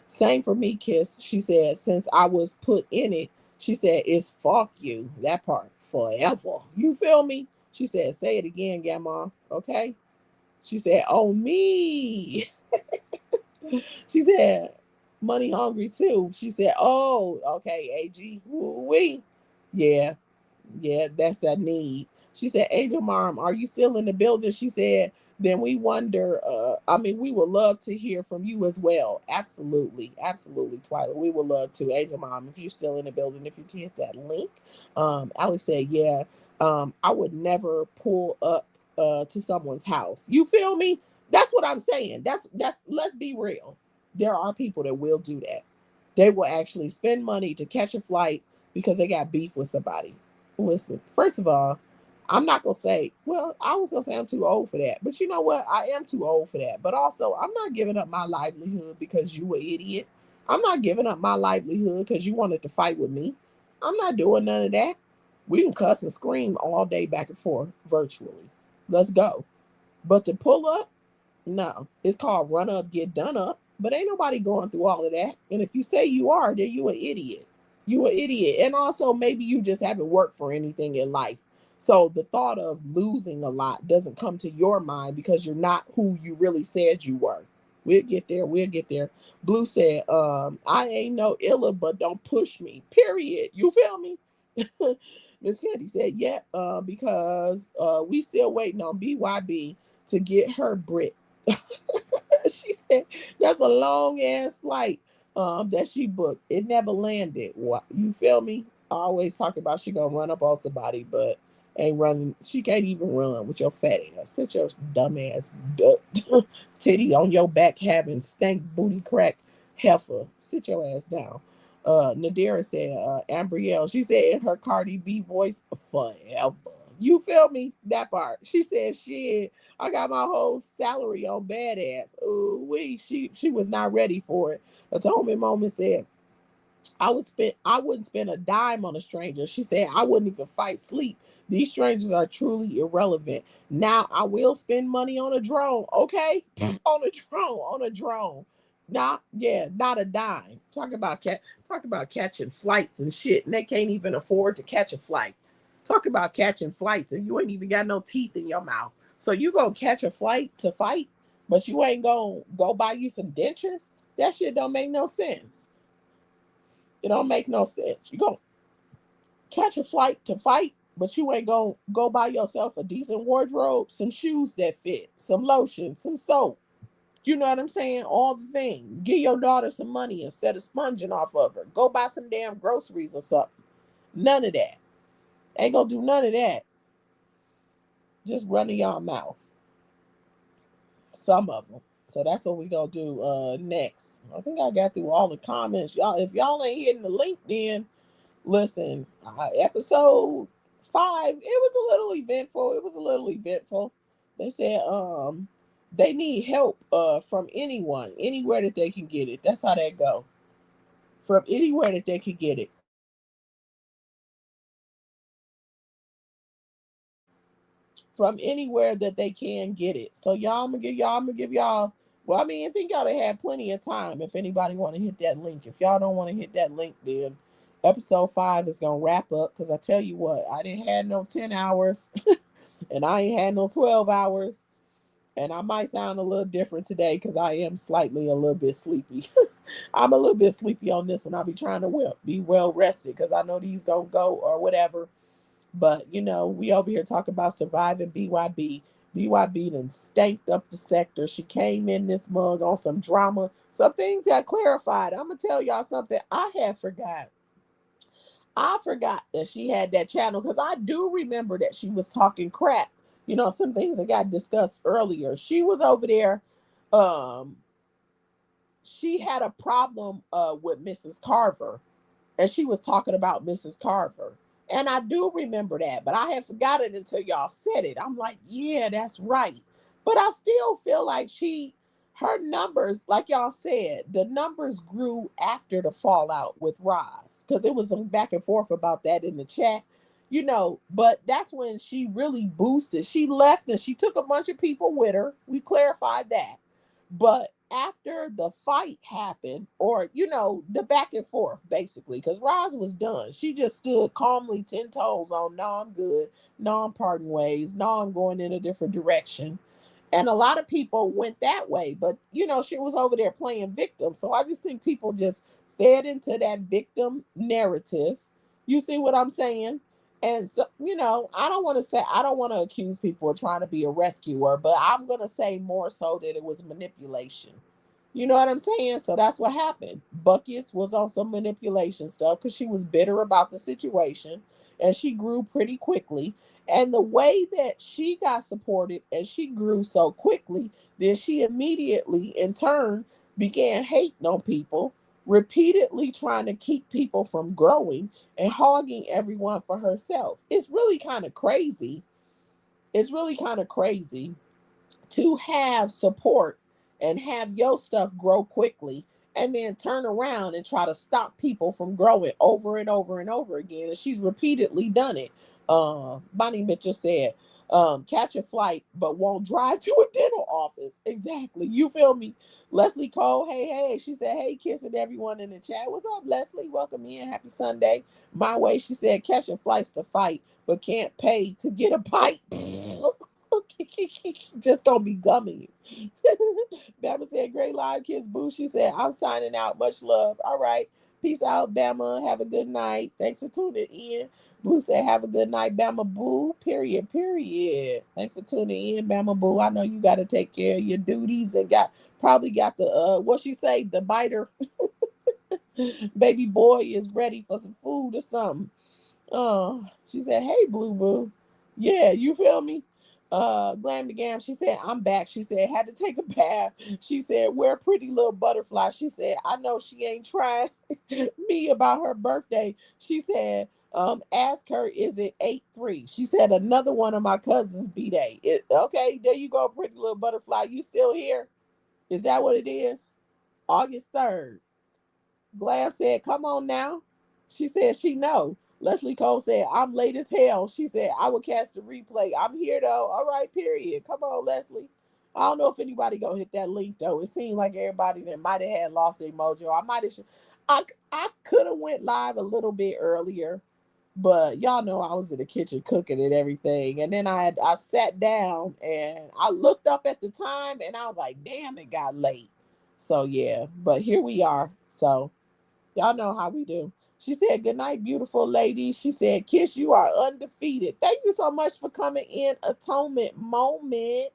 same for me, Kiss. She said, since I was put in it, she said, it's fuck you. That part forever. You feel me? She said, say it again, Gamma. Okay? She said, oh, me. She said, money hungry too. She said, oh, okay, AG. We. Yeah. Yeah, that's that need. She said, Angel Mom, are you still in the building? She said, then we wonder, we would love to hear from you as well. Absolutely. Absolutely, Twilight. We would love to. Angel Mom, if you're still in the building, if you can hit that link. Alex said, yeah, I would never pull up to someone's house. You feel me? That's what I'm saying. That's let's be real. There are people that will do that. They will actually spend money to catch a flight because they got beef with somebody. Listen, first of all, I'm not gonna say, well, I was gonna say I'm too old for that. But you know what? I am too old for that. But also I'm not giving up my livelihood because you an idiot. I'm not giving up my livelihood because you wanted to fight with me. I'm not doing none of that. We can cuss and scream all day back and forth virtually. Let's go. But to pull up, no, it's called run up, get done up. But ain't nobody going through all of that. And if you say you are, then you an idiot. You an idiot. And also maybe you just haven't worked for anything in life. So the thought of losing a lot doesn't come to your mind because you're not who you really said you were. We'll get there. We'll get there. Blue said, I ain't no illa, but don't push me. Period. You feel me? Miss Candy said, yeah, because we still waiting on BYB to get her Brit. She said that's a long ass flight that she booked. It never landed. What you feel me? I always talk about she gonna run up on somebody, but ain't running. She can't even run with your fat ass. Sit your dumb ass titty on your back having stank booty crack heifer. Sit your ass down. Nadira said, Ambrielle, she said in her Cardi B voice, forever. You feel me? That part. She said, shit, I got my whole salary on badass. Ooh, she was not ready for it. Atonement Moment said, I wouldn't spend a dime on a stranger. She said, I wouldn't even fight sleep. These strangers are truly irrelevant. Now I will spend money on a drone, okay? On a drone. Not yeah, not a dime. Talk about catching flights and shit, and they can't even afford to catch a flight. Talk about catching flights, and you ain't even got no teeth in your mouth. So you gonna catch a flight to fight, but you ain't gonna go buy you some dentures? That shit don't make no sense. It don't make no sense. You gonna catch a flight to fight, but you ain't gonna go buy yourself a decent wardrobe, some shoes that fit, some lotion, some soap. You know what I'm saying? All the things. Give your daughter some money instead of sponging off of her. Go buy some damn groceries or something. None of that. Ain't gonna do none of that. Just running your mouth. Some of them. So that's what we gonna do next. I think I got through all the comments. Y'all, if y'all ain't hitting the link, then listen, episode 5, it was a little eventful. It was a little eventful. They said they need help from anyone, anywhere that they can get it. That's how that go. From anywhere that they can get it. From anywhere that they can get it. So y'all, I'm gonna give y'all. Well, I mean, I think y'all have plenty of time if anybody want to hit that link. If y'all don't want to hit that link, then episode 5 is gonna wrap up. Cause I tell you what, I didn't have no 10 hours, and I ain't had no 12 hours, and I might sound a little different today because I am slightly a little bit sleepy. I'm a little bit sleepy on this one. I'll be trying to be well rested because I know these gonna go or whatever. But you know, we over here talking about surviving BYB. BYB done stanked up the sector. She came in this mug on some drama. Some things got clarified. I'm gonna tell y'all something I had forgot. I forgot that she had that channel because I do remember that she was talking crap. You know, some things that got discussed earlier. She was over there. Um, she had a problem with Mrs. Carver, and she was talking about Mrs. Carver. And I do remember that, but I had forgot it until y'all said it. I'm like, yeah, that's right. But I still feel like her numbers, like y'all said, the numbers grew after the fallout with Roz, because it was some back and forth about that in the chat, you know. But that's when she really boosted. She left and she took a bunch of people with her. We clarified that. But after the fight happened, or you know, the back and forth basically, because Roz was done. She just stood calmly 10 toes on, no, I'm good, no, I'm parting ways, no, I'm going in a different direction. And a lot of people went that way, but you know, she was over there playing victim. So I just think people just fed into that victim narrative. You see what I'm saying? And so, you know, I don't want to accuse people of trying to be a rescuer, but I'm going to say more so that it was manipulation. You know what I'm saying? So that's what happened. Buckets was on some manipulation stuff because she was bitter about the situation, and she grew pretty quickly. And the way that she got supported and she grew so quickly, then she immediately, in turn, began hating on people, repeatedly trying to keep people from growing and hogging everyone for herself. It's really kind of crazy. It's really kind of crazy to have support and have your stuff grow quickly and then turn around and try to stop people from growing over and over and over again. And she's repeatedly done it. Bonnie Mitchell said, catch a flight, but won't drive to a dental office. Exactly. You feel me? Leslie Cole, hey. She said, hey, kissing everyone in the chat. What's up, Leslie? Welcome in. Happy Sunday. My way, she said, catching flights to fight, but can't pay to get a pipe. Just don't be gumming you. Bama said, great live kids, boo. She said, I'm signing out. Much love. All right. Peace out, Bama. Have a good night. Thanks for tuning in. Blue said, have a good night, Bama Boo. Period. Thanks for tuning in, Bama Boo. I know you got to take care of your duties and probably got the, what she say, the biter. Baby boy is ready for some food or something. She said, hey, Blue Boo. Yeah, you feel me? Glam the Gam, she said, I'm back. She said, had to take a bath. She said, wear a pretty little butterfly. She said, I know she ain't trying me about her birthday. She said, ask her, is it 8-3? She said, another one of my cousins' B-Day. Okay, there you go, pretty little butterfly. You still here? Is that what it is? August 3rd. Glam said, come on now. She said, she know. Leslie Cole said, I'm late as hell. She said, I will catch the replay. I'm here though. All right, period. Come on, Leslie. I don't know if anybody gonna hit that link though. It seemed like everybody that might have had lost their mojo. I might have. I could have went live a little bit earlier, but y'all know I was in the kitchen cooking and everything. And then I sat down and I looked up at the time and I was like, damn, it got late. So yeah, but here we are. So y'all know how we do. She said, good night, beautiful lady. She said, Kiss, you are undefeated. Thank you so much for coming in. Atonement moment.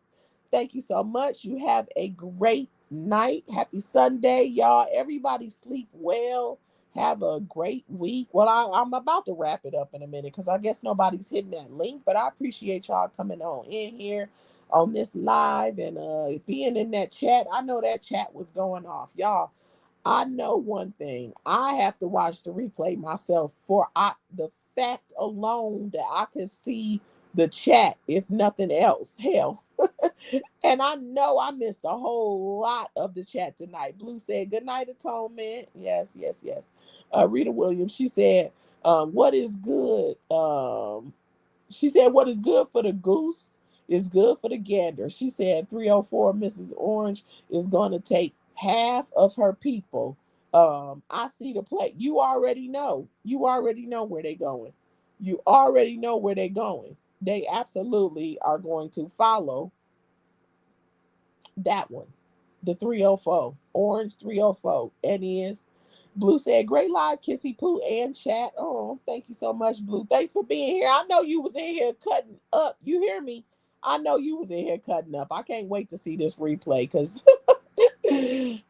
Thank you so much. You have a great night. Happy Sunday, y'all. Everybody sleep well. Have a great week. Well, I'm about to wrap it up in a minute because I guess nobody's hitting that link, but I appreciate y'all coming on in here on this live and being in that chat. I know that chat was going off. Y'all, I know one thing. I have to watch the replay myself for the fact alone that I can see the chat, if nothing else. Hell. And I know I missed a whole lot of the chat tonight. Blue said, good night, Atonement. Yes. Rita Williams, she said, what is good? She said, what is good for the goose is good for the gander. She said 304 Mrs. Orange is going to take half of her people. I see the play. You already know. You already know where they're going. You already know where they're going. They absolutely are going to follow that one. The 304. Orange 304. And is. Blue said, great live, Kissy Poo and chat. Oh, thank you so much, Blue. Thanks for being here. I know you was in here cutting up. You hear me? I know you was in here cutting up. I can't wait to see this replay because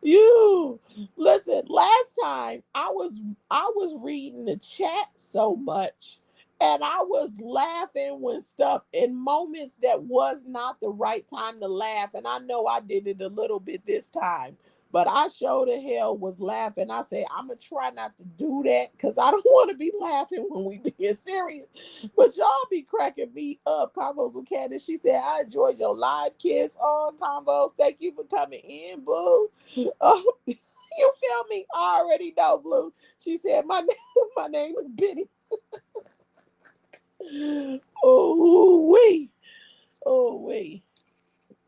you listen, last time I was reading the chat so much and I was laughing when stuff in moments that was not the right time to laugh. And I know I did it a little bit this time, but I sure the hell was laughing. I said, I'm gonna try not to do that because I don't want to be laughing when we being serious. But y'all be cracking me up. Convos with Candace. She said, I enjoyed your live kiss on Convos. Thank you for coming in, boo. Oh, you feel me? I already know, Blue. She said, my name is Benny. Oh, wee.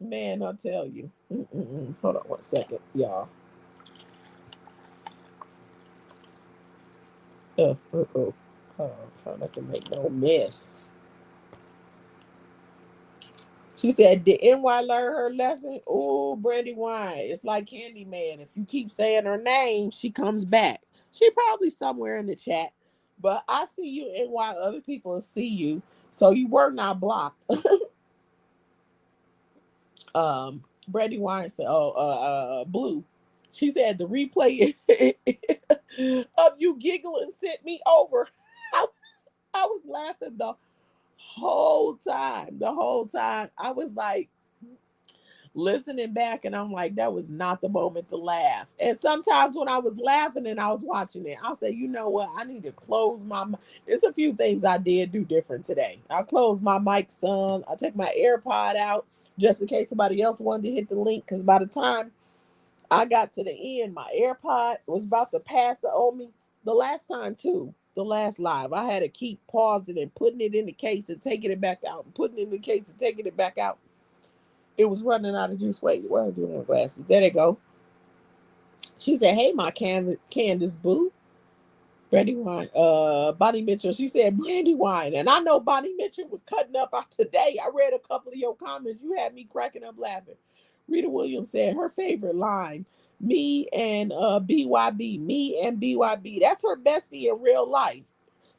Man, I'll tell you. Hold on 1 second, y'all. Trying not to make no mess. She said, did NY learn her lesson? Oh, Brandy Wine. It's like Candyman. If you keep saying her name, she comes back. She probably somewhere in the chat. But I see you, NY. Other people see you. So you were not blocked. Brandy Wine said, Blue. She said, the replay of you giggling sent me over. I was laughing the the whole time, I was like listening back, and I'm like, that was not the moment to laugh. And sometimes when I was laughing and I was watching it, I'll say, you know what? I need to close my. It's a few things I did do different today. I closed my mic some. I took my AirPod out just in case somebody else wanted to hit the link. Because by the time I got to the end, my AirPod was about to pass it on me. The last time too, the last live, I had to keep pausing and putting it in the case and taking it back out, and putting it in the case and taking it back out. It was running out of juice. Wait, where are I doing my glasses? There they go. She said, "Hey, my Candace boo, Brandy Wine, Bonnie Mitchell." She said, "Brandy Wine," and I know Bonnie Mitchell was cutting up out today. I read a couple of your comments. You had me cracking up laughing. Rita Williams said her favorite line, "Me and BYB, me and BYB." That's her bestie in real life.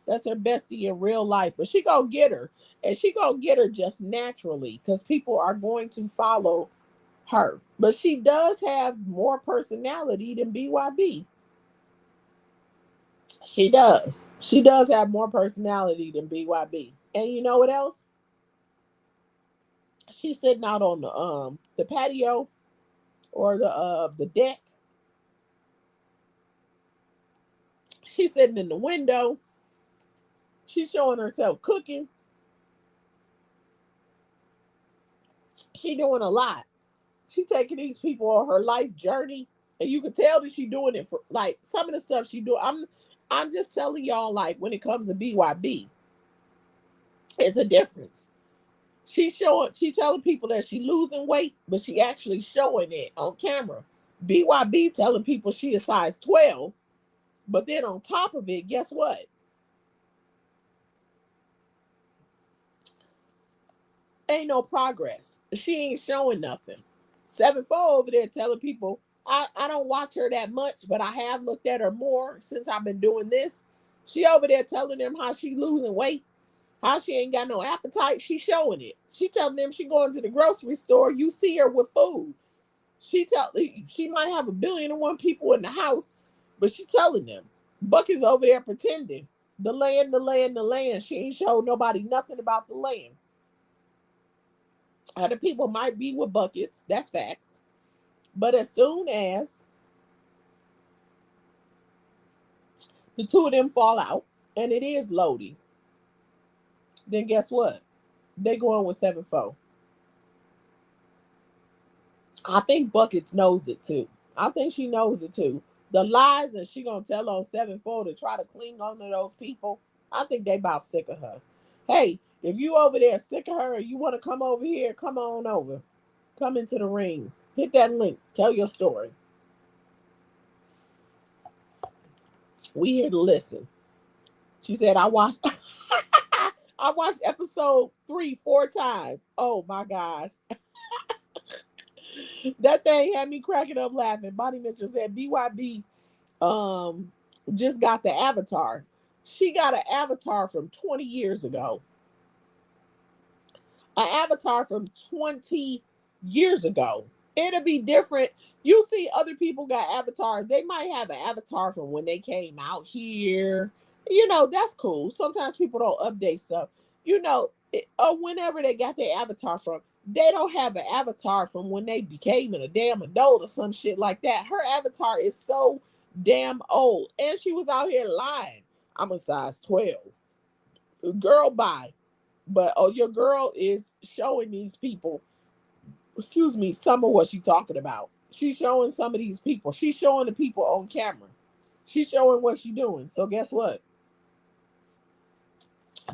That's her bestie in real life. But she gonna get her, and she gonna get her just naturally because people are going to follow her. But she does have more personality than BYB. She does. She does have more personality than BYB. And you know what else? She's sitting out on the patio or the deck. She's sitting in the window. She's showing herself cooking. She doing a lot. She taking these people on her life journey, and you can tell that she doing it for like some of the stuff she do. I'm just telling y'all, like when it comes to BYB, it's a difference. She telling people that she losing weight, but she actually showing it on camera. BYB telling people she is size 12, but then on top of it, guess what? Ain't no progress. She ain't showing nothing. Sevenfold over there telling people, I don't watch her that much, but I have looked at her more since I've been doing this. She over there telling them how she losing weight, how she ain't got no appetite. She showing it. She telling them she going to the grocery store. You see her with food. She might have 1,000,000,001 people in the house, but she telling them. Bucky's over there pretending. The land, the land, the land. She ain't showed nobody nothing about the land. Other people might be with buckets. That's facts. But as soon as the two of them fall out, and it is loading, then guess what? They going with 7-4. I think Buckets knows it too. I think she knows it too. The lies that she gonna tell on 7-4 to try to cling on to those people, I think they about sick of her. Hey, if you over there sick of her and you want to come over here, come on over. Come into the ring. Hit that link. Tell your story. We here to listen. She said, I watched I watched episode 3 4 times. Oh my gosh. That thing had me cracking up laughing. Bonnie Mitchell said BYB just got the avatar. She got an avatar from 20 years ago. An avatar from 20 years ago. It'll be different. You see other people got avatars. They might have an avatar from when they came out here. You know, that's cool. Sometimes people don't update stuff. You know, or whenever they got their avatar from, they don't have an avatar from when they became a damn adult or some shit like that. Her avatar is so damn old. And she was out here lying. I'm a size 12. Girl, bye. But oh, your girl is showing these people, excuse me, some of what she's talking about. She's showing some of these people. She's showing the people on camera. She's showing what she's doing. So guess what?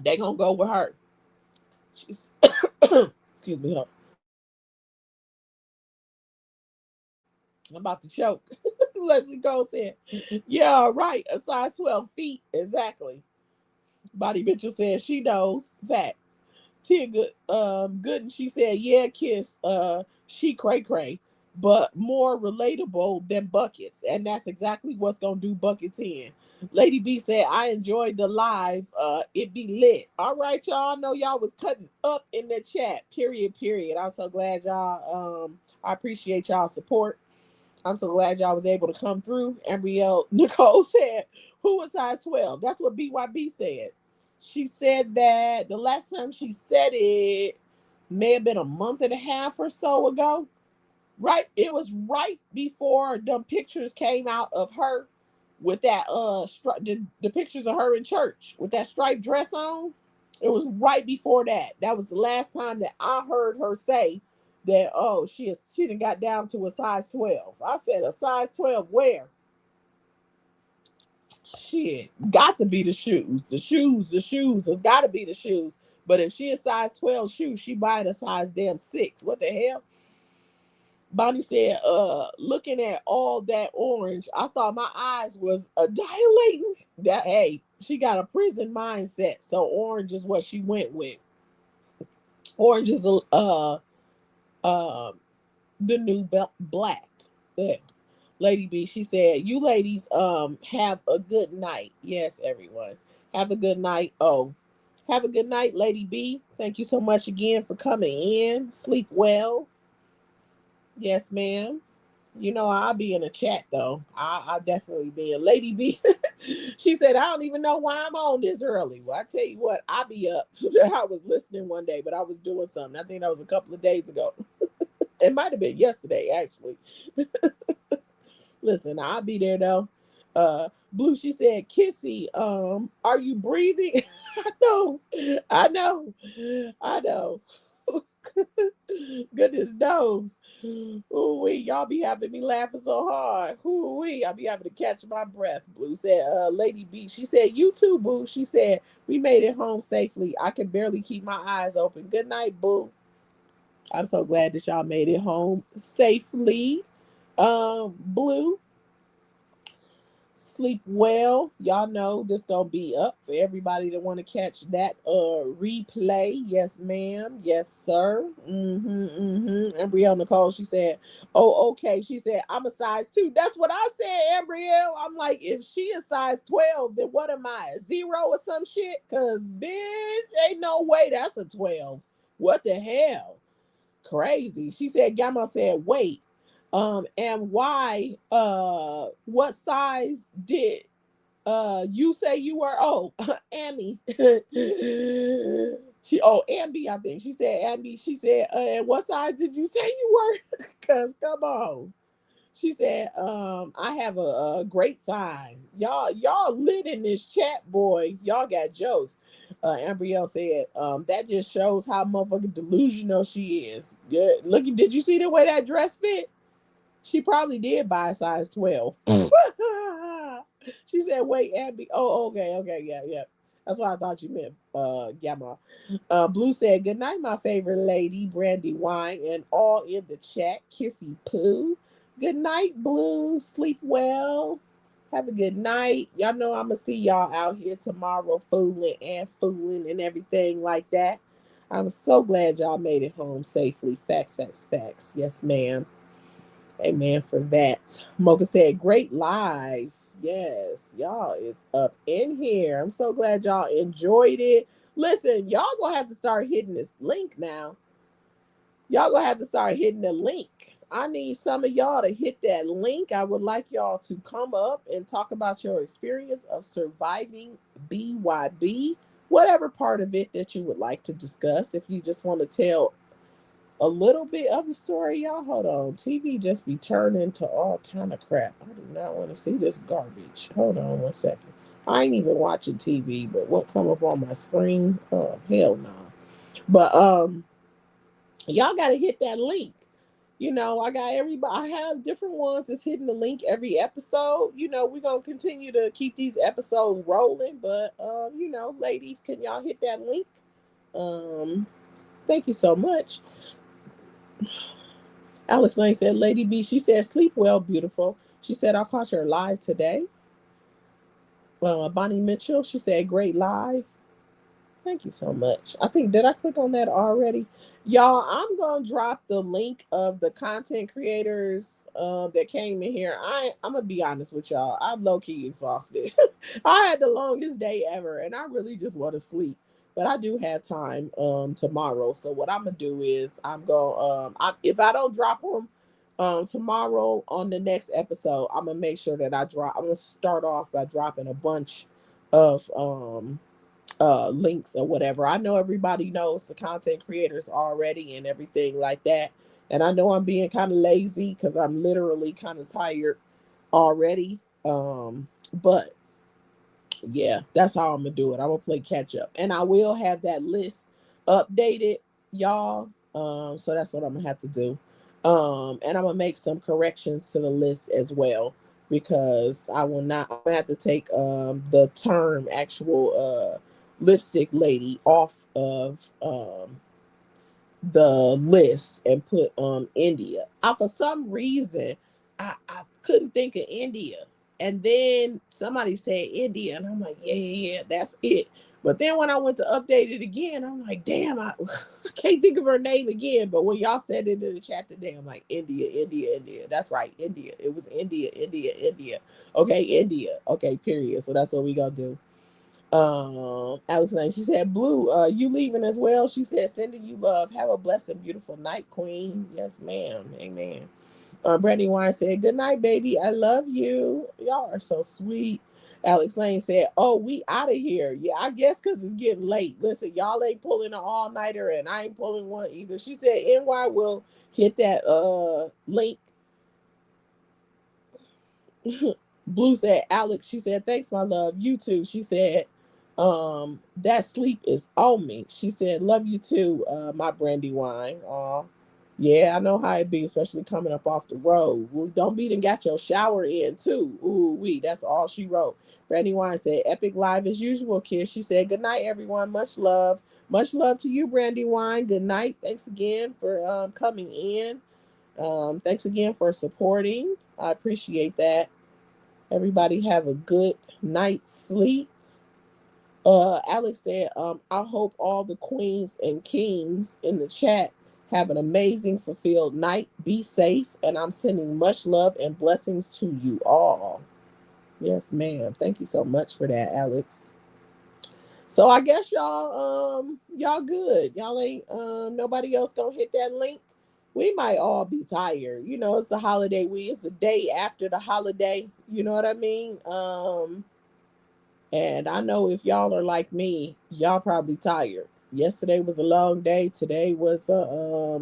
They gonna go with her. She's excuse me. I'm about to choke. Leslie Cole said, yeah, right. A size 12 feet. Exactly. Bonnie Mitchell said she knows. Fact. Tia Gooden, she said, yeah, Kiss, she cray, but more relatable than Buckets. And that's exactly what's going to do Buckets in. Lady B said, I enjoyed the live. It be lit. All right, y'all. I know y'all was cutting up in the chat. Period. I'm so glad y'all, I appreciate y'all support. I'm so glad y'all was able to come through. Nicole said, who was size 12? That's what BYB said. She said that the last time she said it may have been a month and a half or so ago. Right, it was right before the pictures came out of her with that the pictures of her in church with that striped dress on. It was right before that. That was the last time that I heard her say that. Oh, she done got down to a size 12. I said a size 12 where? Shit, got to be the shoes. The shoes has got to be the shoes. But if she a size 12 shoe, she buying a size damn 6. What the hell? Bonnie said, looking at all that orange, I thought my eyes was dilating. That hey, she got a prison mindset. So orange is what she went with. Orange is uh the new black. Yeah. Lady B, she said, you ladies have a good night. Yes, everyone. Have a good night. Oh, have a good night, Lady B. Thank you so much again for coming in. Sleep well. Yes, ma'am. You know, I'll be in a chat though. I'll definitely be a Lady B. She said, I don't even know why I'm on this early. Well, I tell you what, I'll be up. I was listening one day, but I was doing something. I think that was a couple of days ago. It might have been yesterday, actually. Listen, I'll be there though. Blue, she said, Kissy, are you breathing? I know, I know, I know. Goodness knows. Ooh wee, y'all be having me laughing so hard. Ooh wee, I'll be having to catch my breath. Blue said, Lady B, she said, you too, Boo. She said, we made it home safely. I can barely keep my eyes open. Good night, Boo. I'm so glad that y'all made it home safely. Blue, sleep well. Y'all know this gonna be up for everybody that want to catch that replay. Yes, ma'am. Yes, sir. And Brielle Nicole, she said, oh, okay. She said, I'm a size 2. That's what I said, Ambrielle. I'm like, if she is size 12, then what am I? 0 or some shit? Cause bitch, ain't no way that's a 12. What the hell? Crazy. She said, Gamma said, wait. And why what size did you say you were? Oh, Amy. Ambi, I think. She said Ambi, she said, and what size did you say you were? Cause come on. She said, I have a great time. Y'all lit in this chat, boy. Y'all got jokes. Ambrielle said, that just shows how motherfucking delusional she is. Good. Look, did you see the way that dress fit? She probably did buy a size 12. She said, wait, Abby. Oh, okay, yeah. That's what I thought you meant, Gamma. Blue said, good night, my favorite lady, Brandy Wine, and all in the chat, Kissy Poo. Good night, Blue. Sleep well. Have a good night. Y'all know I'm going to see y'all out here tomorrow fooling and everything like that. I'm so glad y'all made it home safely. Facts. Yes, ma'am. Amen for that. Mocha said, great live. Yes, y'all is up in here. I'm so glad y'all enjoyed it. Listen, y'all gonna have to start hitting this link now. Y'all gonna have to start hitting the link. I need some of y'all to hit that link. I would like y'all to come up and talk about your experience of surviving BYB, whatever part of it that you would like to discuss. If you just want to tell a little bit of the story, y'all. Hold on. TV just be turning to all kind of crap. I do not want to see this garbage. Hold on 1 second. I ain't even watching TV, but what come up on my screen? Oh, hell no. But y'all gotta hit that link. You know, I got everybody. I have different ones that's hitting the link every episode. You know, we're gonna continue to keep these episodes rolling. But you know, ladies, can y'all hit that link? Thank you so much. Alex Lane said, Lady B, she said, sleep well, beautiful. She said, I'll catch her live today. Bonnie Mitchell, she said, great live. Thank you so much. I think, did I click on that already? Y'all, I'm going to drop the link of the content creators that came in here. I'm going to be honest with y'all. I'm low-key exhausted. I had the longest day ever, and I really just want to sleep. But I do have time tomorrow. So what I'm going to do is I'm going if I don't drop them tomorrow on the next episode, I'm going to make sure that I'm going to start off by dropping a bunch of links or whatever. I know everybody knows the content creators already and everything like that. And I know I'm being kind of lazy because I'm literally kind of tired already. But yeah, that's how I'm gonna do it. I'm gonna play catch up, and I will have that list updated, y'all. So that's what I'm gonna have to do. And I'm gonna make some corrections to the list as well because I will not. I'm gonna have to take the term actual lipstick lady off of the list and put India. For some reason I couldn't think of India. And then somebody said India and I'm like, yeah, that's it. But then when I went to update it again, I'm like, damn, I can't think of her name again. But when y'all said it in the chat today, I'm like, India, India, India. That's right, India. It was India, India, India. Okay, India. Okay, period. So that's what we gonna do. Alex Lane, she said, Blue, you leaving as well? She said, sending you love. Have a blessed and beautiful night, Queen. Yes, ma'am. Amen. Brandy Wine said, good night, baby. I love you. Y'all are so sweet. Alex Lane said, oh, we out of here. Yeah, I guess because it's getting late. Listen, y'all ain't pulling an all-nighter and I ain't pulling one either. She said, NY will hit that link. Blue said, Alex, she said, thanks, my love. You too. She said, that sleep is on me. She said, love you too, my Brandy Wine. Yeah, I know how it be, especially coming up off the road. Well, don't be done got your shower in too. Ooh, that's all she wrote. Brandy Wine said, epic live as usual, kiss. She said, good night, everyone. Much love. Much love to you, Brandy Wine. Good night. Thanks again for coming in. Thanks again for supporting. I appreciate that. Everybody have a good night's sleep. Alex said, I hope all the queens and kings in the chat have an amazing, fulfilled night. Be safe, and I'm sending much love and blessings to you all. Yes, ma'am. Thank you so much for that, Alex. So I guess y'all good. Y'all ain't nobody else gonna hit that link. We might all be tired. You know, it's the holiday week. It's the day after the holiday. You know what I mean? And I know if y'all are like me, y'all probably tired. Yesterday was a long day. Today was I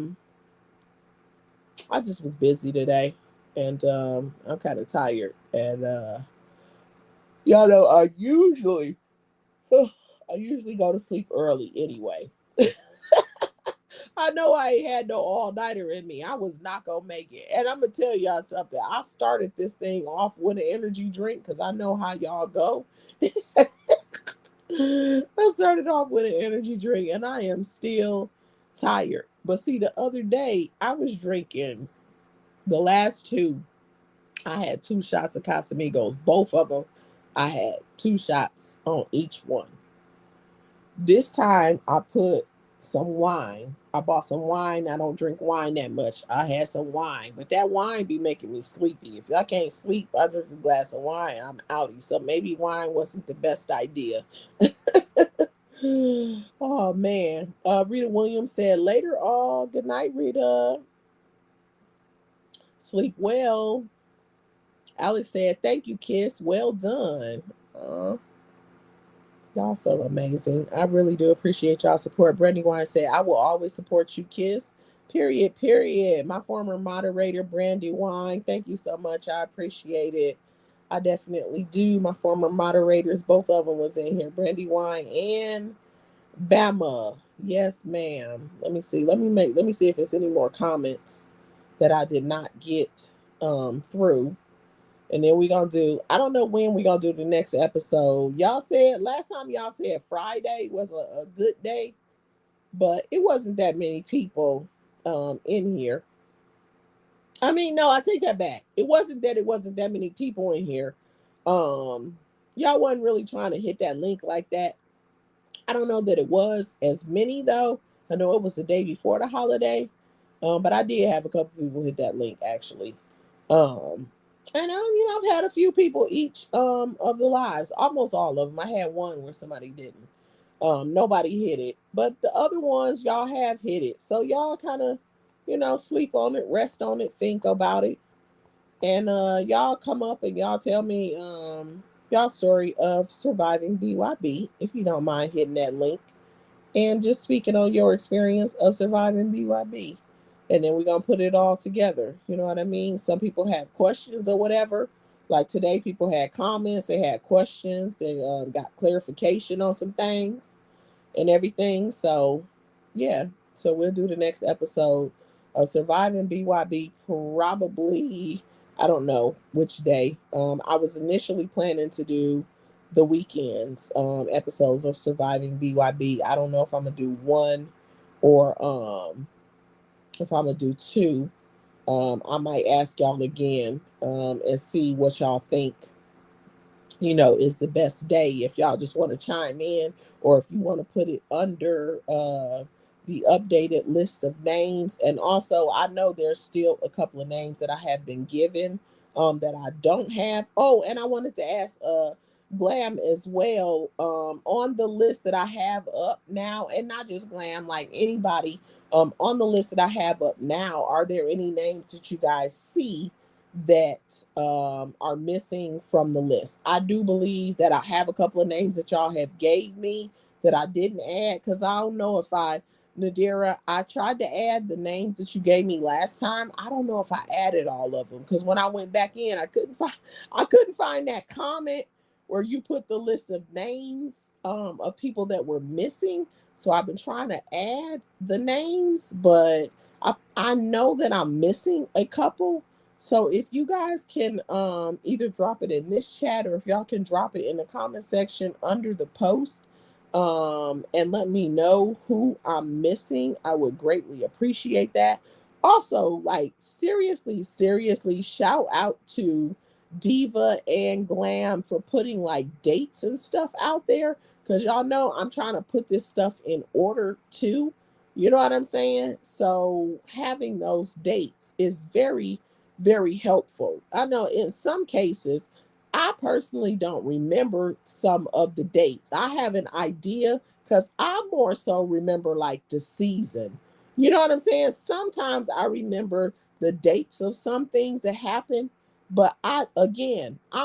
just was busy today, and I'm kind of tired. And y'all know I usually go to sleep early anyway. I know I ain't had no all nighter in me. I was not gonna make it. And I'm gonna tell y'all something. I started this thing off with an energy drink because I know how y'all go. I started off with an energy drink and I am still tired. But see, the other day I was drinking the last two. I had 2 shots of Casamigos. Both of them, I had 2 shots on each one. This time I put some wine. I bought some wine. I don't drink wine that much. I had some wine, but that wine be making me sleepy. If I can't sleep, I drink a glass of wine. I'm outie. So maybe wine wasn't the best idea. Oh man. Rita Williams said later. Oh, good night, Rita. Sleep well. Alex said, thank you, Kiss. Well done. Y'all so amazing. I really do appreciate y'all support. Brandy Wine said, I will always support you, Kiss. Period, period. My former moderator, Brandy Wine. Thank you so much. I appreciate it. I definitely do. My former moderators, both of them was in here. Brandy Wine and Bama. Yes, ma'am. Let me see. Let me see if there's any more comments that I did not get through. And then we gonna do, I don't know when we gonna do the next episode. Y'all said last time y'all said Friday was a good day, but it wasn't that many people in here. I mean, no, I take that back. It wasn't that many people in here. Y'all wasn't really trying to hit that link like that. I don't know that it was as many though. I know it was the day before the holiday. But I did have a couple people hit that link actually. And I've had a few people each of the lives, almost all of them. I had one where somebody didn't. Nobody hit it, but the other ones y'all have hit it. So y'all kind of, sleep on it, rest on it, think about it, and y'all come up and y'all tell me, y'all story of surviving BYB, if you don't mind hitting that link and just speaking on your experience of surviving BYB. And then we're going to put it all together. You know what I mean? Some people have questions or whatever. Like today, people had comments, they had questions, they got clarification on some things and everything. So, yeah. So we'll do the next episode of Surviving BYB probably, I don't know which day. I was initially planning to do the weekends episodes of Surviving BYB. I don't know if I'm gonna do one or if I'm gonna do two. I might ask y'all again and see what y'all think, is the best day, if y'all just want to chime in, or if you want to put it under the updated list of names. And also, I know there's still a couple of names that I have been given that I don't have. Oh, and I wanted to ask Glam as well, on the list that I have up now, and not just Glam, like anybody on the list that I have up now, are there any names that you guys see that are missing from the list? I do believe that I have a couple of names that y'all have gave me that I didn't add, because I don't know if Nadira, I tried to add the names that you gave me last time. I don't know if I added all of them, because when I went back in, I couldn't find that comment where you put the list of names of people that were missing. So I've been trying to add the names, but I know that I'm missing a couple. So if you guys can either drop it in this chat, or if y'all can drop it in the comment section under the post, and let me know who I'm missing, I would greatly appreciate that. Also, like seriously, shout out to Diva and Glam for putting like dates and stuff out there, because y'all know I'm trying to put this stuff in order too. You know what I'm saying? So having those dates is very, very helpful. I know in some cases, I personally don't remember some of the dates. I have an idea, because I more so remember like the season. You know what I'm saying? Sometimes I remember the dates of some things that happen, but I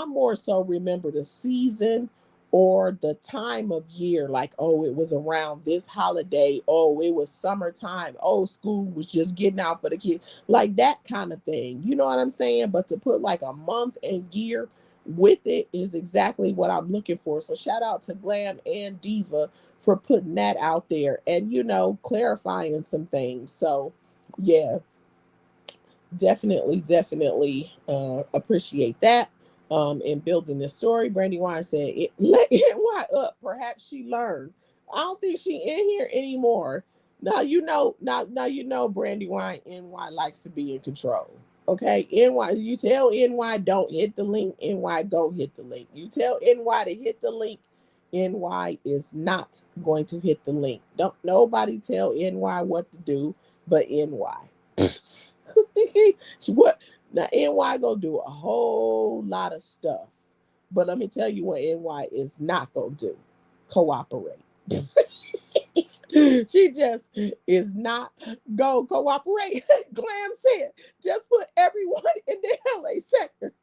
more so remember the season or the time of year. Like, oh, it was around this holiday. Oh, it was summertime. Oh, school was just getting out for the kids. Like that kind of thing. You know what I'm saying? But to put like a month and year with it is exactly what I'm looking for. So shout out to Glam and Diva for putting that out there and, clarifying some things. So yeah, definitely appreciate that. In building this story, Brandy Wine said, let NY up. Perhaps she learned. I don't think she in here anymore. Now Brandy Wine, NY likes to be in control. Okay, NY, you tell NY don't hit the link, NY go hit the link. You tell NY to hit the link, NY is not going to hit the link. Don't nobody tell NY what to do but NY. What now? NY gonna do a whole lot of stuff, but let me tell you what NY is not gonna do: cooperate. She just is not gonna cooperate. Glam said, just put everyone in the LA sector.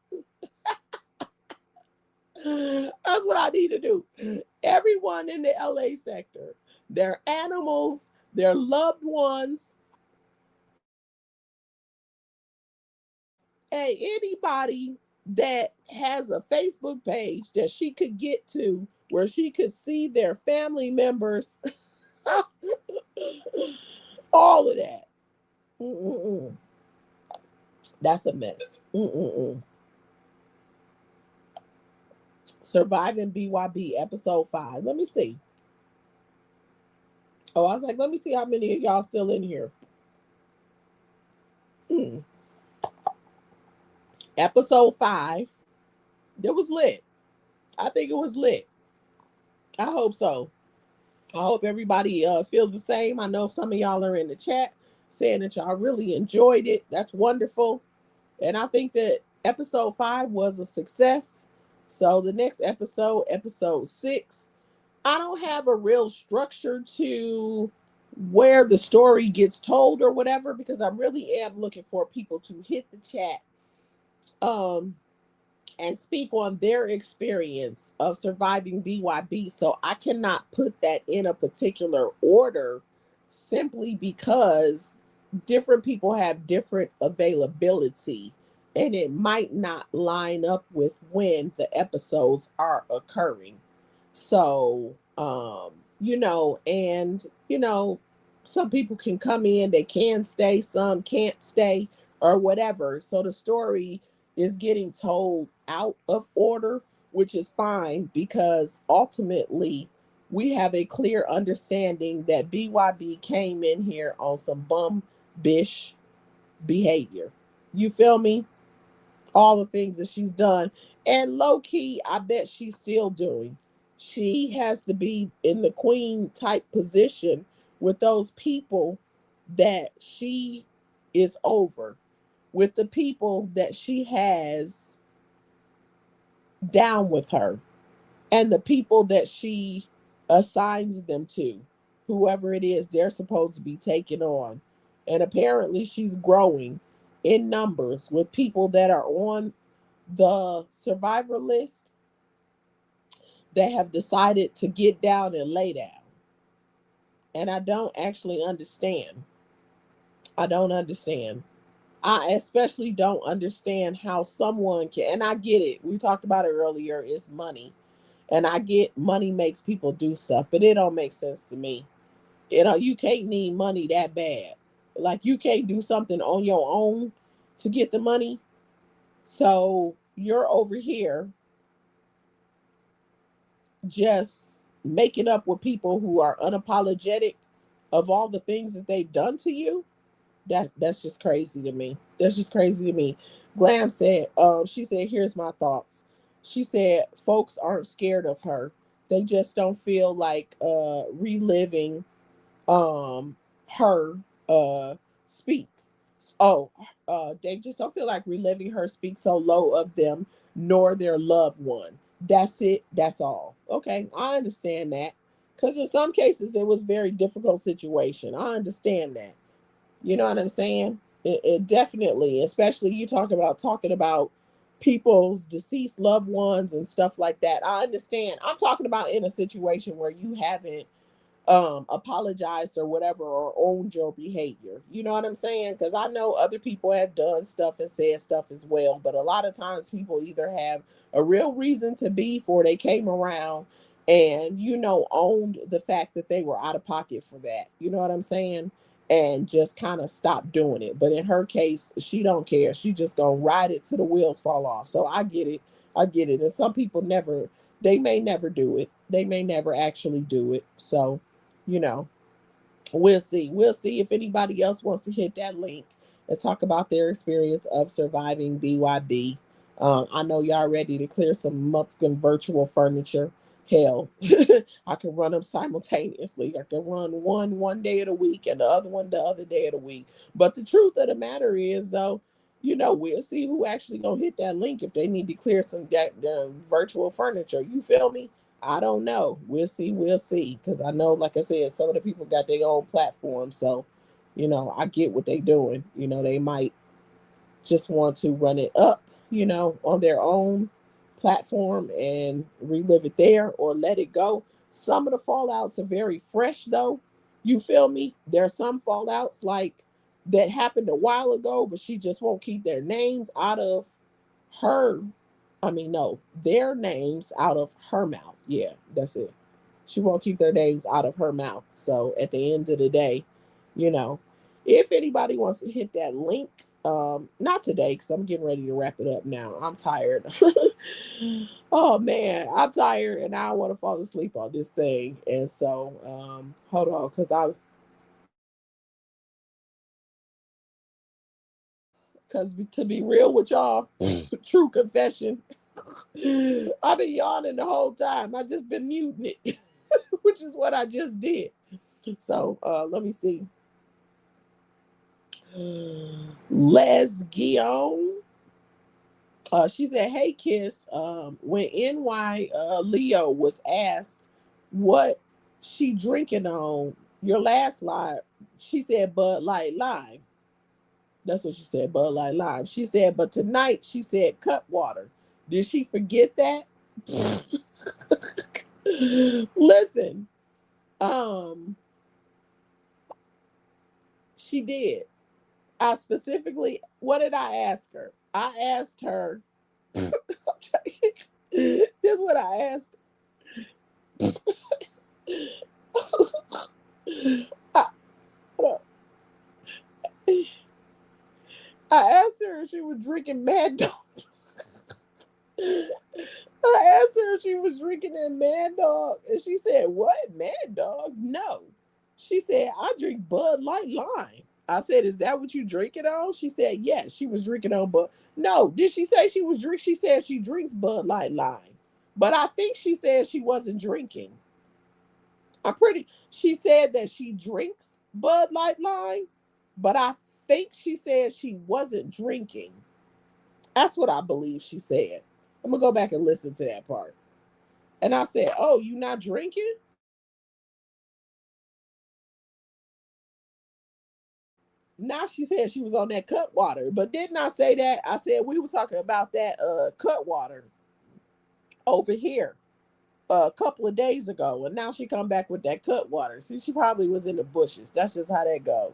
That's what I need to do. Everyone in the LA sector, their animals, their loved ones, hey, anybody that has a Facebook page that she could get to where she could see their family members, all of that. Mm-mm-mm. That's a mess. Mm-mm-mm. Surviving BYB Episode V. Let me see. Oh, I was like, let me see how many of y'all still in here. Hmm. Episode 5. It was lit. I think it was lit. I hope so. I hope everybody feels the same. I know some of y'all are in the chat saying that y'all really enjoyed it. That's wonderful. And I think that episode 5 was a success. So the next episode, episode 6, I don't have a real structure to where the story gets told or whatever, because I really am looking for people to hit the chat and speak on their experience of surviving BYB. So I cannot put that in a particular order simply because different people have different availability and it might not line up with when the episodes are occurring. So, some people can come in, they can stay, some can't stay, or whatever. So the story is getting told out of order, which is fine because ultimately we have a clear understanding that BYB came in here on some bum bish behavior. You feel me? All the things that she's done. And low key, I bet she's still doing. She has to be in the queen type position with those people that she is over, with the people that she has down with her, and the people that she assigns them to, whoever it is they're supposed to be taking on. And apparently, she's growing in numbers with people that are on the survivor list that have decided to get down and lay down. And I don't actually understand. I don't understand. I especially don't understand how someone can, and I get it. We talked about it earlier. It's money. And I get money makes people do stuff, but it don't make sense to me. You can't need money that bad. Like you can't do something on your own to get the money. So you're over here just making up with people who are unapologetic of all the things that they've done to you. That's just crazy to me. That's just crazy to me. Glam said, she said, here's my thoughts. She said, folks aren't scared of her. They just don't feel like reliving her speak. Oh, they just don't feel like reliving her speak so low of them nor their loved one. That's it. That's all. Okay, I understand that. Because in some cases it was a very difficult situation. I understand that. You know what I'm saying? It definitely, especially you talking about people's deceased loved ones and stuff like that. I understand. I'm talking about in a situation where you haven't apologized or whatever or owned your behavior. You know what I'm saying? Because I know other people have done stuff and said stuff as well, but a lot of times people either have a real reason to be for they came around and owned the fact that they were out of pocket for that. You know what I'm saying? And just kind of stopped doing it. But in her case, she don't care. She just gonna ride it till the wheels fall off. So I get it. I get it. And some people never, they may never do it. They may never actually do it. So, you know, we'll see. We'll see if anybody else wants to hit that link and talk about their experience of surviving BYB. I know y'all ready to clear some motherfucking virtual furniture. Hell, I can run them simultaneously. I can run one day of the week and the other one the other day of the week. But the truth of the matter is, though, we'll see who actually gonna hit that link if they need to clear some virtual furniture. You feel me? I don't know. We'll see. We'll see. Because I know, like I said, some of the people got their own platform. So, I get what they doing. They might just want to run it up, on their own platform and relive it there or let it go. Some of the fallouts are very fresh, though. You feel me? There are some fallouts like that happened a while ago, but she just won't keep their names out of her. I mean, no, their names out of her mouth. Yeah, that's it. She won't keep their names out of her mouth. So at the end of the day, you know, if anybody wants to hit that link, not today because I'm getting ready to wrap it up now. I'm tired. Oh man, I'm tired and I want to fall asleep on this thing. And so, hold on, because to be real with y'all, true confession, I've been yawning the whole time. I just been muting it, which is what I just did. So let me see. Les Guillaume. She said, "Hey, Kiss. When NY Leo was asked what she drinking on your last live, she said Bud Light Lime. That's what she said, Bud Light Lime. She said, but tonight she said cut water. Did she forget that? Listen, um, she did. I specifically, what did I ask her? I asked her, this is what I asked. I, I asked her if she was drinking Mad Dog. I asked her if she was drinking that Mad Dog, and she said, "What Mad Dog? No." She said, "I drink Bud Light Lime." I said, "Is that what you drink it on?" She said, "Yes." She was drinking on Bud. No, did she say she was drink? She said she drinks Bud Light Lime, but I think she said she wasn't drinking. I'm pretty. She said that she drinks Bud Light Lime, but I think she said she wasn't drinking. That's what I believe she said. I'm gonna go back and listen to that part. And I said, "Oh, you not drinking?" Now she said she was on that cut water, but didn't I say that? I said we was talking about that cut water over here a couple of days ago, and now she come back with that cut water. See, she probably was in the bushes. That's just how that goes.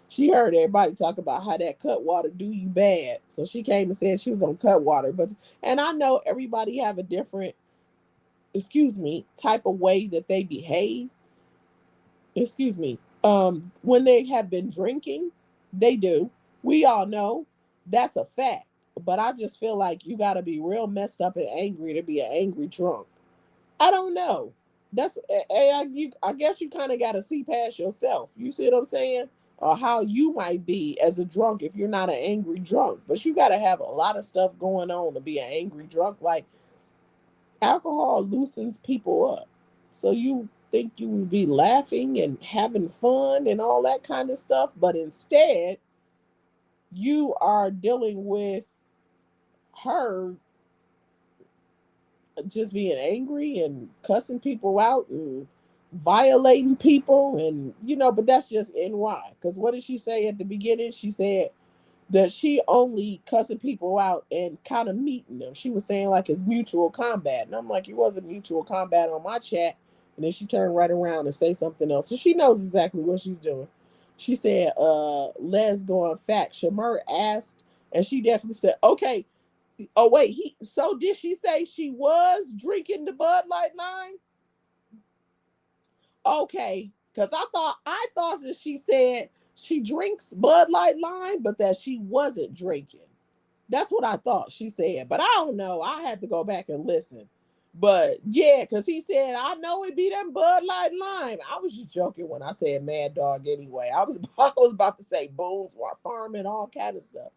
She heard everybody talk about how that cut water do you bad, so she came and said she was on cut water. But and I know everybody have a different, excuse me, type of way that they behave. Excuse me. When they have been drinking, they do. We all know that's a fact. But I just feel like you got to be real messed up and angry to be an angry drunk. I don't know. I guess you kind of got to see past yourself. You see what I'm saying? Or how you might be as a drunk if you're not an angry drunk. But you got to have a lot of stuff going on to be an angry drunk. Like alcohol loosens people up. So you think you would be laughing and having fun and all that kind of stuff, but instead you are dealing with her just being angry and cussing people out and violating people, and but that's just NY. Because what did she say at the beginning? She said that she only cussing people out and kind of meeting them. She was saying like it's mutual combat. And I'm like, it wasn't mutual combat on my chat. And then she turned right around and say something else. So she knows exactly what she's doing. She said, Les going fat. Shamar asked, and she definitely said, okay. Oh, wait, so did she say she was drinking the Bud Light Lime? Okay. Because I thought that she said she drinks Bud Light Lime, but that she wasn't drinking. That's what I thought she said, but I don't know. I had to go back and listen. But yeah, because he said, I know it be them Bud Light Lime. I was just joking when I said Mad Dog anyway. I was I was about to say Boone's Farm and all kind of stuff.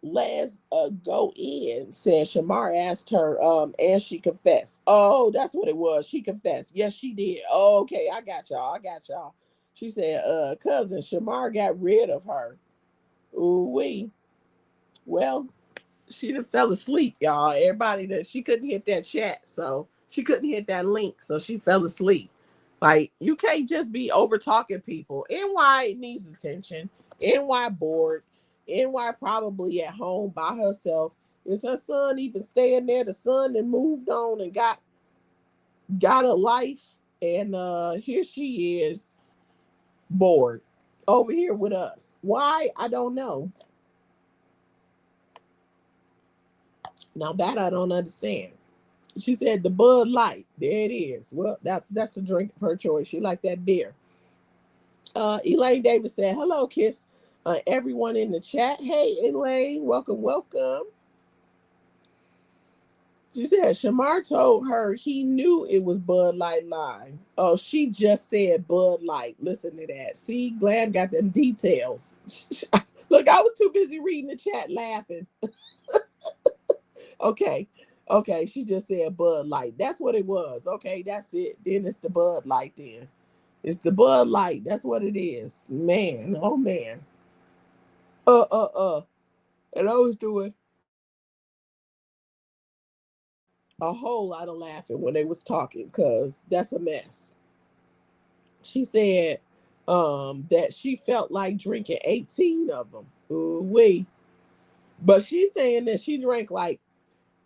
Let's go in, said Shamar asked her, and she confessed. Oh, that's what it was. She confessed. Yes, she did. Oh, okay, I got y'all. I got y'all. She said, cousin, Shamar got rid of her. Ooh wee. Well, she done fell asleep, y'all. Everybody that she couldn't hit that chat, so she couldn't hit that link, so she fell asleep. Like you can't just be over talking people. NY needs attention. NY bored. NY probably at home by herself. Is her son even staying there? The son that moved on and got a life, and here she is bored over here with us. Why? I don't know. Now that I don't understand. She said the Bud Light. There it is. Well, that's a drink of her choice. She liked that beer. Elaine Davis said, "Hello, Kiss. Everyone in the chat. Hey, Elaine, welcome, welcome." She said Shamar told her he knew it was Bud Light Lime. Oh, she just said Bud Light. Listen to that. See, Glad got them details. Look, I was too busy reading the chat laughing. Okay. Okay, she just said Bud Light. That's what it was. Okay, that's it. Then it's the Bud Light then. It's the Bud Light. That's what it is. Man, oh man. Uh uh uh. And I was doing a whole lot of laughing when they was talking because that's a mess. She said that she felt like drinking 18 of them. Ooh wee. But she's saying that she drank like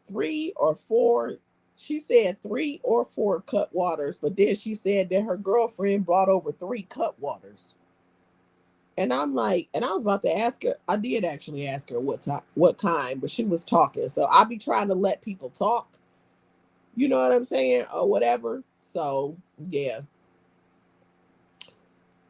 3 or 4. She said 3 or 4 cut waters, but then she said that her girlfriend brought over 3 cut waters. And I'm like, and I was about to ask her. I did actually ask her what kind, but she was talking. So I be trying to let people talk. You know what I'm saying, or whatever. So yeah,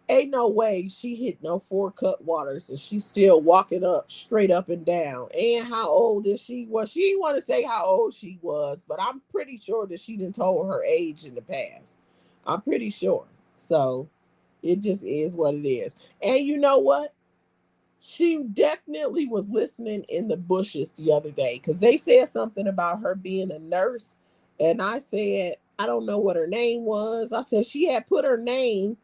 ain't no way she hit no 4 cut waters and she's still walking up straight up and down. And how old is she? Well, she didn't want to say how old she was, but I'm pretty sure that she didn't told her age in the past. I'm pretty sure. So it just is what it is. And you know what? She definitely was listening in the bushes the other day because they said something about her being a nurse. And I said, I don't know what her name was. I said she had put her name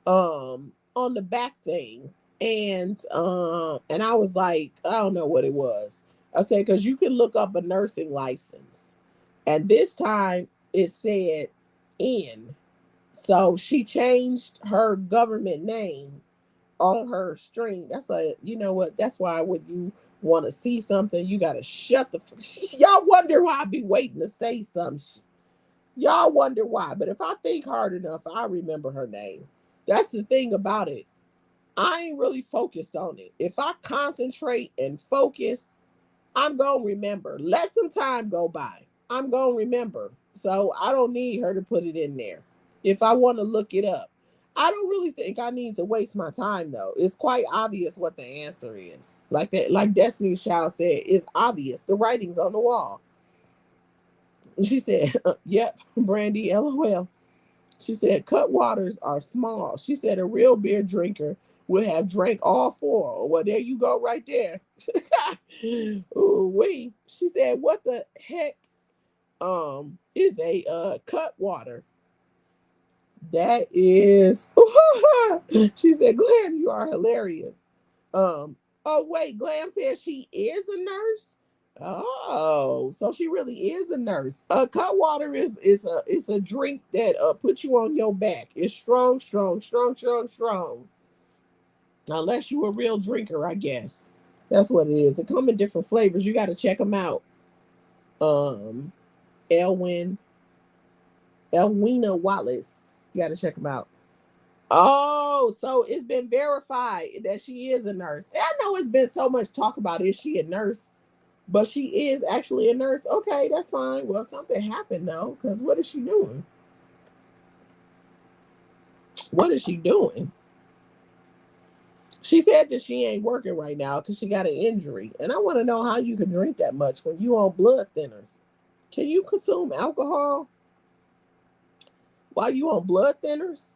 on the back thing. And I was like, I don't know what it was. I said, because you can look up a nursing license. And this time it said N. So she changed her government name on her string. That's a, you know what? That's why when you want to see something, you gotta shut the. Y'all wonder why I be waiting to say something. Y'all wonder why, but if I think hard enough, I remember her name. That's the thing about it. I ain't really focused on it. If I concentrate and focus, I'm gonna remember. Let some time go by. I'm gonna remember. So I don't need her to put it in there. If I want to look it up. I don't really think I need to waste my time though. It's quite obvious what the answer is. Like that, like Destiny's Child said, it's obvious. The writing's on the wall. She said, yep, Brandy, LOL. She said, cut waters are small. She said, a real beer drinker would have drank all 4. Well, there you go, right there. Ooh, wee. She said, what the heck is a cut water? That is, she said, Glam, you are hilarious. Oh wait, Glam said she is a nurse. Oh, so she really is a nurse. Cut water is a drink that puts you on your back. It's strong, strong, strong, strong, strong. Unless you a real drinker, I guess. That's what it is. It come in different flavors. You got to check them out. Um, Elwin, Elwina Wallace. You got to check them out. Oh, so it's been verified that she is a nurse. I know it's been so much talk about is she a nurse, but she is actually a nurse. Okay, that's fine. Well, something happened though, because what is she doing? What is she doing? She said that she ain't working right now because she got an injury. And I want to know how you can drink that much when you on blood thinners. Can you consume alcohol while you on blood thinners?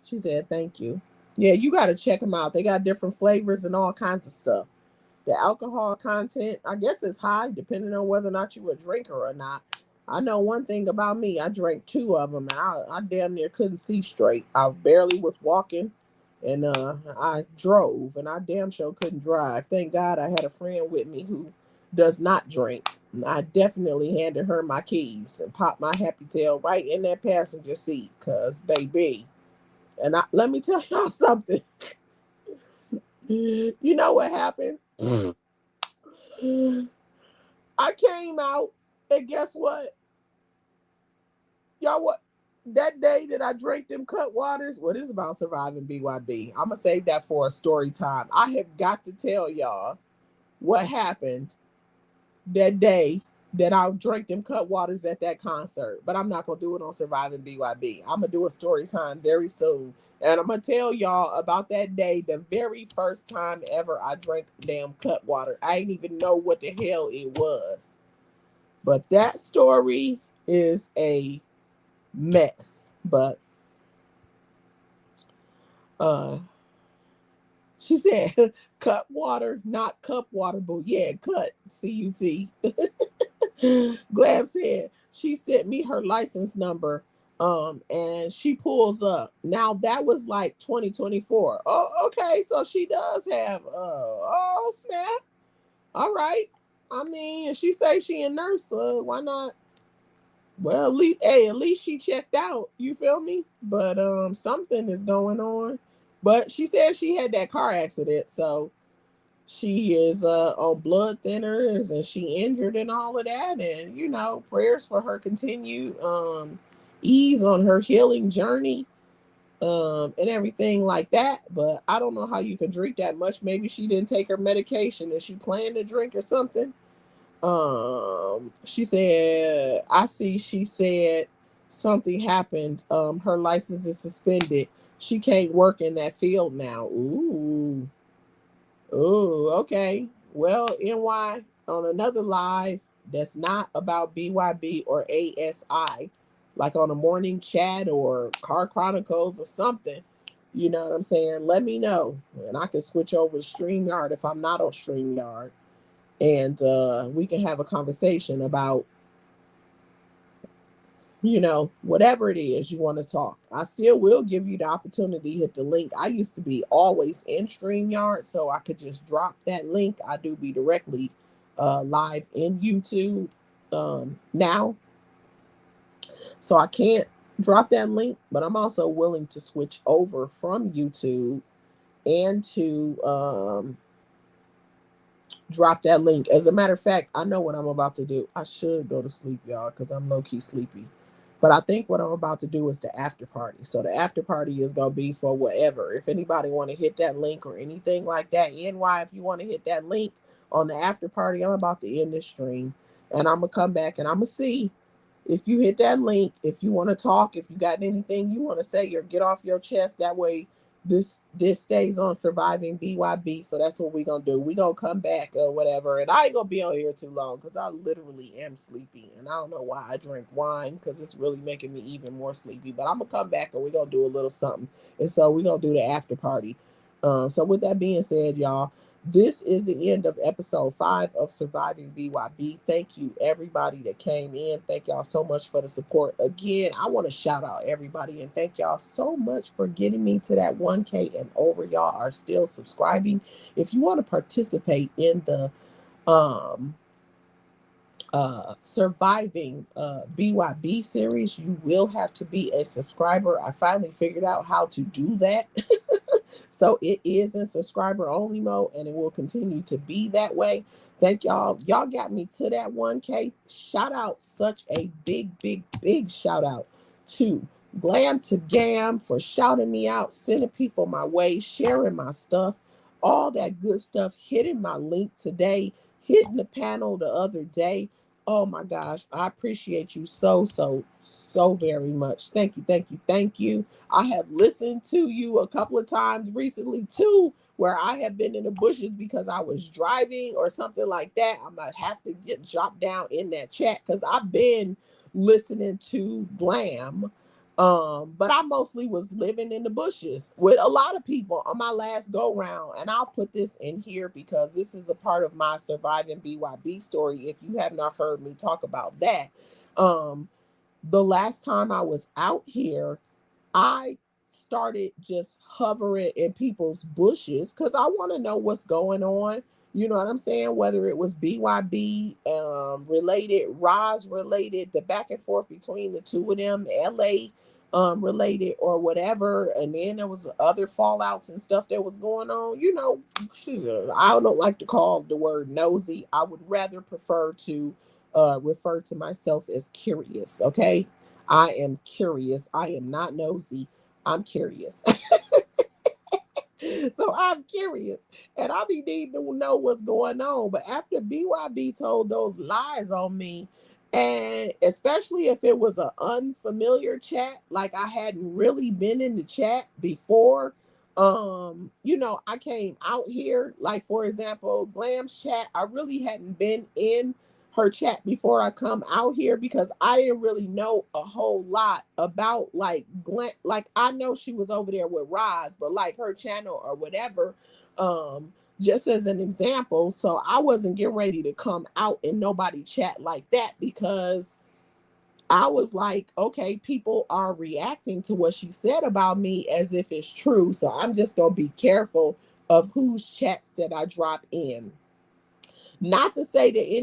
She said, thank you. Yeah, you got to check them out. They got different flavors and all kinds of stuff. The alcohol content, I guess it's high depending on whether or not you a drinker or not. I know one thing about me. I drank 2 of them and I damn near couldn't see straight. I barely was walking and I drove and I damn sure couldn't drive. Thank God I had a friend with me who does not drink. I definitely handed her my keys and popped my happy tail right in that passenger seat because, baby, and let me tell y'all something. You know what happened? I came out, and guess what? Y'all, what? That day that I drank them cut waters, well, this is about surviving BYB. I'm going to save that for a story time. I have got to tell y'all what happened that day that I drank them cut waters at that concert. But I'm not going to do it on surviving BYB. I'm going to do a story time very soon. And I'm going to tell y'all about that day, the very first time ever I drank damn cut water. I didn't even know what the hell it was. But that story is a mess. But she said cut water, not cup water, but yeah, cut, C-U-T. Glab said she sent me her license number and she pulls up. Now that was like 2024. Oh, okay, so she does have oh snap. All right. I mean, if she say she a nurse, why not? Well, at least she checked out. You feel me? But something is going on. But she said she had that car accident, so she is on blood thinners and she injured and all of that. And prayers for her continued ease on her healing journey, and everything like that. But I don't know how you can drink that much. Maybe she didn't take her medication and she planned to drink or something. She said, she said something happened. Her license is suspended. She can't work in that field now. Ooh. Ooh, okay. Well, NY, on another live that's not about BYB or ASI, like on a morning chat or Car Chronicles or something, you know what I'm saying? Let me know. And I can switch over to StreamYard if I'm not on StreamYard. And we can have a conversation about whatever it is you want to talk. I still will give you the opportunity to hit the link. I used to be always in StreamYard, so I could just drop that link. I do be directly live in YouTube now. So I can't drop that link, but I'm also willing to switch over from YouTube and to drop that link. As a matter of fact, I know what I'm about to do. I should go to sleep, y'all, because I'm low-key sleepy. But I think what I'm about to do is the after party. So the after party is going to be for whatever. If anybody want to hit that link or anything like that, NY, if you want to hit that link on the after party, I'm about to end this stream. And I'm going to come back and I'm going to see if you hit that link, if you want to talk, if you got anything you want to say or get off your chest. That way this stays on Surviving BYB. So that's what we're gonna do. We're gonna come back or whatever, and I ain't gonna be on here too long because I literally am sleepy, and I don't know why I drink wine because it's really making me even more sleepy. But I'm gonna come back and we're gonna do a little something, and so we're gonna do the after party. So with that being said, y'all, this is the end of episode 5 of Surviving BYB. Thank you, everybody that came in. Thank y'all so much for the support. Again, I want to shout out everybody and thank y'all so much for getting me to that 1K and over. Y'all are still subscribing. If you want to participate in the Surviving BYB series, you will have to be a subscriber. I finally figured out how to do that. So it is in subscriber only mode and it will continue to be that way. Thank y'all. Y'all got me to that 1K. Shout out, such a big shout out to Glam to Gam for shouting me out, sending people my way, sharing my stuff, all that good stuff, hitting my link today, hitting the panel the other day. Oh my gosh, I appreciate you so very much. Thank you. I have listened to you a couple of times recently too, where I have been in the bushes because I was driving or something like that. I might have to get dropped down in that chat because I've been listening to Glam. But I mostly was living in the bushes with a lot of people on my last go round. And I'll put this in here because this is a part of my Surviving BYB story. If you have not heard me talk about that, the last time I was out here, I started just hovering in people's bushes because I want to know what's going on. You know what I'm saying? Whether it was BYB related, Roz related, the back and forth between the two of them, LA related or whatever. And then there was other fallouts and stuff that was going on. I don't like to call the word nosy. I would rather prefer to refer to myself as curious. Okay. I am curious. I am not nosy. I'm curious. So I'm curious and I be needing to know what's going on. But after BYB told those lies on me, and especially if it was an unfamiliar chat, like I hadn't really been in the chat before, I came out here, like for example, Glam's chat, I really hadn't been in her chat before I come out here because I didn't really know a whole lot about like Glam. Like I know she was over there with Roz, but like her channel or whatever, just as an example. So I wasn't getting ready to come out in nobody chat like that because I was like, okay, people are reacting to what she said about me as if it's true. So I'm just going to be careful of whose chats that I drop in. Not to say that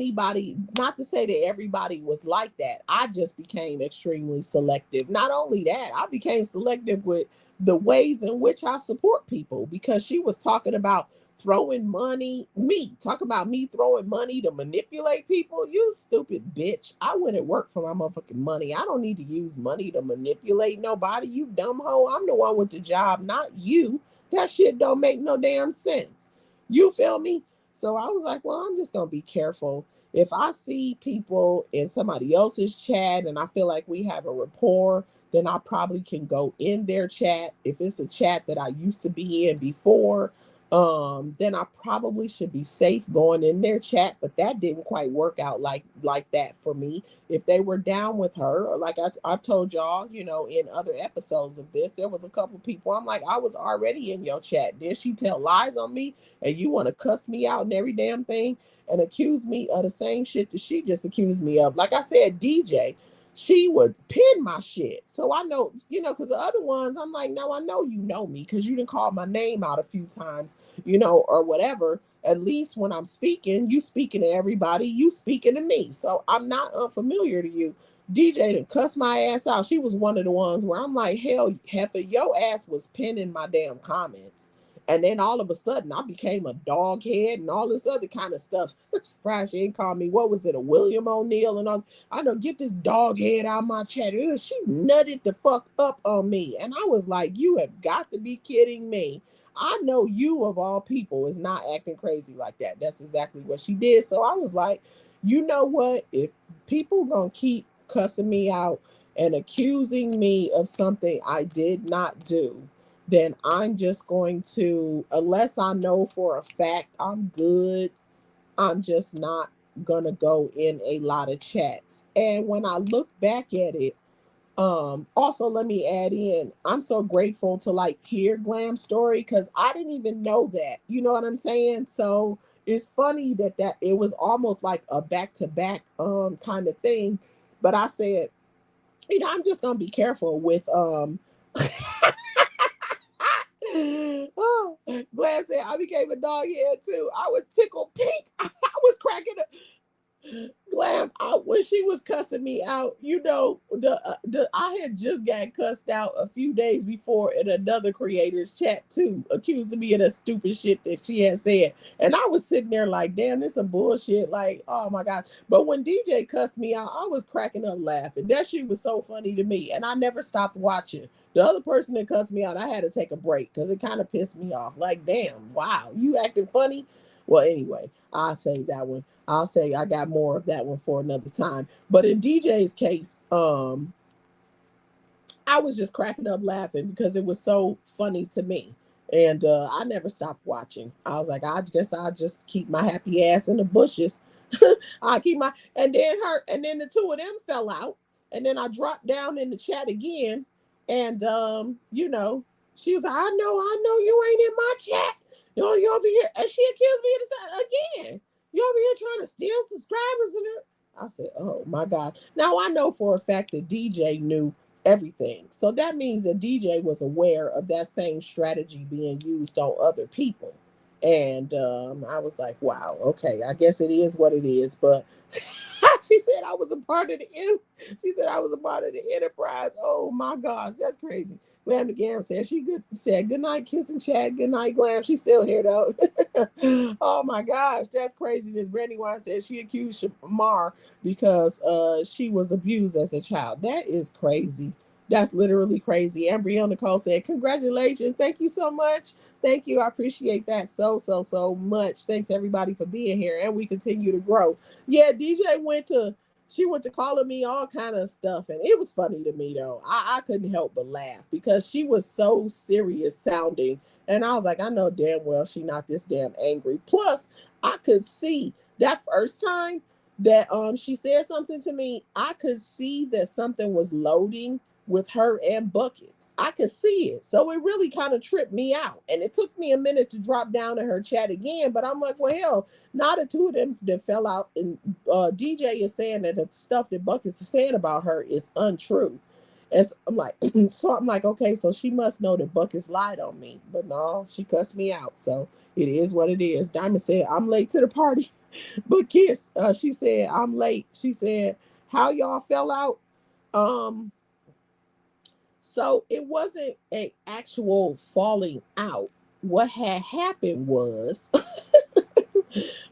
everybody was like that. I just became extremely selective. Not only that, I became selective with the ways in which I support people because she was talking about throwing money. Me, talk about me throwing money to manipulate people. You stupid bitch. I went and work for my motherfucking money. I don't need to use money to manipulate nobody. You dumb hoe. I'm the one with the job, not you. That shit don't make no damn sense. You feel me? So I was like, well, I'm just gonna be careful. If I see people in somebody else's chat and I feel like we have a rapport, then I probably can go in their chat. If it's a chat that I used to be in before, then I probably should be safe going in their chat. But that didn't quite work out like that for me. If they were down with her, like I've told y'all, in other episodes of this, there was a couple of people. I'm like, I was already in your chat. Did she tell lies on me, and you want to cuss me out and every damn thing, and accuse me of the same shit that she just accused me of? Like I said, DJ, she would pin my shit. So I know, because the other ones, I'm like, no, I know you know me because you didn't call my name out a few times, or whatever. At least when I'm speaking, you speaking to everybody, you speaking to me. So I'm not unfamiliar to you. DJ to cuss my ass out. She was one of the ones where I'm like, hell, heifer, your ass was pinning my damn comments. And then all of a sudden, I became a dog head and all this other kind of stuff. Surprised she ain't called me, what was it, a William O'Neill and all. I know, get this dog head out of my chat. She nutted the fuck up on me. And I was like, you have got to be kidding me. I know you, of all people, is not acting crazy like that. That's exactly what she did. So I was like, you know what? If people gonna keep cussing me out and accusing me of something I did not do, then I'm just going to, unless I know for a fact I'm good, I'm just not gonna go in a lot of chats. And when I look back at it, also let me add in, I'm so grateful to like hear Glam's story because I didn't even know that. You know what I'm saying? So it's funny that it was almost like a back-to-back kind of thing. But I said, I'm just gonna be careful with oh, Glam said I became a dog head too. I was tickled pink. I was cracking up. Glam out when she was cussing me out. The I had just got cussed out a few days before in another creator's chat too, accusing me of the stupid shit that she had said, and I was sitting there like, damn, this some bullshit. Like, oh my god! But when DJ cussed me out, I was cracking up laughing. That shit was so funny to me, and I never stopped watching. The other person that cussed me out, I had to take a break because it kind of pissed me off. Like, damn, wow, you acting funny. Well, anyway, I'll say that one. I'll say I got more of that one for another time. But in DJ's case, I was just cracking up laughing because it was so funny to me. And I never stopped watching. I was like, I guess I'll just keep my happy ass in the bushes. I'll keep my, and then the two of them fell out. And then I dropped down in the chat again. And, she was like, I know you ain't in my chat. You over here. And she accused me of this again. You over here trying to steal subscribers and her. I said, oh my God. Now I know for a fact that DJ knew everything. So that means that DJ was aware of that same strategy being used on other people. And I was like, wow, okay, I guess it is what it is. But she said I was a part of she said I was a part of the enterprise. Oh my gosh, that's crazy. Glam again said said good night, kissing Chad. Good night, Glam. She's still here though. Oh my gosh, that's crazy. This Brandy Wine said she accused Shamar because she was abused as a child. That is crazy. That's literally crazy. And Brianna Nicole said, congratulations. Thank you so much. Thank you. I appreciate that so much. Thanks everybody for being here. And we continue to grow. Yeah, DJ went to calling me all kind of stuff. And it was funny to me though. I couldn't help but laugh because she was so serious sounding. And I was like, I know damn well she not this damn angry. Plus, I could see that first time that she said something to me, I could see that something was loading with her and Buckets. I could see it. So it really kind of tripped me out. And it took me a minute to drop down to her chat again. But I'm like, well, hell, now the two of them that fell out. And DJ is saying that the stuff that Buckets is saying about her is untrue. And so I'm like, okay, so she must know that Buckets lied on me. But no, she cussed me out. So it is what it is. Diamond said, I'm late to the party. But Kiss, she said, I'm late. She said, how y'all fell out? So it wasn't an actual falling out. what had happened was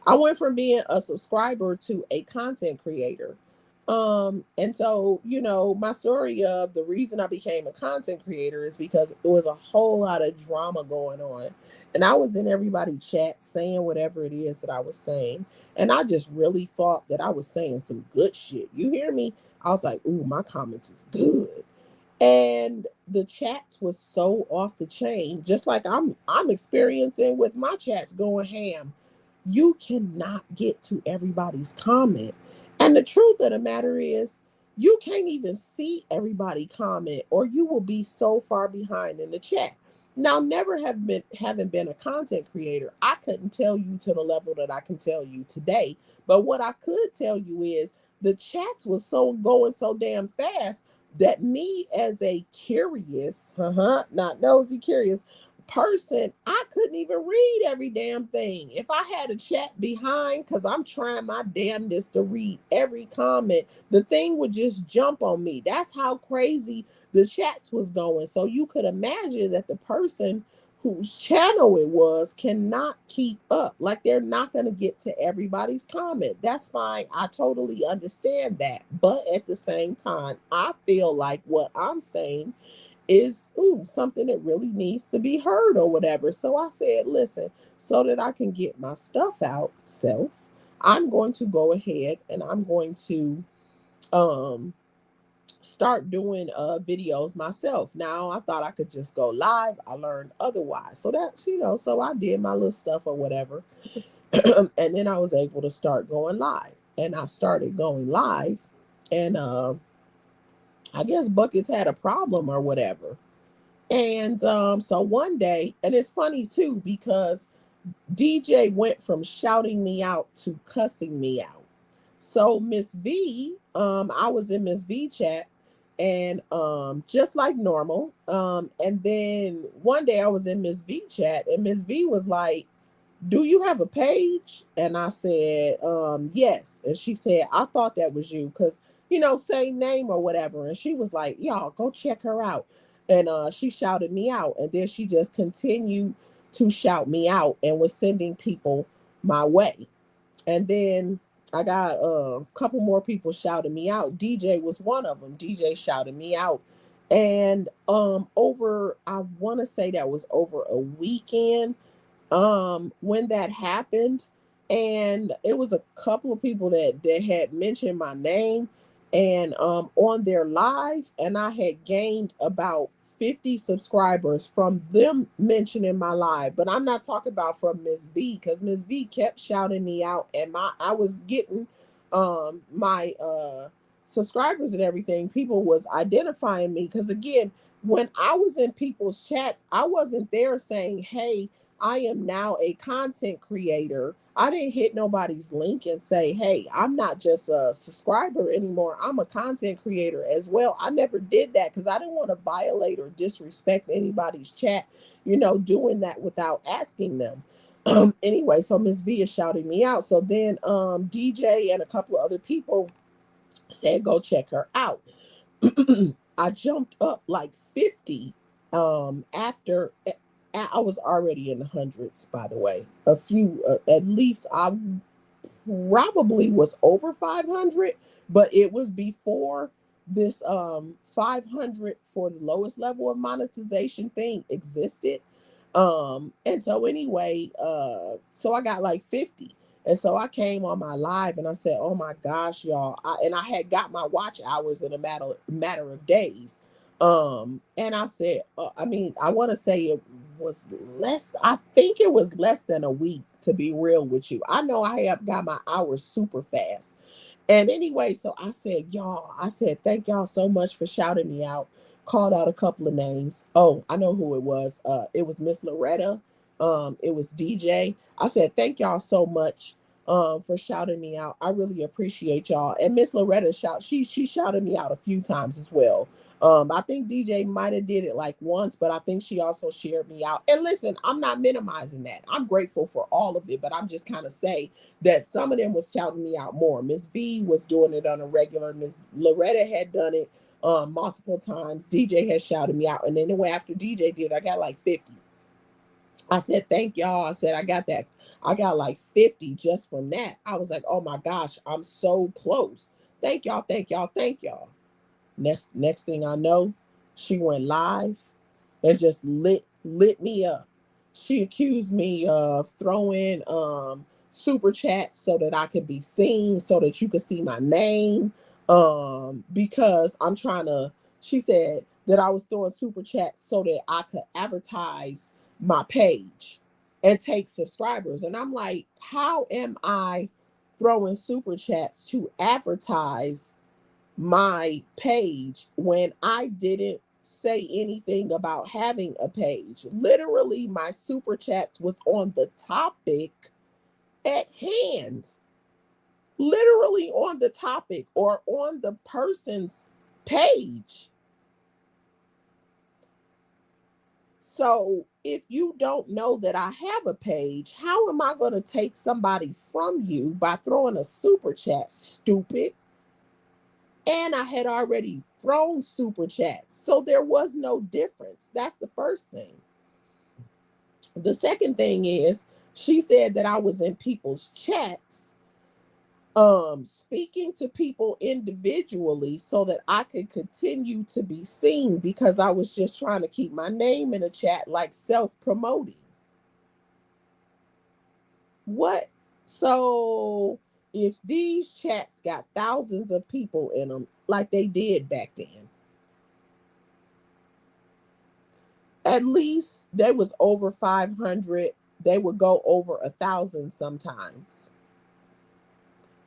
I went from being a subscriber to a content creator. And so, you know, my story of the reason I became a content creator is because it was a whole lot of drama going on. And I was in everybody's chat saying whatever it is that I was saying. And I just really thought that I was saying some good shit. You hear me? I was like, ooh, my comments is good. And the chats was so off the chain, just like I'm experiencing with my chats going ham. You cannot get to everybody's comment. And the truth of the matter is, you can't even see everybody comment, or you will be so far behind in the chat. Now, never have been having been a content creator, I couldn't tell you to the level that I can tell you today. But what I could tell you is the chats was so going so damn fast that me as a curious, not nosy, curious person, I couldn't even read every damn thing. If I had a chat behind, because I'm trying my damnedest to read every comment, the thing would just jump on me. That's how crazy the chats was going. So you could imagine that the person whose channel it was cannot keep up. Like they're not going to get to everybody's comment. That's fine. I totally understand that. But at the same time, I feel like what I'm saying is something that really needs to be heard or whatever. So I said, listen, so that I can get my stuff out self, I'm going to go ahead and I'm going to um start doing videos myself. Now I thought I could just go live. I learned otherwise. So that's, you know, so I did my little stuff or whatever. And then I was able to start going live. And I started going live, and I guess Buckets had a problem or whatever. And so one day, and it's funny too, because DJ went from shouting me out to cussing me out. So Miss V, I was in Miss V chat, and just like normal. And then one day I was in Miss V chat, and Miss V was like, do you have a page? And I said, yes. And she said, I thought that was you, because, you know, same name or whatever. And she was like, y'all go check her out. And she shouted me out. And then she just continued to shout me out and was sending people my way. And then I got a couple more people shouting me out. DJ was one of them. DJ shouted me out. And over, I want to say that was over a weekend when that happened, and it was a couple of people that had mentioned my name and on their live, and I had gained about 50 subscribers from them mentioning my live. But I'm not talking about from Miss V, because Miss V kept shouting me out, and my I was getting my subscribers and everything. People was identifying me, because again, when I was in people's chats, I wasn't there saying, hey, I am now a content creator. I didn't hit nobody's link and say, hey, I'm not just a subscriber anymore. I'm a content creator as well. I never did that because I didn't want to violate or disrespect anybody's chat, you know, doing that without asking them. Anyway, so Miss V is shouting me out. So then DJ and a couple of other people said, go check her out. I jumped up like 50 after I was already in the hundreds, by the way. A few, at least I probably was over 500, but it was before this 500 for the lowest level of monetization thing existed. And so anyway, so I got like 50. And so I came on my live and I said, "Oh my gosh, y'all!" And I had got my watch hours in a matter of days. And I said, I mean, I want to say it was less. I think it was less than a week, to be real with you. I know I have got my hours super fast. And anyway, so I said, y'all, I said, thank y'all so much for shouting me out. Called out a couple of names. Oh, I know who it was. It was Miss Loretta. It was DJ. I said, thank y'all so much for shouting me out. I really appreciate y'all. And Miss Loretta she shouted me out a few times as well. I think DJ might have did it like once, but I think she also shared me out. And listen, I'm not minimizing that. I'm grateful for all of it, but I'm just kind of say that some of them was shouting me out more. Miss V was doing it on a regular. Miss Loretta had done it multiple times. DJ had shouted me out. And then after DJ did, I got like 50. I said, thank y'all. I said, I got that. I got like 50 just from that. I was like, oh my gosh, I'm so close. Thank y'all, thank y'all, thank y'all. Next thing I know, she went live and just lit me up. She accused me of throwing super chats so that I could be seen, so that you could see my name. Because I'm trying to, she said that I was throwing super chats so that I could advertise my page and take subscribers. And I'm like, how am I throwing super chats to advertise my page when I didn't say anything about having a page? Literally, my super chat was on the topic at hand, literally on the topic or on the person's page. So if you don't know that I have a page, how am I going to take somebody from you by throwing a super chat, stupid? And I had already thrown super chats, so there was no difference. That's the first thing. The second thing is, she said that I was in people's chats, speaking to people individually so that I could continue to be seen, because I was just trying to keep my name in a chat, like self-promoting. What? So if these chats got thousands of people in them, like they did back then, at least there was over 500. They would go over 1,000 sometimes.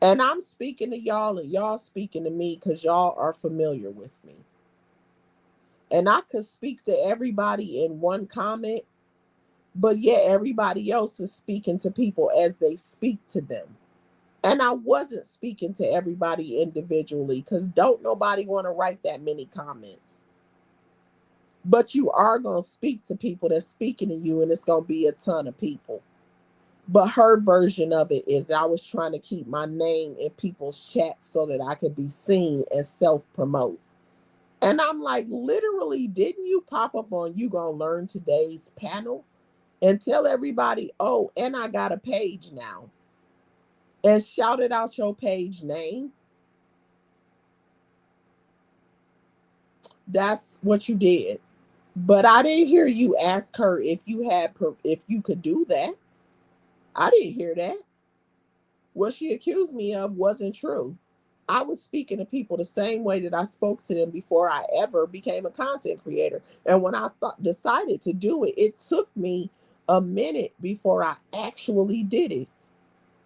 And I'm speaking to y'all and y'all speaking to me because y'all are familiar with me. And I could speak to everybody in one comment, but yet everybody else is speaking to people as they speak to them. And I wasn't speaking to everybody individually, because don't nobody want to write that many comments. But you are going to speak to people that's speaking to you, and it's going to be a ton of people. But her version of it is, I was trying to keep my name in people's chats so that I could be seen and self-promote. And I'm like, literally, didn't you pop up on You Gonna Learn Today's panel and tell everybody, oh, and I got a page now, and shouted out your page name? That's what you did. But I didn't hear you ask her if you could do that. I didn't hear that. What she accused me of wasn't true. I was speaking to people the same way that I spoke to them before I ever became a content creator. And when I decided to do it, it took me a minute before I actually did it.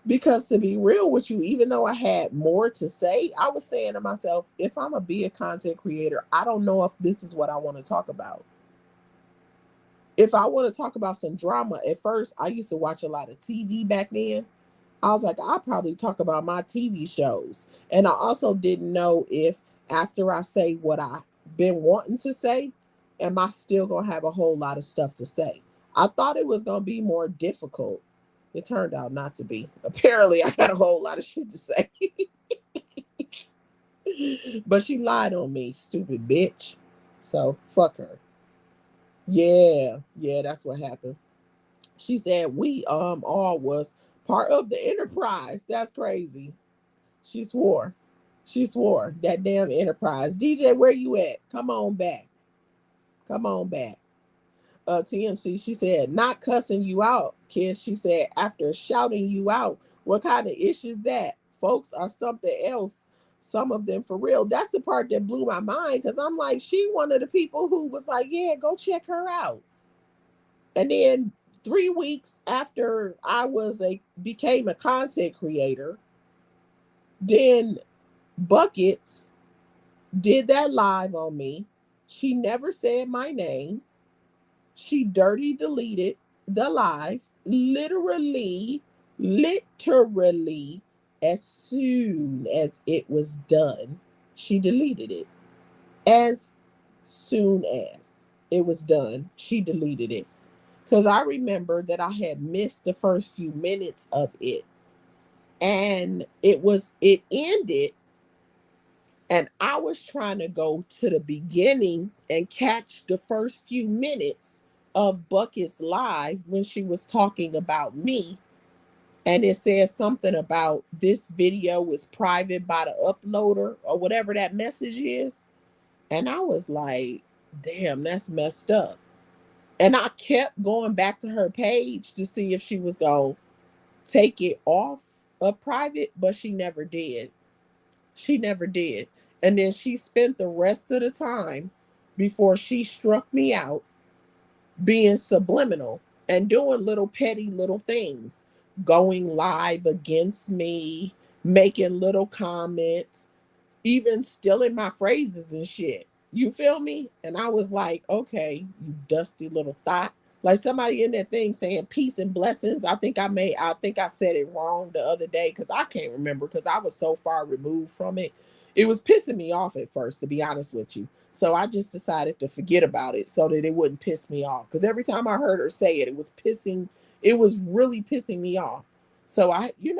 Because to be real with you, even though I had more to say, I was saying to myself, if I'm going to be a content creator, I don't know if this is what I want to talk about. If I want to talk about some drama, at first, I used to watch a lot of TV back then. I was like, I'll probably talk about my TV shows. And I also didn't know if after I say what I've been wanting to say, am I still going to have a whole lot of stuff to say? I thought it was going to be more difficult. It turned out not to be. Apparently, I got a whole lot of shit to say. But she lied on me, stupid bitch. So, fuck her. Yeah, that's what happened. She said we all was part of the enterprise. That's crazy. She swore. She swore that damn enterprise. DJ, where you at? Come on back. Come on back. TMC, she said, not cussing you out, kids. She said, after shouting you out, what kind of ish is that? Folks are something else. Some of them for real. That's the part that blew my mind, because I'm like, she one of the people who was like, yeah, go check her out. And then 3 weeks after I became a content creator, then Buckets did that live on me. She never said my name. She dirty deleted the live, literally, as soon as it was done. She deleted it. As soon as it was done, she deleted it. Because I remember that I had missed the first few minutes of it. And it ended. And I was trying to go to the beginning and catch the first few minutes. of Bucket's live when she was talking about me, and it says something about this video was private by the uploader or whatever that message is. And I was like, damn, that's messed up. And I kept going back to her page to see if she was going to take it off of private, but she never did. She never did. And then she spent the rest of the time before she struck me out being subliminal and doing little petty little things, going live against me, making little comments, even stealing my phrases and shit. You feel me? And I was like, okay, you dusty little thought. Like somebody in that thing saying peace and blessings. I think I said it wrong the other day because I can't remember because I was so far removed from it. It was pissing me off at first, to be honest with you. So I just decided to forget about it so that it wouldn't piss me off. Because every time I heard her say it, it was really pissing me off. So you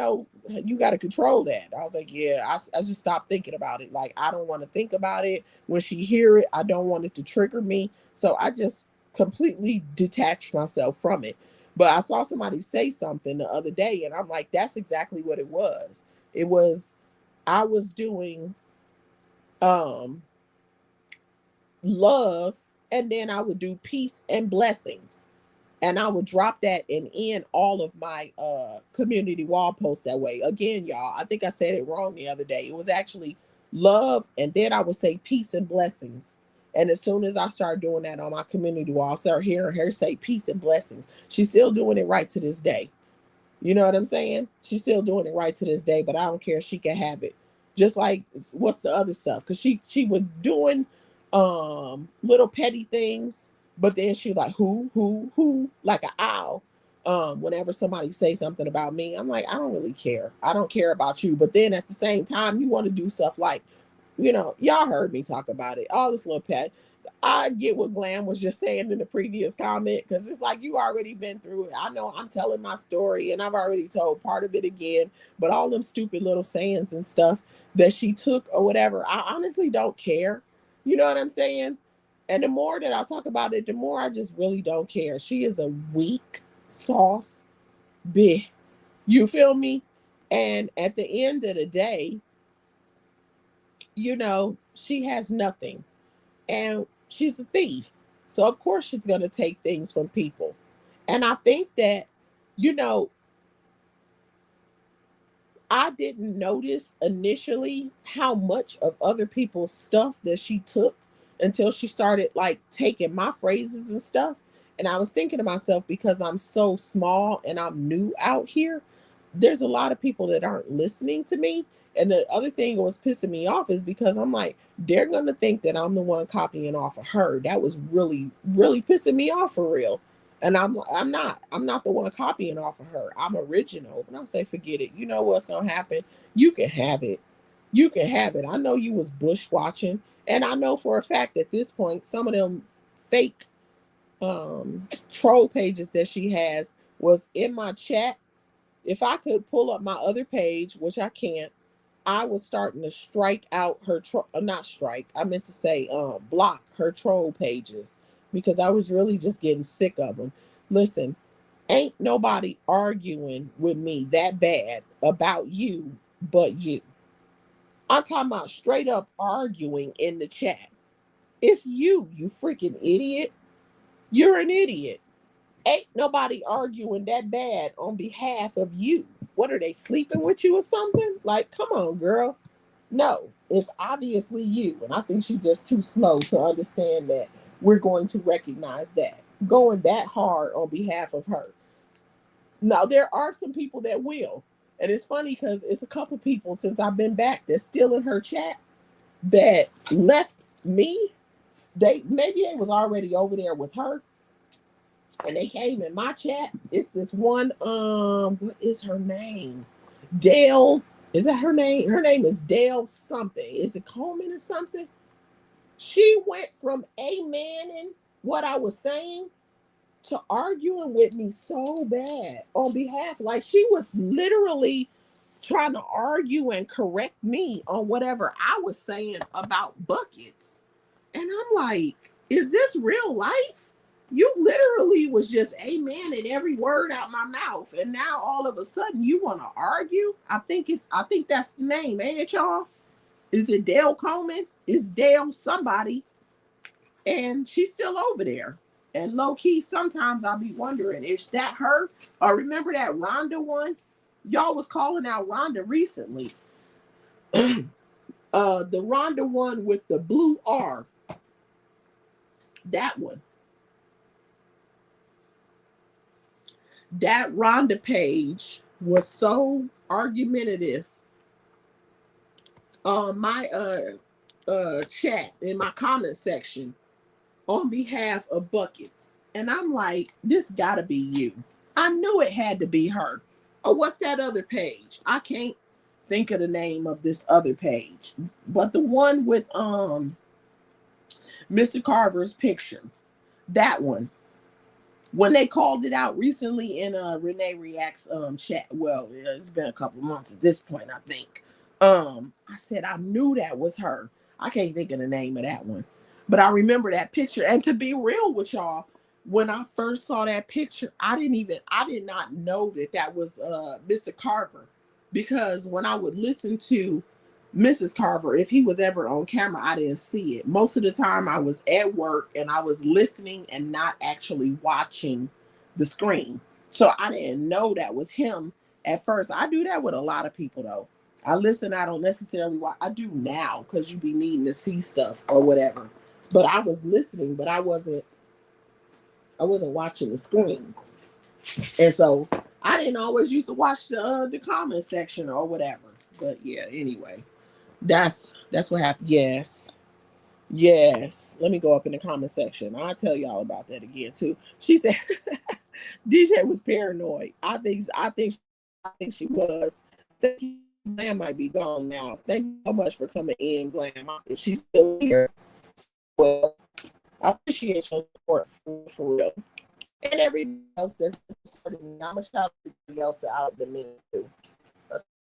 got to control that. I was like, yeah, I just stopped thinking about it. Like, I don't want to think about it. When she hear it, I don't want it to trigger me. So I just completely detached myself from it. But I saw somebody say something the other day, and I'm like, that's exactly what it was. It was, I was doing love, and then I would do peace and blessings. And I would drop that and end all of my community wall posts that way. Again, y'all, I think I said it wrong the other day. It was actually love, and then I would say peace and blessings. And as soon as I start doing that on my community wall, I start hearing her say peace and blessings. She's still doing it right to this day. You know what I'm saying? She's still doing it right to this day, but I don't care. She can have it. Just like what's the other stuff? Because she was doing little petty things, but then she like who like an owl. Whenever somebody say something about me, I'm like, I don't really care. I don't care about you. But then at the same time, you want to do stuff like, y'all heard me talk about it. All this little pet. I get what Glam was just saying in the previous comment, because it's like you already been through it. I know I'm telling my story and I've already told part of it again, but all them stupid little sayings and stuff that she took or whatever, I honestly don't care. You know what I'm saying? And the more that I talk about it, the more I just really don't care. She is a weak sauce bitch. You feel me? And at the end of the day, she has nothing. And she's a thief. So of course she's going to take things from people. And I think that, you know, I didn't notice initially how much of other people's stuff that she took until she started like taking my phrases and stuff. And I was thinking to myself, because I'm so small and I'm new out here, there's a lot of people that aren't listening to me. And the other thing that was pissing me off is because I'm like, they're going to think that I'm the one copying off of her. That was really, really pissing me off for real. And I'm not the one copying off of her. I'm original. And I say, forget it. You know what's going to happen? You can have it. You can have it. I know you was bush watching. And I know for a fact at this point, some of them fake troll pages that she has was in my chat. If I could pull up my other page, which I can't, I was starting to strike out her not strike. I meant to say block her troll pages because I was really just getting sick of them. Listen, ain't nobody arguing with me that bad about you but you. I'm talking about straight up arguing in the chat. It's you freaking idiot. You're an idiot. Ain't nobody arguing that bad on behalf of you. What are they sleeping with you or something? Like, come on, girl. No, it's obviously you. And I think she's just too slow to understand that we're going to recognize that. Going that hard on behalf of her. Now, there are some people that will. And it's funny because it's a couple people since I've been back that's still in her chat that left me. Maybe they was already over there with her and they came in my chat. It's this one, what is her name? Dale. Is that her name? Her name is Dale something. Is it Coleman or something? She went from amening what I was saying to arguing with me so bad on behalf. Like she was literally trying to argue and correct me on whatever I was saying about buckets. And I'm like, is this real life? You literally was just amen in every word out my mouth, and now all of a sudden you want to argue. I think that's the name, ain't it, y'all? Is it Dale Coleman? Is Dale somebody? And she's still over there. And low key, sometimes I'll be wondering, is that her? Or remember that Rhonda one? Y'all was calling out Rhonda recently. The Rhonda one with the blue R. That one. That Rhonda page was so argumentative on my chat in my comment section on behalf of Buckets. And I'm like, this gotta be you. I knew it had to be her. Oh, what's that other page? I can't think of the name of this other page. But the one with Mr. Carver's picture. That one. When they called it out recently in Renee Reacts chat, well, it's been a couple months at this point, I think. I said I knew that was her. I can't think of the name of that one, but I remember that picture. And to be real with y'all, when I first saw that picture, I did not know that that was Mr. Carver, because when I would listen to Mrs. Carver, if he was ever on camera, I didn't see it. Most of the time I was at work and I was listening and not actually watching the screen. So I didn't know that was him at first. I do that with a lot of people though. I listen, I don't necessarily watch. I do now because you be needing to see stuff or whatever. But I was listening, but I wasn't watching the screen. And so I didn't always used to watch the comment section or whatever. But yeah, anyway. That's what happened. Yes. Yes. Let me go up in the comment section. I'll tell y'all about that again too. She said DJ was paranoid. I think she was. Thank you. Glam might be gone now. Thank you so much for coming in, Glam. If she's still here. Well, I appreciate your support for real. And everybody else that's supporting me. I'm gonna shout everybody else out the minute too.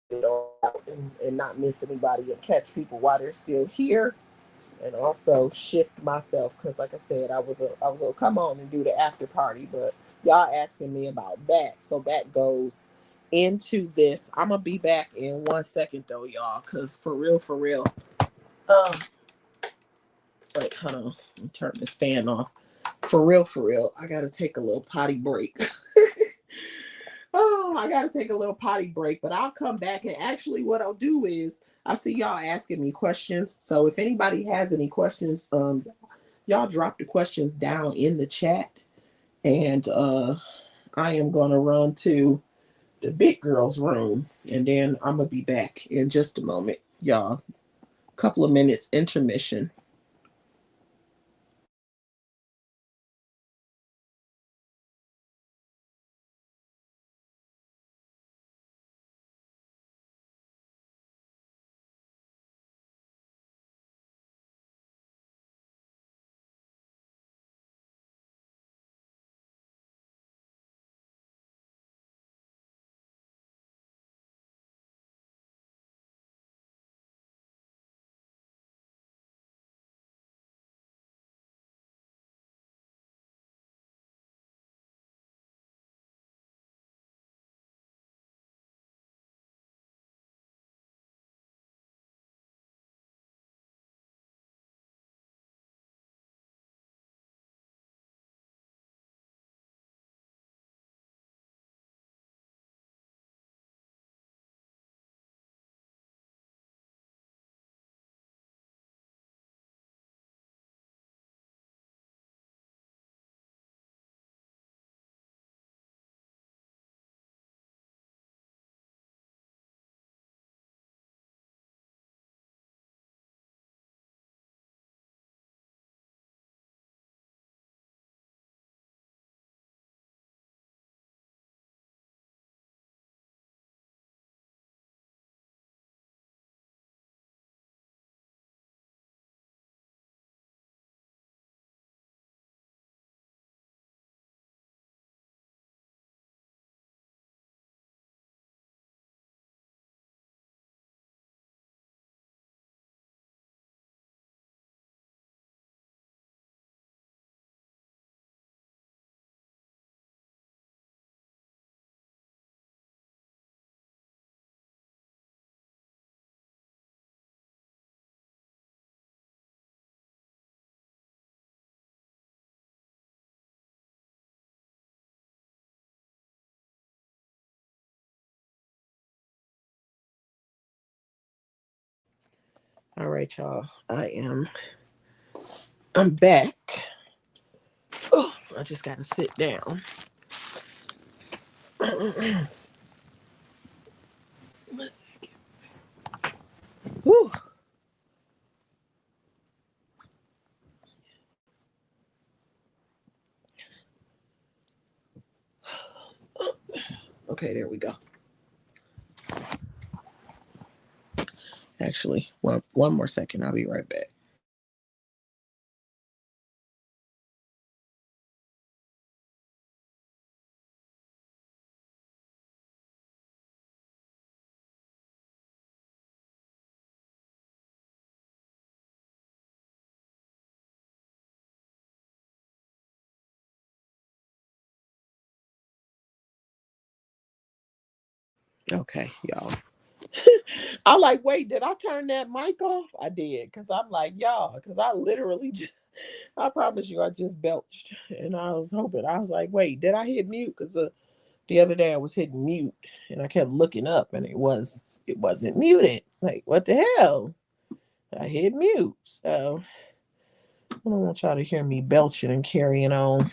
And not miss anybody and catch people while they're still here, and also shift myself because like I said, I was gonna come on and do the after party, but y'all asking me about that, so that goes into this. I'm gonna be back in 1 second though, y'all, because for real, um wait, hold on, let me turn this fan off. For real, I gotta take a little potty break. Oh, I gotta take a little potty break, but I'll come back, and actually what I'll do is I see y'all asking me questions. So if anybody has any questions, y'all drop the questions down in the chat, and I am gonna run to the big girls room, and then I'm gonna be back in just a moment, y'all. Couple of minutes intermission. All right, y'all. I'm back. Oh, I just gotta sit down. One second. Whew. Okay, there we go. Actually, one more second. I'll be right back. Okay, y'all. I like, wait, did I turn that mic off? I did, because I'm like, y'all, because I literally just, I promise you, I just belched. And I was hoping, I was like, wait, did I hit mute? Because the other day I was hitting mute and I kept looking up and it wasn't muted. Like, what the hell? I hit mute. So I don't want y'all to hear me belching and carrying on.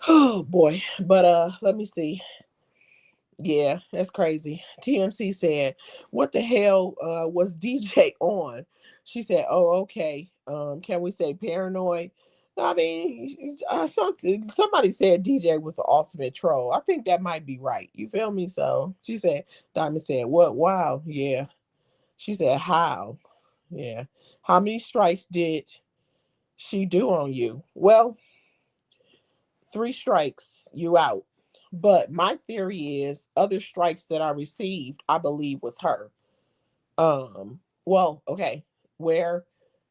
Oh boy. But let me see. Yeah, that's crazy. TMC said, "What the hell was DJ on?" She said, "Oh, okay. Can we say paranoid?" I mean, somebody said DJ was the ultimate troll. I think that might be right. You feel me? So she said, Diamond said, "What? Wow, yeah." She said, "How? Yeah. How many strikes did she do on you?" Well, 3 strikes, you out. But my theory is other strikes that I received, I believe was her. Well, okay, where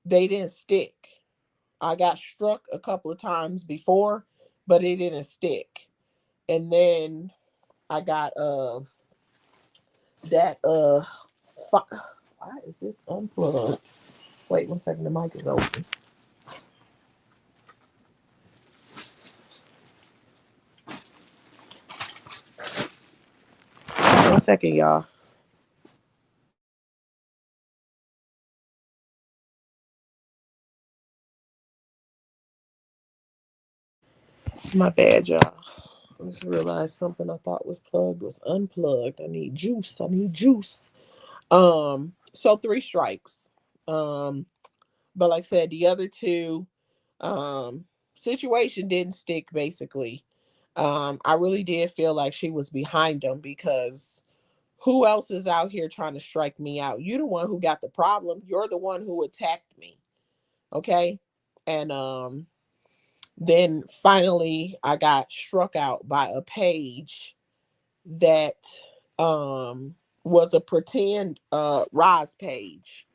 they didn't stick. I got struck a couple of times before, but it didn't stick. And then I got that why is this unplugged? Wait 1 second, the mic is open. 1 second, y'all. My bad, y'all. I just realized something I thought was plugged was unplugged. I need juice. I need juice. So 3 strikes. But like I said, the other two, situation didn't stick basically. I really did feel like she was behind them because who else is out here trying to strike me out? You're the one who got the problem. You're the one who attacked me. Okay. And then finally I got struck out by a page that was a pretend Roz page.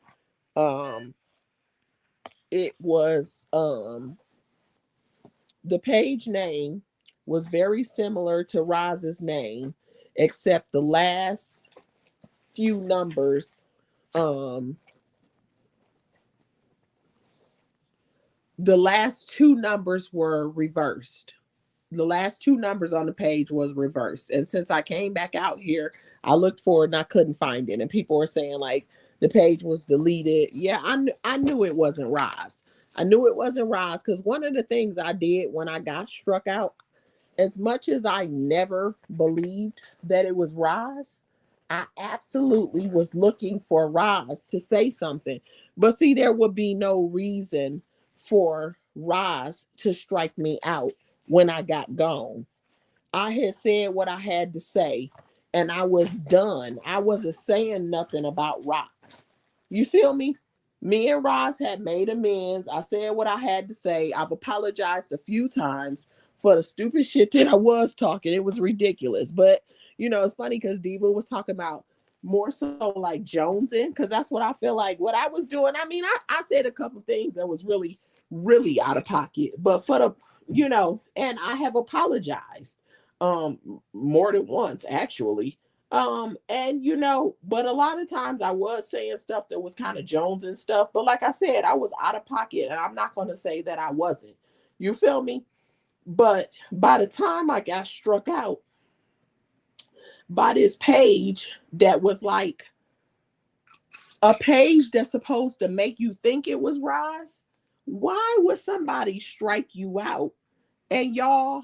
Um it was the page name was very similar to Roz's name, except the last few numbers, um the last two numbers were reversed. The last two numbers on the page was reversed. And since I came back out here, I looked for it and I couldn't find it. And people were saying like the page was deleted. Yeah, I knew it wasn't Roz. I knew it wasn't Roz because one of the things I did when I got struck out, as much as I never believed that it was Roz, I absolutely was looking for Roz to say something. But see, there would be no reason for Roz to strike me out when I got gone. I had said what I had to say and I was done. I wasn't saying nothing about rocks. You feel me? Me and Roz had made amends. I said what I had to say. I've apologized a few times for the stupid shit that I was talking. It was ridiculous. But, it's funny because Diva was talking about more so like jonesing because that's what I feel like what I was doing. I mean, I said a couple things that was really, really out of pocket. But for the, and I have apologized more than once actually. And but a lot of times I was saying stuff that was kind of Jones and stuff, but like I said, I was out of pocket and I'm not going to say that I wasn't. You feel me? But by the time I got struck out by this page that was like a page that's supposed to make you think it was Roz, why would somebody strike you out and y'all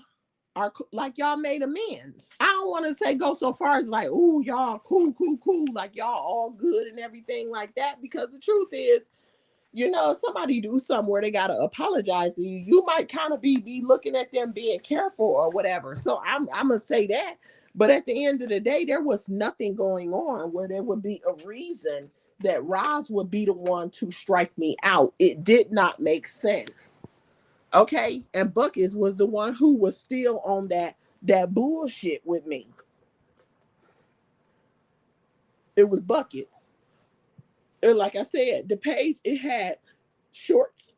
are like y'all made amends? I don't want to say go so far as like, ooh, y'all cool, like y'all all good and everything like that, because the truth is, you know, if somebody do something where they gotta apologize to you, you might kind of be looking at them being careful or whatever. So I'm gonna say that. But at the end of the day, there was nothing going on where there would be a reason that Roz would be the one to strike me out. It did not make sense. Okay. And Buckets was the one who was still on that bullshit with me. It was Buckets. And like I said, the page, it had shorts,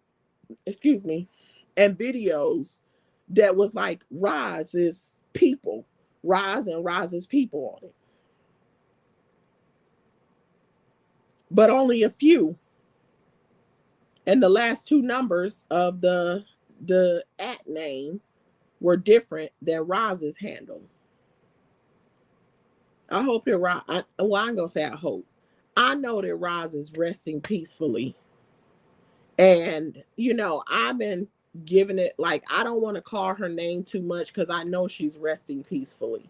excuse me, and videos that was like Roz's people, Roz and Roz's people on it. But only a few. And the last two numbers of the at name were different than Roz's handle. I hope that Roz, well, I'm gonna say I hope. I know that Roz is resting peacefully. And, you know, I've been giving it, like, I don't want to call her name too much because I know she's resting peacefully.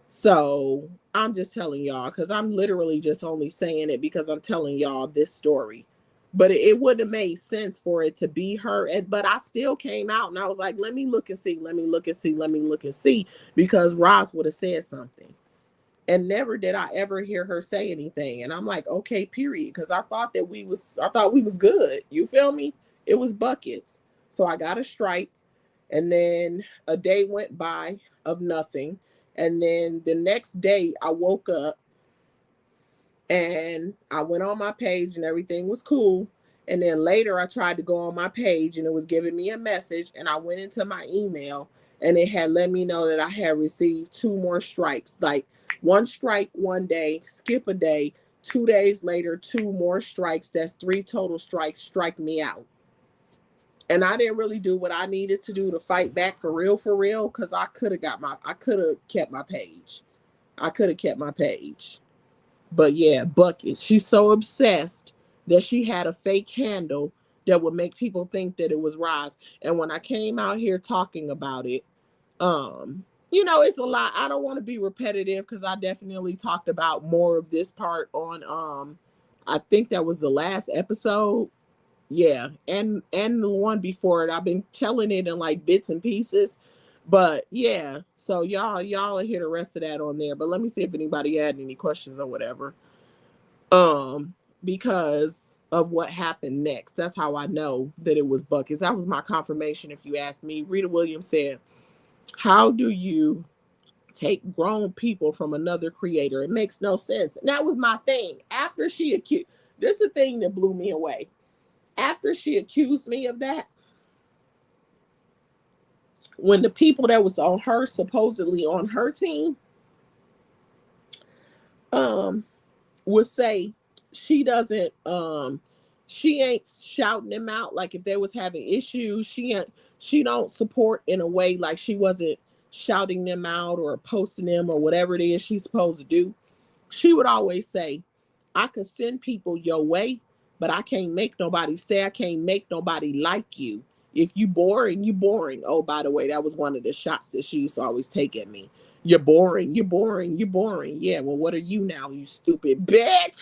So I'm just telling y'all, because I'm literally just only saying it because I'm telling y'all this story. But it wouldn't have made sense for it to be her. But I still came out and I was like, let me look and see, because Roz would have said something. And never did I ever hear her say anything. And I'm like, okay, period. Because I thought we was good. You feel me? It was Buckets. So I got a strike. And then a day went by of nothing. And then the next day I woke up and I went on my page and everything was cool. And then later I tried to go on my page and it was giving me a message. And I went into my email and it had let me know that I had received 2 more strikes. Like, 1 strike one day, skip a day, 2 days later, 2 more strikes. That's 3 total strikes, strike me out. And I didn't really do what I needed to do to fight back for real, because I could have kept my page. But yeah, Bucket, she's so obsessed that she had a fake handle that would make people think that it was Roz. And when I came out here talking about it, you know, it's a lot. I don't want to be repetitive because I definitely talked about more of this part on I think that was the last episode. Yeah, and the one before it. I've been telling it in like bits and pieces. But yeah, so y'all will hear the rest of that on there. But let me see if anybody had any questions or whatever. Because of what happened next. That's how I know that it was Buckets. That was my confirmation, if you ask me. Rita Williams said, how do you take grown people from another creator? It makes no sense. And that was my thing. After she accused, this is the thing that blew me away. After she accused me of that, when the people that was on her, supposedly on her team, would say she doesn't, she ain't shouting them out. Like if they was having issues, she don't support in a way like she wasn't shouting them out or posting them or whatever it is she's supposed to do. She would always say, I could send people your way, but I can't make nobody say, I can't make nobody like you. If you boring, you boring. Oh, by the way, that was one of the shots that she used to always take at me. You're boring, you're boring, you're boring. Yeah, well, what are you now, you stupid bitch?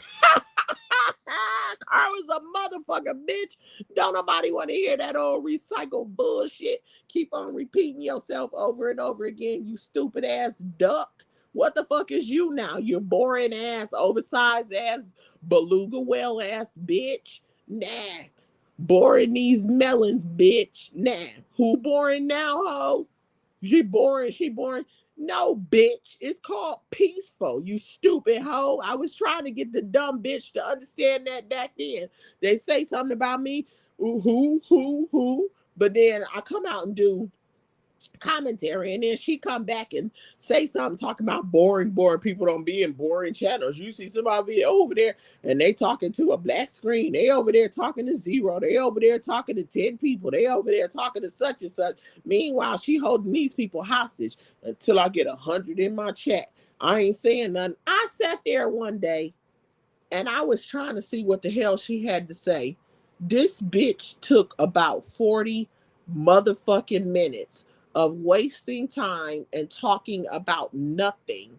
Carl is a motherfucker, bitch. Don't nobody want to hear that old recycled bullshit. Keep on repeating yourself over and over again, you stupid ass duck. What the fuck is you now? You boring ass, oversized ass, beluga whale ass bitch. Nah. Boring these melons, bitch. Nah. Who boring now, ho? She boring. No, bitch. It's called peaceful, you stupid hoe. I was trying to get the dumb bitch to understand that back then. They say something about me, who. But then I come out and do commentary, and then she come back and say something talking about boring people don't be in boring channels. You see somebody over there and they talking to a black screen, they over there talking to zero, they over there talking to 10 people, they over there talking to such and such. Meanwhile, she holding these people hostage until I get 100 in my chat. I ain't saying nothing. I sat there one day and I was trying to see what the hell she had to say. This bitch took about 40 motherfucking minutes of wasting time and talking about nothing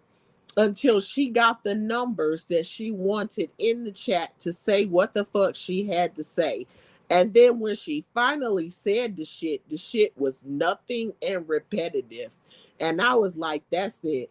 until she got the numbers that she wanted in the chat to say what the fuck she had to say. And then when she finally said the shit was nothing and repetitive. And I was like, that's it.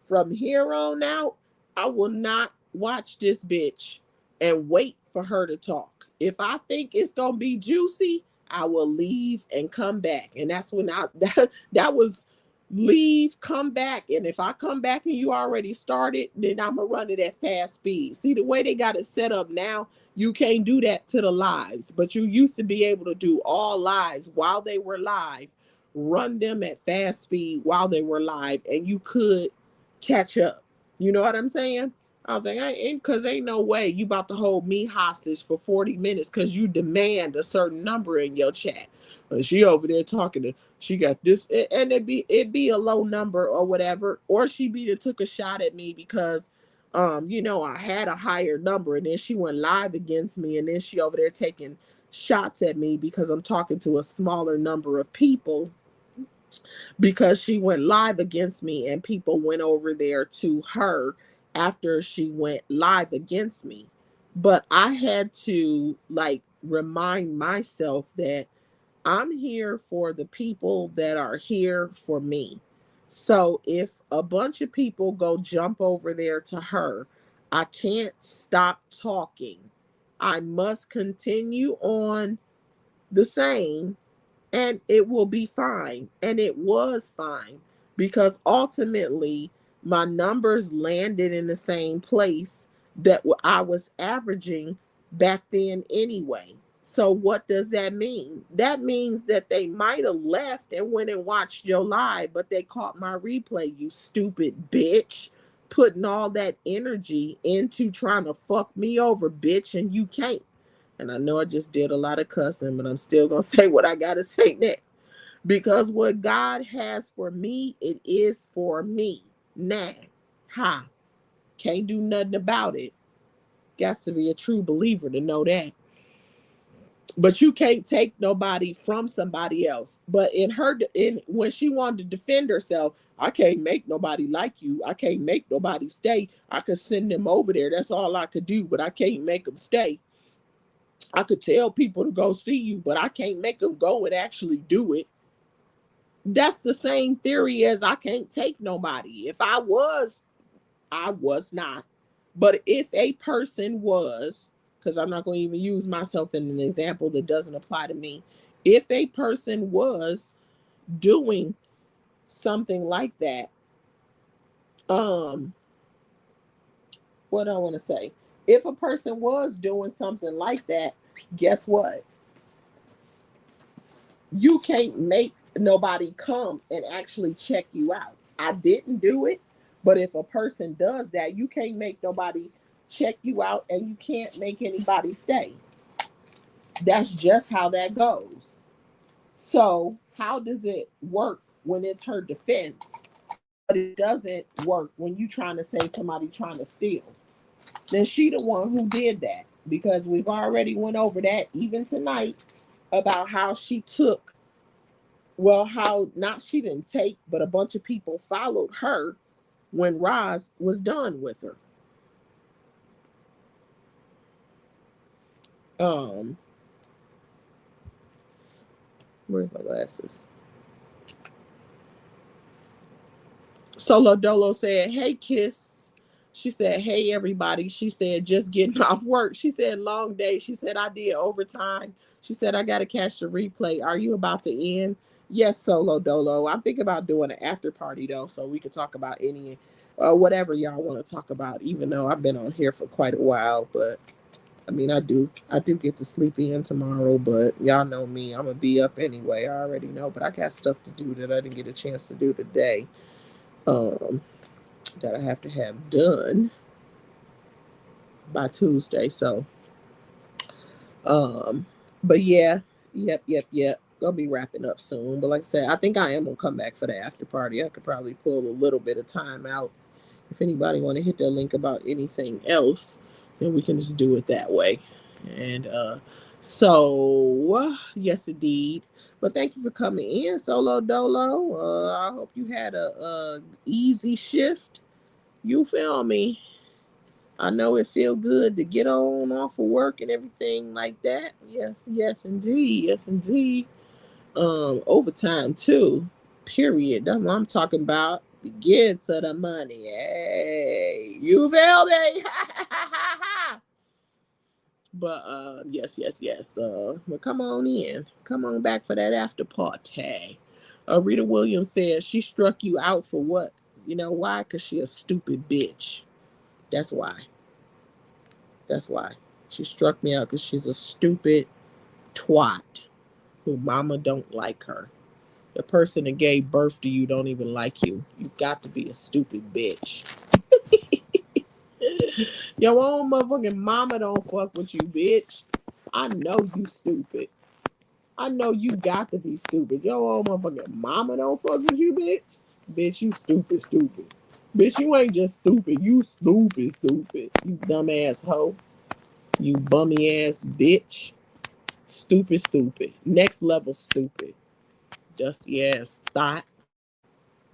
From here on out, I will not watch this bitch and wait for her to talk. If I think it's going to be juicy, I will leave and come back. And that's when that was leave, come back, and if I come back and you already started, then I'm gonna run it at fast speed. See, the way they got it set up now, you can't do that to the lives, but you used to be able to do all lives while they were live, run them at fast speed while they were live, and you could catch up. You know what I'm saying? I was like, because ain't no way you about to hold me hostage for 40 minutes because you demand a certain number in your chat. But she over there talking to, she got this, and it be a low number or whatever, or she took a shot at me because, I had a higher number, and then she went live against me, and then she over there taking shots at me because I'm talking to a smaller number of people because she went live against me and people went over there to her after she went live against me. But I had to remind myself that I'm here for the people that are here for me. So if a bunch of people go jump over there to her, I can't stop talking. I must continue on the same, and it will be fine. And it was fine because ultimately my numbers landed in the same place that I was averaging back then anyway. So what does that mean? That means that they might have left and went and watched your live, but they caught my replay, you stupid bitch. Putting all that energy into trying to fuck me over, bitch, and you can't. And I know I just did a lot of cussing, but I'm still going to say what I got to say next. Because what God has for me, it is for me. Now, can't do nothing about it. Got to be a true believer to know that. But you can't take nobody from somebody else. But when she wanted to defend herself, I can't make nobody like you. I can't make nobody stay. I could send them over there. That's all I could do, but I can't make them stay. I could tell people to go see you, but I can't make them go and actually do it. That's the same theory as I can't take nobody. If I was not. But if a person was, because I'm not going to even use myself in an example that doesn't apply to me. If a person was doing something like that, what do I want to say? If a person was doing something like that, guess what? You can't make nobody come and actually check you out. I didn't do it, but if a person does that, you can't make nobody check you out and you can't make anybody stay. That's just how that goes. So how does it work when it's her defense, but it doesn't work when you trying to say somebody trying to steal? Then she the one who did that, because we've already went over that even tonight about how she took, how not she didn't take, but a bunch of people followed her when Roz was done with her. Where's my glasses? Solo Dolo said, hey, Kiss. She said, hey, everybody. She said, just getting off work. She said, long day. She said, I did overtime. She said, I got to catch the replay. Are you about to end? Yes, Solo Dolo. I'm thinking about doing an after party, though, so we could talk about any, whatever y'all want to talk about, even though I've been on here for quite a while. But, I mean, I do get to sleep in tomorrow, but y'all know me. I'm going to be up anyway. I already know, but I got stuff to do that I didn't get a chance to do today. That I have to have done by Tuesday. So, but yeah, yep. Gonna be wrapping up soon. But like I said, I think I am gonna come back for the after party. I could probably pull a little bit of time out. If anybody want to hit that link about anything else, and we can just do it that way. And so yes, indeed. But thank you for coming in, Solo Dolo. I hope you had a easy shift. You feel me? I know it feel good to get on off of work and everything like that. Yes, yes, indeed. Yes, indeed. Overtime too. Period. That's what I'm talking about. Get to the money. Hey, you feel me? But yes, yes, yes. But come on in. Come on back for that after party. Rita Williams says she struck you out for what? You know why? Because she a stupid bitch. That's why. That's why. She struck me out because she's a stupid twat who mama don't like her. The person that gave birth to you don't even like you. You got to be a stupid bitch. Your own motherfucking mama don't fuck with you, bitch. I know you stupid. I know you got to be stupid. Your own motherfucking mama don't fuck with you, bitch. Bitch, you stupid, stupid. Bitch, you ain't just stupid. You stupid, stupid. You dumbass hoe. You bummy ass bitch. Stupid, stupid. Next level stupid. Dusty ass thought.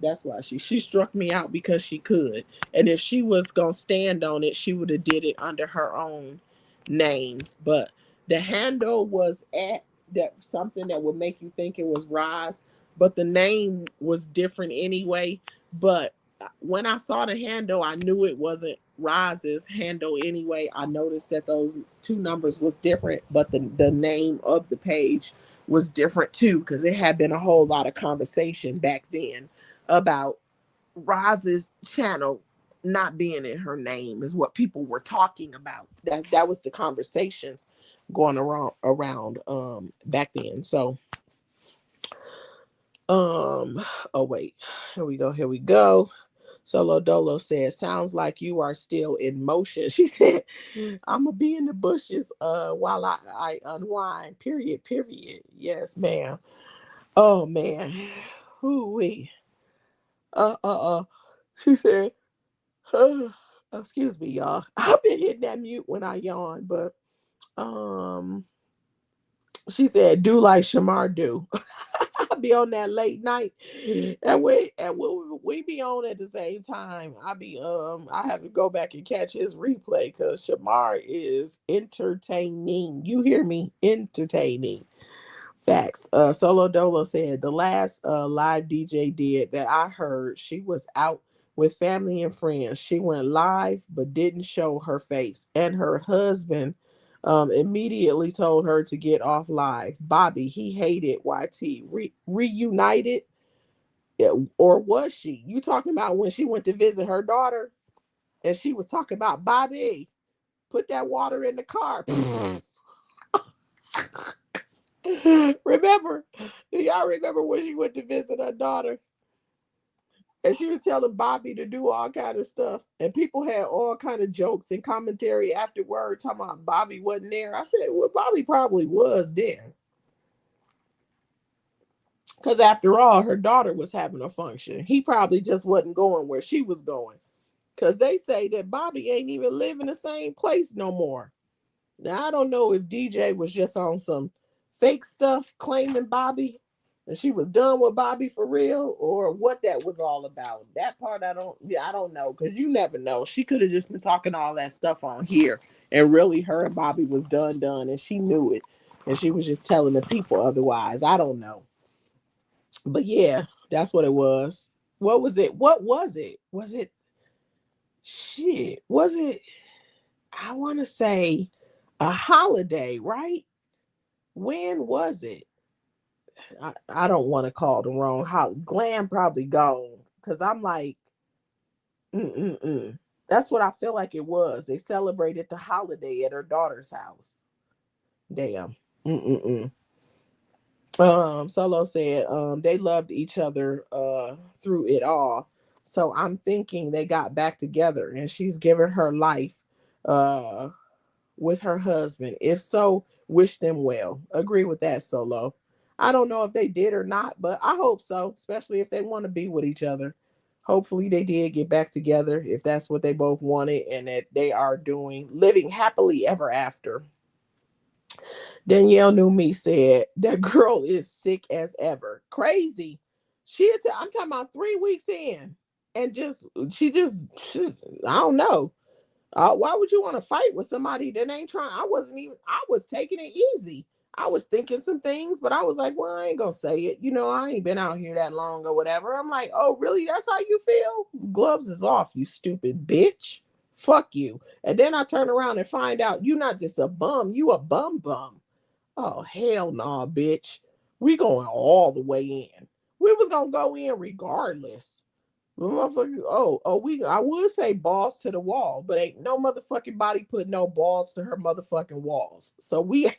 That's why she struck me out because she could. And if she was gonna stand on it, she would have did it under her own name. But the handle was at that something that would make you think it was Roz, but the name was different anyway. But when I saw the handle, I knew it wasn't Roz's handle anyway. I noticed that those two numbers was different, but the name of the page was different too, because it had been a whole lot of conversation back then about Roz's channel not being in her name is what people were talking about. That was the conversations going around back then. So oh wait, here we go. Solo Dolo says, sounds like you are still in motion. She said, I'm gonna be in the bushes while I unwind. Period. Yes, ma'am. Oh man. Hoo-wee. uh uh uh she said, excuse me, y'all. I've been hitting that mute when I yawn, but um, she said, "Do like Shamar do." I be on that late night, and we be on at the same time. I have to go back and catch his replay because Shamar is entertaining. You hear me? Entertaining. Facts. Solo Dolo said the last live DJ did that I heard, she was out with family and friends. She went live but didn't show her face. And her husband immediately told her to get off live. Bobby, he hated YT. Reunited? Or was she? You talking about when she went to visit her daughter and she was talking about Bobby, put that water in the car. Remember? Do y'all remember when she went to visit her daughter? And she was telling Bobby to do all kind of stuff. And people had all kind of jokes and commentary afterward talking about Bobby wasn't there. I said, well, Bobby probably was there. Because after all, her daughter was having a function. He probably just wasn't going where she was going. Because they say that Bobby ain't even live in the same place no more. Now, I don't know if DJ was just on some fake stuff claiming Bobby and she was done with Bobby for real, or what that was all about. That part I don't know, because you never know. She could have just been talking all that stuff on here and really her and Bobby was done and she knew it. And she was just telling the people otherwise. I don't know. But yeah, that's what it was. What was it? What was it? Was it shit? Was it, I want to say, a holiday, right? When was it? I don't want to call the wrong holiday. Glam probably gone because I'm like, mm-mm-mm. That's what I feel like it was. They celebrated the holiday at her daughter's house. Damn. Mm-mm-mm. Solo said they loved each other through it all. So I'm thinking they got back together and she's given her life uh with her husband. If so, wish them well. Agree with that, Solo. I don't know if they did or not, but I hope so, especially if they want to be with each other. Hopefully they did get back together if that's what they both wanted and that they are living happily ever after. Danielle Knew Me said that girl is sick as ever. Crazy. I'm talking about 3 weeks in. And I don't know. Why would you want to fight with somebody that ain't trying? I was taking it easy. I was thinking some things, but I was like, well, I ain't gonna say it. I ain't been out here that long or whatever. I'm like, oh, really? That's how you feel? Gloves is off, you stupid bitch. Fuck you. And then I turn around and find out you're not just a bum, you a bum. Oh, hell no, bitch. We going all the way in. We was gonna go in regardless. I would say balls to the wall, but ain't no motherfucking body put no balls to her motherfucking walls. So we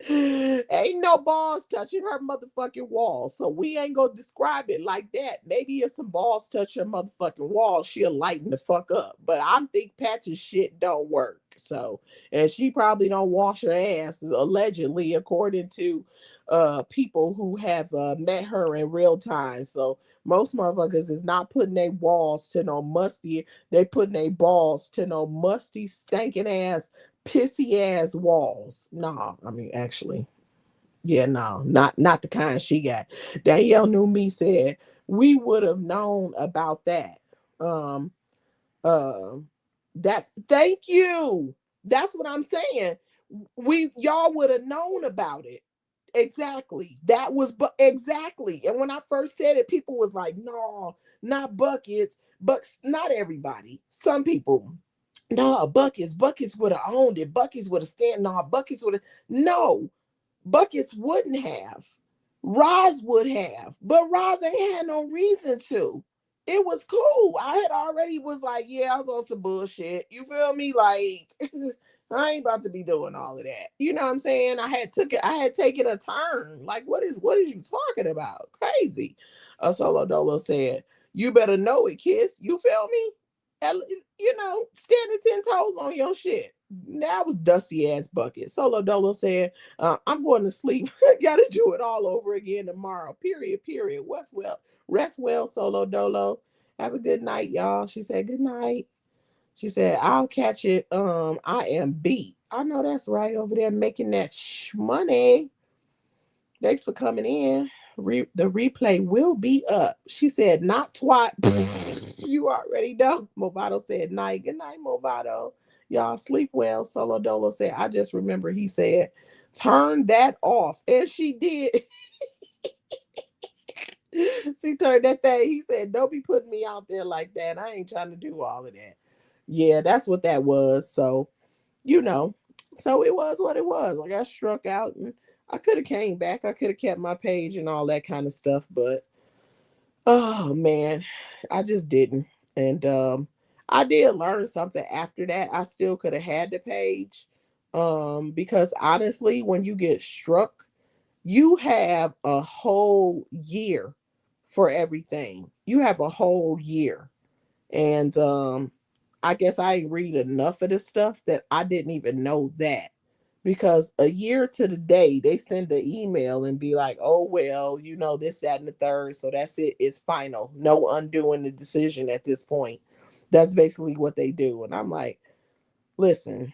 ain't no balls touching her motherfucking wall. So we ain't gonna describe it like that. Maybe if some balls touch her motherfucking wall, she'll lighten the fuck up. But I think Patch's shit don't work. So, and she probably don't wash her ass, allegedly, according to people who have met her in real time. So most motherfuckers is not putting their balls to no musty, they putting their balls to no musty, stinking ass, pissy ass walls. No, I mean actually, yeah, no, not the kind she got. Danielle Knew Me said we would have known about that. Um, uh, that's thank you. That's what I'm saying. Y'all would have known about it. Exactly. That was but exactly. And when I first said it, people was like, no, not buckets, but not everybody. Some people. No, Buckets would have owned it. Buckets would have stand. No, Buckets would have. No, Buckets wouldn't have. Roz would have, but Roz ain't had no reason to. It was cool. I had already was like, yeah, I was on some bullshit. You feel me? Like, I ain't about to be doing all of that. You know what I'm saying? I had taken a turn. Like, what is you talking about? Crazy. A Solo Dolo said, you better know it, Kiss. You feel me? Standing 10 toes on your shit. That was dusty ass Bucket. Solo Dolo said, I'm going to sleep. Gotta do it all over again tomorrow. Period. Rest well, Solo Dolo. Have a good night, y'all. She said, good night. She said, I'll catch it. I am beat. I know that's right, over there making that money. Thanks for coming in. The replay will be up. She said, not twat. You already know. Movado said, night. Good night, Movado. Y'all sleep well. Solo Dolo said, I just remember he said, turn that off. And she did. She turned that thing. He said, don't be putting me out there like that. I ain't trying to do all of that. Yeah, that's what that was. So, so it was what it was. Like, I struck out and I could have came back. I could have kept my page and all that kind of stuff, but oh man, I just didn't. And I did learn something after that. I still could have had the page. Because honestly, when you get struck, you have a whole year for everything. You have a whole year. And I guess I read enough of this stuff that I didn't even know that. Because a year to the day, they send an email and be like, oh, well, this, that, and the third. So that's it. It's final. No undoing the decision at this point. That's basically what they do. And I'm like, listen,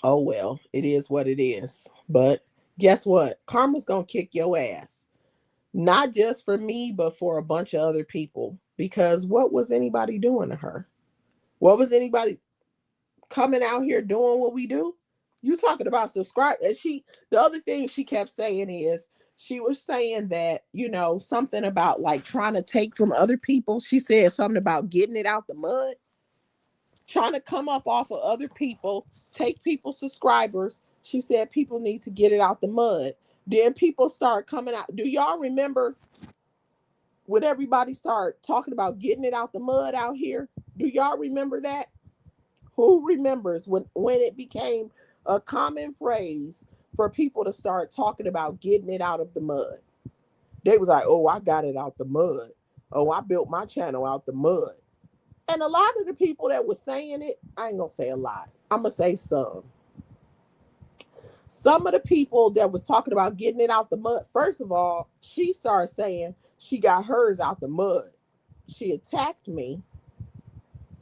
oh, well, it is what it is. But guess what? Karma's going to kick your ass. Not just for me, but for a bunch of other people. Because what was anybody doing to her? What was anybody coming out here doing what we do? You talking about subscribe. And the other thing she kept saying is, she was saying that, something about like trying to take from other people. She said something about getting it out the mud, trying to come up off of other people, take people's subscribers. She said people need to get it out the mud. Then people start coming out. Do y'all remember when everybody started talking about getting it out the mud out here? Do y'all remember that? Who remembers when it became a common phrase for people to start talking about getting it out of the mud? They was like, oh, I got it out the mud. Oh, I built my channel out the mud. And a lot of the people that was saying it, I ain't gonna say a lot. I'm gonna say some. Some of the people that was talking about getting it out the mud, first of all, she started saying she got hers out the mud. she attacked me,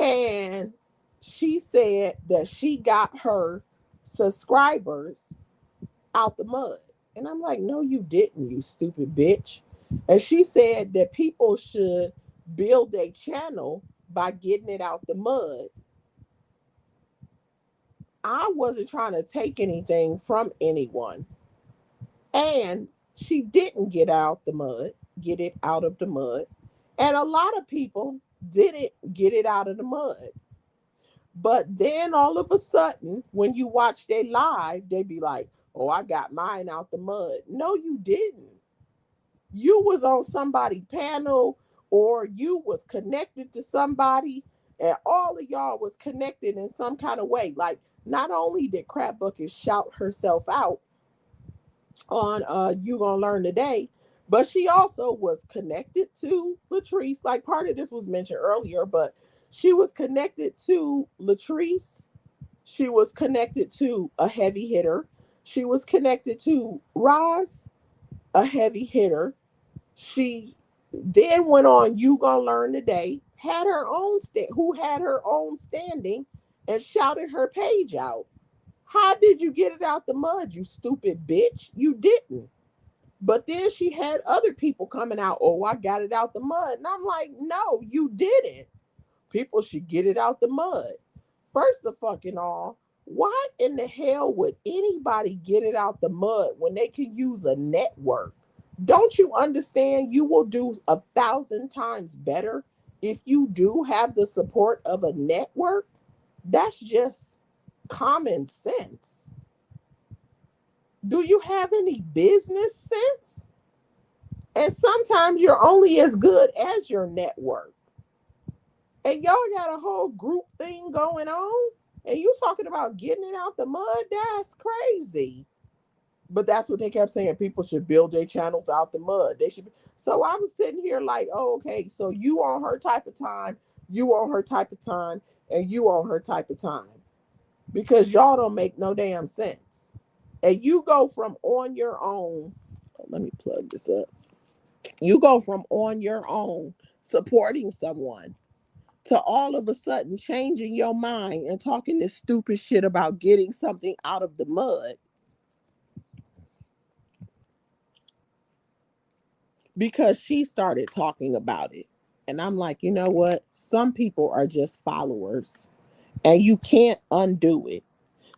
and she said that she got her subscribers out the mud. And I'm like, no, you didn't, you stupid bitch. And she said that people should build a channel by getting it out the mud. I wasn't trying to take anything from anyone. And she didn't get it out of the mud. And a lot of people didn't get it out of the mud. But then all of a sudden, when you watch their live, they be like, oh, I got mine out the mud. No, you didn't. You was on somebody's panel, or you was connected to somebody, and all of y'all was connected in some kind of way. Like, not only did Crab Bucket shout herself out on You Gonna Learn Today, but she also was connected to Latrice. Like, part of this was mentioned earlier, but she was connected to Latrice. She was connected to a heavy hitter. She was connected to Roz, a heavy hitter. She then went on You Gonna Learn Today, had her own who had her own standing, and shouted her page out. How did you get it out the mud, you stupid bitch? You didn't. But then she had other people coming out, oh, I got it out the mud. And I'm like, no, you didn't. People should get it out the mud. First of fucking all, why in the hell would anybody get it out the mud when they can use a network? Don't you understand you will do 1,000 times better if you do have the support of a network? That's just common sense. Do you have any business sense? And sometimes you're only as good as your network. And y'all got a whole group thing going on, and you talking about getting it out the mud? That's crazy. But that's what they kept saying. People should build their channels out the mud. They should. So I was sitting here like, oh, okay, so you on her type of time, you on her type of time, and you on her type of time. Because y'all don't make no damn sense. And you go from on your own. Let me plug this up. You go from on your own supporting someone to all of a sudden changing your mind and talking this stupid shit about getting something out of the mud. Because she started talking about it. And I'm like, you know what? Some people are just followers, and you can't undo it.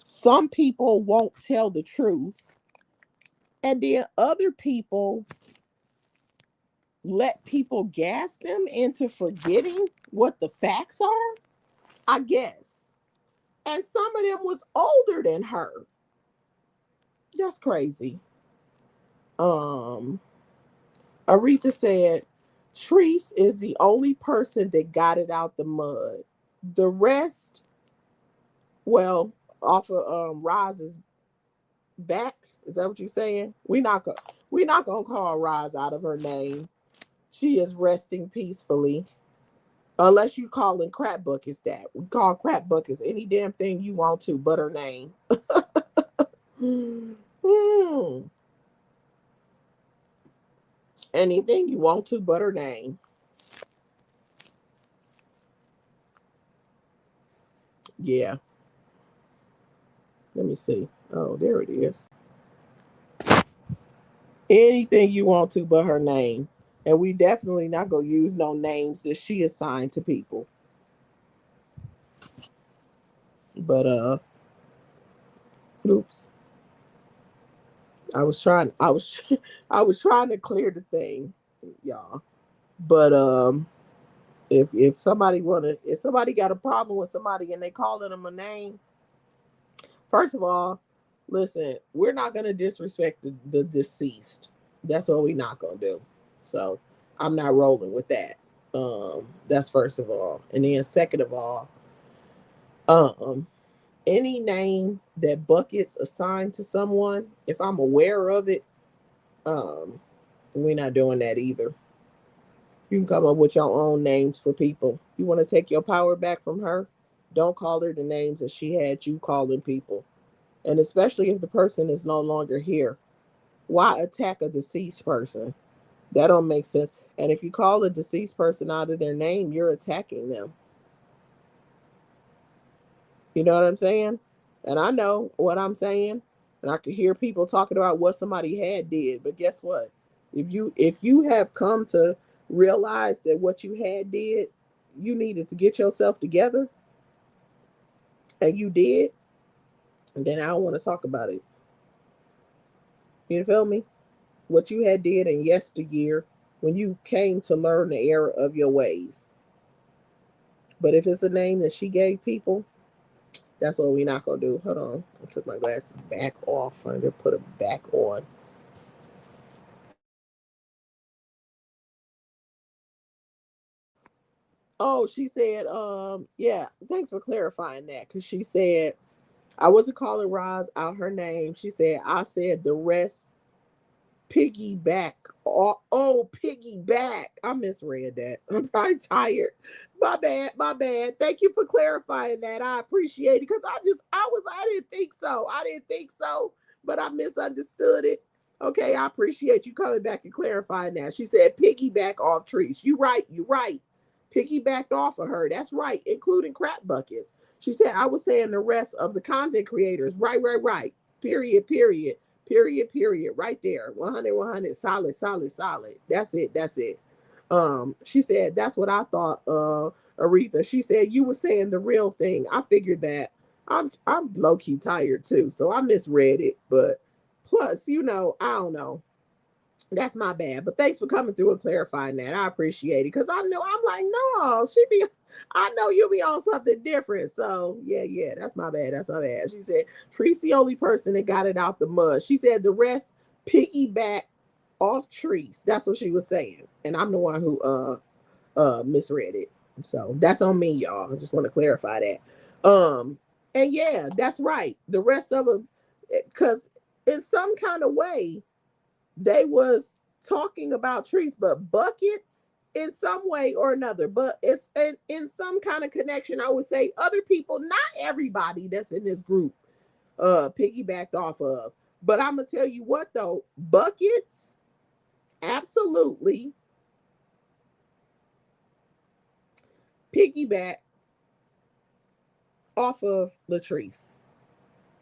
Some people won't tell the truth, and then other people let people gas them into forgetting what the facts are, I guess. And some of them was older than her. That's crazy. Aretha said, Treese is the only person that got it out the mud. The rest, well, off of Roz's back. Is that what you're saying? We're not gonna call Roz out of her name. She is resting peacefully. Unless you calling crap buckets that. We call crap buckets any damn thing you want to, but her name. Anything you want to, but her name. Yeah. Let me see. Oh, there it is. Anything you want to, but her name. And we definitely not going to use no names that she assigned to people. But, oops. I was trying to clear the thing, y'all. But, if somebody got a problem with somebody and they calling them a name, first of all, listen, we're not going to disrespect the deceased. That's what we're not going to do. So I'm not rolling with that. That's first of all. And then second of all, any name that Buckets assigned to someone, if I'm aware of it, we're not doing that either. You can come up with your own names for people. You want to take your power back from her? Don't call her the names that she had you calling people. And especially if the person is no longer here. Why attack a deceased person? That don't make sense. And if you call a deceased person out of their name, you're attacking them. You know what I'm saying? And I know what I'm saying. And I can hear people talking about what somebody had did. But guess what? If you have come to realize that what you had did, you needed to get yourself together, and you did, then I don't want to talk about it. You feel me? What you had did in yesteryear when you came to learn the error of your ways. But if it's a name that she gave people, that's what we're not gonna do. Hold on. I took my glasses back off. I'm gonna put them back on. Oh, she said, yeah, thanks for clarifying that. Cause she said I wasn't calling Roz out her name. She said I said the rest piggyback. Oh, piggyback. I misread that. I'm probably tired. My bad. My bad. Thank you for clarifying that. I appreciate it because I didn't think so. I didn't think so, but I misunderstood it. Okay, I appreciate you coming back and clarifying that. She said piggyback off trees. You right. You right. Piggybacked off of her. That's right, including crap buckets. She said I was saying the rest of the content creators. Right, right, right. Period, period. Period, period, right there. 100, 100, solid, solid, solid. That's it, that's it. She said, that's what I thought, Aretha. She said, you were saying the real thing. I figured that. I'm low-key tired too, so I misread it. But plus, I don't know. That's my bad. But thanks for coming through and clarifying that. I appreciate it. Because I know I'm like, no, I know you'll be on something different. So yeah, that's my bad. That's my bad. She said, Tree's the only person that got it out the mud. She said the rest piggyback off Trees. That's what she was saying. And I'm the one who misread it. So that's on me, y'all. I just want to clarify that. And yeah, that's right. The rest of them, because in some kind of way, they was talking about trees, but buckets in some way or another. But it's in some kind of connection. I would say other people, not everybody that's in this group, piggybacked off of. But I'm gonna tell you what though, buckets absolutely piggyback off of Latrice.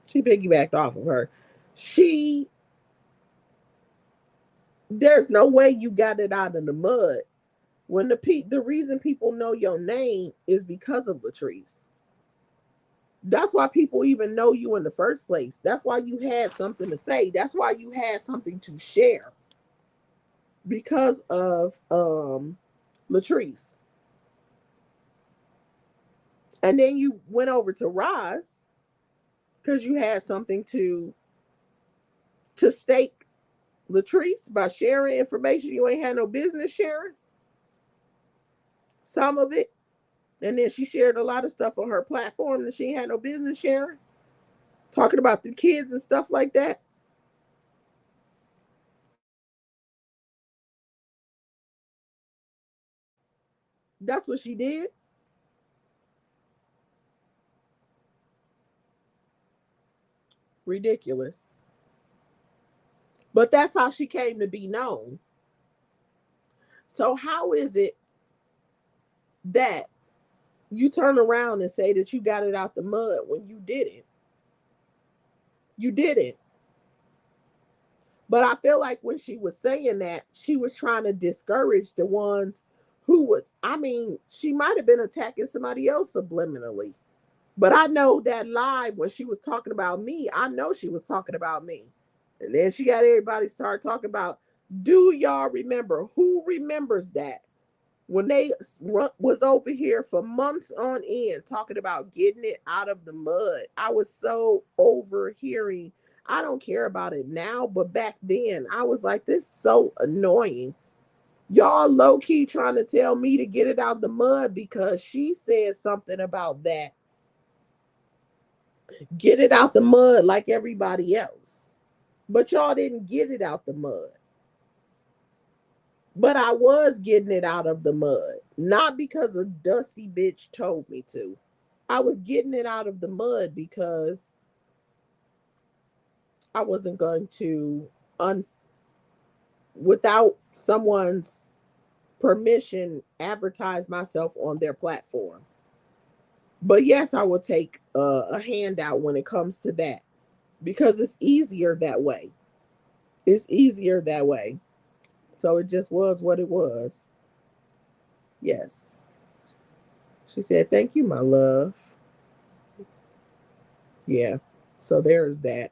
She piggybacked off of her. She There's no way you got it out of the mud. When the reason people know your name is because of Latrice. That's why people even know you in the first place. That's why you had something to say. That's why you had something to share because of Latrice. And then you went over to Roz because you had something to stake Latrice by sharing information you ain't had no business sharing. Some of it. And then she shared a lot of stuff on her platform that she had no business sharing. Talking about the kids and stuff like that. That's what she did. Ridiculous. But that's how she came to be known. So how is it that you turn around and say that you got it out the mud when you didn't? You didn't. But I feel like when she was saying that, she was trying to discourage the ones who was, I mean, she might have been attacking somebody else subliminally. But I know that live when she was talking about me, I know she was talking about me. And then she got everybody start talking about, do y'all remember? Who remembers that? When they was over here for months on end talking about getting it out of the mud. I was so overhearing. I don't care about it now, but back then I was like, this is so annoying. Y'all low key trying to tell me to get it out the mud because she said something about that. Get it out the mud like everybody else. But y'all didn't get it out the mud. But I was getting it out of the mud. Not because a dusty bitch told me to. I was getting it out of the mud because I wasn't going to, without someone's permission advertise myself on their platform. But yes, I will take a handout when it comes to that because it's easier that way. It's easier that way. So it just was what it was. Yes. She said, "Thank you, my love." Yeah. So there is that.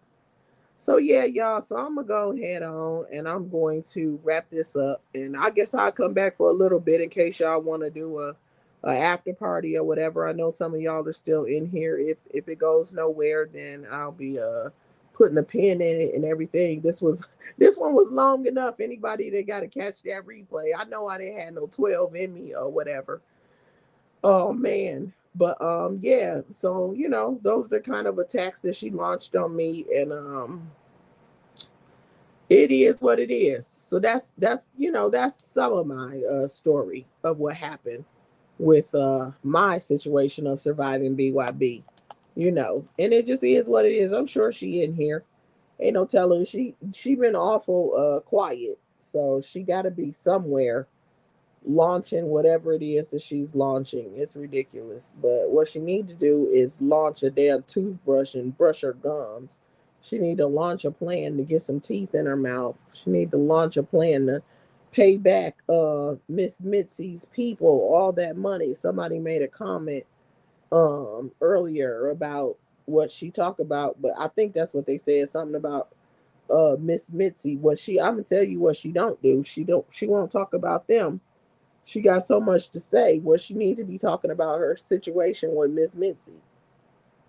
So yeah, y'all. So I'm gonna go ahead on and I'm going to wrap this up. And I guess I'll come back for a little bit in case y'all want to do a after party or whatever. I know some of y'all are still in here. If it goes nowhere, then I'll be putting a pin in it and everything. This one was long enough. Anybody that got to catch that replay, I know I didn't have no 12 in me or whatever. Oh man. But yeah, so those are the kind of attacks that she launched on me, and it is what it is. So that's some of my story of what happened with my situation of surviving BYB. And it just is what it is. I'm sure she in here. Ain't no telling. She been awful quiet. So she got to be somewhere launching whatever it is that she's launching. It's ridiculous. But what she need to do is launch a damn toothbrush and brush her gums. She need to launch a plan to get some teeth in her mouth. She need to launch a plan to pay back Miss Mitzi's people all that money. Somebody made a comment earlier about what she talked about, but I think that's what they said, something about Miss Mitzi. I'm gonna tell you what she don't do. She won't talk about them. She got so much to say. Well, she needs to be talking about her situation with Miss Mitzi.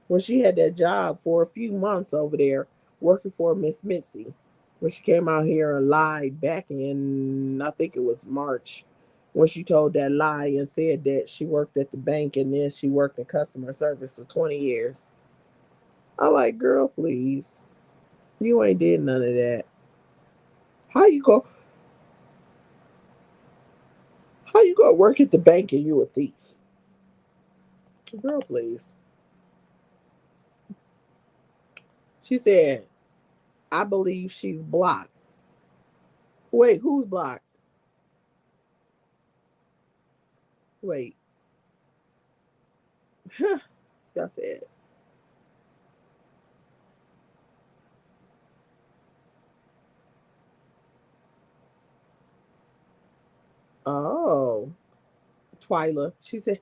When she had that job for a few months over there working for Miss Mitzi. When she came out here and lied back in, I think it was March, when she told that lie and said that she worked at the bank and then she worked in customer service for 20 years. I'm like, girl, please. You ain't did none of that. How you go? How you go work at the bank and you a thief? Girl, please. She said, I believe she's blocked. Wait, who's blocked? Wait. That's it. Oh, Twyla. She said,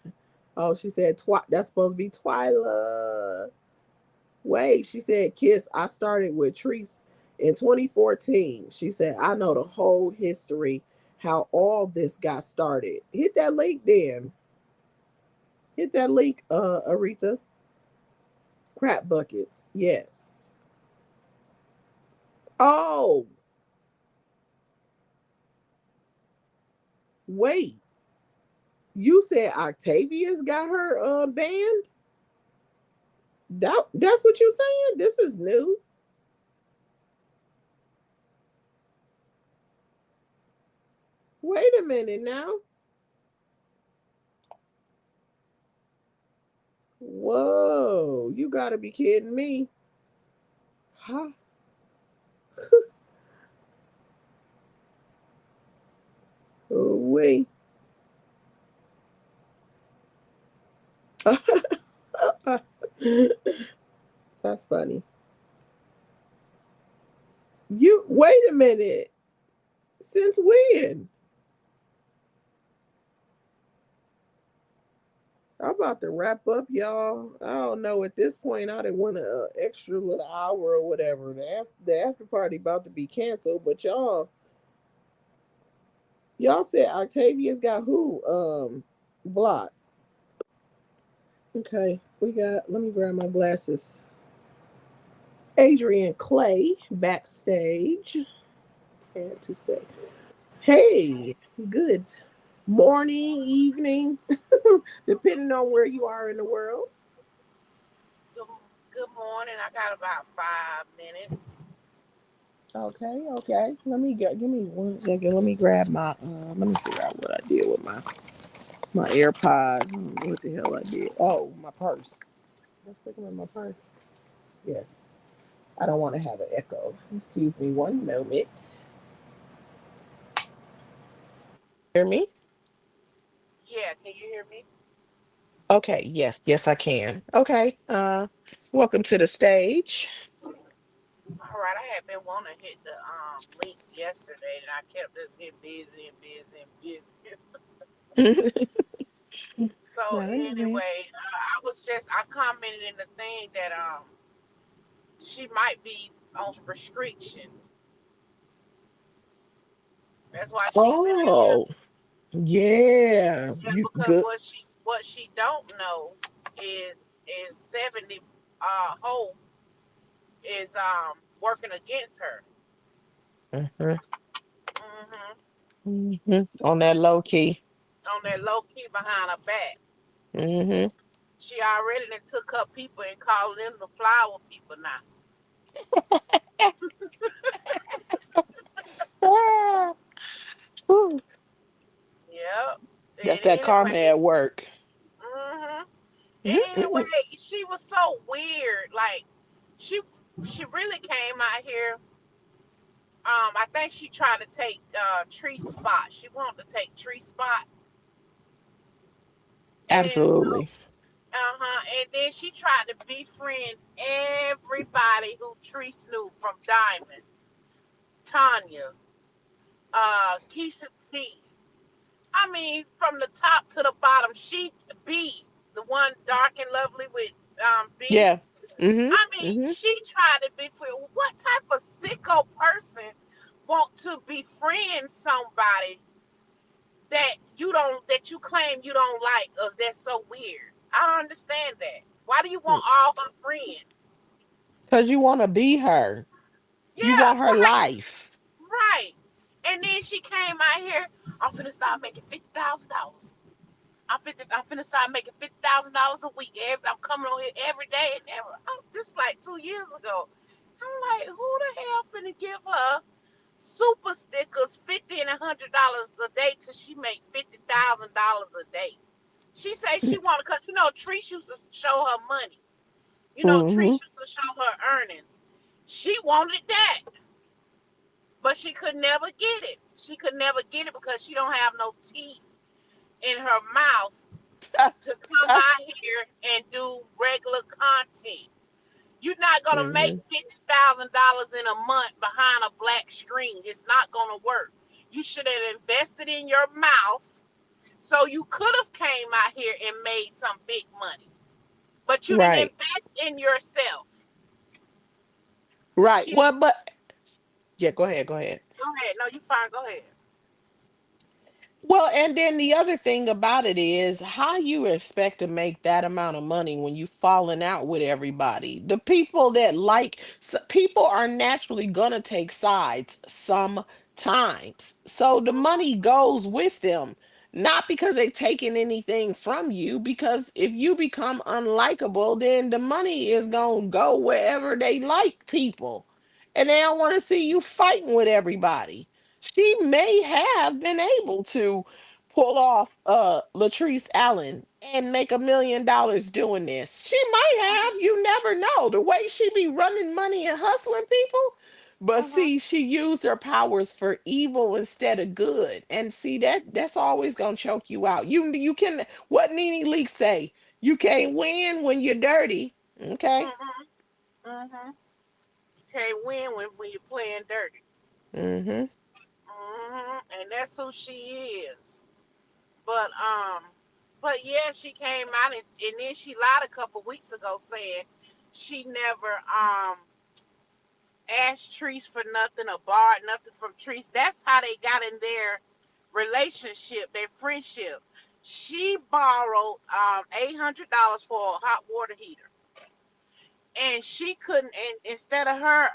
oh, she said, that's supposed to be Twyla. Wait, she said, Kiss, I started with Treese in 2014. She said, I know the whole history, how all this got started. Hit that link then. Hit that link, Aretha. Crap buckets. Yes. Oh, wait. You said Octavia's got her banned? That's what you're saying? This is new. Wait a minute now. Whoa, you gotta be kidding me. Huh? Oh, wait. That's funny. You wait a minute. Since when? I'm about to wrap up, y'all. I don't know. At this point, I didn't want an extra little hour or whatever. The after party about to be canceled, but y'all said Octavia's got who blocked. Okay, we got. Let me grab my glasses. Adrian Clay backstage. Had to stay. Hey, good morning, evening, depending on where you are in the world. Good, good morning. I got about 5 minutes. Okay, okay. Give me 1 second. Let me grab my let me figure out what I did with my AirPod. I don't know what the hell I did. Oh, my purse. Let's take them in my purse. Yes. I don't want to have an echo. Excuse me one moment. Hear me? Can you hear me? Okay, yes, yes, I can. Okay. Welcome to the stage. All right, I had been wanting to hit the link yesterday, and I kept just getting busy and busy and busy. So Not anyway. anyway, I commented in the thing that she might be on prescription. That's why she's in here. Oh, yeah. Yeah, You because good. what she don't know is 70 Hope is working against her. Mhm, Hmm. On that low key. On that low key behind her back. Hmm. She already done took her people and calling them the flower people now. Ah, whew. Yep. That's And that karma anyway, at work. hmm and anyway, Mhm. she was so weird. Like she she really came out here. I think she tried to take Tree Spot. She wanted to take Tree Spot, and so Absolutely. and then she tried to befriend everybody who Tree knew from Diamond, Tanya, Keisha T. I mean, from the top to the bottom, she B, the one dark and lovely with B. Yeah. Hmm. I mean, Hmm. she tried to befriend. What type of sicko person want to befriend somebody that you claim you don't like? Us? That's so weird. I don't understand that. Why do you want all her friends? Because you want to be her. You Yeah, want her right, life. right. And then she came out here. I'm finna start making $50,000. I'm finna start making $50,000 a week. I'm coming on here every day and ever. This is like 2 years ago. I'm like, who the hell finna give her super stickers $50 and $100 a day till she make $50,000 a day? She say she wanted, cause Trish used to show her money. Hmm. Trish used to show her earnings. She wanted that, but she could never get it. She could never get it because she don't have no teeth in her mouth to come out here and do regular content. You're not gonna make Hmm. $50,000 in a month behind a black screen. It's not gonna work. You should have invested in your mouth so you could have came out here and made some big money. But you didn't Right. invest in yourself. Right. She Well, didn't. but yeah, go ahead. Go ahead. Go ahead. No, you fine. Go ahead. Well, and then the other thing about it is how you expect to make that amount of money when you falling out with everybody. The people that people are naturally gonna take sides sometimes. So the money goes with them, not because they taking anything from you, because if you become unlikable, then the money is gonna go wherever they like people. And they don't want to see you fighting with everybody. She may have been able to pull off Latrice Allen and make $1 million doing this. She might have, you never know. The way she be running money and hustling people. But Mhm. see, she used her powers for evil instead of good. And see that's always gonna choke you out. You can what Nene Leak say? You can't win when you're dirty. Okay. Mhm. Mhm. You can't win when you're playing dirty. Mm-hmm. And that's who she is. But yeah, she came out and then she lied a couple weeks ago saying she never asked Treese for nothing or borrowed nothing from Treese. That's how they got in their relationship, their friendship. She borrowed $800 for a hot water heater, and she couldn't. And instead of her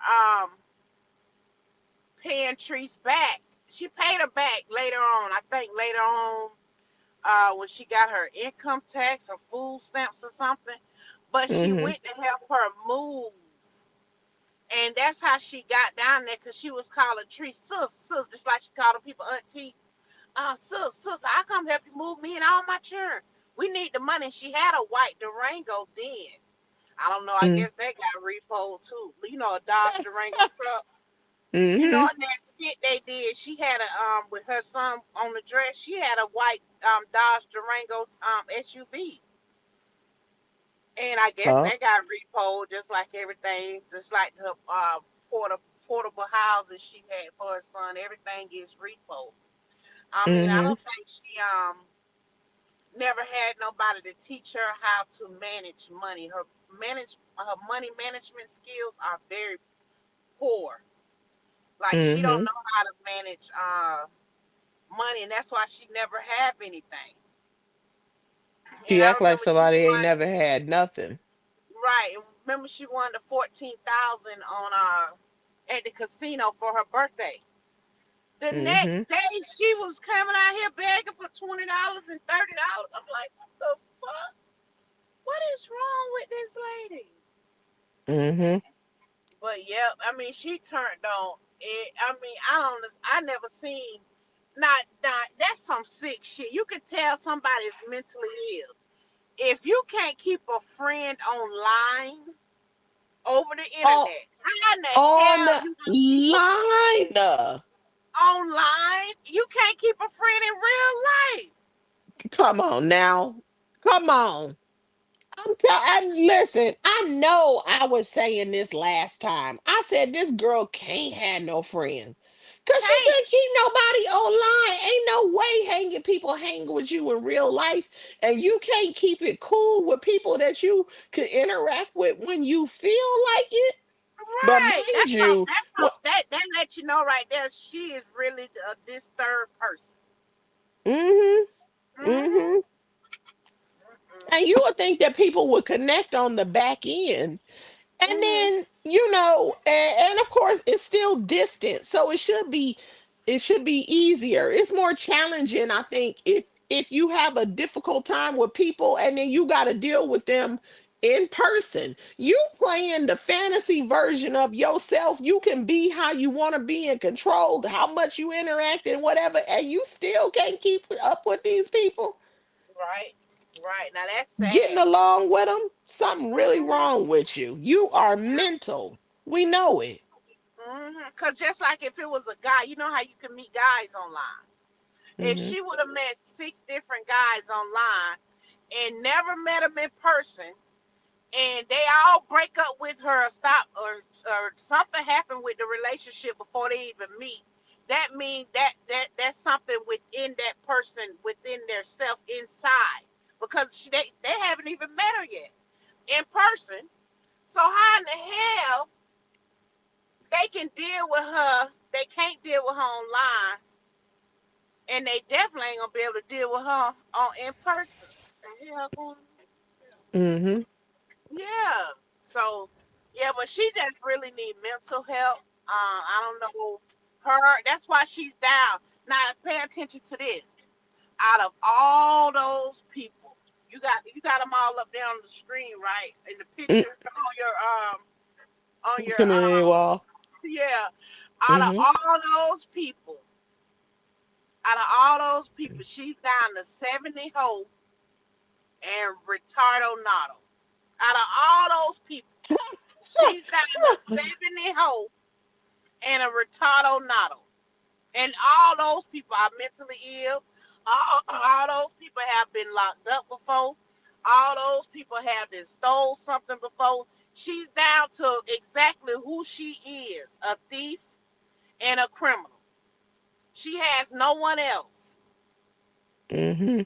paying Treese back, she paid her back later on. I think later on when she got her income tax or food stamps or something. But she Mm-hmm. went to help her move. And that's how she got down there because she was calling Tree sis, just like she called people auntie. Sis, I come help you move me and all my children. We need the money. She had a white Durango then. I don't know. I guess that got repoed too. A Dodge Durango truck. You know, Mm-hmm. in that skit they did, she had a with her son on the dress, she had a white Dodge Durango SUV, and I guess Oh. that got repoed just like everything, just like her portable houses she had for her son. Everything gets repoed. I mean, I Mm-hmm. don't think she never had nobody to teach her how to manage money. Her money management skills are very poor. Like she don't Mm-hmm. know how to manage money, and that's why she never have anything. And She I act like remember she somebody ain't won, never had nothing. right. And remember she won the 14,000 on at the casino for her birthday. The Mm-hmm. next day she was coming out here begging for $20 and $30. I'm like, what the fuck? What is wrong with this lady? Mm-hmm. But yeah, I mean, she turned on it. I mean, I never seen not that's some sick shit. You can tell somebody's mentally ill if you can't keep a friend online over the On internet. How in the on hell the you gonna keep a line. online? You can't keep a friend in real life. Come on now. Come on. Listen, I know I was saying this last time. I said this girl can't have no friends. Cause she Can't. couldn't keep nobody online. Ain't no way hanging people hang with you in real life. And you can't keep it cool with people that you could interact with when you feel like it. But Right. mind you, what That let you know right there. She is really a disturbed person. mm-hmm. Mhm. Mm-hmm. And you would think that people would connect on the back end. And Mhm. then, and of course it's still distant. So it should be easier. It's more challenging, I think, if you have a difficult time with people and then you got to deal with them in person. You playing the fantasy version of yourself. You can be how you want to be and control how much you interact and whatever, and you still can't keep up with these people. Right. Right. Now that's Getting sad. along with them, something really Mhm. wrong with you. You are mental. We know it. Mhm. Cause just like if it was a guy, you know how you can meet guys online. If Hmm. she would have met six different guys online and never met them in person, and they all break up with her or stop or something happened with the relationship before they even meet, that means that's something within that person, within their self inside, because they haven't even met her yet in person. So how in the hell they can deal with her, they can't deal with her online, and they definitely ain't gonna be able to deal with her on in person. The hell going on? Hmm. Yeah. So, yeah, but she just really need mental help. I don't know her. That's why she's down. Now, pay attention to this. Out of all those people, you got them all up there on the screen, right? In the picture on your Community wall. yeah. Out of Hmm. all those people, out of all those people, she's down to 70 hoe and retardo nado. Out of all those people, she's down to 70 hoe and a retardo nado. And all those people are mentally ill. All those people have been locked up before. All those people have been stole something before. She's down to exactly who she is, a thief and a criminal. She has no one else. Hmm.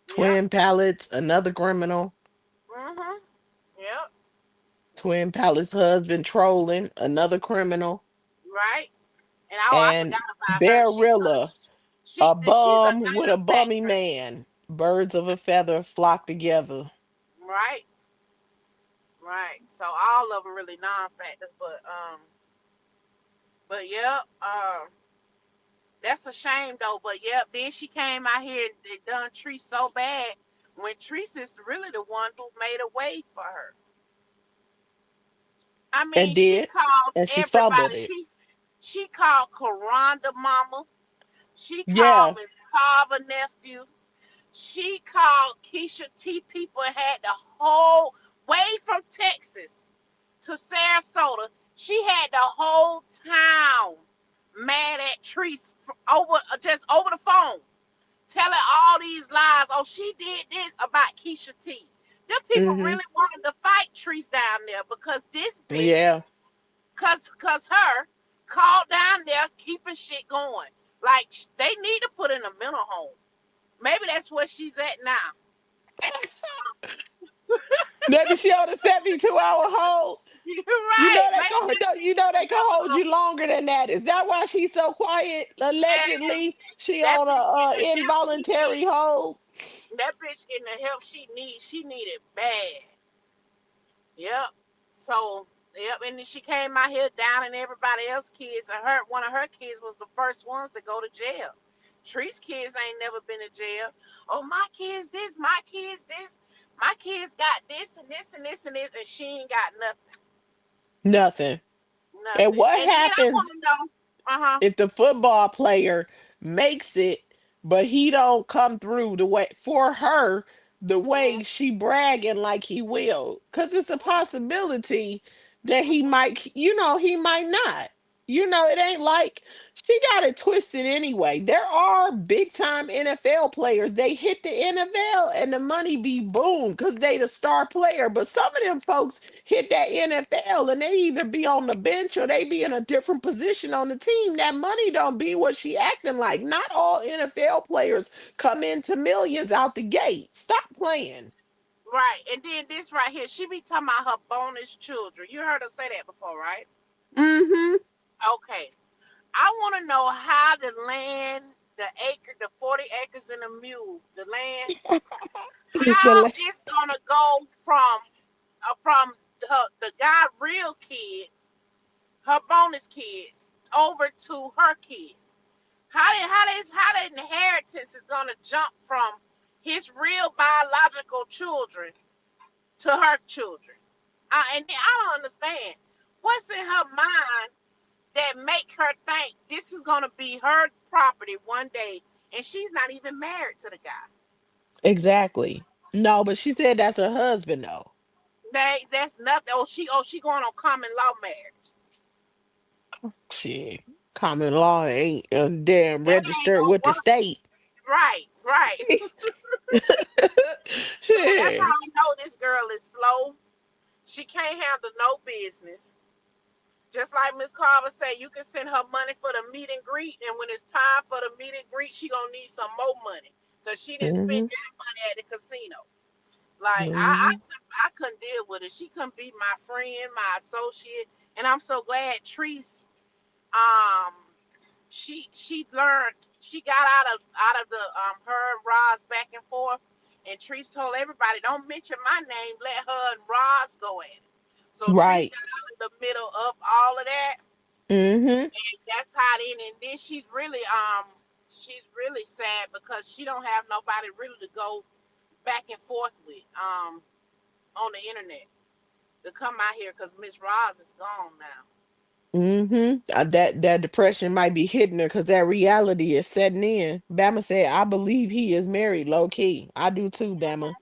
Yep. Twin Palettes, another criminal. Mhm. Yep. Twin Palettes husband trolling, another criminal. Right. And I And forgot about her. Barilla, a She's a bum with a dime bummy factory. man. Birds of a feather flock together. Right. Right. So all of them really non-factors, but yeah, that's a shame though. But yeah, then she came out here and done Treese so bad when Treese is really the one who made a way for her. I And mean, she did. calls And she fumbled everybody. it. She called Karonda mama. She called Yeah. Miss Carver nephew. She called Keisha T people and had the whole way from Texas to Sarasota, She had the whole town mad at Treese over just over the phone, telling all these lies. Oh, she did this about Keisha T. Them people Mm-hmm. really wanted to fight Treese down there because this bitch, Yeah. cause her called down there keeping shit going. Like they need to put in a mental home. Maybe that's where she's at now. Maybe she on a 72-hour hold. You're You know right. they Maybe can. that's You know they can hold mental. you longer than that. Is that why she's so quiet? Yes, Allegedly, she that on bitch a getting the help she involuntary needs. hold. That bitch getting the help she needs. She needed bad. Yep. So, yep. And then she came out here down and everybody else's kids. And one of her kids was the first ones to go to jail. Tree's kids ain't never been to jail. Oh, my kids this, my kids this. My kids got this and this and this and this, and she ain't got nothing. Nothing. And Nothing. what And then I want happens to know. Uh huh. if the football player makes it, but he don't come through the way for her the Mm-hmm. way she bragging like he will? Because it's a possibility that he might, he might not. It ain't like she got it twisted anyway. There are big time NFL players. They hit the NFL and the money be boom because they the star player. But some of them folks hit that NFL and they either be on the bench or they be in a different position on the team. That money don't be what she acting like. Not all NFL players come into millions out the gate. Stop playing. Right. And then this right here, she be talking about her bonus children. You heard her say that before, right? Mm-hmm. Okay. I want to know how the land, the acre, the 40 acres and a mule, the land, The how la- it's gonna go from the guy real kids, her bonus kids, over to her kids. How the inheritance is gonna jump from his real biological children to her children. And I don't understand what's in her mind that make her think this is gonna be her property one day, and she's not even married to the guy. exactly. No, but she said that's her husband though. That's nothing. Oh she going on common law marriage. Shit. Common law ain't damn That ain't registered gonna with the work. state. Right, right. So that's how Shit. I know this girl is slow. She can't handle no business. Just like Miss Carver say, you can send her money for the meet and greet, and when it's time for the meet and greet, she gonna need some more money because she didn't spend Hmm. that money at the casino. Like Hmm. I couldn't deal with it. She couldn't be my friend, my associate, and I'm so glad Treese um she learned she got out of the her and Roz back and forth, and Treese told everybody don't mention my name, let her and Roz go at it. So Treese Right. got out of the middle of all of that, Hmm. and that's how it ended. And then she's really sad because she don't have nobody really to go back and forth with on the internet to come out here because Miss Roz is gone now. That depression might be hitting her because that reality is setting in. Bama said, "I believe he is married, low key. I do too, Bama.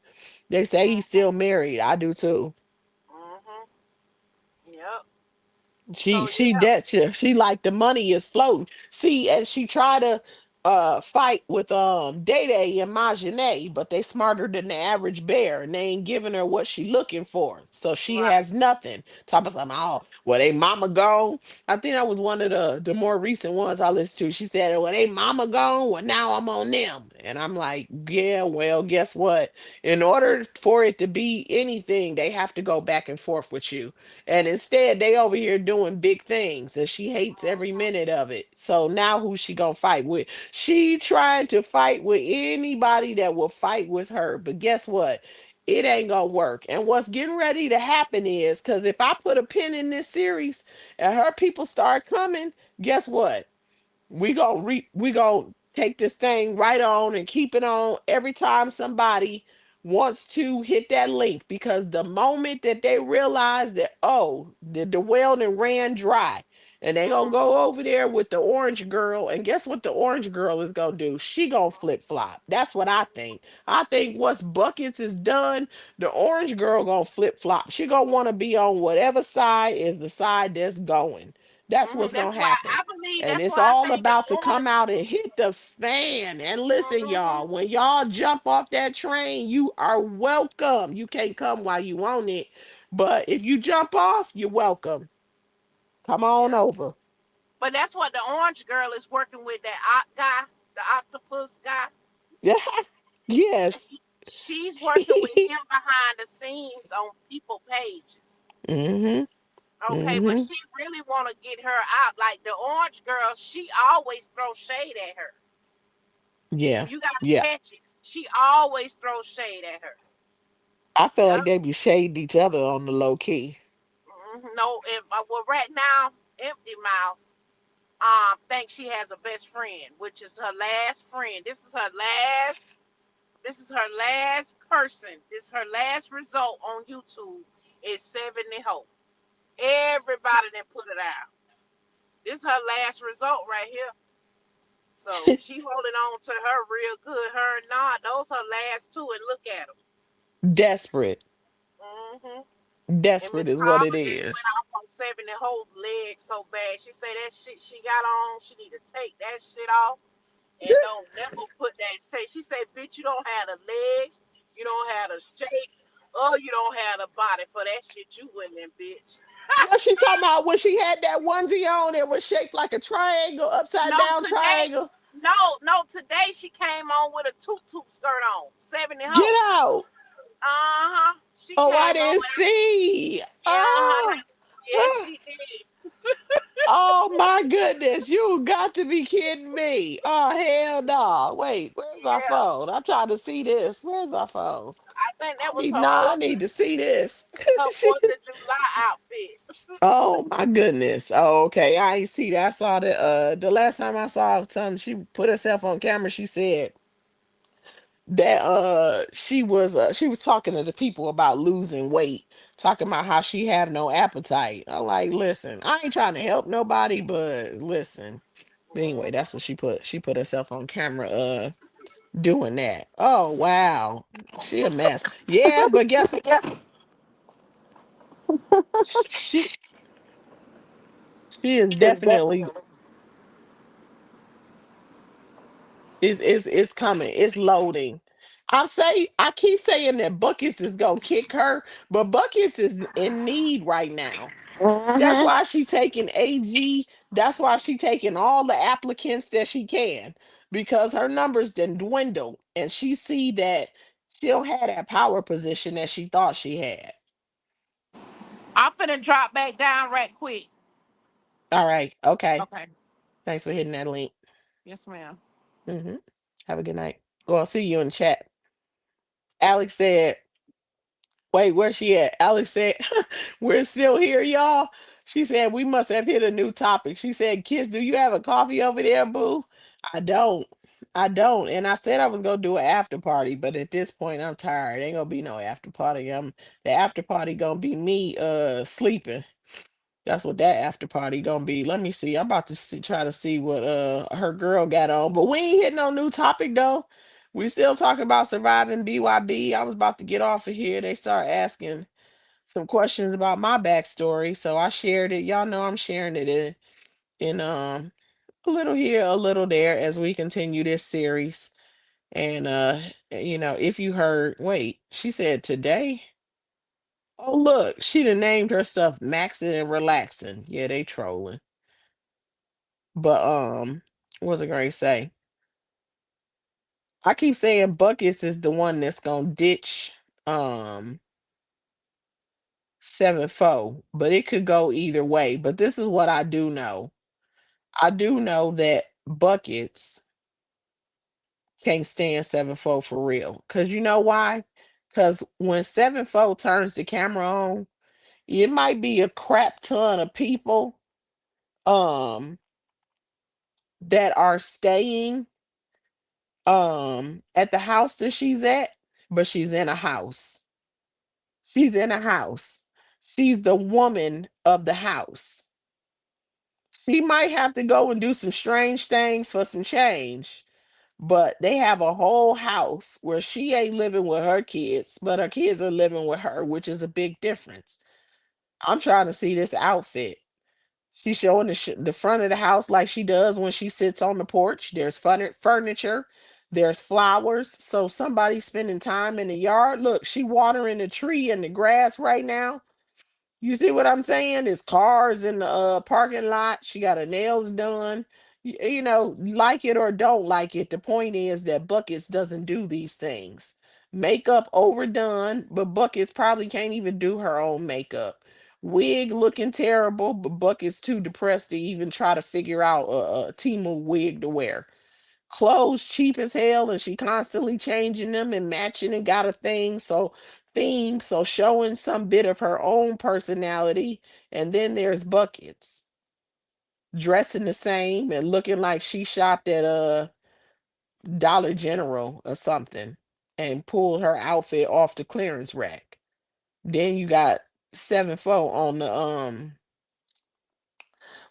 They say he's Mm-hmm. still married. I do too. Mm-hmm. Yep. She So she yeah. that she like the money is floating. See, and she try to fight with Day Day and Majane, but they smarter than the average bear and they ain't giving her what she looking for. So she Right. has nothing. Talk about something, oh, well, they mama gone. I think that was one of the more recent ones I listened to. She said, well, they mama gone, well, now I'm on them. And I'm like, yeah, well, guess what? In order for it to be anything, they have to go back and forth with you, and instead, they over here doing big things, and she hates every minute of it. So now who's she gonna fight with? She trying to fight with anybody that will fight with her. But guess what? It ain't gonna work. And what's getting ready to happen is because if I put a pin in this series and her people start coming, guess what? We gonna take this thing right on and keep it on every time somebody wants to hit that link, because the moment that they realize that, oh, the well and ran dry, And they gonna Mm-hmm. go over there with the orange girl, and guess what the orange girl is gonna do? She gonna flip flop. That's what I think. I think once Buckets is done, the orange girl gonna flip flop. She gonna want to be on whatever side is the side that's going. That's what's That's gonna why happen. I believe. And That's it's why I all think the about to come orange. out and hit the fan. And listen, Mm-hmm. y'all, when y'all jump off that train, you are welcome. You can't come while you on it, but if you jump off, you're welcome. Come on Yeah. over. But that's what the orange girl is working with. That guy, the octopus guy. Yeah. Yes. She's working with him behind the scenes on people pages. Mhm. Okay, but Mhm. she really want to get her out. Like the orange girl, she always throws shade at her. Yeah. You gotta Yeah. catch it. She always throws shade at her. I feel like Yep. they be shading each other on the low key. No, well, right now, Empty Mouth thinks she has a best friend, which is her last friend. This is her last. This is her last person. This is her last result on YouTube. Is 70 Hope. Everybody that put it out. This is her last result right here. So she holding on to her real good. Her and Nod, those her last two, and look at them. Desperate. Hmm. And Desperate Miss is what it Carmen just went is. off on 70 Hope leg so bad. She said that shit she got on, she need to take that shit off and don't never put that. Say she said, bitch, you don't have the legs, you don't have the shape, or you don't have the body for that shit you wearing, bitch. What she talking about when she had that onesie on that was shaped like a triangle, upside No, down today, triangle? no, today she came on with a toot skirt on. 70 Get Hope. out. Uh huh. She Oh, I came on didn't with, see. yeah, Oh, yes, she did. oh my goodness. You got to be kidding me. Oh, hell no. Wait, where's my Yeah. phone? I'm trying to see this. Where's my phone? I think that was her I fourth need to see this. her 4th of July outfit. Oh my goodness. Oh, okay. I ain't see that. I saw the last time I saw something, she put herself on camera. She said that she was talking to the people about losing weight, talking about how she have no appetite. I'm like, listen, I ain't trying to help nobody, but listen. But anyway, that's what she put. She put herself on camera doing that. Oh wow. She a mess. Yeah, but guess what? She she is definitely it's coming. It's loading. I keep saying that Buckets is gonna kick her, but Buckets is in need right now. That's Hmm. why she taking AG. That's why she taking all the applicants that she can because her numbers then dwindle, and she see that she don't have that power position that she thought she had. I'm finna drop back down right quick. All right. Okay. Okay. Thanks for hitting that link. Yes, ma'am. Hmm. Have a good night. Well, I'll see you in the chat. Alex said, wait, where's she at? Alex said, we're still here, y'all. She said, we must have hit a new topic. She said, Kiss, do you have a coffee over there, boo? I don't. I don't. And I said I was gonna do an after party, but at this point I'm tired. Ain't gonna be no after party. The after party gonna be me sleeping. That's what that after party gonna be. Let me see. I'm about to try to see what her girl got on. But we ain't hitting no new topic though. We still talking about surviving BYB. I was about to get off of here. They start asking some questions about my backstory. So I shared it. Y'all know I'm sharing it in a little here, a little there as we continue this series. And if you heard, wait, she said today. Oh look, she done named her stuff Maxing and Relaxing. Yeah, they trolling. But what was I going to say? I keep saying Buckets is the one that's gonna ditch um 7-4, but it could go either way. But this is what I do know. I do know that Buckets can't stand 7-4 for real. Cause you know why? Cause when 7-4 turns the camera on, it might be a crap ton of people um that are staying at the house that she's at, but she's in a house. She's in a house. She's the woman of the house. She might have to go and do some strange things for some change. But they have a whole house where she ain't living with her kids, but her kids are living with her, which is a big difference. I'm trying to see this outfit. She's showing the front of the house like she does when she sits on the porch. There's furniture, there's flowers. So somebody's spending time in the yard. Look, she watering the tree and the grass right now. You see what I'm saying? There's cars in the parking lot. She got her nails done. You know, like it or don't like it. The point is that Buckets doesn't do these things. Makeup overdone, but Buckets probably can't even do her own makeup. Wig looking terrible, but Buckets too depressed to even try to figure out a Timu wig to wear. Clothes cheap as hell, and she constantly changing them and matching and got a theme, so showing some bit of her own personality. And then there's Buckets dressing the same and looking like she shopped at a Dollar General or something and pulled her outfit off the clearance rack. Then you got 7-4 on the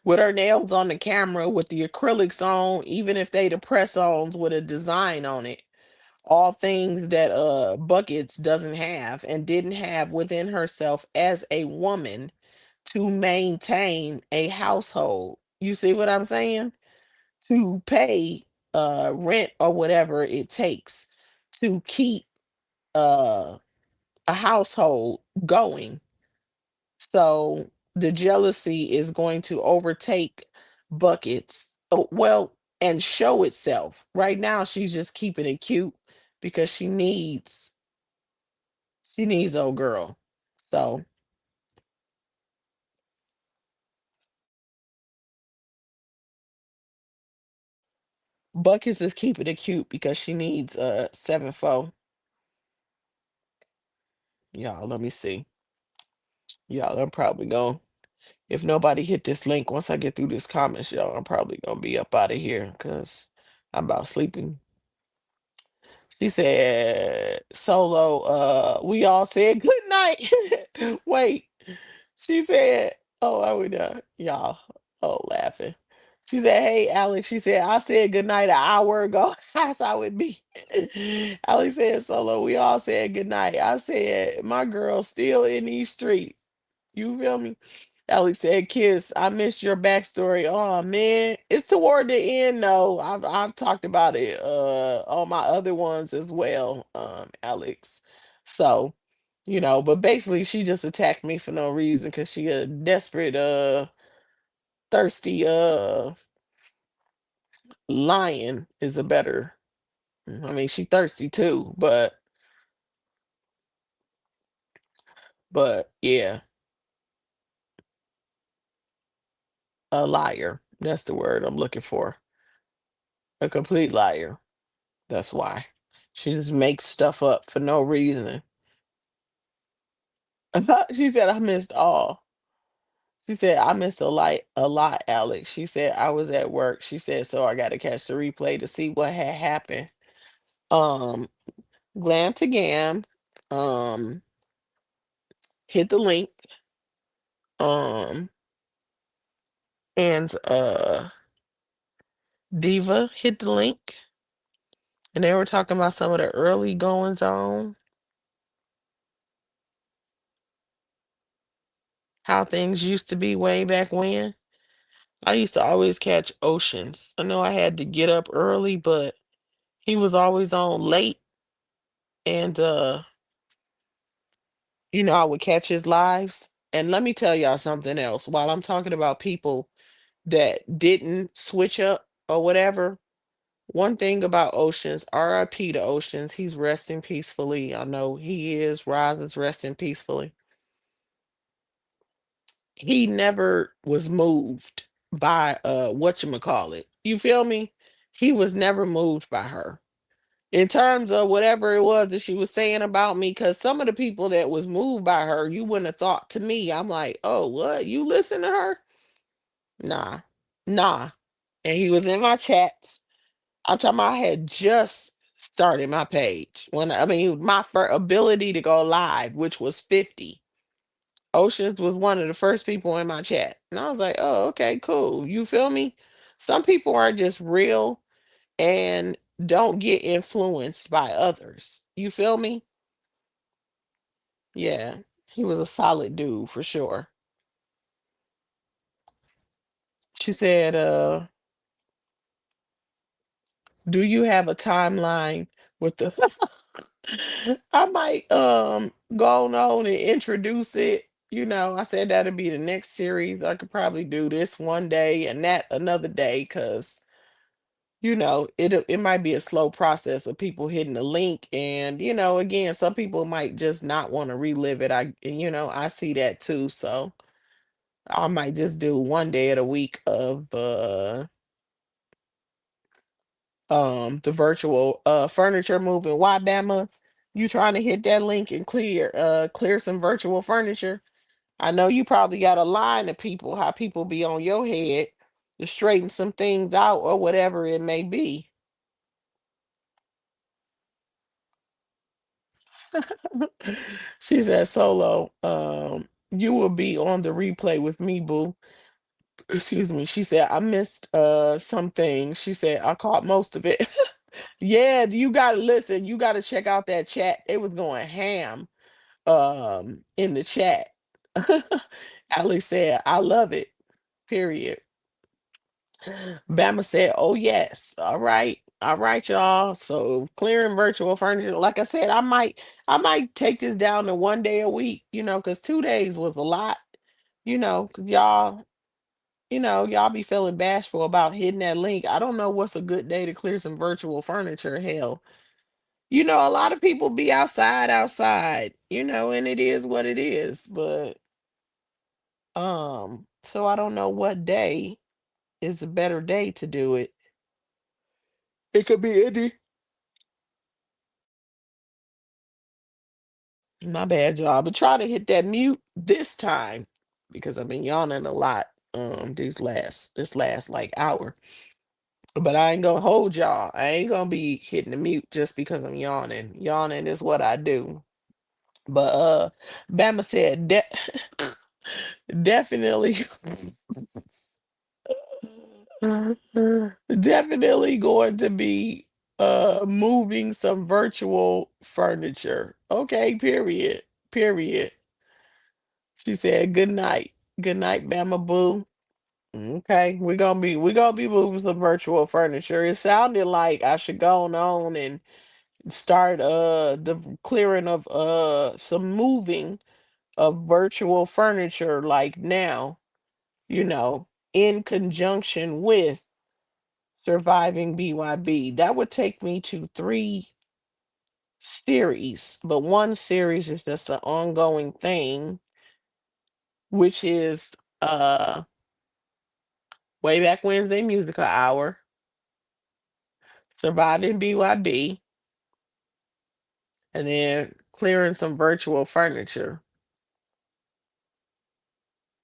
with her nails on the camera with the acrylics on, even if they the press-ons with a design on it. All things that Buckets doesn't have and didn't have within herself as a woman to maintain a household. You see what I'm saying? To pay rent or whatever it takes to keep uh a household going. So the jealousy is going to overtake Buckets. Oh, well, and show itself. Right now she's just keeping it cute because she needs old girl. So Buckets is keeping it cute because she needs 7-4. Y'all, let me see. Y'all, I'm probably going if nobody hit this link once I get through this comments, y'all, I'm probably gonna be up out of here because I'm about sleeping. She said, Solo, we all said good night. Wait. She said, oh, are we done? Y'all, oh, laughing. She said, hey, Alex. She said, I said good night an hour ago. That's how it be. Alex said, Solo, we all said good night. I said, my girl's still in these streets. You feel me? Alex said, Kiss, I missed your backstory. Oh man. It's toward the end though. I've talked about it on my other ones as well, Alex. So, but basically she just attacked me for no reason because she a desperate, thirsty lion is a better. I mean, she thirsty too, but yeah, a liar. That's the word I'm looking for. A complete liar. That's why. She just makes stuff up for no reason. She said, I missed all. She said, I missed a lot, Alex. She said, I was at work. She said, so I got to catch the replay to see what had happened. Um, Glam to Gam, um, hit the link, um, and Diva hit the link, and they were talking about some of the early goings on, how things used to be way back when. I used to always catch Oceans. I know I had to get up early, but he was always on late, and I would catch his lives. And let me tell y'all something else. While I'm talking about people that didn't switch up or whatever, one thing about Oceans, RIP to Oceans, he's resting peacefully. I know he is. Roz resting peacefully. He never was moved by whatchamacallit. You feel me? He was never moved by her. In terms of whatever it was that she was saying about me, because some of the people that was moved by her, you wouldn't have thought to me. I'm like, oh, what? You listen to her? Nah, nah. And he was in my chats. I'm talking about I had just started my page. My first ability to go live, which was 50. Oceans was one of the first people in my chat. And I was like, oh, okay, cool. You feel me? Some people are just real and don't get influenced by others. You feel me? Yeah. He was a solid dude for sure. She said, do you have a timeline with the I might go on and introduce it. You know, I said that'd be the next series. I could probably do this one day and that another day because it might be a slow process of people hitting the link. And again, some people might just not want to relive it. I see that too. So I might just do one day of the week of the virtual furniture moving. Why, Bama? You trying to hit that link and clear some virtual furniture? I know you probably got a line of people, how people be on your head to straighten some things out or whatever it may be. She said, Solo, you will be on the replay with me, boo. Excuse me. She said, I missed some things. She said, I caught most of it. Yeah, you gotta listen, you gotta check out that chat. It was going ham in the chat. Alex said, I love it. Period. Bama said, oh yes. All right. All right, y'all. So clearing virtual furniture. Like I said, I might take this down to one day a week, because 2 days was a lot, because y'all be feeling bashful about hitting that link. I don't know what's a good day to clear some virtual furniture. Hell, a lot of people be outside, and it is what it is. But so I don't know what day is a better day to do it. It could be any. My bad, y'all. But try to hit that mute this time because I've been yawning a lot this last like hour. But I ain't gonna hold y'all. I ain't gonna be hitting the mute just because I'm yawning. Yawning is what I do. But Bama said definitely definitely going to be moving some virtual furniture. Okay, period. Period. She said good night. Good night, Bama Boo. Okay, we're gonna be moving some virtual furniture. It sounded like I should go on and start the clearing of some moving of virtual furniture like now, you know, in conjunction with surviving BYB. That would take me to 3 series, but one series is just an ongoing thing, which is way back Wednesday musical hour, surviving BYB, and then clearing some virtual furniture.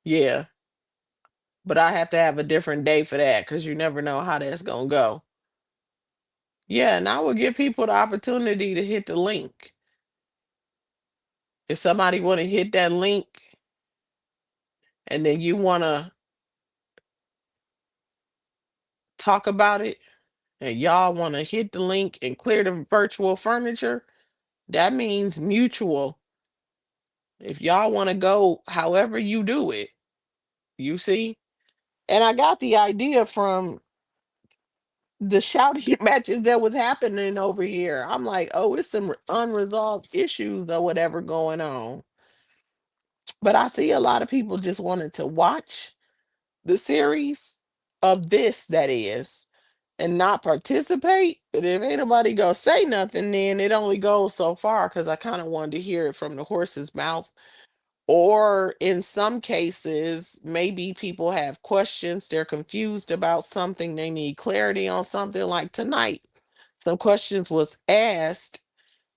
Yeah, but I have to have a different day for that because you never know how that's gonna go. Yeah, and I will give people the opportunity to hit the link. If somebody want to hit that link and then you want to talk about it and y'all want to hit the link and clear the virtual furniture, that means mutual. If y'all want to go however you do it, you see? And I got the idea from the shouting matches that was happening over here. I'm like, oh, it's some unresolved issues or whatever going on. But I see a lot of people just wanted to watch the series of this, that is, and not participate. But if ain't nobody gonna say nothing, then it only goes so far because I kind of wanted to hear it from the horse's mouth. Or in some cases, maybe people have questions, they're confused about something, they need clarity on something. Like tonight, some questions was asked,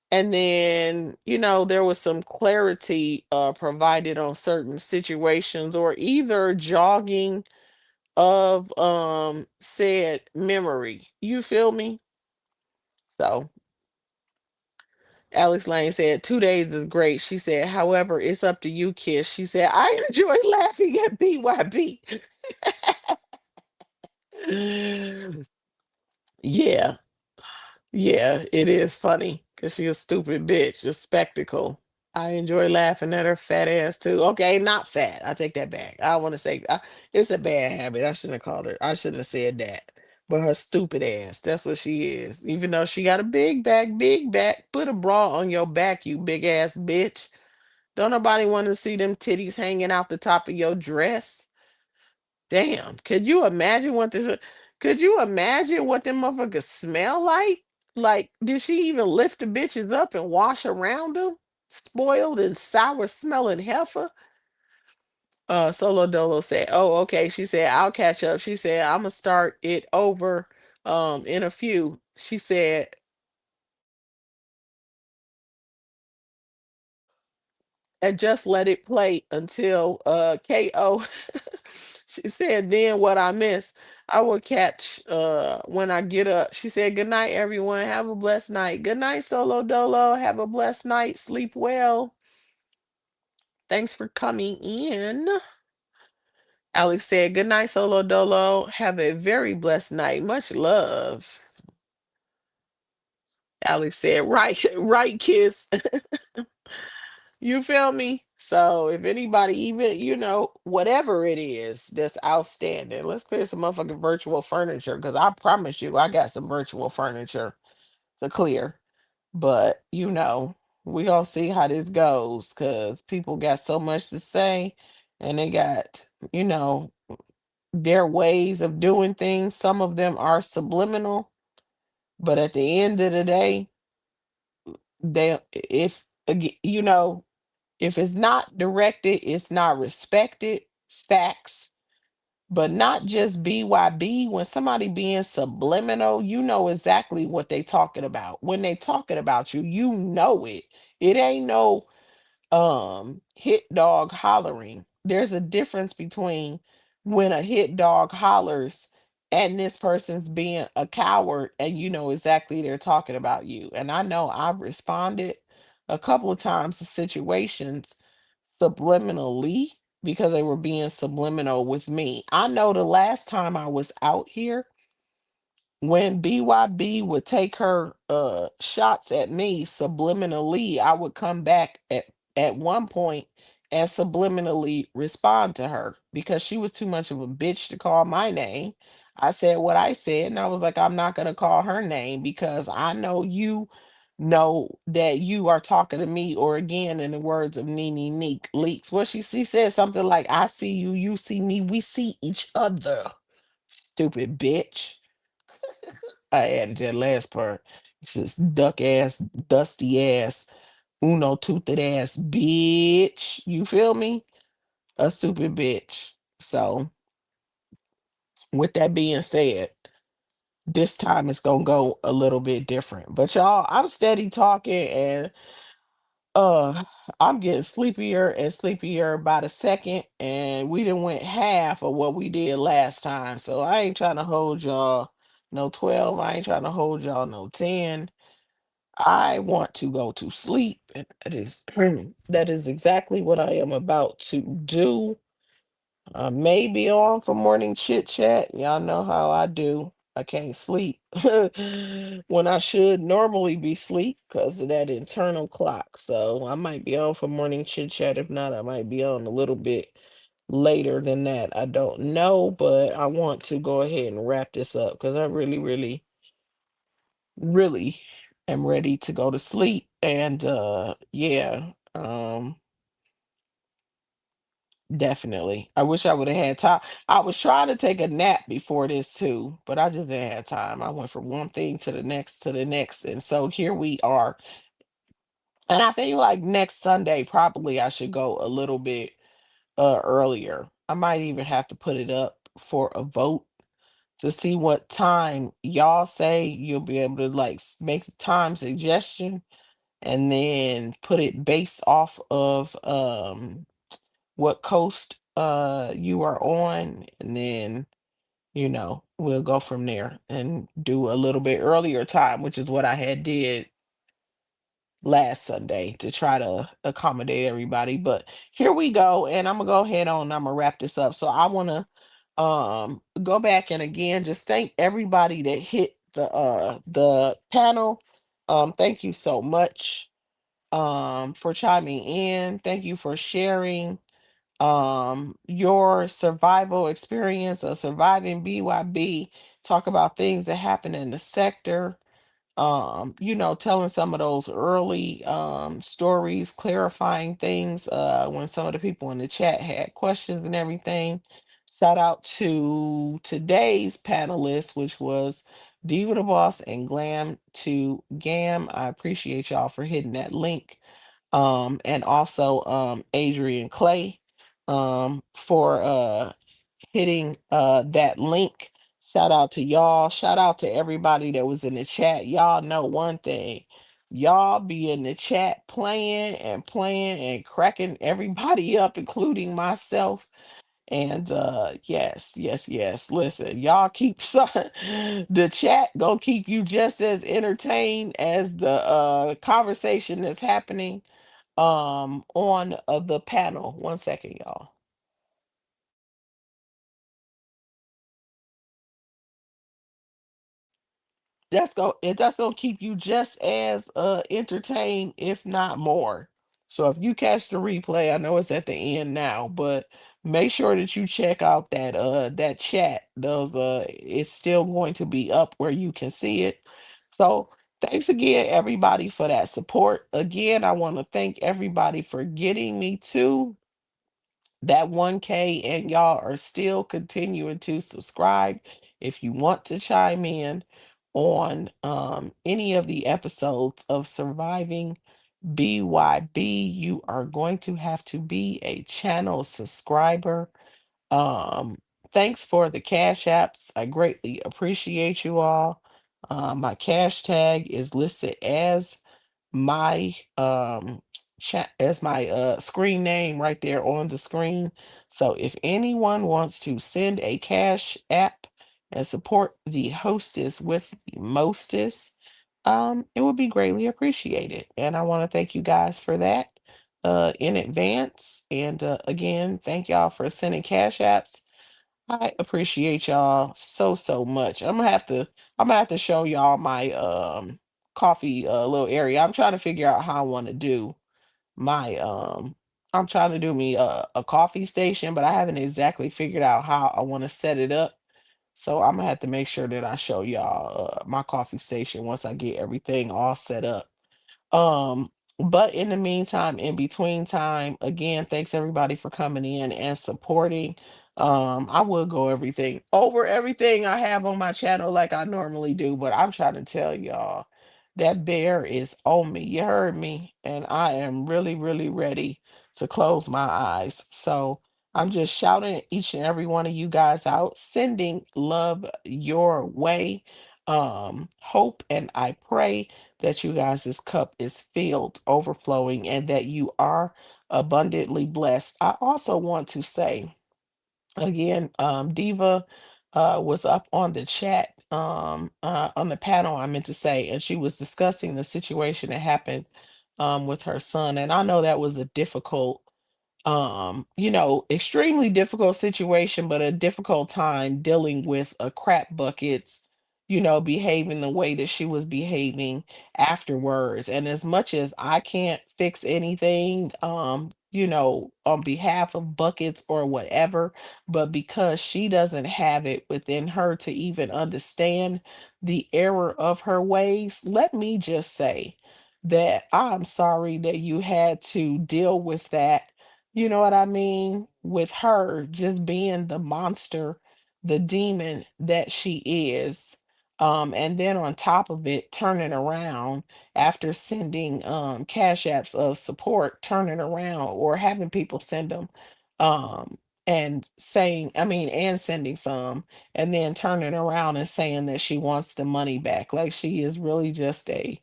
and then there was some clarity provided on certain situations, or either jogging of said memory. You feel me? So Alex Lane said 2 days is great. She said, however, it's up to you, Kiss. She said, I enjoy laughing at BYB. Yeah, yeah, it is funny because she a stupid bitch, a spectacle. I enjoy laughing at her fat ass too. Okay, not fat. I take that back. I want to say it's a bad habit. I shouldn't have called her. I shouldn't have said that. But her stupid ass. That's what she is. Even though she got a big back, big back. Put a bra on your back, you big ass bitch. Don't nobody want to see them titties hanging out the top of your dress. Damn. Could you imagine what them motherfuckers smell like? Like, did she even lift the bitches up and wash around them? Spoiled and sour smelling heifer. Solo Dolo said, oh, okay. She said, I'll catch up. She said, I'ma start it over in a few. She said, and just let it play until KO. She said, then what I miss, I will catch when I get up. She said, good night, everyone. Have a blessed night. Good night, Solo Dolo. Have a blessed night. Sleep well. Thanks for coming in. Alex said, good night, Solo Dolo. Have a very blessed night. Much love. Alex said, right, right, kiss. You feel me? So if anybody, even, whatever it is that's outstanding, let's clear some motherfucking virtual furniture because I promise you, I got some virtual furniture to clear. But, we gonna see how this goes because people got so much to say and they got, their ways of doing things. Some of them are subliminal, but at the end of the day, they, if, if it's not directed, it's not respected. Facts. But not just BYB. When somebody being subliminal, you know exactly what they talking about. When they talking about you, you know it. It ain't no hit dog hollering. There's a difference between when a hit dog hollers and this person's being a coward and you know exactly they're talking about you. And I know I've responded a couple of times to situations subliminally because they were being subliminal with me. I know the last time I was out here when BYB would take her shots at me subliminally, I would come back at one point and subliminally respond to her because she was too much of a bitch to call my name. I said what I said, and I was like, I'm not gonna call her name because I know you know that you are talking to me, or again, in the words of Nene Neek Leaks, what she said something like, I see you, you see me, we see each other, stupid bitch. I added that last part. It's just duck ass, dusty ass, Uno toothed ass bitch. You feel me? A stupid bitch. So, with that being said, this time it's gonna go a little bit different. But y'all, I'm steady talking and uh I'm getting sleepier and sleepier by the second, and we done went half of what we did last time. So I ain't trying to hold y'all no 12. I ain't trying to hold y'all no 10. I want to go to sleep, and that is that is exactly what I am about to do. Maybe on for morning chit chat. Y'all know how I do. I can't sleep when I should normally be sleep because of that internal clock. So I might be on for morning chit chat. If not, I might be on a little bit later than that. I don't know, but I want to go ahead and wrap this up because I really, really, really am ready to go to sleep. And yeah, definitely. I wish I would have had time. I was trying to take a nap before this too, but I just didn't have time. I went from one thing to the next to the next. And so here we are. And I think like next Sunday, probably I should go a little bit earlier. I might even have to put it up for a vote to see what time y'all say. You'll be able to like make the time suggestion and then put it based off of what coast you are on, and then we'll go from there and do a little bit earlier time, which is what I had did last Sunday to try to accommodate everybody. But here we go, and I'm gonna go ahead on. I'm gonna wrap this up. So I want to go back and again just thank everybody that hit the panel. Thank you so much for chiming in. Thank you for sharing your survival experience of surviving BYB. Talk about things that happen in the sector, telling some of those early stories, clarifying things when some of the people in the chat had questions and everything. Shout out to today's panelists, which was Diva the Boss and Glam to Gam. I appreciate y'all for hitting that link. And also Adrian Clay for hitting that link. Shout out to y'all. Shout out to everybody that was in the chat. Y'all know one thing. Y'all be in the chat playing and cracking everybody up, including myself. And yes, yes, yes. Listen, y'all keep the chat gonna keep you just as entertained as the conversation that's happening on the panel. One second, y'all. That's gonna keep you just as entertained, if not more. So if you catch the replay, I know it's at the end now, but make sure that you check out that chat. Those it's still going to be up where you can see it. So thanks again, everybody, for that support. Again, I want to thank everybody for getting me to that 1K, and y'all are still continuing to subscribe. If you want to chime in on any of the episodes of Surviving BYB, you are going to have to be a channel subscriber. Um, Thanks for the cash apps. I greatly appreciate you all. My cash tag is listed as my chat as my screen name right there on the screen. So if anyone wants to send a cash app and support the hostess with the mostest, it would be greatly appreciated. And I want to thank you guys for that in advance. And again, thank y'all for sending cash apps. I appreciate y'all so much. I'm gonna have to show y'all my coffee little area. I'm trying to figure out how I want to do my I'm trying to do me a coffee station, but I haven't exactly figured out how I want to set it up. So I'm gonna have to make sure that I show y'all my coffee station once I get everything all set up. Um, but in the meantime, in between time, again, thanks everybody for coming in and supporting. I will go everything I have on my channel like I normally do, but I'm trying to tell y'all that bear is on me. You heard me, and I am really ready to close my eyes. So I'm just shouting at each and every one of you guys out, sending love your way. Hope and I pray that you guys' cup is filled, overflowing, and that you are abundantly blessed. I also want to say again, Diva was up on the chat, on the panel, I meant to say, and she was discussing the situation that happened with her son. And I know that was a difficult extremely difficult situation, but a difficult time dealing with a crap buckets, behaving the way that she was behaving afterwards. And as much as I can't fix anything, on behalf of buckets or whatever, but because she doesn't have it within her to even understand the error of her ways, let me just say that I'm sorry that you had to deal with that, you know what I mean? With her just being the monster, the demon that she is. And then on top of it, turning around after sending cash apps of support, turning around or having people send them and saying, I mean, and sending some, and then turning around and saying that she wants the money back. Like she is really just a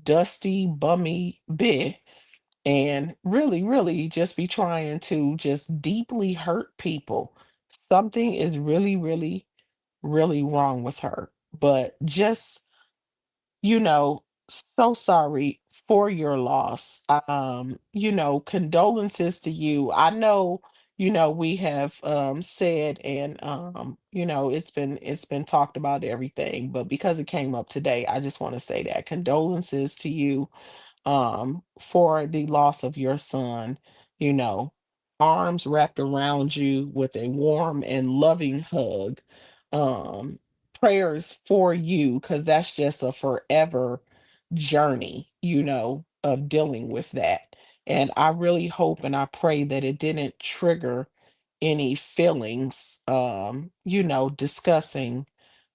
dusty, bummy bitch and really just be trying to just deeply hurt people. Something is really wrong with her. But just, So sorry for your loss. Condolences to you. I know, we have said, and it's been talked about everything, but because it came up today, I just want to say that condolences to you for the loss of your son, you know, arms wrapped around you with a warm and loving hug. Um, Prayers for you, because that's just a forever journey, of dealing with that. And I really hope and I pray that it didn't trigger any feelings, discussing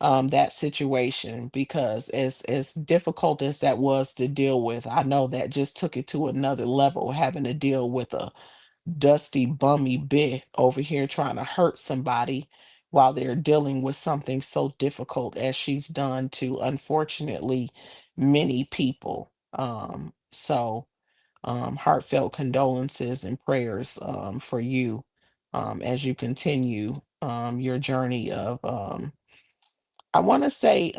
that situation, because as difficult as that was to deal with, I know that just took it to another level, having to deal with a dusty bummy bit over here trying to hurt somebody while they're dealing with something so difficult as she's done to, unfortunately, many people. Heartfelt condolences and prayers for you as you continue your journey of, I want to say,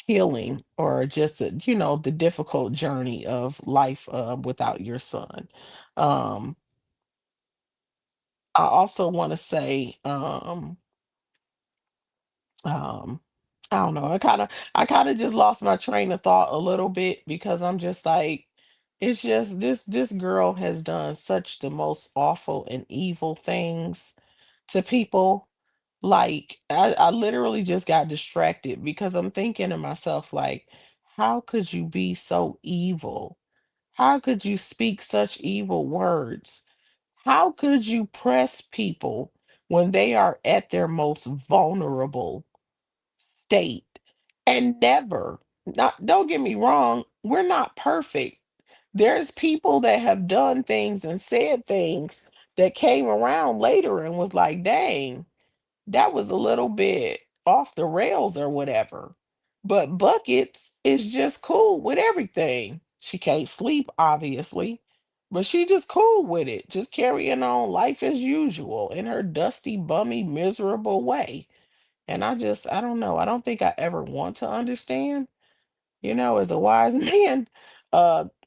healing, or just the difficult journey of life without your son. Um, I also want to say, um, I don't know. I kind of just lost my train of thought a little bit, because I'm just like, it's just this girl has done such the most awful and evil things to people. Like, I literally just got distracted because I'm thinking to myself, like, how could you be so evil? How could you speak such evil words? How could you press people when they are at their most vulnerable state? And never, not, don't get me wrong, we're not perfect. There's people that have done things and said things that came around later and was like, dang, that was a little bit off the rails or whatever. But Buckets is just cool with everything. She can't sleep, obviously, but she just cool with it, just carrying on life as usual in her dusty, bummy, miserable way. And I don't know. I don't think I ever want to understand. As a wise man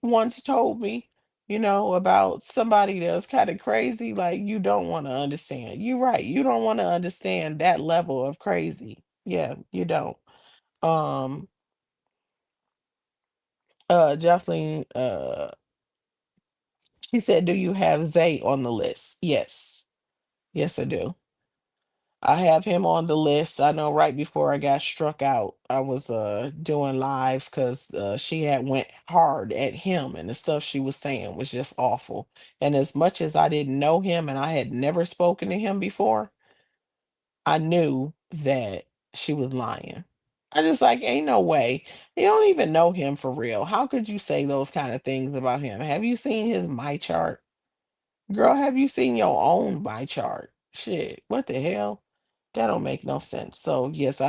once told me, about somebody that's kind of crazy, like, you don't want to understand. You're right. You don't want to understand that level of crazy. Yeah, you don't. Um Jocelyn, she said, do you have Zay on the list? Yes. Yes, I do. I have him on the list. I know right before I got struck out, I was doing lives because she had went hard at him, and the stuff she was saying was just awful. And as much as I didn't know him and I had never spoken to him before, I knew that she was lying. I just like, ain't no way. You don't even know him for real. How could you say those kind of things about him? Have you seen his my chart? Girl, have you seen your own by chart? Shit, what the hell? That don't make no sense. So yes, Um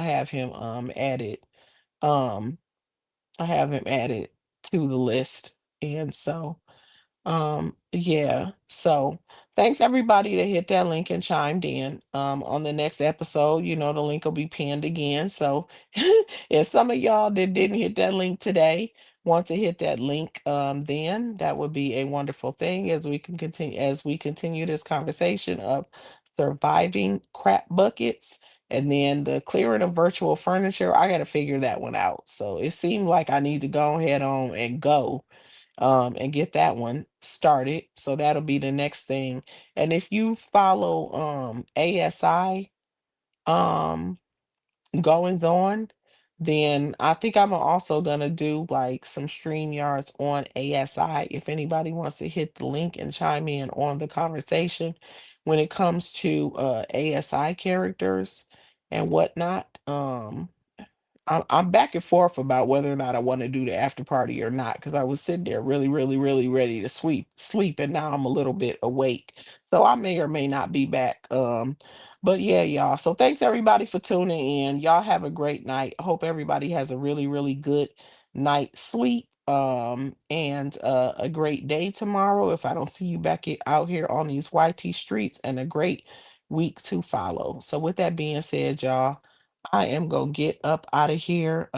I have him added to the list. And so yeah. So thanks everybody that hit that link and chimed in. On the next episode, the link will be pinned again. So if some of y'all that didn't hit that link today want to hit that link, then that would be a wonderful thing as we continue this conversation of surviving crap buckets. And then the clearing of virtual furniture, I gotta figure that one out. So it seemed like I need to go ahead on and go and get that one started. So that'll be the next thing. And if you follow ASI um goings on, then I think I'm also gonna do like some stream yards on ASI if anybody wants to hit the link and chime in on the conversation when it comes to ASI characters and whatnot. I'm back and forth about whether or not I want to do the after party or not, because I was sitting there really, really, really ready to sleep, and now I'm a little bit awake. So I may or may not be back. But yeah, y'all. So thanks everybody for tuning in. Y'all have a great night. I hope everybody has a really, really good night sleep. And a great day tomorrow if I don't see you back out here on these YT streets, and a great week to follow. So with that being said, y'all, I am gonna get up out of here.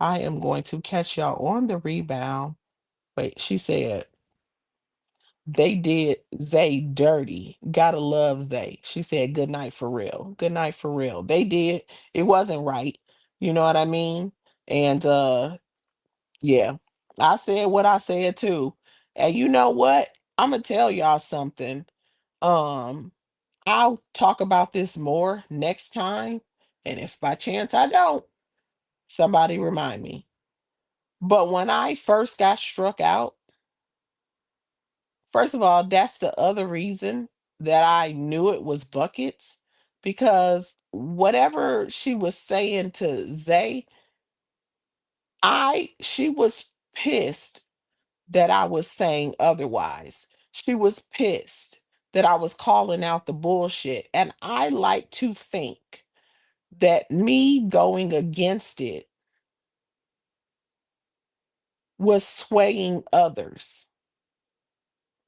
I am going to catch y'all on the rebound. Wait, she said they did Zay dirty. Gotta love Zay. She said good night for real. Good night for real. They did. It wasn't right. You know what I mean? And yeah, I said what I said too. And you know what? I'm gonna tell y'all something. Um, I'll talk about this more next time. And if by chance I don't, somebody remind me. But when I first got struck out, first of all, that's the other reason that I knew it was buckets because whatever she was saying to Zay, she was pissed that I was saying otherwise. She was pissed that I was calling out the bullshit. And I like to think that me going against it was swaying others.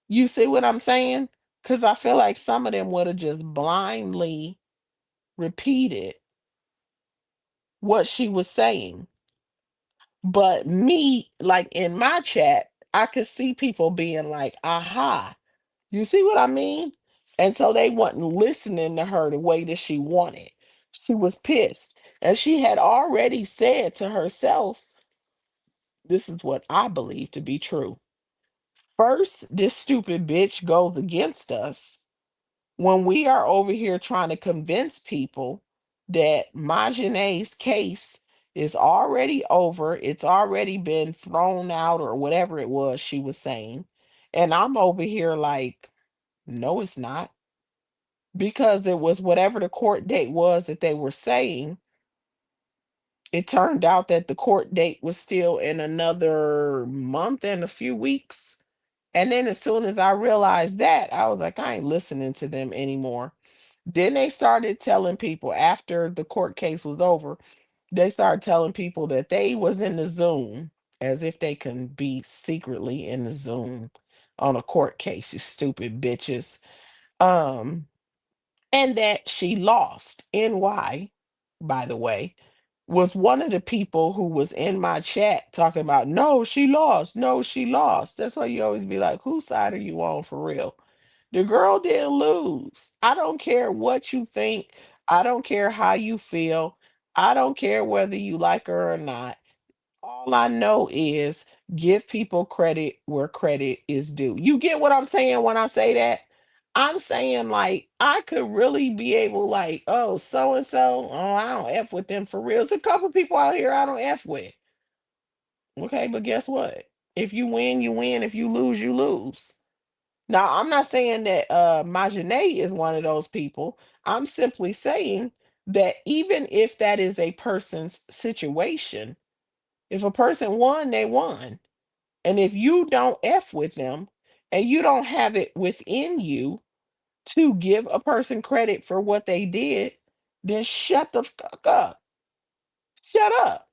You see what I'm saying? Because I feel like some of them would have just blindly repeated what she was saying. But me, like in my chat, I could see people being like, aha, you see what I mean? And so they wasn't listening to her the way that she wanted. She was pissed. And she had already said to herself, this is what I believe to be true. First, this stupid bitch goes against us when we are over here trying to convince people that Majane's case is already over, it's already been thrown out, or whatever it was she was saying. And I'm over here like, no, it's not. Because it was whatever the court date was that they were saying, it turned out that the court date was still in another month and a few weeks. And then as soon as I realized that, I was like, I ain't listening to them anymore. Then they started telling people after the court case was over, they started telling people that they was in the Zoom, as if they can be secretly in the Zoom on a court case, you stupid bitches. Um, and that she lost. NY, by the way, was one of the people who was in my chat talking about, no, she lost. No, she lost. That's why you always be like, whose side are you on for real? The girl didn't lose. I don't care what you think. I don't care how you feel. I don't care whether you like her or not. All I know is give people credit where credit is due. You get what I'm saying when I say that? I'm saying like I could really be able like, oh, so and so, oh, I don't F with them for real. There's a couple people out here I don't F with. Okay, but guess what? If you win, you win. If you lose, you lose. Now, I'm not saying that Majane is one of those people. I'm simply saying that even if that is a person's situation, if a person won, they won. And if you don't F with them and you don't have it within you to give a person credit for what they did, then shut the fuck up. Shut up.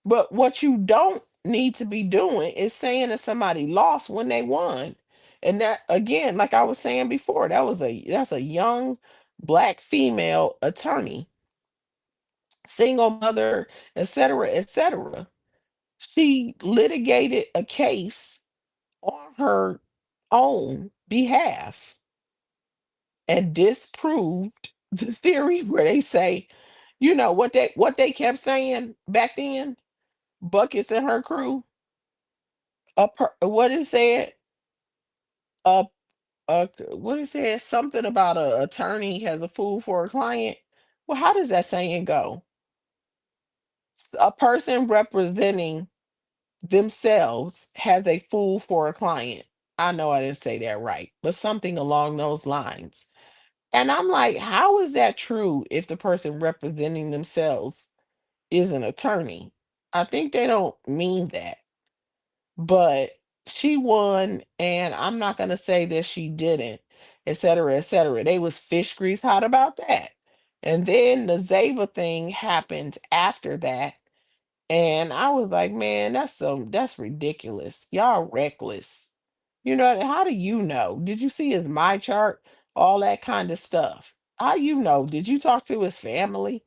But what you don't need to be doing is saying that somebody lost when they won. And that again, like I was saying before, that's a young black female attorney, single mother, etc., etc. She litigated a case on her own behalf and disproved the theory where they say, you know what they kept saying back then, buckets and her crew, what it said, uh, what it said, something about a attorney has a fool for a client. Well, how does that saying go? A person representing themselves has a fool for a client. I know I didn't say that right, but something along those lines. And I'm like, how is that true if the person representing themselves is an attorney? I think they don't mean that. But she won, and I'm not gonna say that she didn't, et cetera, et cetera. They was fish grease hot about that. And then the Zava thing happened after that. And I was like, man, that's ridiculous. Y'all reckless. You know, how do you know? Did you see his my chart? All that kind of stuff. How you know? Did you talk to his family?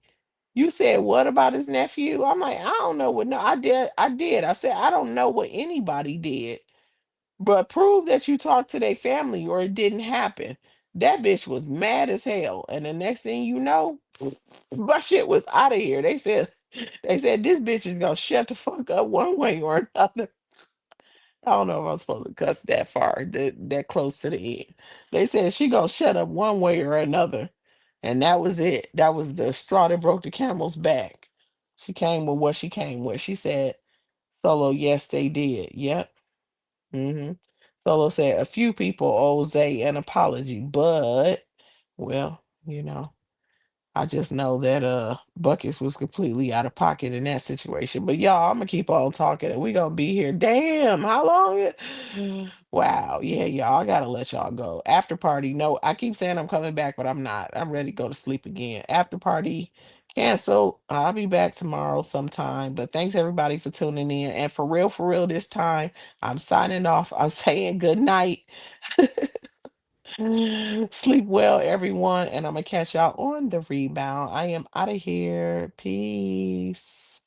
You said what about his nephew? I'm like, I don't know what. No, I did. I did. I said I don't know what anybody did, but prove that you talked to their family or it didn't happen. That bitch was mad as hell, and the next thing you know, my shit was out of here. They said this bitch is gonna shut the fuck up one way or another. I don't know if I'm supposed to cuss that far, that close to the end. They said she gonna shut up one way or another, and that was it. That was the straw that broke the camel's back. She came with what she came with. She said, "Solo, yes, they did. Yep." hmm Solo said a few people owe Zay an apology, but well, I just know that Buckets was completely out of pocket in that situation. But y'all, I'm gonna keep on talking and we gonna be here. Damn, how long Wow, yeah, y'all, I gotta let y'all go. After party, no, I keep saying I'm coming back, but I'm not. I'm ready to go to sleep again. After party, cancel. I'll be back tomorrow sometime. But thanks everybody for tuning in. And for real this time, I'm signing off. I'm saying good night. Sleep well, everyone, and I'm gonna catch y'all on the rebound. I am out of here. Peace.